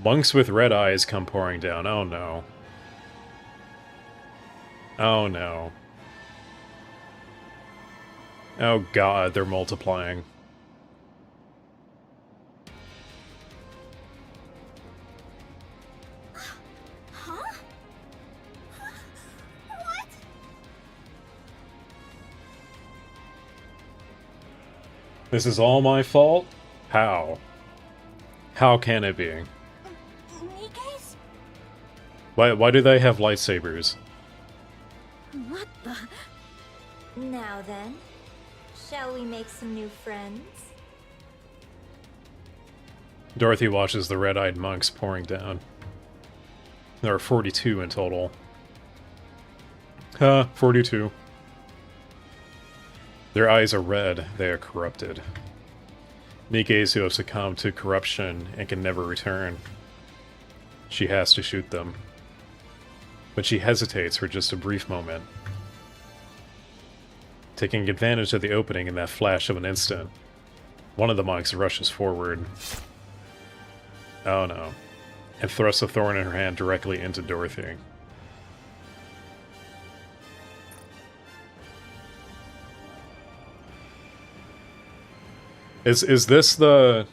monks with red eyes come pouring down. Oh no. Oh no. Oh god, they're multiplying. Huh? What? This is all my fault? How? How can it be? Nikke's? Why do they have lightsabers? What the... Now then, shall we make some new friends? Dorothy watches the red-eyed monks pouring down. There are 42 in total. 42. Their eyes are red, they are corrupted. Nikkes who have succumbed to corruption and can never return. She has to shoot them. But she hesitates for just a brief moment. Taking advantage of the opening in that flash of an instant, one of the monks rushes forward. Oh no. And thrusts a thorn in her hand directly into Dorothy. Is this the...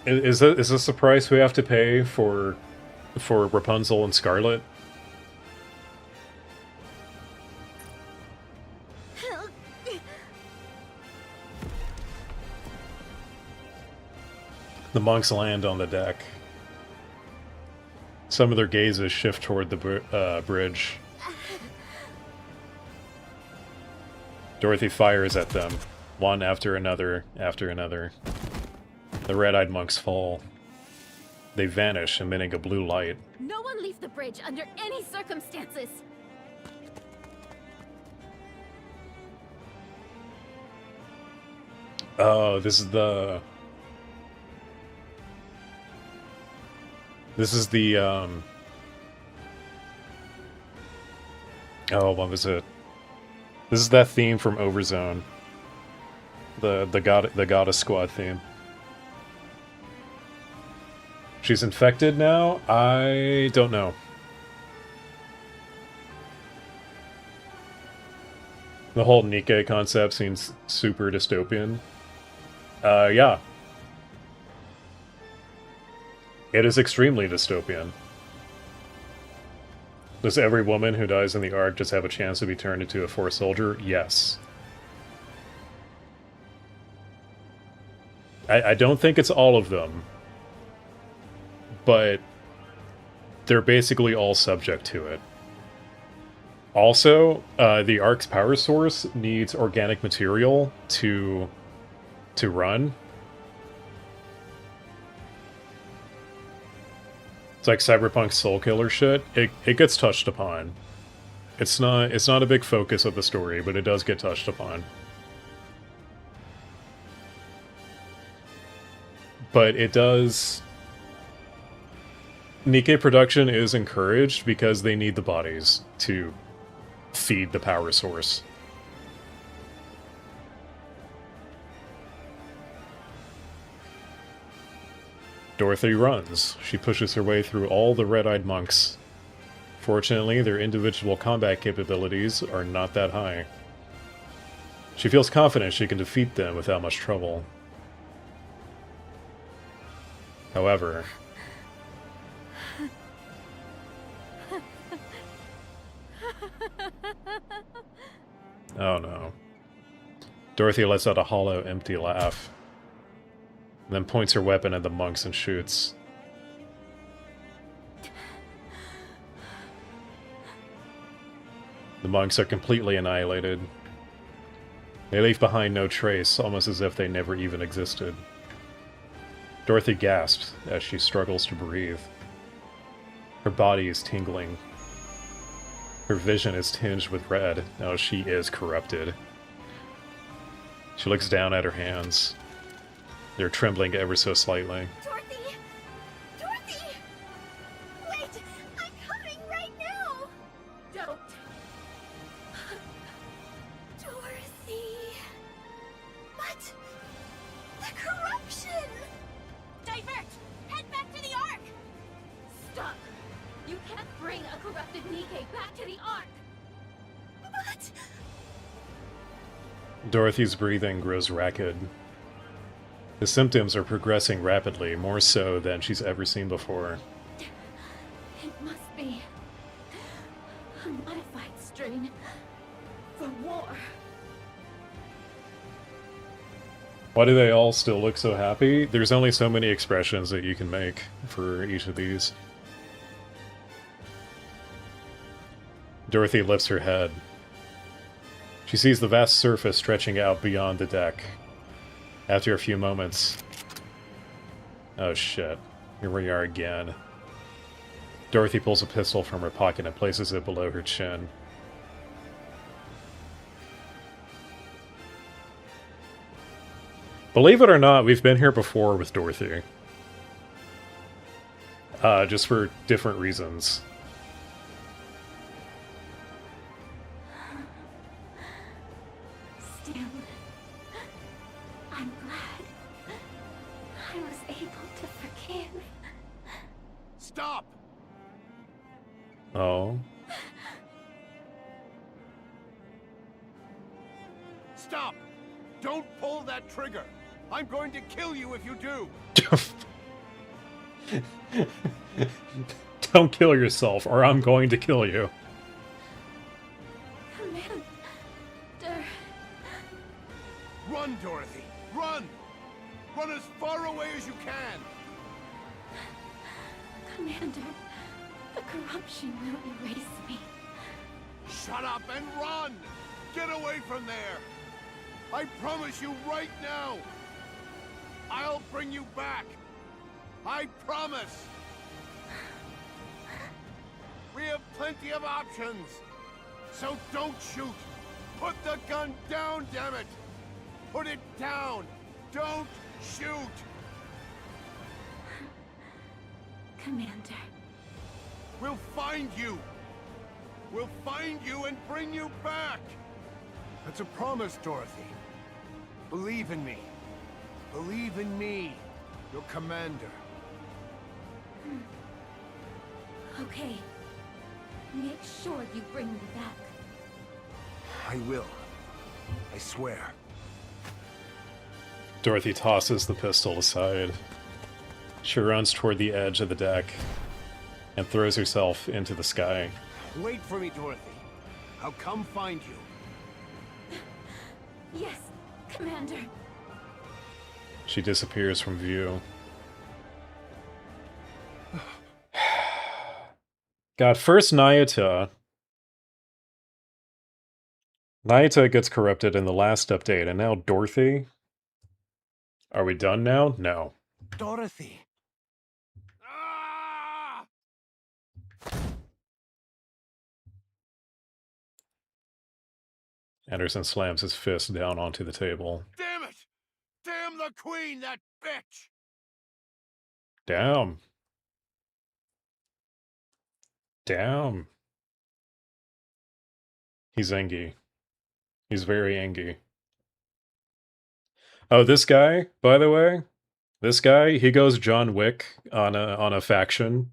Is this the price we have to pay for Rapunzel and Scarlet? The monks land on the deck. Some of their gazes shift toward the bridge. Dorothy fires at them, one after another, after another. The red-eyed monks fall. They vanish, emitting a blue light. No one leaves the bridge under any circumstances! Oh, this is the... This is the, Oh, what was it? This is that theme from Overzone. The Goddess Squad theme. She's infected now? I don't know. The whole Nikke concept seems super dystopian. Yeah. It is extremely dystopian. Does every woman who dies in the Ark just have a chance to be turned into a Force soldier? Yes. I don't think it's all of them. But they're basically all subject to it. Also, the Ark's power source needs organic material to run. It's like Cyberpunk Soul Killer shit. It gets touched upon. It's not a big focus of the story, but it does get touched upon. But it does... Nikke production is encouraged because they need the bodies to feed the power source. Dorothy runs. She pushes her way through all the red-eyed monks. Fortunately, their individual combat capabilities are not that high. She feels confident she can defeat them without much trouble. However... Oh no. Dorothy lets out a hollow, empty laugh. and then points her weapon at the monks and shoots. The monks are completely annihilated. They leave behind no trace, almost as if they never even existed. Dorothy gasps as she struggles to breathe. Her body is tingling. Her vision is tinged with red. Now she is corrupted. She looks down at her hands. They're trembling ever so slightly. Dorothy! Dorothy! Wait! I'm coming right now! Don't! Dorothy! But... the corruption! Divert! Head back to the Ark! Stop! You can't bring a corrupted Nikke back to the Ark! But... Dorothy's breathing grows rapid. The symptoms are progressing rapidly, more so than she's ever seen before. It must be a modified strain for war. Why do they all still look so happy? There's only so many expressions that you can make for each of these. Dorothy lifts her head. She sees the vast surface stretching out beyond the deck. After a few moments... Oh shit. Here we are again. Dorothy pulls a pistol from her pocket and places it below her chin. Believe it or not, we've been here before with Dorothy. Just for different reasons. Still, I'm glad I was able to forgive. Stop! Oh. Stop! Don't pull that trigger! I'm going to kill you if you do! Don't kill yourself, or I'm going to kill you. Commander... Run, Dorothy! Run! Run as far away as you can! Commander, the corruption will erase me. Shut up and run! Get away from there! I promise you right now! I'll bring you back! I promise! We have plenty of options! So don't shoot! Put the gun down, damn it! Put it down! Don't shoot! Commander. We'll find you! We'll find you and bring you back! That's a promise, Dorothy. Believe in me. Believe in me, your commander. Okay. Make sure you bring me back. I will. I swear. Dorothy tosses the pistol aside. She runs toward the edge of the deck and throws herself into the sky. Wait for me, Dorothy. I'll come find you. Yes, Commander. She disappears from view. God, first Nayata. Nayata gets corrupted in the last update, and now Dorothy? Are we done now? No. Dorothy. Anderson slams his fist down onto the table. Damn it! Damn the queen, that bitch! Damn. Damn. He's angry. He's very angry. Oh, this guy, by the way, this guy, he goes John Wick on a faction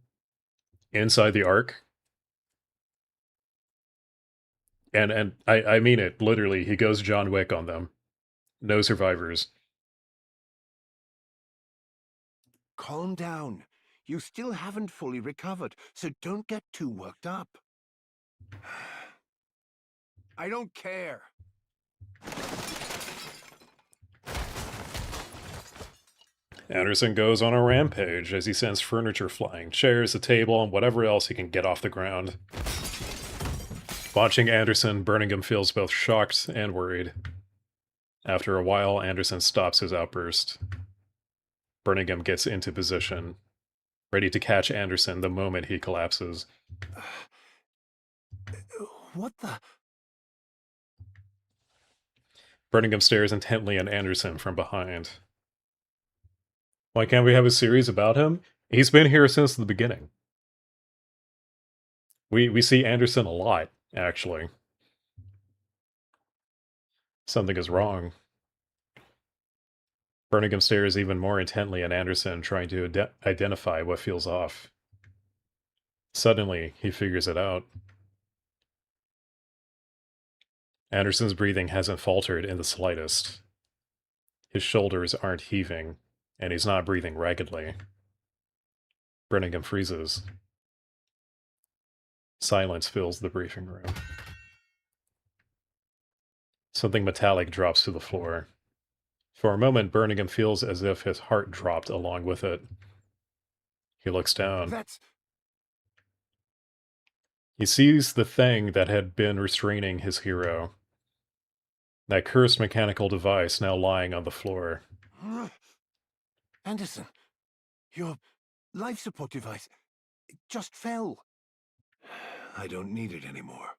inside the Ark. And I mean it, literally, he goes John Wick on them. No survivors. Calm down. You still haven't fully recovered, so don't get too worked up. I don't care. Anderson goes on a rampage as he sends furniture flying, chairs, a table, and whatever else he can get off the ground. Watching Anderson, Birmingham feels both shocked and worried. After a while, Anderson stops his outburst. Birmingham gets into position, ready to catch Anderson the moment he collapses. What the? Birmingham stares intently at Anderson from behind. Why can't we have a series about him? He's been here since the beginning. We see Anderson a lot, actually. Something is wrong. Birmingham stares even more intently at Anderson, trying to identify what feels off. Suddenly, he figures it out. Anderson's breathing hasn't faltered in the slightest. His shoulders aren't heaving, and he's not breathing raggedly. Birmingham freezes. Silence fills the briefing room. Something metallic drops to the floor. For a moment, Birmingham feels as if his heart dropped along with it. He looks down. He sees the thing that had been restraining his hero. That cursed mechanical device now lying on the floor. Anderson, your life support device, it just fell. I don't need it anymore.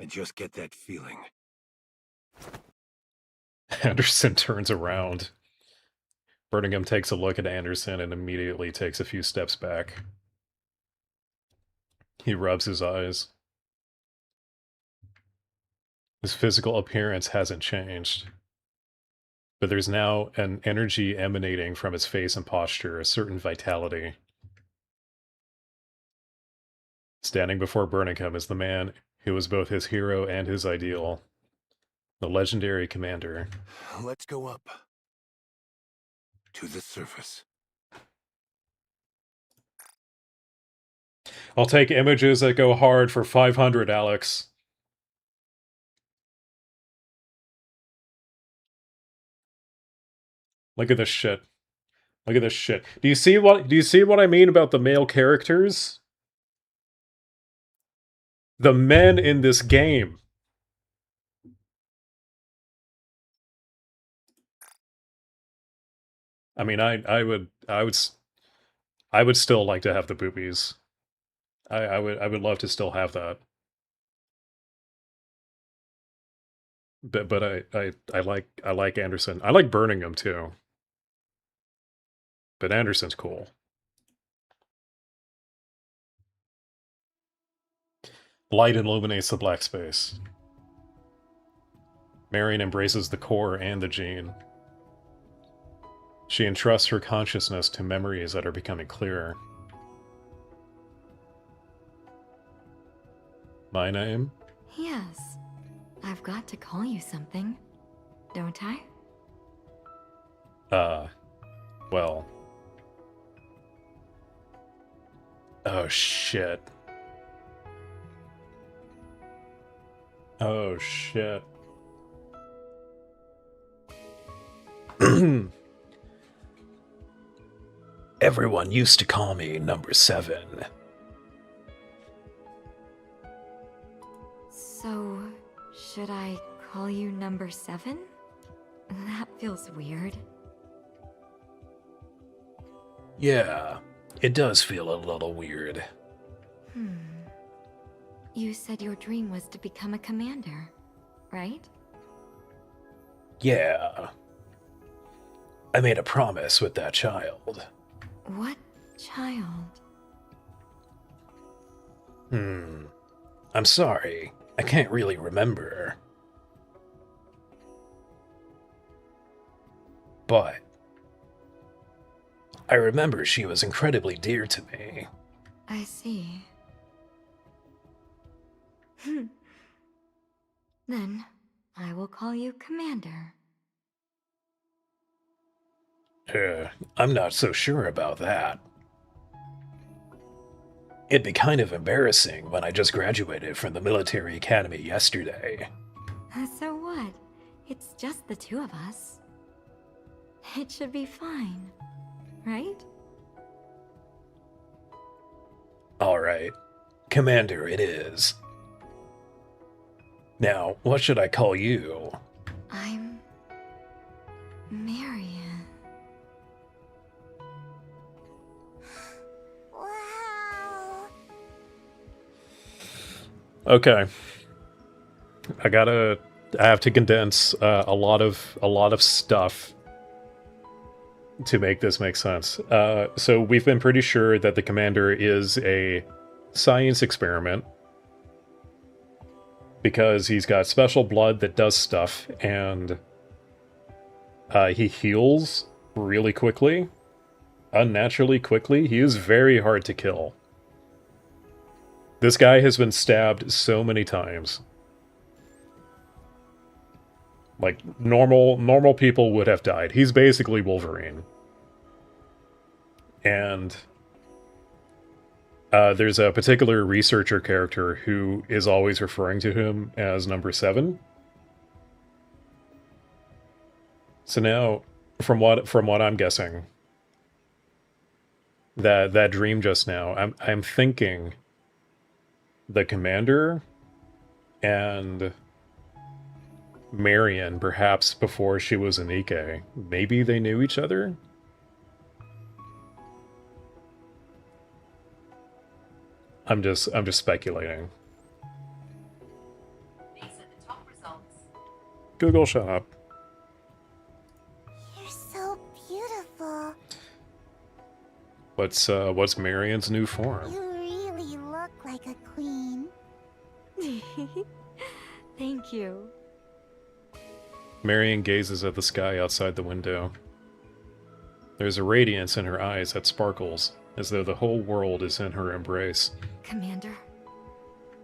I just get that feeling. Anderson turns around. Birmingham takes a look at Anderson and immediately takes a few steps back. He rubs his eyes. His physical appearance hasn't changed, but there's now an energy emanating from his face and posture, a certain vitality. Standing before Birmingham is the man who was both his hero and his ideal, the legendary commander. Let's go up. To the surface. I'll take images that go hard for 500, Alex. Look at this shit. Look at this shit. Do you see what I mean about the male characters? The men in this game. I mean, I would still like to have the boobies. I would love to still have that. But I like Anderson. I like Birmingham too. But Anderson's cool. Light illuminates the black space. Marian embraces the core and the gene. She entrusts her consciousness to memories that are becoming clearer. My name? Yes. I've got to call you something, don't I? Well. Oh, shit. Oh, shit. Everyone used to call me Number 7. So, should I call you Number 7? That feels weird. Yeah, it does feel a little weird. You said your dream was to become a commander, right? Yeah. I made a promise with that child. What child? I'm sorry. I can't really remember. But I remember she was incredibly dear to me. I see. Then I will call you Commander. I'm not so sure about that. It'd be kind of embarrassing when I just graduated from the military academy yesterday. So what? It's just the two of us. It should be fine, right? Alright. Commander it is. Now, what should I call you? I'm... Marian. Wow. Okay. I have to condense a lot of stuff to make this make sense. So we've been pretty sure that the commander is a science experiment because he's got special blood that does stuff, and he heals really quickly, unnaturally quickly. He is very hard to kill. This guy has been stabbed so many times. Like, normal people would have died. He's basically Wolverine. And there's a particular researcher character who is always referring to him as number 7. So now, from what I'm guessing, that dream just now, I'm thinking the commander and Marian, perhaps before she was a Nikke, maybe they knew each other? I'm just speculating. Google, shut up. You're so beautiful. What's Marian's new form? You really look like a queen. Thank you. Marian gazes at the sky outside the window. There's a radiance in her eyes that sparkles, as though the whole world is in her embrace. Commander,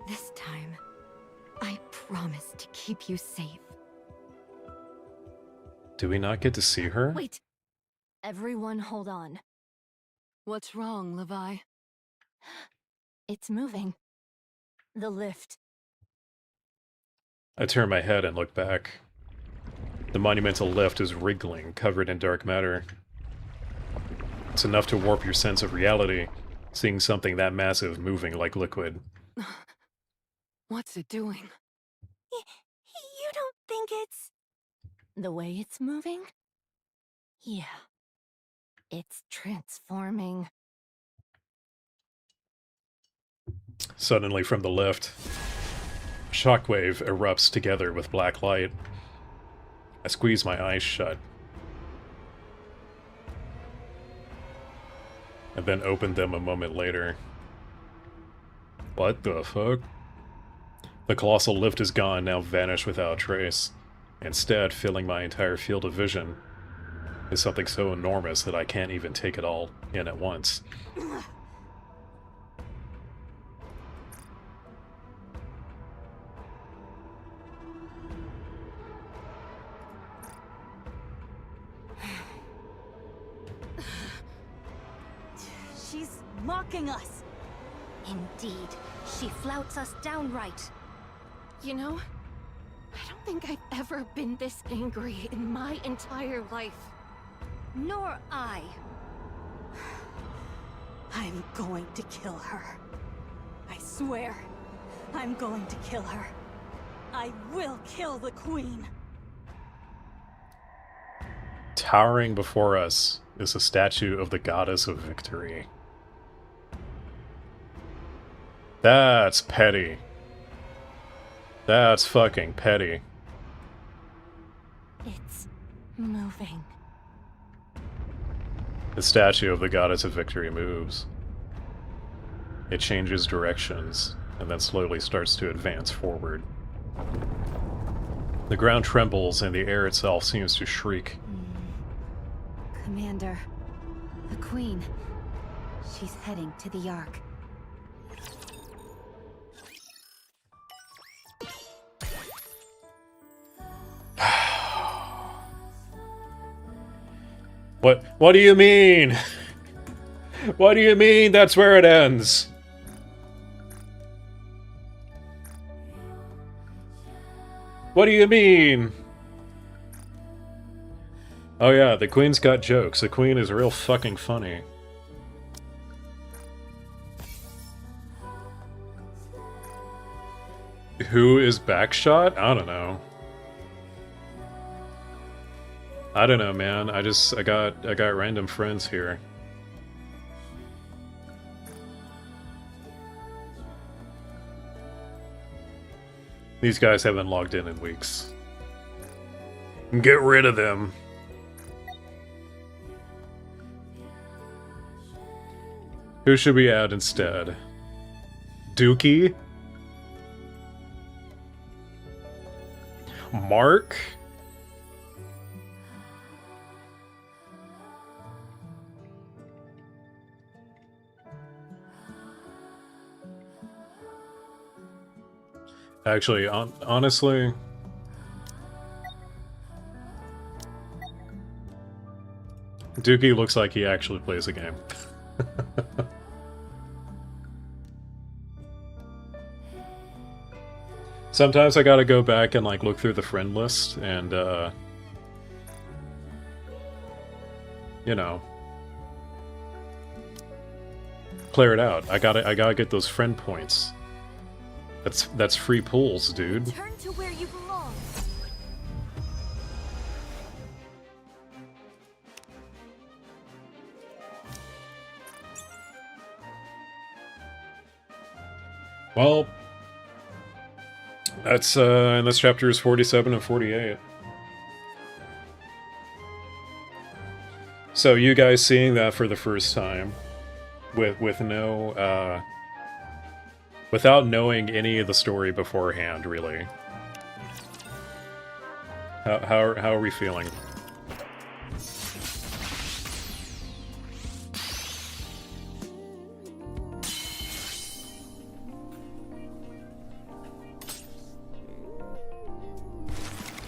this time, I promise to keep you safe. Do we not get to see her? Wait! Everyone hold on. What's wrong, Levi? It's moving. The lift. I turn my head and look back. The monumental lift is wriggling, covered in dark matter. It's enough to warp your sense of reality, seeing something that massive moving like liquid. What's it doing? You don't think it's... The way it's moving? Yeah. It's transforming. Suddenly from the lift, a shockwave erupts together with black light. I squeeze my eyes shut, and then open them a moment later. What the fuck? The colossal lift is gone, now vanished without trace. Instead, filling my entire field of vision is something so enormous that I can't even take it all in at once. She's mocking us. Indeed, she flouts us downright. You know, I don't think I've ever been this angry in my entire life. Nor I. I'm going to kill her. I swear, I'm going to kill her. I will kill the queen. Towering before us is a statue of the goddess of victory. That's petty. That's fucking petty. It's moving. The statue of the goddess of victory moves. It changes directions, and then slowly starts to advance forward. The ground trembles, and the air itself seems to shriek. Commander, the Queen. She's heading to the Ark. What do you mean? What do you mean that's where it ends? What do you mean? Oh yeah, the Queen's got jokes. The Queen is real fucking funny. Who is Backshot? I don't know. I don't know, man. I got random friends here. These guys haven't logged in weeks. Get rid of them. Who should we add instead? Dookie? Mark? Actually, honestly... Dookie looks like he actually plays a game. Sometimes I gotta go back and like look through the friend list and you know, clear it out. I gotta get those friend points. That's free pulls, dude. Turn to where you belong. Well, that's and that's chapters 47 and 48. So you guys seeing that for the first time, with no without knowing any of the story beforehand, really. How are we feeling?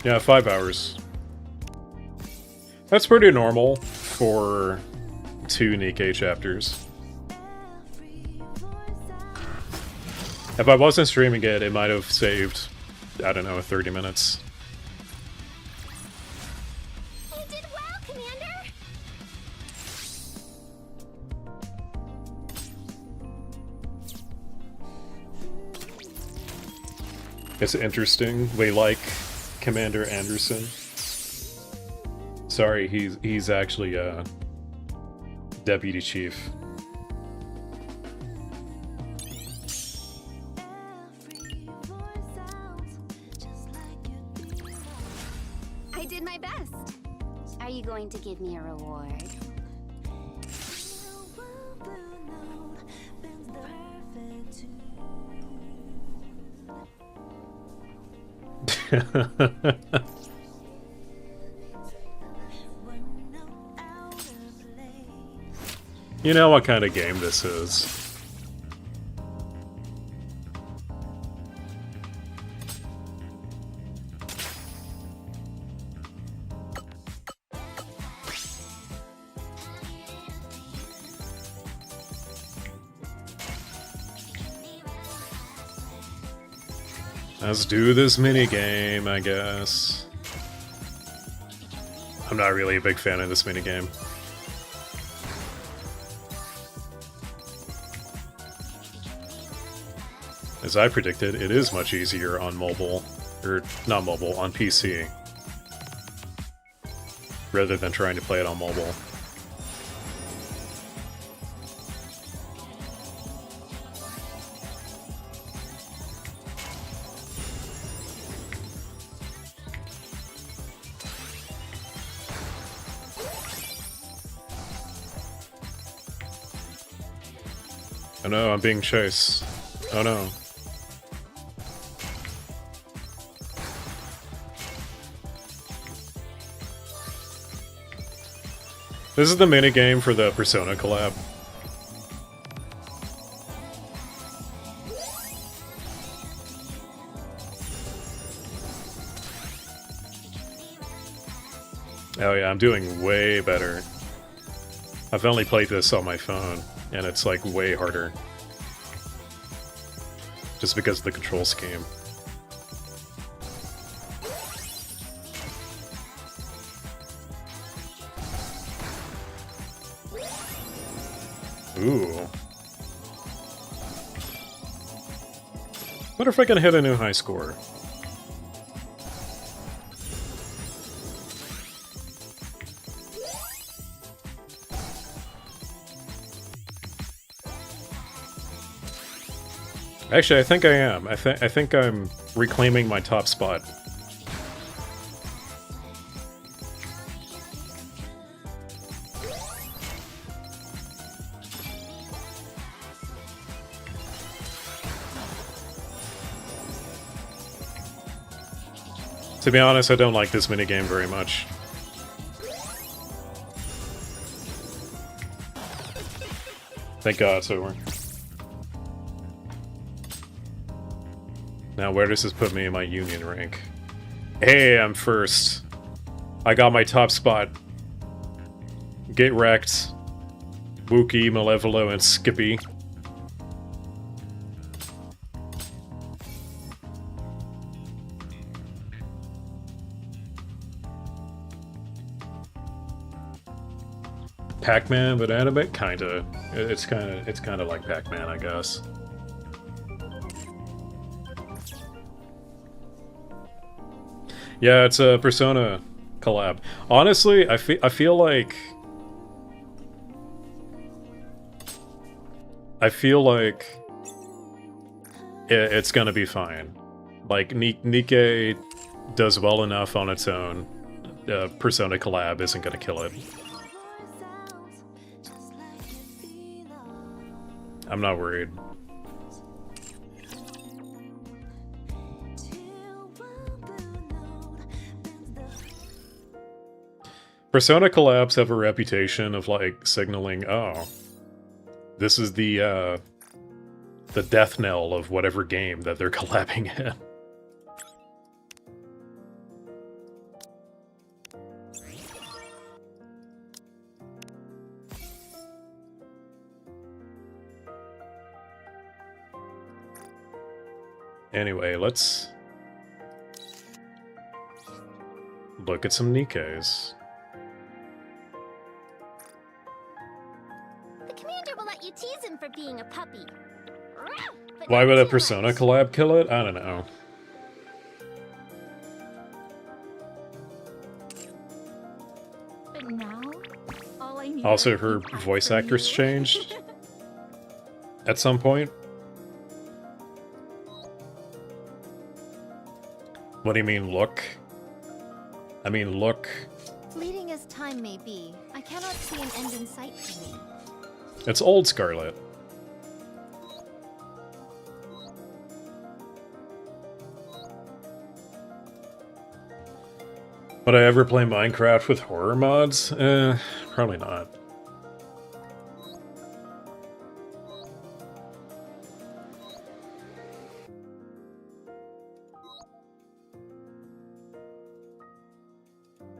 Yeah, 5 hours. That's pretty normal for 2 Nikke chapters. If I wasn't streaming it, it might have saved, I don't know, 30 minutes. You did well, Commander! It's interesting. We like Commander Anderson. Sorry, he's actually a deputy chief. I did my best. Are you going to give me a reward? You know what kind of game this is. Let's do this minigame, I guess. I'm not really a big fan of this minigame. As I predicted, it is much easier on mobile, or not mobile, on PC, rather than trying to play it on mobile. Oh no, I'm being chased. Oh no. This is the minigame for the Persona collab. Oh yeah, I'm doing way better. I've only played this on my phone, and it's like way harder. Just because of the control scheme. Ooh. Wonder if I can hit a new high score. Actually, I think I am. I think I'm reclaiming my top spot. To be honest, I don't like this minigame very much. Thank God it's over. Now, where does this put me in my union rank? Hey, I'm first. I got my top spot. Get wrecked. Wookie, Malevolo, and Skippy. Pac-Man, but anime? Kinda. It's kinda like Pac-Man, I guess. Yeah, it's a Persona collab. Honestly, I feel like it's gonna be fine. Like Nikke does well enough on its own. Persona collab isn't gonna kill it. I'm not worried. Persona collabs have a reputation of, like, signaling, oh, this is the death knell of whatever game that they're collabing in. Anyway, let's look at some Nikkes. The commander will let you tease him for being a puppy. But Why not would a too Persona much. collab kill it? I don't know. But now, all I need Also, are her feedback voice from actress you. changed at some point. What do you mean, look? I mean, look. Fleeting as time may be, I cannot see an end in sight for me. It's old Scarlet. Would I ever play Minecraft with horror mods? Probably not.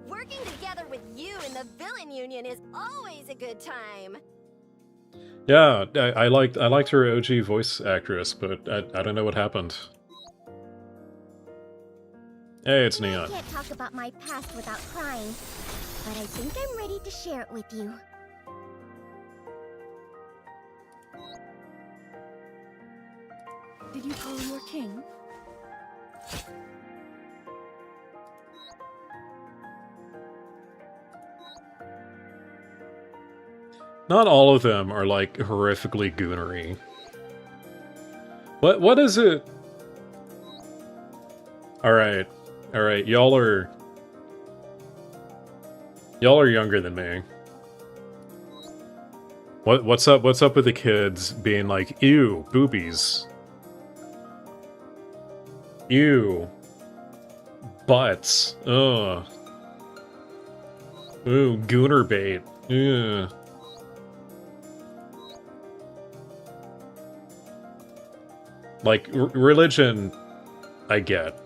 Working together with you in the villain union is always a good time. Yeah, I liked her OG voice actress, but I don't know what happened. Hey, it's I Neon. can't talk about my past without crying, but I think I'm ready to share it with you. Did you call your king? Not all of them are, like, horrifically goonery. What is it? Alright. Alright, y'all are younger than me. What's up with the kids being like, ew, boobies. Ew. Butts. Ugh. Ooh, gooner bait. Ugh. Like, religion, I get.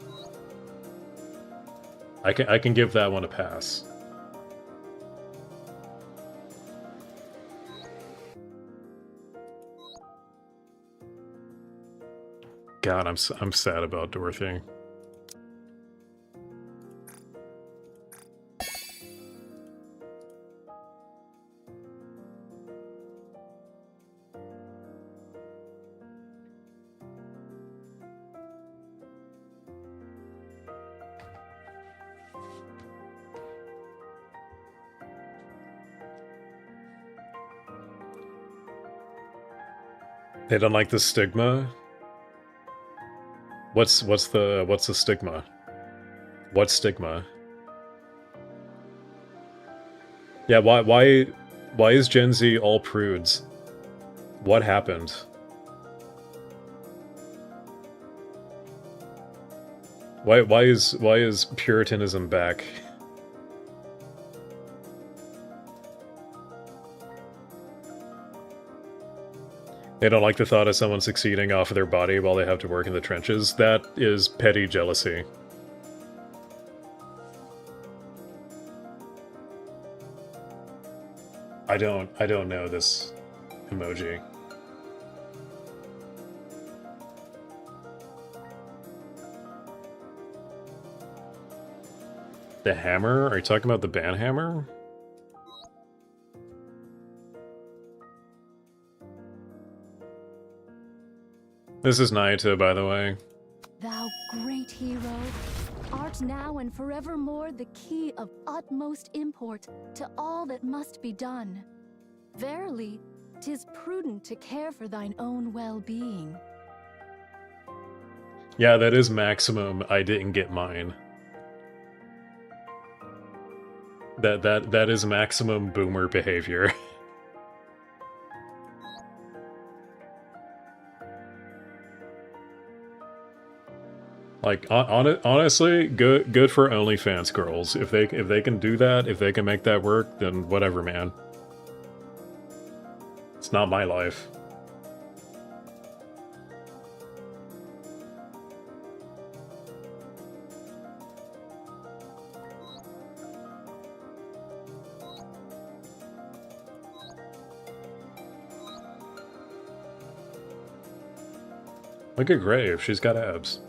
I can give that one a pass. God, I'm sad about Dorothy. They don't like the stigma? What's the stigma? What stigma? Yeah, why is Gen Z all prudes? What happened? Why is Puritanism back? They don't like the thought of someone succeeding off of their body while they have to work in the trenches. That is petty jealousy. I don't know this emoji. The hammer? Are you talking about the band hammer? This is Naito, by the way. Thou great hero, art now and forevermore the key of utmost import to all that must be done. Verily, 'tis prudent to care for thine own well-being. Yeah, that is maximum I didn't get mine. That is maximum boomer behavior. Like, honestly, good for OnlyFans girls. If they can do that, if they can make that work, then whatever, man. It's not my life. Look at Grave, she's got abs.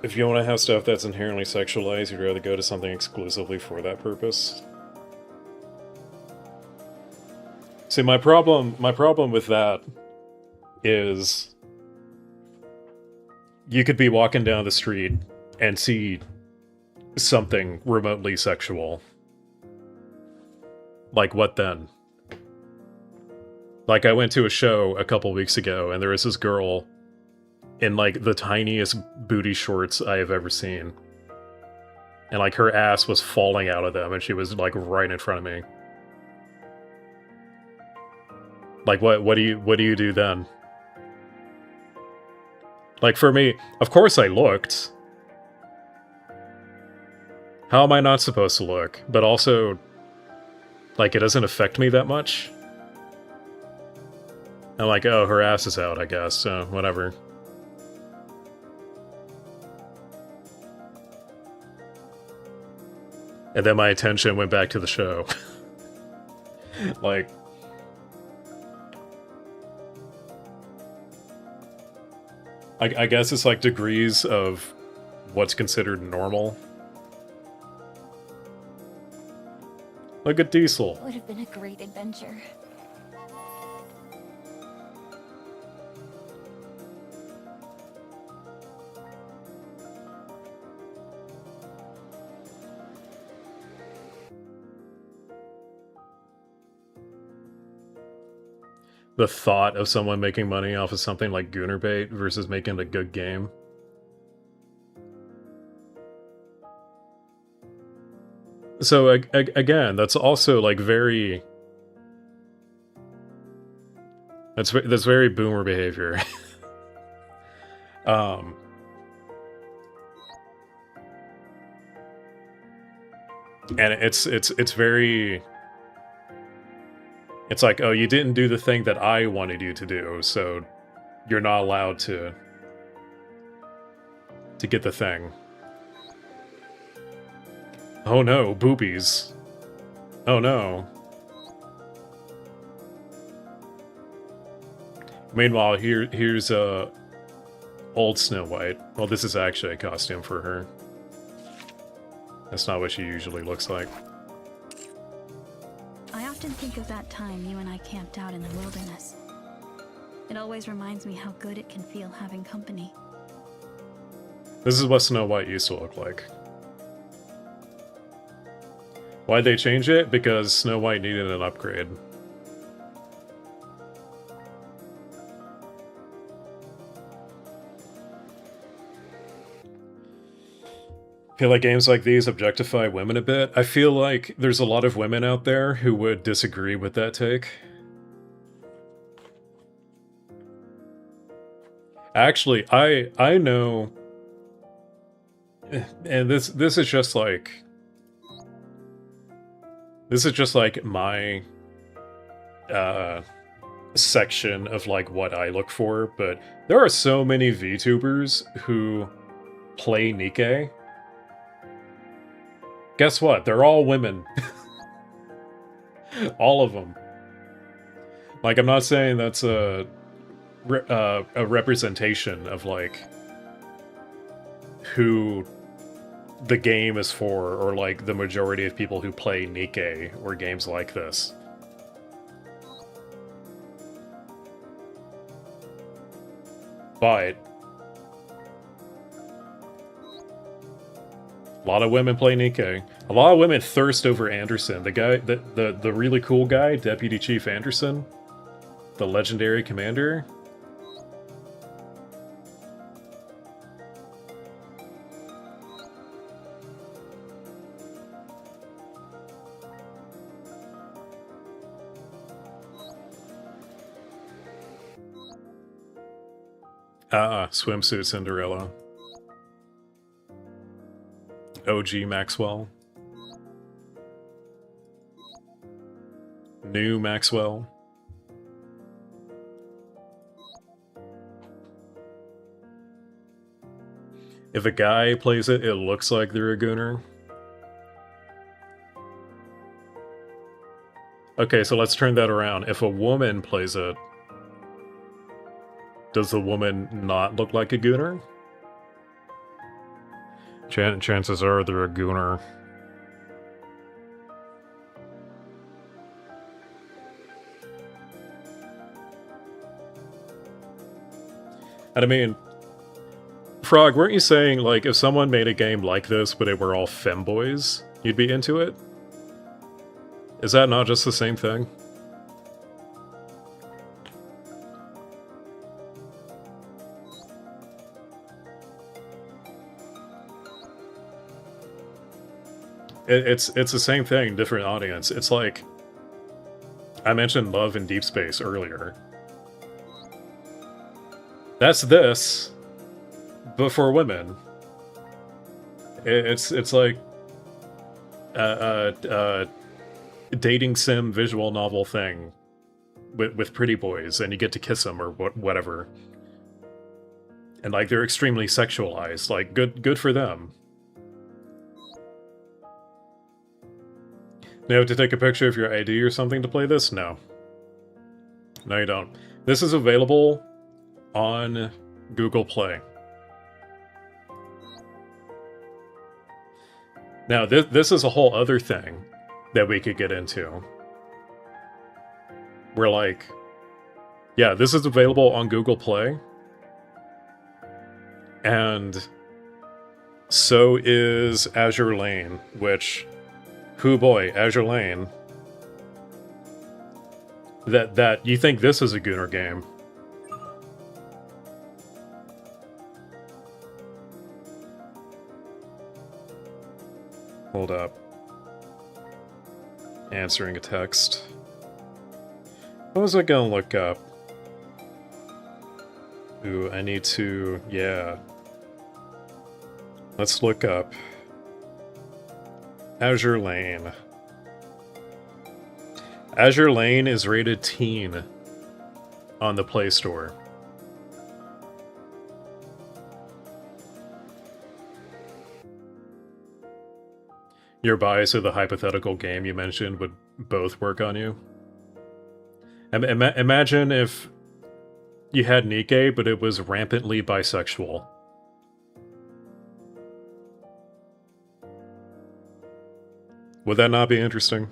If you want to have stuff that's inherently sexualized, you'd rather go to something exclusively for that purpose. See, my problem with that is you could be walking down the street and see something remotely sexual. Like, what then? Like, I went to a show a couple weeks ago, and there was this girl in, like, the tiniest booty shorts I have ever seen. And, like, her ass was falling out of them, and she was, like, right in front of me. Like, what do you do then? Like, for me, of course I looked. How am I not supposed to look? But also, like, it doesn't affect me that much. I'm like, oh, her ass is out, I guess, so whatever. And then my attention went back to the show. Like... I guess it's like degrees of what's considered normal. Look at Diesel. Would have been a great adventure. The thought of someone making money off of something like Gooner Bait versus making a good game. So again, that's also like very... That's very boomer behavior. And it's very... It's like, oh, you didn't do the thing that I wanted you to do, so you're not allowed to get the thing. Oh no, boobies. Oh no. Meanwhile, here's old Snow White. Well, this is actually a costume for her. That's not what she usually looks like. I often think of that time you and I camped out in the wilderness. It always reminds me how good it can feel having company. This is what Snow White used to look like. Why'd they change it? Because Snow White needed an upgrade. I feel like games like these objectify women a bit. I feel like there's a lot of women out there who would disagree with that take. Actually, I know, and this is just like my section of like what I look for, but there are so many VTubers who play Nikke. Guess what? They're all women. All of them. Like, I'm not saying that's a representation of, like, who the game is for, or, like, the majority of people who play Nikke or games like this. But a lot of women play Nikke. A lot of women thirst over Anderson. The guy, the really cool guy, Deputy Chief Anderson, the legendary commander. Swimsuit Cinderella. OG Maxwell. New Maxwell. If a guy plays it, it looks like they're a gooner. Okay, so let's turn that around. If a woman plays it, does the woman not look like a gooner? Chances are they're a gooner. And I mean, Frog, weren't you saying, like, if someone made a game like this, but it were all femboys, you'd be into it? Is that not just the same thing? It's the same thing, different audience. It's like, I mentioned Love in Deep Space earlier. That's this, but for women. It's like a dating sim visual novel thing with pretty boys, and you get to kiss them or whatever. And like they're extremely sexualized. Like good for them. You have to take a picture of your ID or something to play this? No. No, you don't. This is available on Google Play. Now, this is a whole other thing that we could get into. We're like, yeah, this is available on Google Play. And so is Azure Lane, which... Hoo boy, Azure Lane. That you think this is a gooner game. Hold up. Answering a text. What was I gonna look up? Ooh, I need to... yeah. Let's look up Azure Lane. Azure Lane is rated teen on the Play Store. Your bias of the hypothetical game you mentioned would both work on you. Imagine if you had Nikke, but it was rampantly bisexual. Would that not be interesting?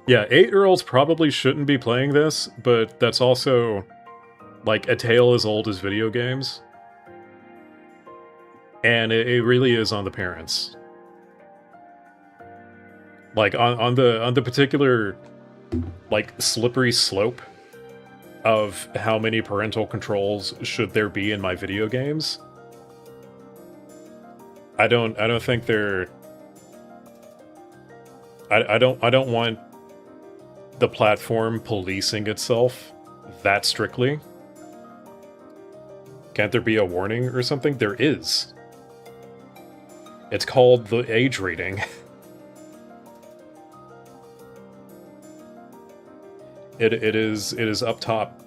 Yeah, 8-year-olds probably shouldn't be playing this, but that's also, like, a tale as old as video games. And it really is on the parents. Like, on the particular, like, slippery slope of how many parental controls should there be in my video games, I don't think they're... I don't want the platform policing itself that strictly. Can't there be a warning or something? There is. It's called the age rating. It is up top.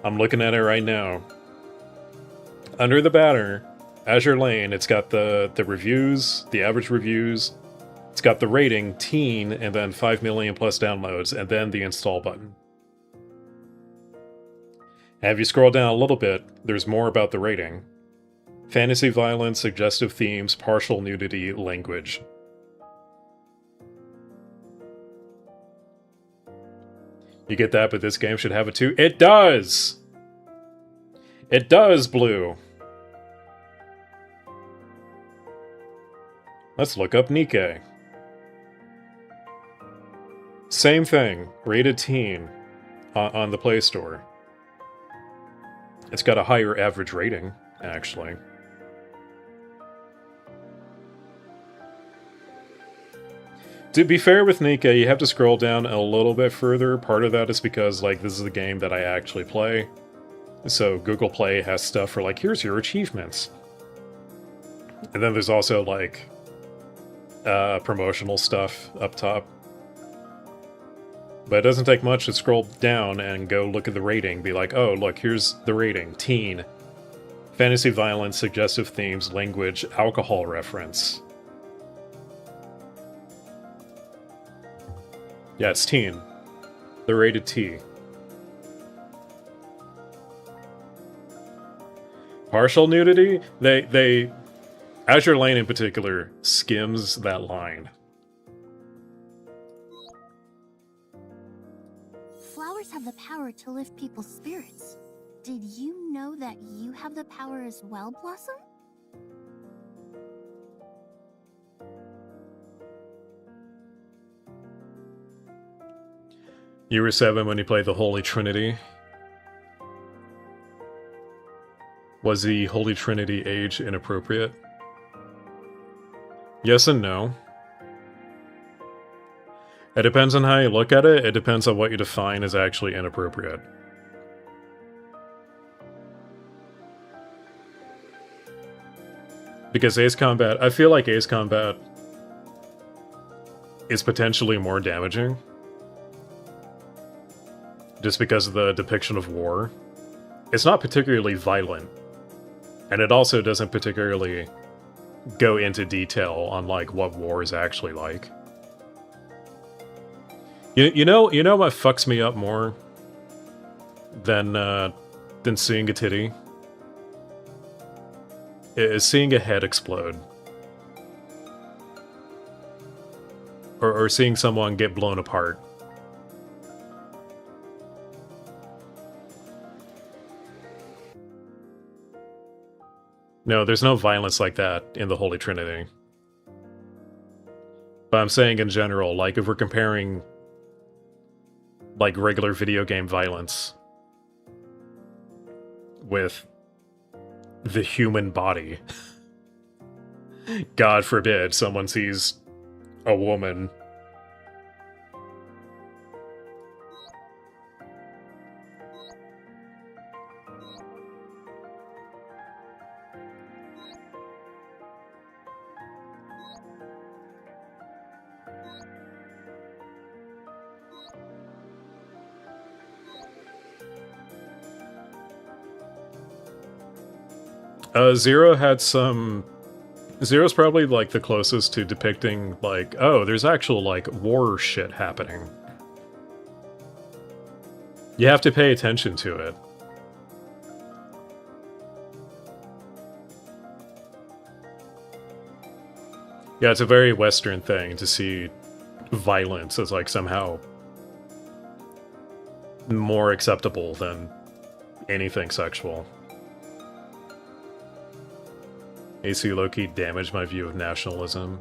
I'm looking at it right now. Under the banner, Azure Lane, it's got the reviews, the average reviews. It's got the rating, teen, and then 5 million plus downloads, and then the install button. And if you scroll down a little bit, there's more about the rating. Fantasy violence, suggestive themes, partial nudity, language. You get that, but this game should have it too. It does! It does, Blue! Let's look up Nikke. Same thing, rated teen on the Play Store. It's got a higher average rating, actually. To be fair with Nikke, you have to scroll down a little bit further. Part of that is because, like, this is the game that I actually play. So Google Play has stuff for, like, here's your achievements. And then there's also, like, promotional stuff up top. But it doesn't take much to scroll down and go look at the rating, be like, oh, look, here's the rating. Teen. Fantasy violence, suggestive themes, language, alcohol reference. Yeah, it's teen. They're rated T. Partial nudity? They Azure Lane in particular skims that line. Flowers have the power to lift people's spirits. Did you know that you have the power as well, Blossom? You were 7 when you played the Holy Trinity. Was the Holy Trinity age inappropriate? Yes and no. It depends on how you look at it. It depends on what you define as actually inappropriate. Because Ace Combat, I feel like Ace Combat is potentially more damaging. Just because of the depiction of war. It's not particularly violent. And it also doesn't particularly go into detail on, like, what war is actually like. You know what fucks me up more than seeing a titty? Is seeing a head explode. Or seeing someone get blown apart. No, there's no violence like that in the Holy Trinity. But I'm saying in general, like, if we're comparing, like, regular video game violence with the human body, God forbid someone sees a woman. Zero had some... Zero's probably, like, the closest to depicting, like, oh, there's actual, like, war shit happening. You have to pay attention to it. Yeah, it's a very Western thing to see violence as, like, somehow more acceptable than anything sexual. AC Loki damaged my view of nationalism.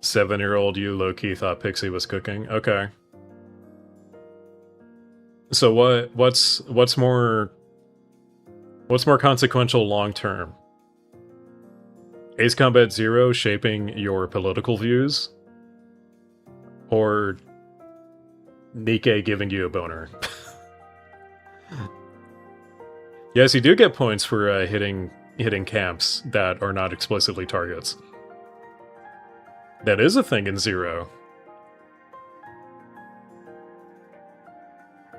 Seven-year-old you low-key thought Pixie was cooking. Okay. So what's more consequential long term? Ace Combat Zero shaping your political views? Or Nikke giving you a boner? Yes, you do get points for hitting camps that are not explicitly targets. That is a thing in Zero.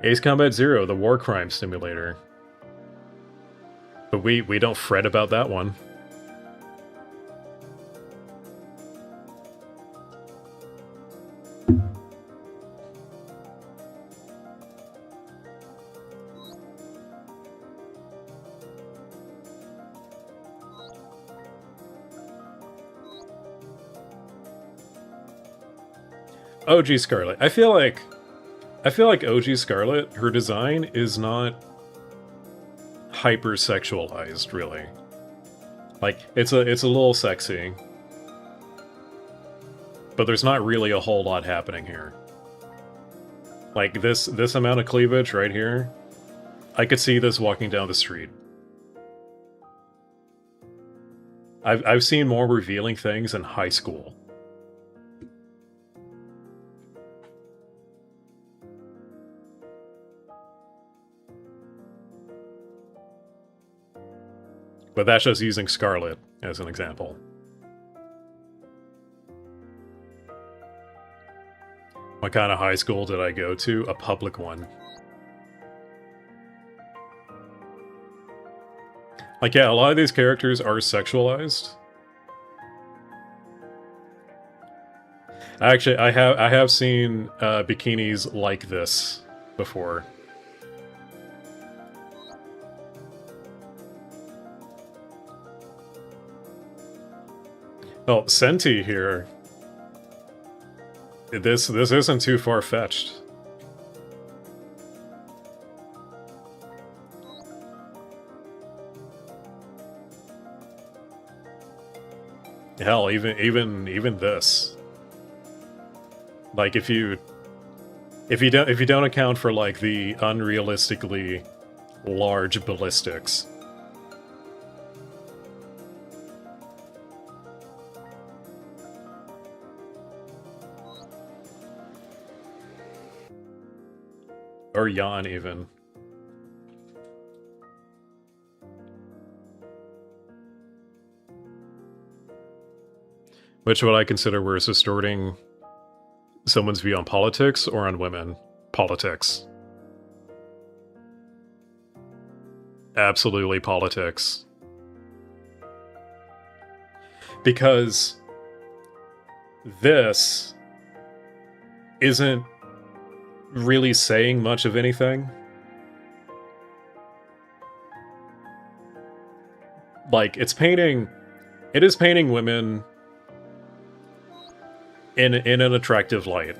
Ace Combat Zero, the war crime simulator. But we don't fret about that one. OG Scarlet. I feel like OG Scarlet, her design is not hyper-sexualized, really. Like, it's a little sexy. But there's not really a whole lot happening here. Like, this amount of cleavage right here, I could see this walking down the street. I've seen more revealing things in high school. But that's just using Scarlet as an example. What kind of high school did I go to? A public one. Like, yeah, a lot of these characters are sexualized. Actually, I have seen bikinis like this before. Well, Senti here. This isn't too far-fetched. Hell, even this. Like, if you don't account for like the unrealistically large ballistics. Or yawn, even. Which would I consider worse, distorting someone's view on politics or on women? Politics. Absolutely politics. Because this isn't really saying much of anything. Like, it is painting women in an attractive light.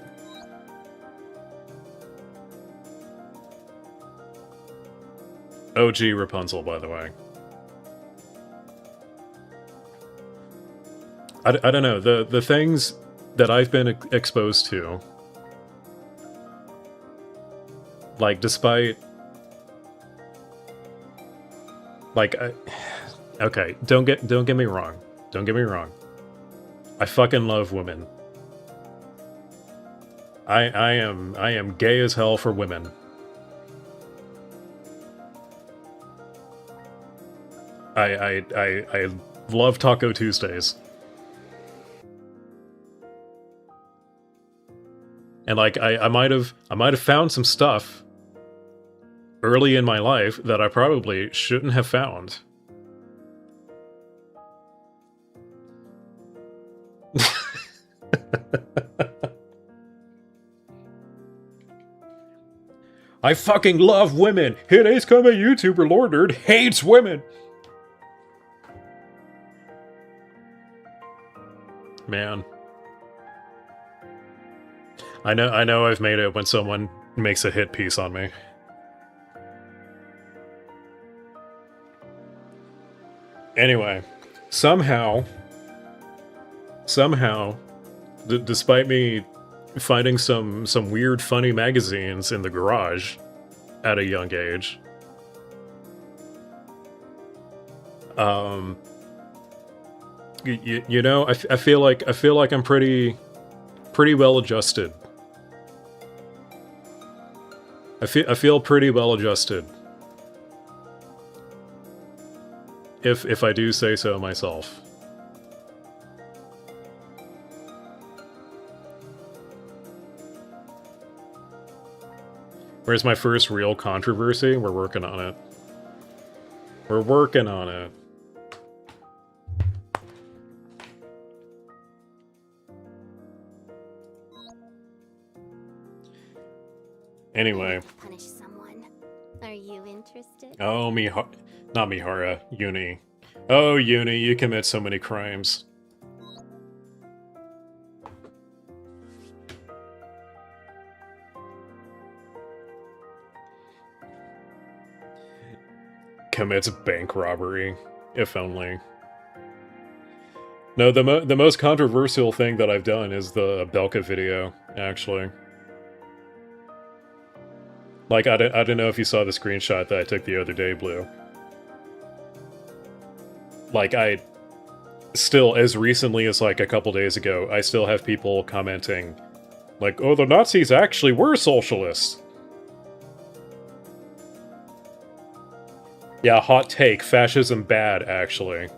OG Rapunzel, by the way. I don't know, the things that I've been exposed to, like, despite, like, okay, don't get me wrong. Don't get me wrong. I fucking love women. I am gay as hell for women. I love Taco Tuesdays. And like I might have found some stuff early in my life that I probably shouldn't have found. I fucking love women. Hit Ace Combat YouTuber Lord Nerd hates women. Man. I know I've made it when someone makes a hit piece on me. Anyway, somehow, despite me finding some weird, funny magazines in the garage at a young age, you know, I feel like I'm pretty well adjusted. I feel pretty well adjusted. If I do say so myself. Where's my first real controversy? We're working on it. We're working on it. Anyway. Punish someone. Are you interested? Oh, not Mihara. Uni. Oh, Uni, you commit so many crimes. Commits bank robbery, if only. No, the most controversial thing that I've done is the Belka video, actually. Like, I don't know if you saw the screenshot that I took the other day, Blue. Like, I still, as recently as like a couple days ago, I still have people commenting, like, oh, the Nazis actually were socialists. Yeah, hot take, fascism bad, actually.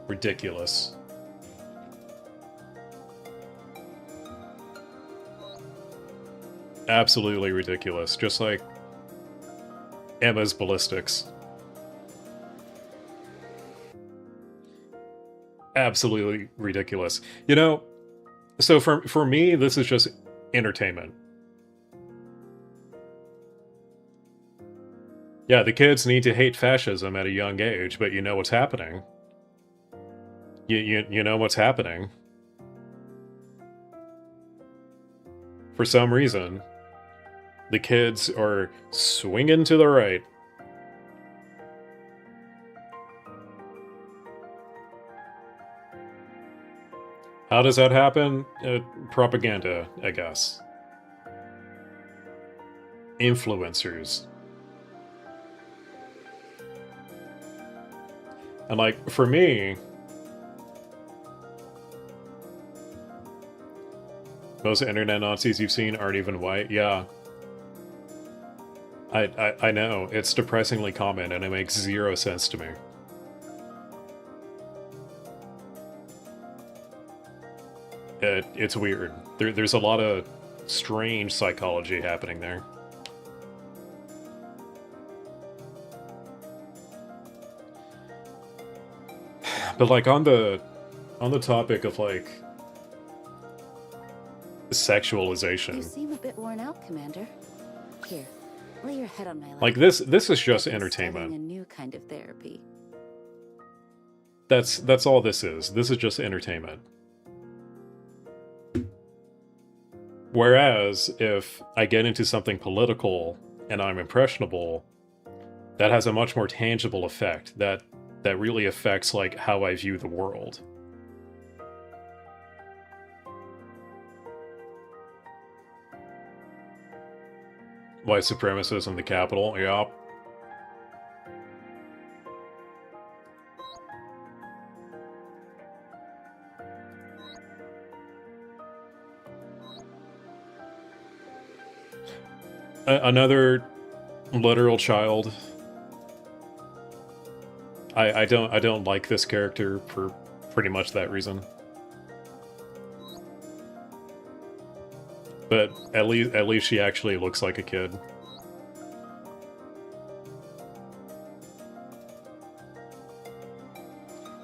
Ridiculous. Absolutely ridiculous. Just like Emma's ballistics. Absolutely ridiculous. You know, so for me, this is just entertainment. Yeah, the kids need to hate fascism at a young age, but you know what's happening. You know what's happening. For some reason, the kids are swinging to the right. How does that happen? Propaganda, I guess. Influencers. And like, for me, most internet Nazis you've seen aren't even white. Yeah. I know. It's depressingly common, and it makes zero sense to me. It's weird. There's a lot of strange psychology happening there. But like on the topic of like sexualization. You seem a bit worn out, Commander. Here, lay your head on my lap. Like this is just entertainment. A new kind of therapy. That's all this is. This is just entertainment. Whereas if I get into something political and I'm impressionable, that has a much more tangible effect. That really affects like how I view the world. White supremacists in the Capitol, yeah. Another literal child. I don't like this character for pretty much that reason. But at least she actually looks like a kid.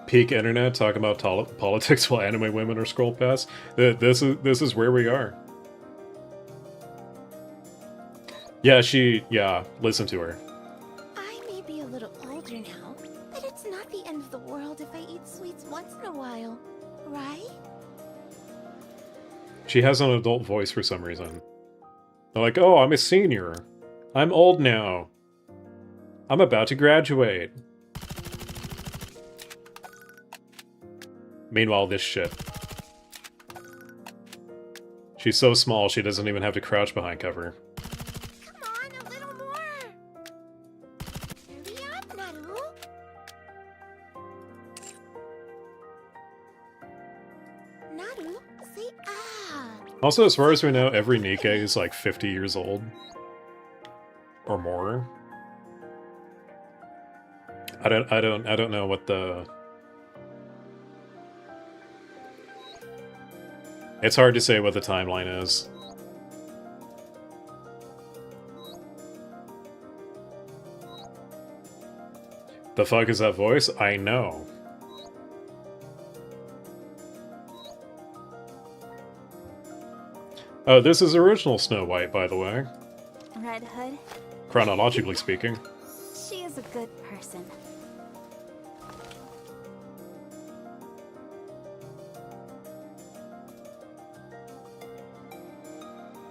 Peak internet talking about politics while anime women are scrolled past. This is where we are. Yeah, listen to her. I may be a little older now, but it's not the end of the world if I eat sweets once in a while, right? She has an adult voice for some reason. They're like, oh, I'm a senior. I'm old now. I'm about to graduate. Meanwhile, this shit. She's so small, she doesn't even have to crouch behind cover. Come on, a little more. Hurry up, Naru. Naru, say ah. Also, as far as we know, every Nikke is like 50 years old. Or more. I don't know what the... It's hard to say what the timeline is. The fuck is that voice? I know. Oh, this is original Snow White, by the way. Red Hood? Chronologically speaking. She is a good person.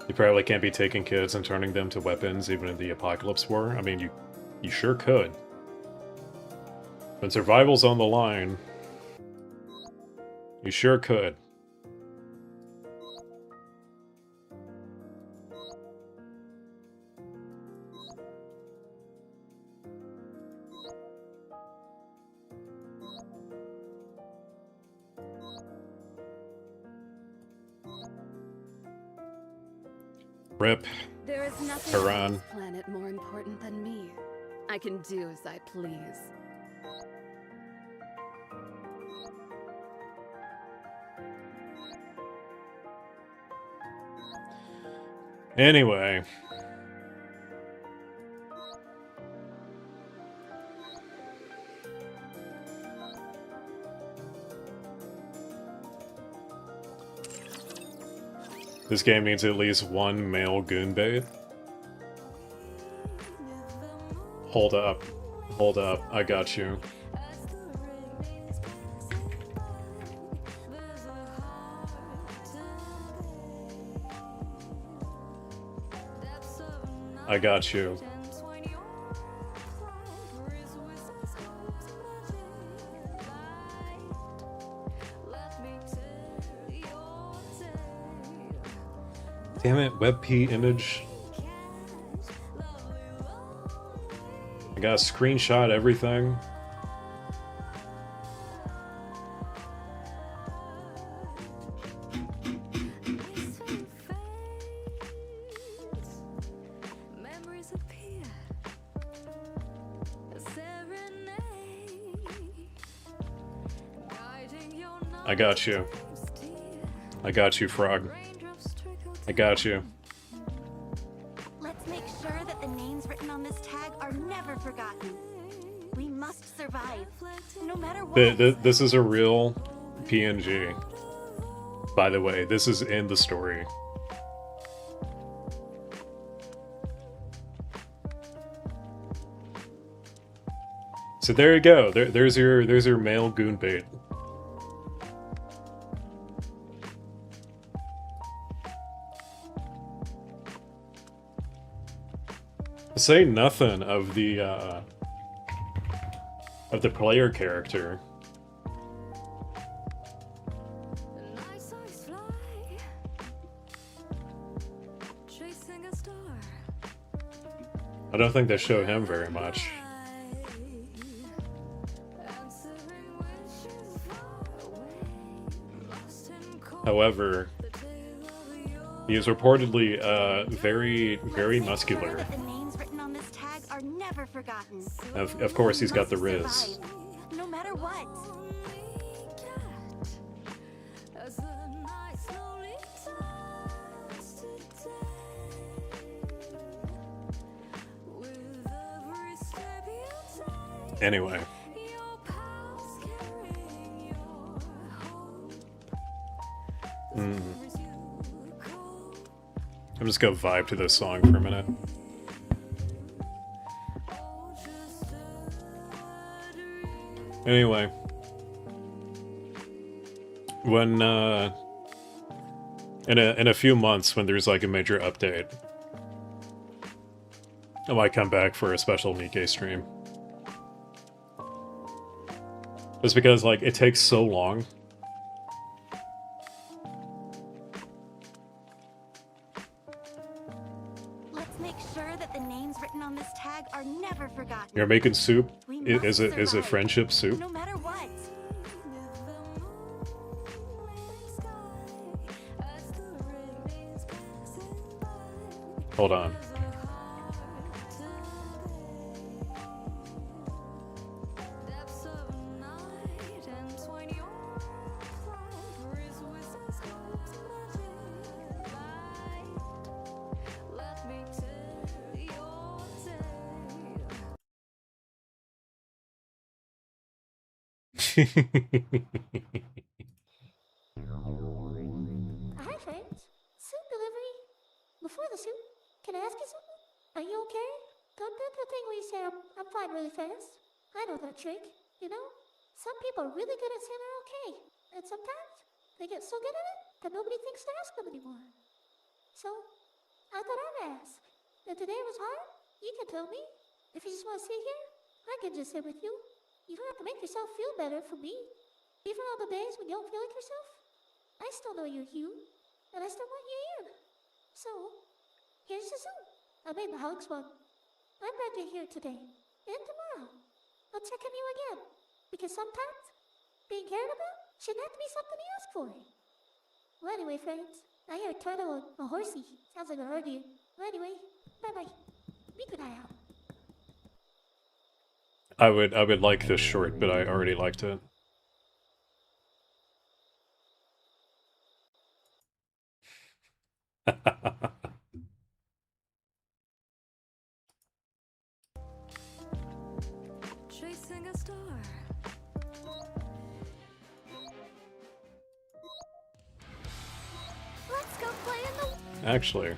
You probably can't be taking kids and turning them to weapons even in the Apocalypse War. I mean, you sure could. When survival's on the line, you sure could. Rip. There is nothing on this planet more important than me. I can do as I please. Anyway. This game needs at least one male goonbait. Hold up. Hold up. I got you. I got you. Damn it, WebP image. I gotta screenshot everything. I got you. I got you, Frog. I got you. Let's make sure that the names written on this tag are never forgotten. We must survive, no matter what. This is a real PNG. By the way, this is in the story. So there you go. There's your male goon bait. Say nothing of the player character. I don't think they show him very much. However, he is reportedly very muscular. Never forgotten. Of course, he's got the Riz. No matter what. Anyway. I'm just gonna vibe to this song for a minute. Anyway, when In a few months, when there's like a major update, I might come back for a special Nikke stream. Just because, like, it takes so long. Let's make sure that the names written on this tag are never forgotten. You're making soup? We Is must it survive, friendship soup? No matter what. Hold on. Hi, friends. Soup delivery. Before the soup, can I ask you something? Are you okay? Don't do the thing where you say I'm fine really fast. I know that trick, you know? Some people are really good at saying they're okay. And sometimes they get so good at it that nobody thinks to ask them anymore. So, I thought I'd ask. If today was hard, you can tell me. If you just want to sit here, I can just sit with you. You don't have to make yourself feel better for me. Even on the days when you don't feel like yourself, I still know you're you, and I still want you in. So, here's the soup. I made the Alex one. I'm glad you're here today, and tomorrow. I'll check on you again, because sometimes being cared about shouldn't have to be something you ask for. Well, anyway, friends, I hear a turtle and a horsey. Sounds like a arguing. Well, anyway, bye-bye. Be good eye out. I would like this short, but I already liked it. Chasing a star. Let's go play in the... Actually.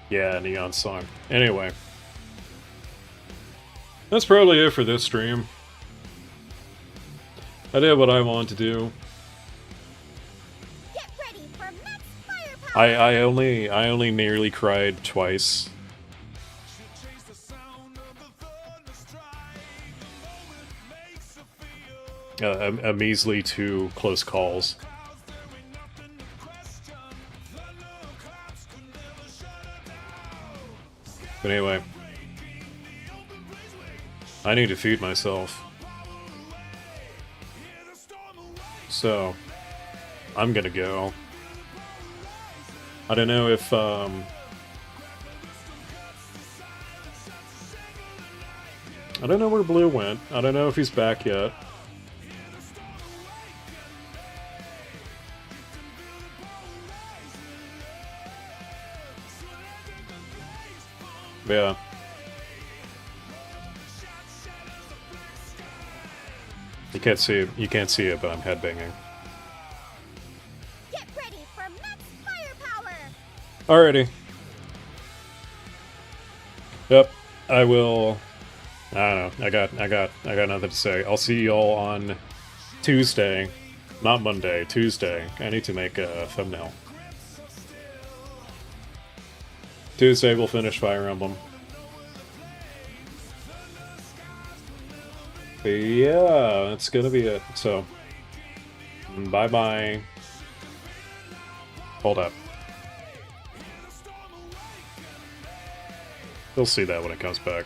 Yeah, Neon song. Anyway. That's probably it for this stream. I did what I wanted to do. Get ready for max firepower. I only nearly cried twice. A measly 2 close calls. But anyway, I need to feed myself. So, I'm gonna go. I don't know if, I don't know where Blue went. I don't know if he's back yet. Yeah. You can't see it, but I'm headbanging. Get ready for max firepower. Alrighty. Yep. I will. I don't know. I got nothing to say. I'll see y'all on Tuesday. Not Monday, Tuesday. I need to make a thumbnail. Tuesday we'll finish Fire Emblem. But yeah, that's gonna be it. So, bye-bye. Hold up. You'll see that when it comes back.